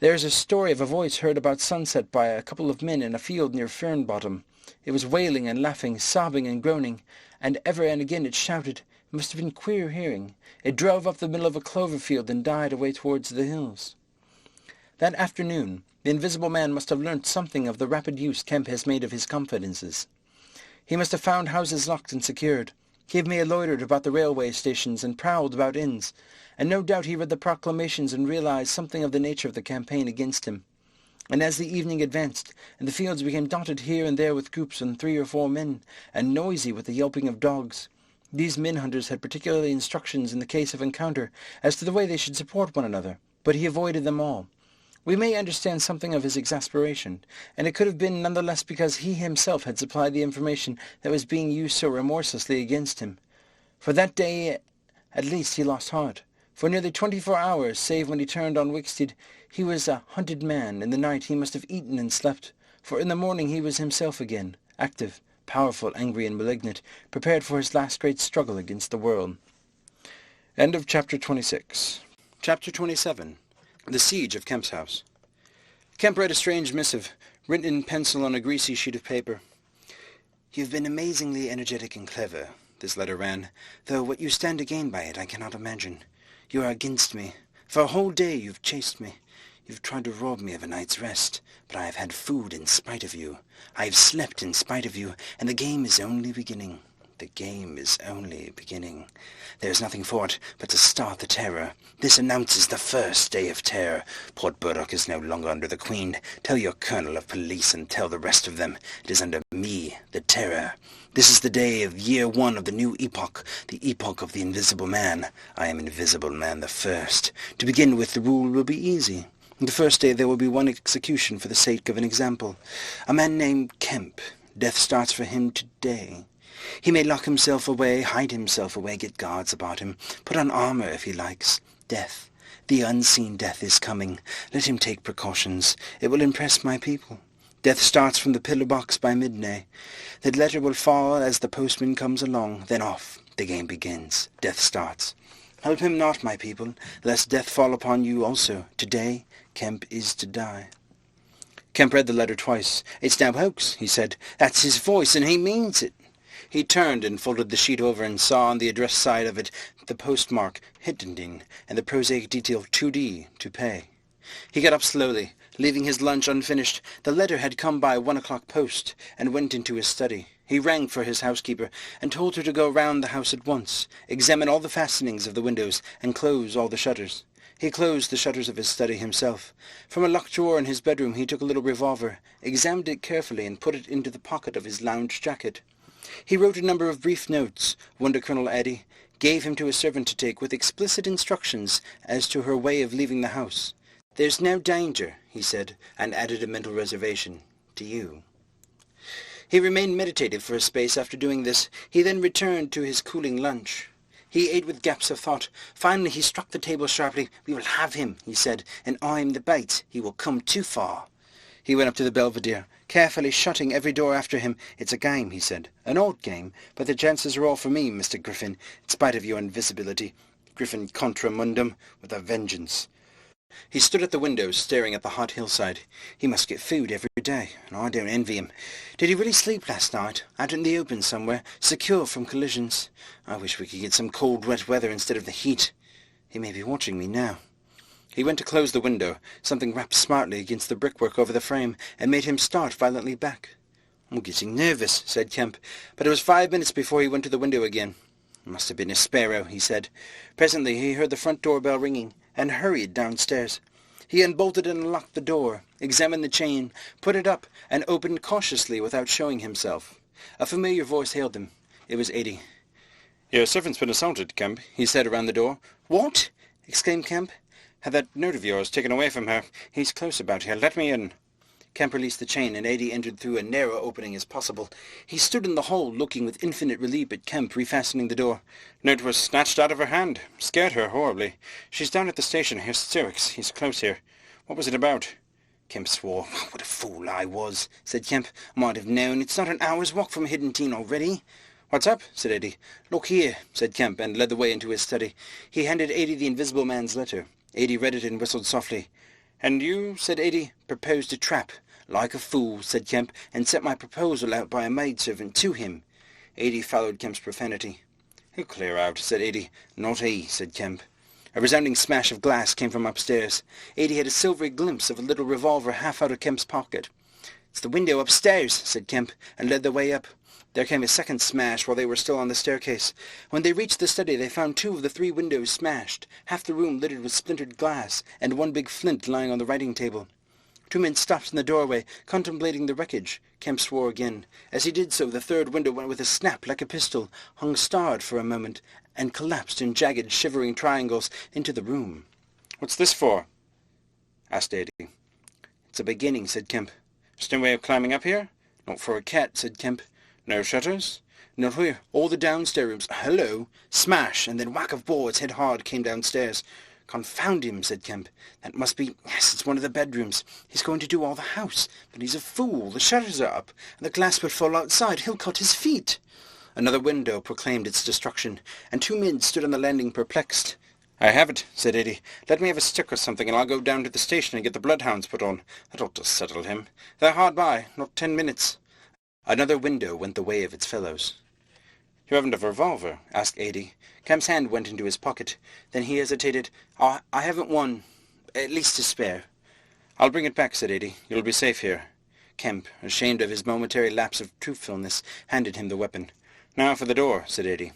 C: There is a story of a voice heard about sunset by a couple of men in a field near Fernbottom. It was wailing and laughing, sobbing and groaning, and ever and again it shouted. It must have been queer hearing. It drove up the middle of a clover field and died away towards the hills. That afternoon, the invisible man must have learnt something of the rapid use Kemp has made of his confidences. He must have found houses locked and secured. He may have loitered about the railway stations and prowled about inns, and no doubt he read the proclamations and realized something of the nature of the campaign against him. And as the evening advanced, and the fields became dotted here and there with groups of 3 or 4 men, and noisy with the yelping of dogs, these men-hunters had particular instructions in the case of encounter as to the way they should support one another, but he avoided them all. We may understand something of his exasperation, and it could have been none the less because he himself had supplied the information that was being used so remorselessly against him. For that day, at least, he lost heart. For nearly 24 hours, save when he turned on Wicksteed, he was a hunted man. In the night he must have eaten and slept, for in the morning he was himself again, active, powerful, angry, and malignant, prepared for his last great struggle against the world. End of Chapter 26. Chapter 27. The Siege of Kemp's House. Kemp read a strange missive, written in pencil on a greasy sheet of paper. "You've been amazingly energetic and clever," this letter ran, "though what you stand to gain by it I cannot imagine. You are against me. For a whole day you've chased me. You've tried to rob me of a night's rest, but I have had food in spite of you. I have slept in spite of you, and the game is only beginning. The game is only beginning. There is nothing for it but to start the terror. This announces the first day of terror. Port Burdock is no longer under the Queen. Tell your colonel of police and tell the rest of them. It is under me, the terror. This is the day of year 1 of the new epoch, the epoch of the Invisible Man. I am Invisible Man the first. To begin with, the rule will be easy. The first day there will be one execution for the sake of an example. A man named Kemp. Death starts for him today. He may lock himself away, hide himself away, get guards about him, put on armor if he likes. Death, the unseen death is coming. Let him take precautions. It will impress my people. Death starts from the pillar box by midday. The letter will fall as the postman comes along. Then off. The game begins. Death starts. Help him not, my people, lest death fall upon you also. Today, Kemp is to die." Kemp read the letter twice. "It's no hoax," he said. "That's his voice, and he means it." He turned and folded the sheet over and saw on the address side of it the postmark Hittending and the prosaic detail 2D to pay. He got up slowly, leaving his lunch unfinished. The letter had come by 1 o'clock post, and went into his study. He rang for his housekeeper and told her to go round the house at once, examine all the fastenings of the windows, and close all the shutters. He closed the shutters of his study himself. From a locked drawer in his bedroom he took a little revolver, examined it carefully, and put it into the pocket of his lounge jacket. He wrote a number of brief notes, one to Colonel Eddy, gave him to a servant to take, with explicit instructions as to her way of leaving the house. "There's no danger," he said, and added a mental reservation, "to you." He remained meditative for a space after doing this. He then returned to his cooling lunch. He ate with gaps of thought. Finally he struck the table sharply. "We will have him," he said, "and I'm the bait. He will come too far." He went up to the Belvedere, carefully shutting every door after him. "It's a game," he said. "An old game, but the chances are all for me, Mr. Griffin, in spite of your invisibility. Griffin contra mundum, with a vengeance." He stood at the window, staring at the hot hillside. He must get food every day, and I don't envy him. Did he really sleep last night, out in the open somewhere, secure from collisions? I wish we could get some cold, wet weather instead of the heat. He may be watching me now. He went to close the window. Something rapped smartly against the brickwork over the frame, and made him start violently back. "I'm getting nervous," said Kemp, but it was 5 minutes before he went to the window again. "It must have been a sparrow," he said. Presently he heard the front door bell ringing, and hurried downstairs. He unbolted and unlocked the door, examined the chain, put it up, and opened cautiously without showing himself. A familiar voice hailed him. It was Eddy. "Your servant's been assaulted, Kemp," he said around the door. "What?" exclaimed Kemp. "Had that note of yours taken away from her. He's close about here. Let me in." Kemp released the chain, and Eddy entered through as narrow opening as possible. He stood in the hall, looking with infinite relief at Kemp refastening the door. "Note was snatched out of her hand. Scared her horribly. She's down at the station. Hysterics. He's close here. What was it about?" Kemp swore. "What a fool I was," said Kemp. "Might have known. It's not an hour's walk from Hidden already." "What's up?" said Eddy. "Look here," said Kemp, and led the way into his study. He handed Eddy the Invisible Man's letter. Eddy read it and whistled softly. "And you," said Eddy, "proposed a trap." "Like a fool," said Kemp, "and sent my proposal out by a maidservant to him." Eddy followed Kemp's profanity. "He'll clear out," said Eddy. "Not he," said Kemp. A resounding smash of glass came from upstairs. Eddy had a silvery glimpse of a little revolver half out of Kemp's pocket. "It's the window upstairs," said Kemp, and led the way up. There came a second smash while they were still on the staircase. When they reached the study they found 2 of the 3 windows smashed, half the room littered with splintered glass, and one big flint lying on the writing table. 2 men stopped in the doorway, contemplating the wreckage. Kemp swore again. As he did so, the 3rd window went with a snap like a pistol, hung starred for a moment, and collapsed in jagged, shivering triangles into the room. "What's this for?" asked Eddy. "It's a beginning," said Kemp. "There's no way of climbing up here?" "Not for a cat," said Kemp. "No shutters?" "Not here. All the downstairs rooms." Hello! Smash, and then whack of boards, head hard, came downstairs. "Confound him," said Kemp. "That must be... Yes, it's one of the bedrooms. He's going to do all the house. But he's a fool. The shutters are up, and the glass would fall outside. He'll cut his feet." Another window proclaimed its destruction, and 2 men stood on the landing perplexed. "I have it," said Eddy. "Let me have a stick or something, and I'll go down to the station and get the bloodhounds put on. That ought to settle him. They're hard by. Not 10 minutes. Another window went the way of its fellows. "You haven't a revolver?" asked Eddy. Kemp's hand went into his pocket. Then he hesitated. I haven't one. At least to spare." "I'll bring it back," said Eddy. "You'll be safe here." Kemp, ashamed of his momentary lapse of truthfulness, handed him the weapon. "Now for the door," said Eddy.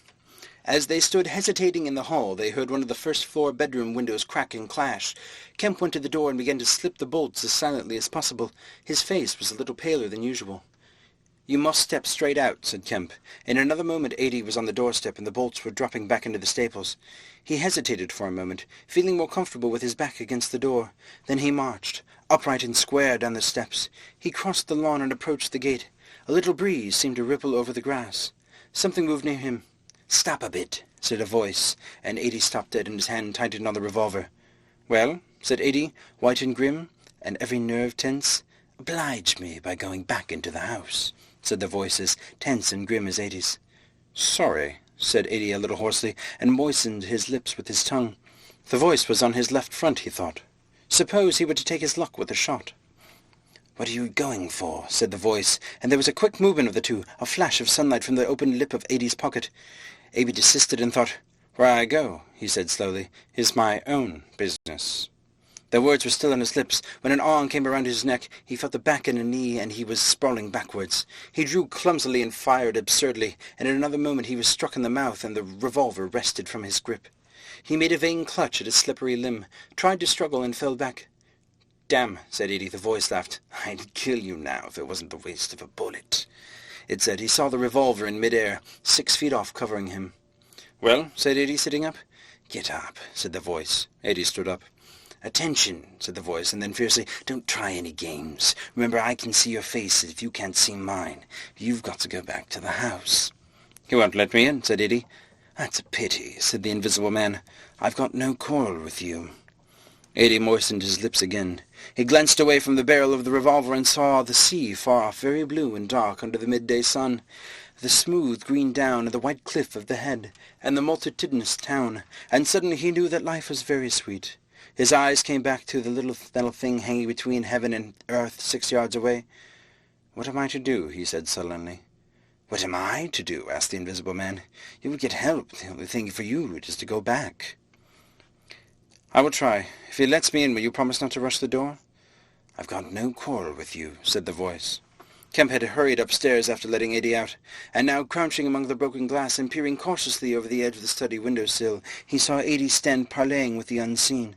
C: As they stood hesitating in the hall, they heard one of the first-floor bedroom windows crack and clash. Kemp went to the door and began to slip the bolts as silently as possible. His face was a little paler than usual. "You must step straight out," said Kemp. In another moment Eddy was on the doorstep and the bolts were dropping back into the staples. He hesitated for a moment, feeling more comfortable with his back against the door. Then he marched, upright and square, down the steps. He crossed the lawn and approached the gate. A little breeze seemed to ripple over the grass. Something moved near him. "Stop a bit," said a voice, and Eddy stopped dead and his hand tightened on the revolver. "Well?" said Eddy, white and grim, and every nerve tense. "Oblige me by going back into the house," said the voice, as tense and grim as Eddy's. "Sorry," said Eddy a little hoarsely, and moistened his lips with his tongue. The voice was on his left front, he thought. Suppose he were to take his luck with a shot. "What are you going for?" said the voice, and there was a quick movement of the two, a flash of sunlight from the open lip of Eddy's pocket. Eddy desisted and thought. "Where I go," he said slowly, "is my own business." The words were still on his lips when an arm came around his neck. He felt the back and a knee, and he was sprawling backwards. He drew clumsily and fired absurdly, and in another moment he was struck in the mouth, and the revolver wrested from his grip. He made a vain clutch at his slippery limb, tried to struggle, and fell back. "Damn," said Eddie. The voice laughed. "I'd kill you now if it wasn't the waste of a bullet," it said. He saw the revolver in mid-air, 6 feet off, covering him. "Well," said Eddie, sitting up. "Get up," said the voice. Eddie stood up. "Attention," said the voice, and then fiercely, "don't try any games. Remember, I can see your face if you can't see mine. You've got to go back to the house." "You won't let me in," said Eddie. "That's a pity," said the invisible man. "I've got no quarrel with you." Eddie moistened his lips again. He glanced away from the barrel of the revolver and saw the sea far off, very blue and dark under the midday sun, the smooth green down and the white cliff of the head, and the multitudinous town, and suddenly he knew that life was very sweet. His eyes came back to the little metal thing hanging between heaven and earth 6 yards away. "What am I to do?" he said sullenly. "What am I to do?" asked the invisible man. "You would get help. The only thing for you is to go back." "I will try. If he lets me in, will you promise not to rush the door?" "I've got no quarrel with you," said the voice. Kemp had hurried upstairs after letting Eddie out, and now crouching among the broken glass and peering cautiously over the edge of the study window-sill, he saw Eddie stand parleying with the unseen.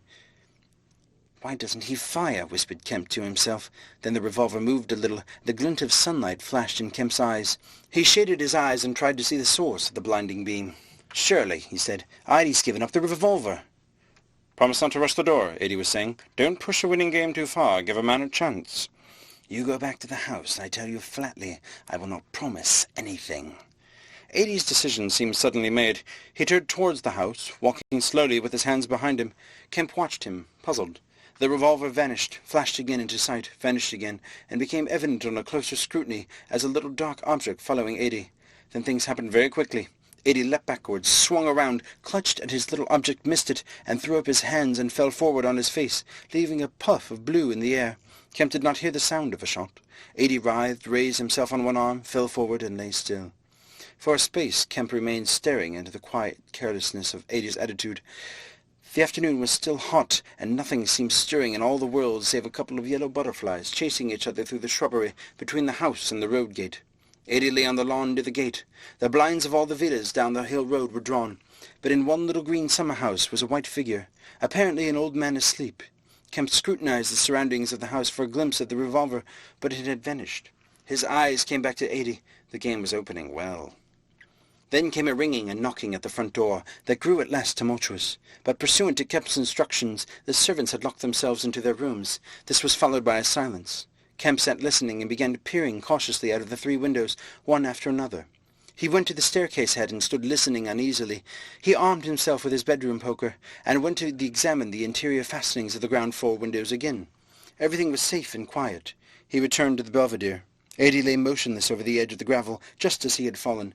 C: "Why doesn't he fire?" whispered Kemp to himself. Then the revolver moved a little. The glint of sunlight flashed in Kemp's eyes. He shaded his eyes and tried to see the source of the blinding beam. "Surely," he said, "Eddie's given up the revolver." "Promise not to rush the door," Eddie was saying. "Don't push a winning game too far. Give a man a chance." "You go back to the house. I tell you flatly, I will not promise anything." Eddie's decision seemed suddenly made. He turned towards the house, walking slowly with his hands behind him. Kemp watched him, puzzled. The revolver vanished, flashed again into sight, vanished again, and became evident on a closer scrutiny as a little dark object following Eddie. Then things happened very quickly. Eddie leapt backwards, swung around, clutched at his little object, missed it, and threw up his hands and fell forward on his face, leaving a puff of blue in the air. Kemp did not hear the sound of a shot. Eddie writhed, raised himself on one arm, fell forward, and lay still. For a space Kemp remained staring into the quiet carelessness of Eddie's attitude. The afternoon was still hot, and nothing seemed stirring in all the world save a couple of yellow butterflies chasing each other through the shrubbery between the house and the road gate. Eddie lay on the lawn near the gate. The blinds of all the villas down the hill road were drawn, but in one little green summer-house was a white figure, apparently an old man asleep. Kemp scrutinized the surroundings of the house for a glimpse of the revolver, but it had vanished. His eyes came back to Eddie. The game was opening well. Then came a ringing and knocking at the front door that grew at last tumultuous. But pursuant to Kemp's instructions, the servants had locked themselves into their rooms. This was followed by a silence. Kemp sat listening and began peering cautiously out of the 3 windows, one after another. He went to the staircase head and stood listening uneasily. He armed himself with his bedroom poker and went to examine the interior fastenings of the ground floor windows again. Everything was safe and quiet. He returned to the belvedere. Eddie lay motionless over the edge of the gravel, just as he had fallen.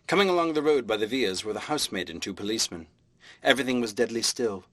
C: Coming along the road by the villas were the housemaid and 2 policemen. Everything was deadly still.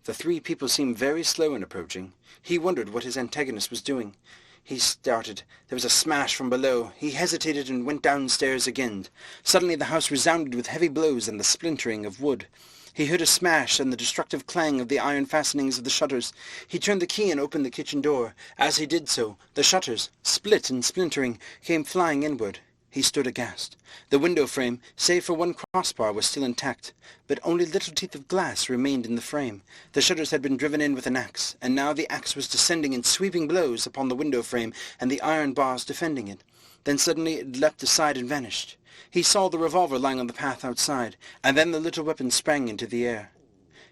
C: The 3 people seemed very slow in approaching. He wondered what his antagonist was doing. He started. There was a smash from below. He hesitated and went downstairs again. Suddenly the house resounded with heavy blows and the splintering of wood. He heard a smash and the destructive clang of the iron fastenings of the shutters. He turned the key and opened the kitchen door. As he did so, the shutters, split and splintering, came flying inward. He stood aghast. The window frame, save for one crossbar, was still intact, but only little teeth of glass remained in the frame. The shutters had been driven in with an axe, and now the axe was descending in sweeping blows upon the window frame and the iron bars defending it. Then suddenly it leapt aside and vanished. He saw the revolver lying on the path outside, and then the little weapon sprang into the air.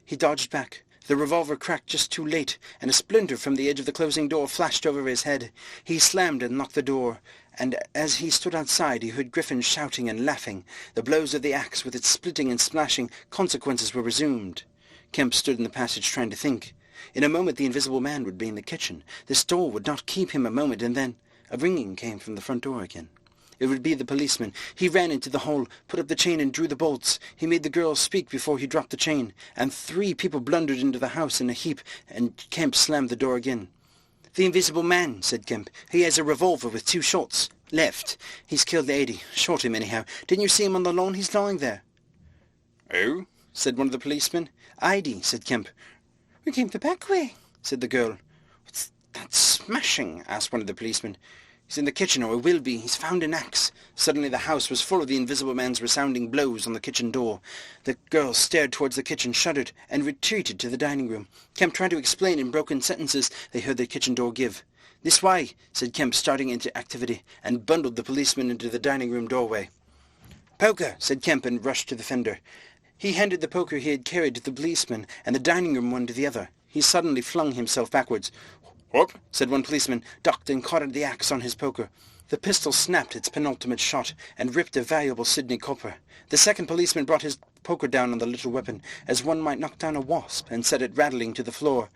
C: He dodged back. The revolver cracked just too late, and a splinter from the edge of the closing door flashed over his head. He slammed and locked the door, and as he stood outside he heard Griffin shouting and laughing. The blows of the axe, with its splitting and splashing consequences, were resumed. Kemp stood in the passage trying to think. In a moment the invisible man would be in the kitchen. This door would not keep him a moment, and then a ringing came from the front door again. It would be the policeman. He ran into the hall, put up the chain and drew the bolts. He made the girl speak before he dropped the chain, and 3 people blundered into the house in a heap, and Kemp slammed the door again. "The invisible man," said Kemp. "He has a revolver with 2 shots left. He's killed Eddie. Shot him anyhow. Didn't you see him on the lawn? He's lying there." "Oh?" said one of the policemen. "Eddie," said Kemp. "We came the back way." said the girl. "What's that smashing?" asked one of the policemen. "He's in the kitchen, or will be. He's found an axe." Suddenly the house was full of the Invisible Man's resounding blows on the kitchen door. The girl stared towards the kitchen, shuddered, and retreated to the dining room. Kemp tried to explain in broken sentences. They heard the kitchen door give. "This way," said Kemp, starting into activity, and bundled the policeman into the dining room doorway. "Poker," said Kemp, and rushed to the fender. He handed the poker he had carried to the policeman, and the dining room one to the other. He suddenly flung himself backwards. "Whoop," said one policeman, ducked and caught at the axe on his poker. The pistol snapped its penultimate shot, and ripped a valuable Sydney copper. The second policeman brought his poker down on the little weapon, as one might knock down a wasp, and set it rattling to the floor.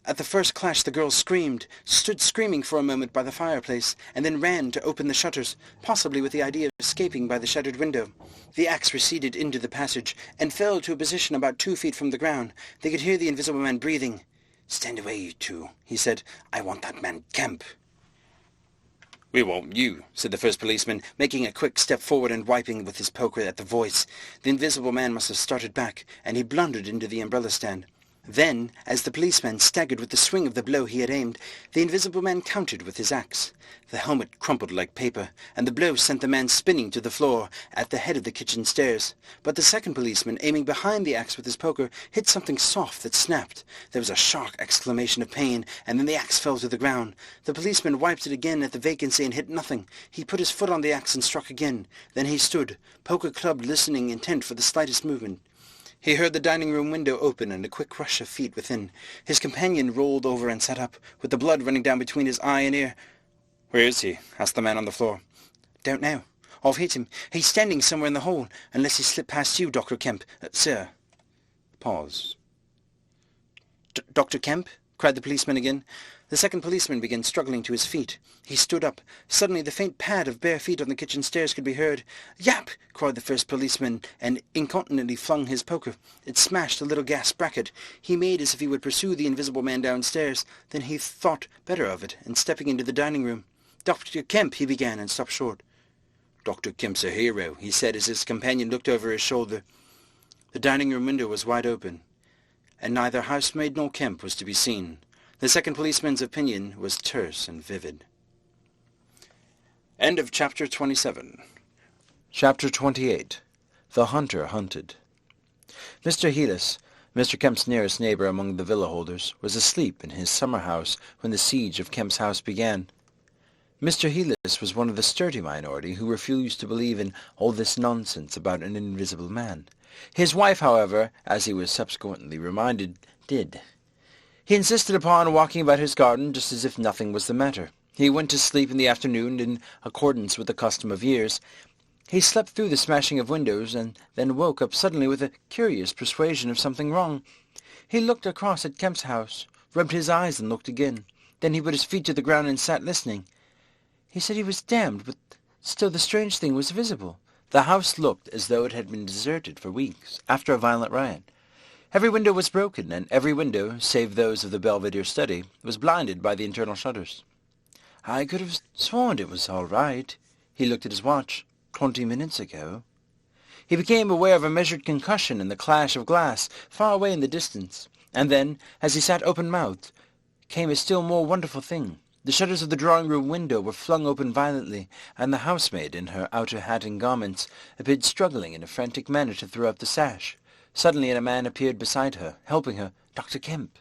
C: At the first clash the girl screamed, stood screaming for a moment by the fireplace, and then ran to open the shutters, possibly with the idea of escaping by the shattered window. The axe receded into the passage, and fell to a position about 2 feet from the ground. They could hear the Invisible Man breathing. "Stand away, you two," he said. "I want that man Kemp." "We want you," said the first policeman, making a quick step forward and wiping with his poker at the voice. The Invisible Man must have started back, and he blundered into the umbrella stand. Then, as the policeman staggered with the swing of the blow he had aimed, the Invisible Man countered with his axe. The helmet crumpled like paper, and the blow sent the man spinning to the floor at the head of the kitchen stairs. But the second policeman, aiming behind the axe with his poker, hit something soft that snapped. There was a sharp exclamation of pain, and then the axe fell to the ground. The policeman wiped it again at the vacancy and hit nothing. He put his foot on the axe and struck again. Then he stood, poker clubbed, listening, intent for the slightest movement. He heard the dining room window open and a quick rush of feet within. His companion rolled over and sat up, with the blood running down between his eye and ear. "Where is he?" asked the man on the floor. "Don't know. I've hit him. He's standing somewhere in the hall, unless he slipped past you, Dr. Kemp. Sir." Pause. "Dr. Kemp?" cried the policeman again. The second policeman began struggling to his feet. He stood up. Suddenly the faint pad of bare feet on the kitchen stairs could be heard. "Yap!" cried the first policeman, and incontinently flung his poker. It smashed a little gas bracket. He made as if he would pursue the Invisible Man downstairs. Then he thought better of it, and stepping into the dining room. "Dr. Kemp," he began, and stopped short. "Dr. Kemp's a hero," he said as his companion looked over his shoulder. The dining room window was wide open, and neither housemaid nor Kemp was to be seen. The second policeman's opinion was terse and vivid. End of Chapter 27.
A: Chapter 28. The Hunter Hunted. Mr. Heelis, Mr. Kemp's nearest neighbor among the villa holders, was asleep in his summer house when the siege of Kemp's house began. Mr. Heelis was one of the sturdy minority who refused to believe in all this nonsense about an invisible man. His wife, however, as he was subsequently reminded, did. He insisted upon walking about his garden just as if nothing was the matter. He went to sleep in the afternoon in accordance with the custom of years. He slept through the smashing of windows, and then woke up suddenly with a curious persuasion of something wrong. He looked across at Kemp's house, rubbed his eyes and looked again. Then he put his feet to the ground and sat listening. He said he was damned, but still the strange thing was visible. The house looked as though it had been deserted for weeks, after a violent riot. Every window was broken, and every window, save those of the Belvedere study, was blinded by the internal shutters. "I could have sworn it was all right." He looked at his watch. 20 minutes ago. He became aware of a measured concussion and the clash of glass far away in the distance. And then, as he sat open-mouthed, came a still more wonderful thing. The shutters of the drawing-room window were flung open violently, and the housemaid, in her outer hat and garments, appeared struggling in a frantic manner to throw up the sash. Suddenly a man appeared beside her, helping her. Dr. Kemp.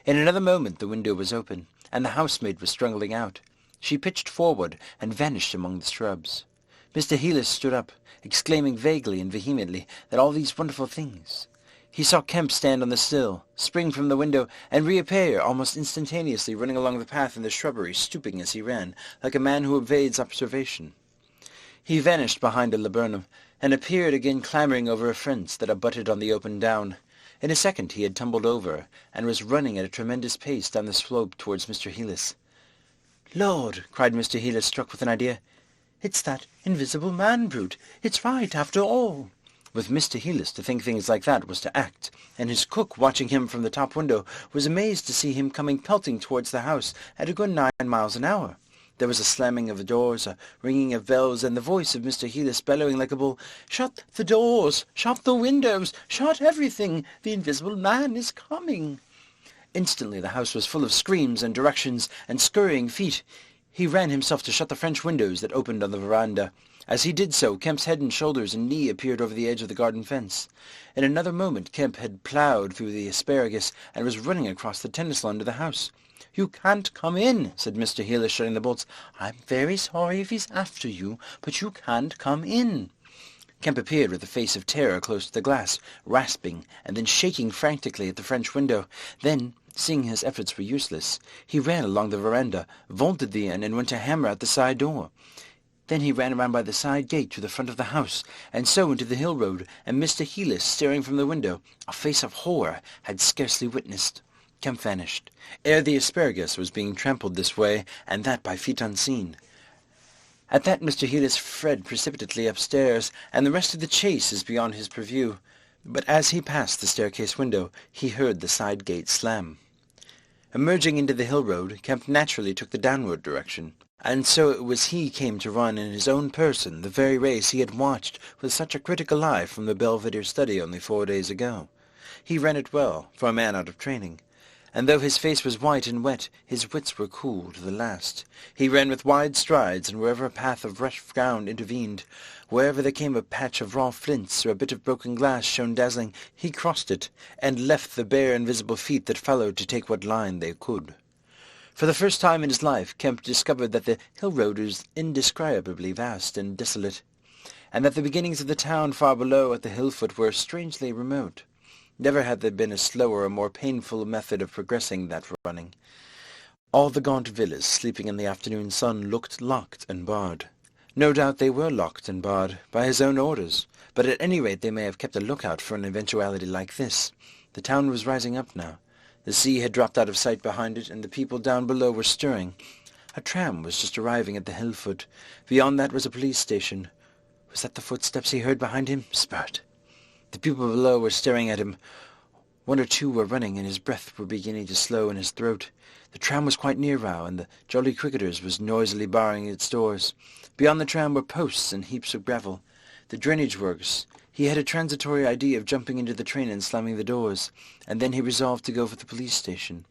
A: In another moment the window was open, and the housemaid was struggling out. She pitched forward and vanished among the shrubs. Mr. Heelis stood up, exclaiming vaguely and vehemently that all these wonderful things. He saw Kemp stand on the sill, spring from the window, and reappear almost instantaneously, running along the path in the shrubbery, stooping as he ran, like a man who evades observation. He vanished behind a laburnum, and appeared again clambering over a fence that abutted on the open down. In a second he had tumbled over, and was running at a tremendous pace down the slope towards Mr. Heelis. "Lord!" cried Mr. Heelis, struck with an idea. "It's that invisible man brute! It's right, after all!" With Mr. Heelis, to think things like that was to act, and his cook, watching him from the top window, was amazed to see him coming pelting towards the house at a good 9 miles an hour. There was a slamming of the doors, a ringing of bells, and the voice of Mr. Heelis bellowing like a bull, "Shut the doors! Shut the windows! Shut everything! The invisible man is coming!"
C: Instantly the house was full of screams and directions and scurrying feet. He ran himself to shut the French windows that opened on the veranda. As he did so, Kemp's head and shoulders and knee appeared over the edge of the garden fence. In another moment Kemp had ploughed through the asparagus and was running across the tennis lawn to the house. "You can't come in," said Mr. Heelis, shutting the bolts. "I'm very sorry if he's after you, but you can't come in." Kemp appeared with a face of terror close to the glass, rasping and then shaking frantically at the French window. Then, seeing his efforts were useless, he ran along the veranda, vaulted the inn, and went to hammer at the side door. Then he ran around by the side gate to the front of the house, and so into the hill road, and Mr. Heelis, staring from the window, a face of horror, had scarcely witnessed. Kemp vanished, ere the asparagus was being trampled this way and that by feet unseen. At that Mr. Heelis fled precipitately upstairs, and the rest of the chase is beyond his purview. But as he passed the staircase window, he heard the side gate slam. Emerging into the hill road, Kemp naturally took the downward direction, and so it was he came to run in his own person the very race he had watched with such a critical eye from the Belvedere study only 4 days ago. He ran it well, for a man out of training, and though his face was white and wet, his wits were cool to the last. He ran with wide strides, and wherever a path of rough ground intervened, wherever there came a patch of raw flints or a bit of broken glass shone dazzling, he crossed it, and left the bare invisible feet that followed to take what line they could. For the first time in his life, Kemp discovered that the hill road was indescribably vast and desolate, and that the beginnings of the town far below at the hill foot were strangely remote. Never had there been a slower or more painful method of progressing that running. All the gaunt villas sleeping in the afternoon sun looked locked and barred. No doubt they were locked and barred by his own orders, but at any rate they may have kept a lookout for an eventuality like this. The town was rising up now. The sea had dropped out of sight behind it, and the people down below were stirring. A tram was just arriving at the hill foot. Beyond that was a police station. Was that the footsteps he heard behind him? Spurt! The people below were staring at him. One or two were running, and his breath were beginning to slow in his throat. The tram was quite near now, and the Jolly Cricketers was noisily barring its doors. Beyond the tram were posts and heaps of gravel. The drainage works. He had a transitory idea of jumping into the train and slamming the doors, and then he resolved to go for the police station.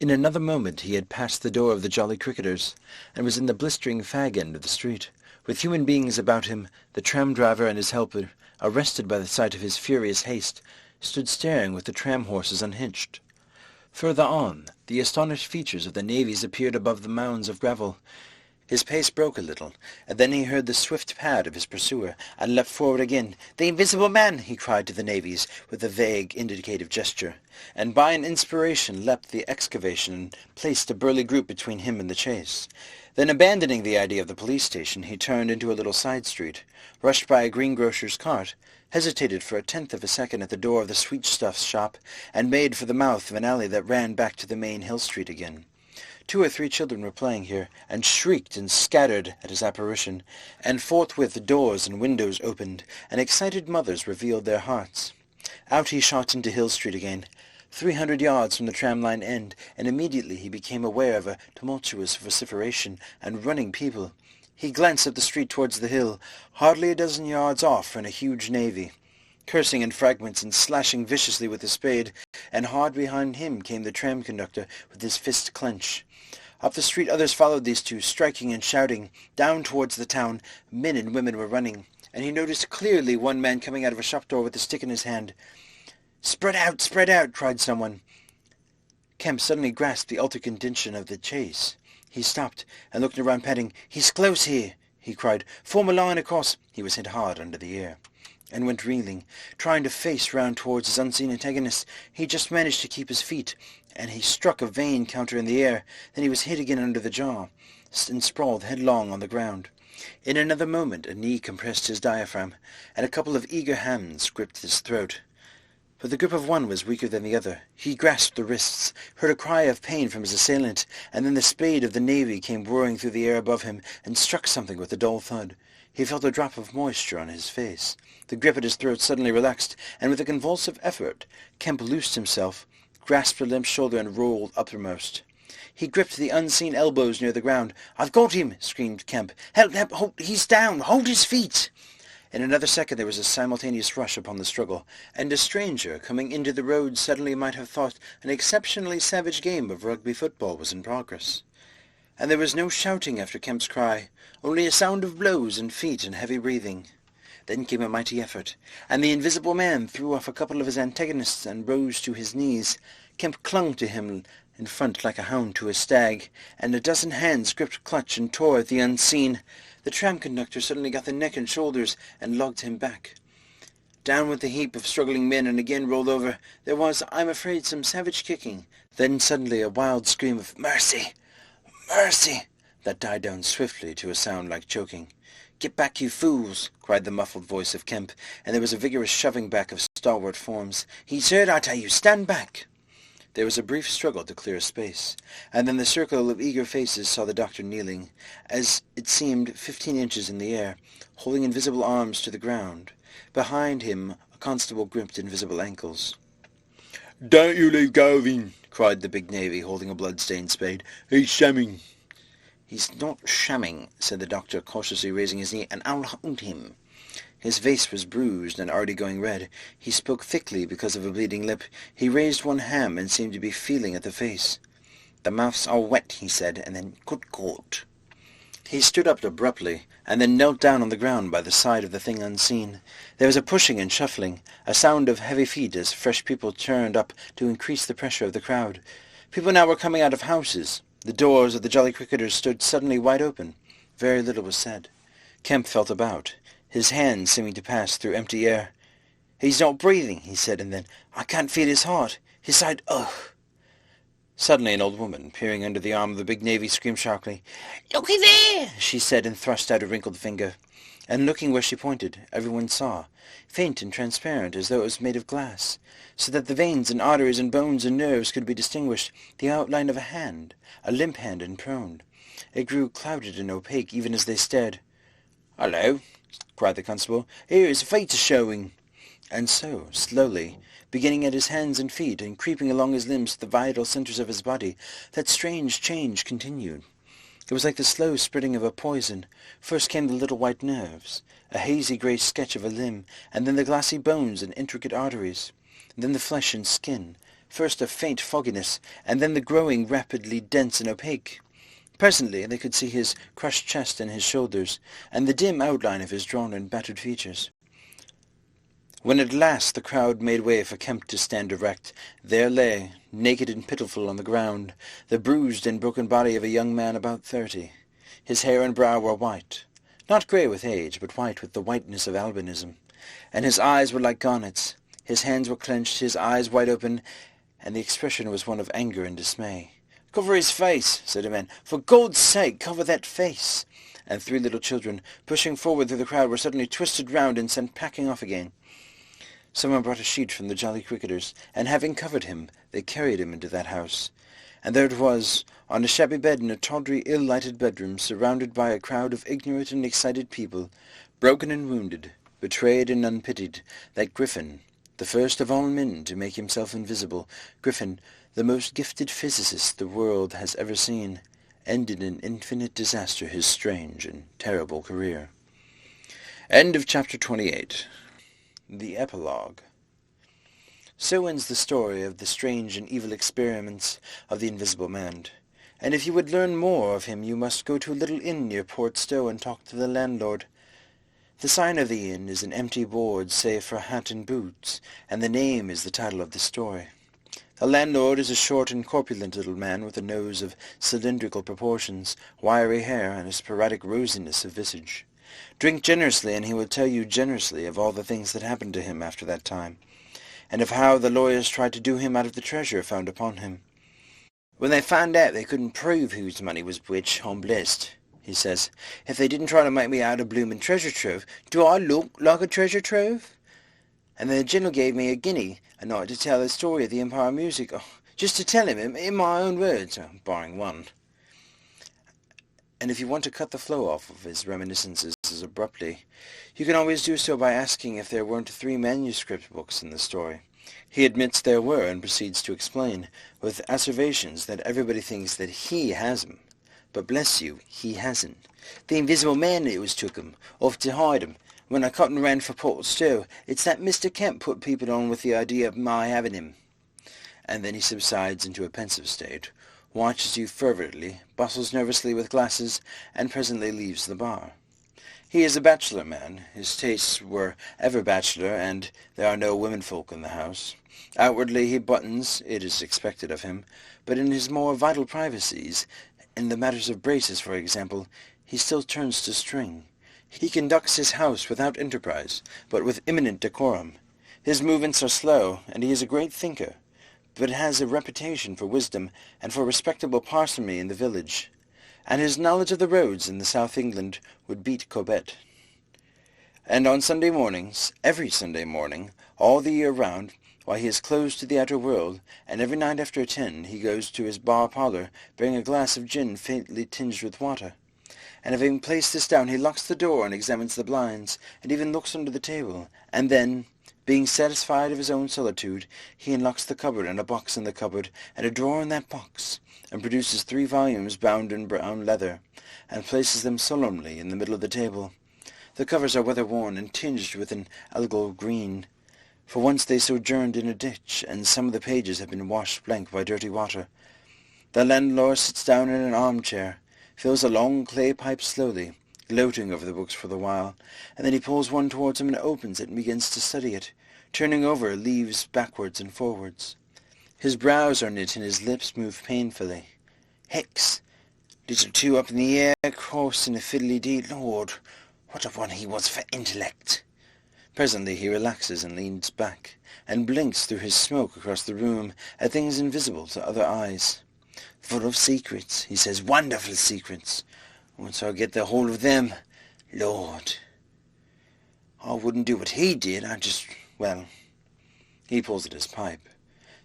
C: In another moment he had passed the door of the Jolly Cricketers, and was in the blistering fag end of the street. With human beings about him, the tram driver and his helper, arrested by the sight of his furious haste, stood staring with the tram horses unhitched. Further on, the astonished features of the navvies appeared above the mounds of gravel. His pace broke a little, and then he heard the swift pad of his pursuer, and leapt forward again. "The invisible man!" he cried to the navvies, with a vague indicative gesture, and by an inspiration leapt the excavation and placed a burly group between him and the chase. Then, abandoning the idea of the police station, he turned into a little side street, rushed by a greengrocer's cart, hesitated for a tenth of a second at the door of the sweetstuffs shop, and made for the mouth of an alley that ran back to the main hill street again. 2 or 3 children were playing here, and shrieked and scattered at his apparition, and forthwith the doors and windows opened, and excited mothers revealed their hearts. Out he shot into Hill Street again, 300 yards from the tram-line end, and immediately he became aware of a tumultuous vociferation and running people. He glanced up the street towards the hill. Hardly a dozen yards off ran a huge navvy, cursing in fragments and slashing viciously with a spade, and hard behind him came the tram conductor with his fist clenched. Up the street others followed these two, striking and shouting. Down towards the town, men and women were running, and he noticed clearly one man coming out of a shop door with a stick in his hand. Spread out!" cried someone. Kemp suddenly grasped the altered condition of the chase. He stopped and looked around, panting. "He's close here," he cried. "Form a line across." He was hit hard under the ear, and went reeling, trying to face round towards his unseen antagonist. He just managed to keep his feet, and he struck a vain counter in the air. Then he was hit again under the jaw, and sprawled headlong on the ground. In another moment a knee compressed his diaphragm, and a couple of eager hands gripped his throat. But the grip of one was weaker than the other. He grasped the wrists, heard a cry of pain from his assailant, and then the spade of the navvy came whirring through the air above him, and struck something with a dull thud. He felt a drop of moisture on his face. The grip at his throat suddenly relaxed, and with a convulsive effort, Kemp loosed himself, grasped a limp shoulder, and rolled uppermost. He gripped the unseen elbows near the ground. "I've got him!" screamed Kemp. Help! Hold! He's down! Hold his feet!" In another second there was a simultaneous rush upon the struggle, and a stranger coming into the road suddenly might have thought an exceptionally savage game of rugby football was in progress. And there was no shouting after Kemp's cry, only a sound of blows and feet and heavy breathing. Then came a mighty effort, and the invisible man threw off a couple of his antagonists and rose to his knees. Kemp clung to him in front like a hound to a stag, and a dozen hands gripped clutch and tore at the unseen. The tram conductor suddenly got the neck and shoulders and lugged him back. Down went the heap of struggling men and again rolled over. There was, I'm afraid, some savage kicking. Then suddenly a wild scream of "Mercy! Mercy!" that died down swiftly to a sound like choking. "Get back, you fools!" cried the muffled voice of Kemp, and there was a vigorous shoving back of stalwart forms. "He's hurt, I tell you! Stand back!" There was a brief struggle to clear a space, and then the circle of eager faces saw the doctor kneeling, as it seemed 15 inches in the air, holding invisible arms to the ground. Behind him a constable gripped invisible ankles.
B: "Don't you leave go of him,"
C: cried the big navvy, holding a blood-stained spade.
B: "He's shamming."
C: "He's not shamming," said the doctor, cautiously raising his knee, "and I'll hold him." His face was bruised and already going red. He spoke thickly because of a bleeding lip. He raised one hand and seemed to be feeling at the face. "The mouth's all wet," he said, and then, "Good God." He stood up abruptly, and then knelt down on the ground by the side of the thing unseen. There was a pushing and shuffling, a sound of heavy feet as fresh people turned up to increase the pressure of the crowd. People now were coming out of houses. The doors of the Jolly Cricketers stood suddenly wide open. Very little was said. Kemp felt about, his hands seeming to pass through empty air. "He's not breathing," he said, and then, "I can't feel his heart. His side, ugh!" Suddenly an old woman, peering under the arm of the big navvy, screamed sharply. "Looky there!" she said, and thrust out a wrinkled finger. And looking where she pointed, everyone saw, faint and transparent as though it was made of glass, so that the veins and arteries and bones and nerves could be distinguished, the outline of a hand, a limp hand and prone. It grew clouded and opaque even as they stared. "Hullo!" cried the constable. "Here his feet are showing." And so, slowly, beginning at his hands and feet and creeping along his limbs to the vital centres of his body, that strange change continued. It was like the slow spreading of a poison. First came the little white nerves, a hazy grey sketch of a limb, and then the glassy bones and intricate arteries, and then the flesh and skin, first a faint fogginess, and then the growing rapidly dense and opaque. Presently they could see his crushed chest and his shoulders, and the dim outline of his drawn and battered features. When at last the crowd made way for Kemp to stand erect, there lay, naked and pitiful on the ground, the bruised and broken body of a young man about 30. His hair and brow were white, not grey with age, but white with the whiteness of albinism, and his eyes were like garnets. His hands were clenched, his eyes wide open, and the expression was one of anger and dismay. "Cover his face," said a man. "For God's sake, cover that face!" And 3 little children, pushing forward through the crowd, were suddenly twisted round and sent packing off again. Someone brought a sheet from the Jolly Cricketers, and having covered him, they carried him into that house. And there it was, on a shabby bed in a tawdry, ill-lighted bedroom, surrounded by a crowd of ignorant and excited people, broken and wounded, betrayed and unpitied, that Griffin, the first of all men to make himself invisible, Griffin, the most gifted physicist the world has ever seen, ended in infinite disaster his strange and terrible career. End of chapter 28. The Epilogue. So ends the story of the strange and evil experiments of the Invisible Man. And if you would learn more of him, you must go to a little inn near Port Stowe and talk to the landlord. The sign of the inn is an empty board, save for a hat and boots, and the name is the title of the story. The landlord is a short and corpulent little man with a nose of cylindrical proportions, wiry hair, and a sporadic rosiness of visage. Drink generously, and he will tell you generously of all the things that happened to him after that time, and of how the lawyers tried to do him out of the treasure found upon him. "When they found out they couldn't prove whose money was which, I'm blessed," he says. "If they didn't try to make me out a bloomin' treasure trove, do I look like a treasure trove? And then the general gave me a guinea a night to tell the story of the Empire Music, just to tell him in my own words, barring one." And if you want to cut the flow off of his reminiscences abruptly, you can always do so by asking if there weren't 3 manuscript books in the story. He admits there were, and proceeds to explain, with asseverations that everybody thinks that he has 'em. But bless you, he hasn't. The Invisible Man it was took 'em, off to hide 'em, when I cut and ran for Port Stowe. It's that Mr. Kemp put people on with the idea of my having him. And then he subsides into a pensive state, watches you fervently, bustles nervously with glasses, and presently leaves the bar. He is a bachelor man. His tastes were ever bachelor, and there are no womenfolk in the house. Outwardly he buttons, it is expected of him, but in his more vital privacies, in the matters of braces, for example, he still turns to string. He conducts his house without enterprise, but with eminent decorum. His movements are slow, and he is a great thinker, but has a reputation for wisdom and for respectable parsimony in the village, and his knowledge of the roads in the South England would beat Cobbett. And on Sunday mornings, every Sunday morning, all the year round, while he is closed to the outer world, and every night after 10 he goes to his bar-parlour, bearing a glass of gin faintly tinged with water. And having placed this down, he locks the door and examines the blinds, and even looks under the table, and then, being satisfied of his own solitude, he unlocks the cupboard and a box in the cupboard, and a drawer in that box, and produces 3 volumes bound in brown leather, and places them solemnly in the middle of the table. The covers are weather-worn and tinged with an algal green, for once they sojourned in a ditch, and some of the pages have been washed blank by dirty water. The landlord sits down in an armchair, fills a long clay pipe slowly, gloating over the books for the while, and then he pulls one towards him and opens it and begins to study it, turning over leaves backwards and forwards. His brows are knit and his lips move painfully. Hex! Little two up in the air, cross in a fiddly-dee. Lord, what a one he was for intellect! Presently he relaxes and leans back, and blinks through his smoke across the room at things invisible to other eyes. Full of secrets, he says, wonderful secrets. Once I get the whole of them, Lord, I wouldn't do what he did, well, he pulls at his pipe.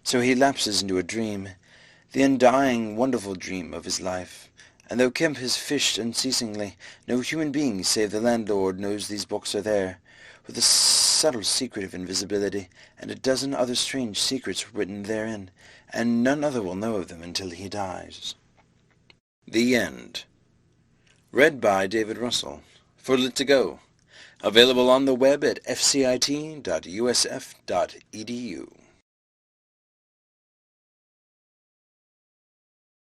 C: So he lapses into a dream, the undying, wonderful dream of his life. And though Kemp has fished unceasingly, no human being save the landlord knows these books are there, with the subtle secret of invisibility, and a dozen other strange secrets written therein, and none other will know of them until he dies. The End. Read by David Russell. For Lit to Go. Available on the web at fcit.usf.edu.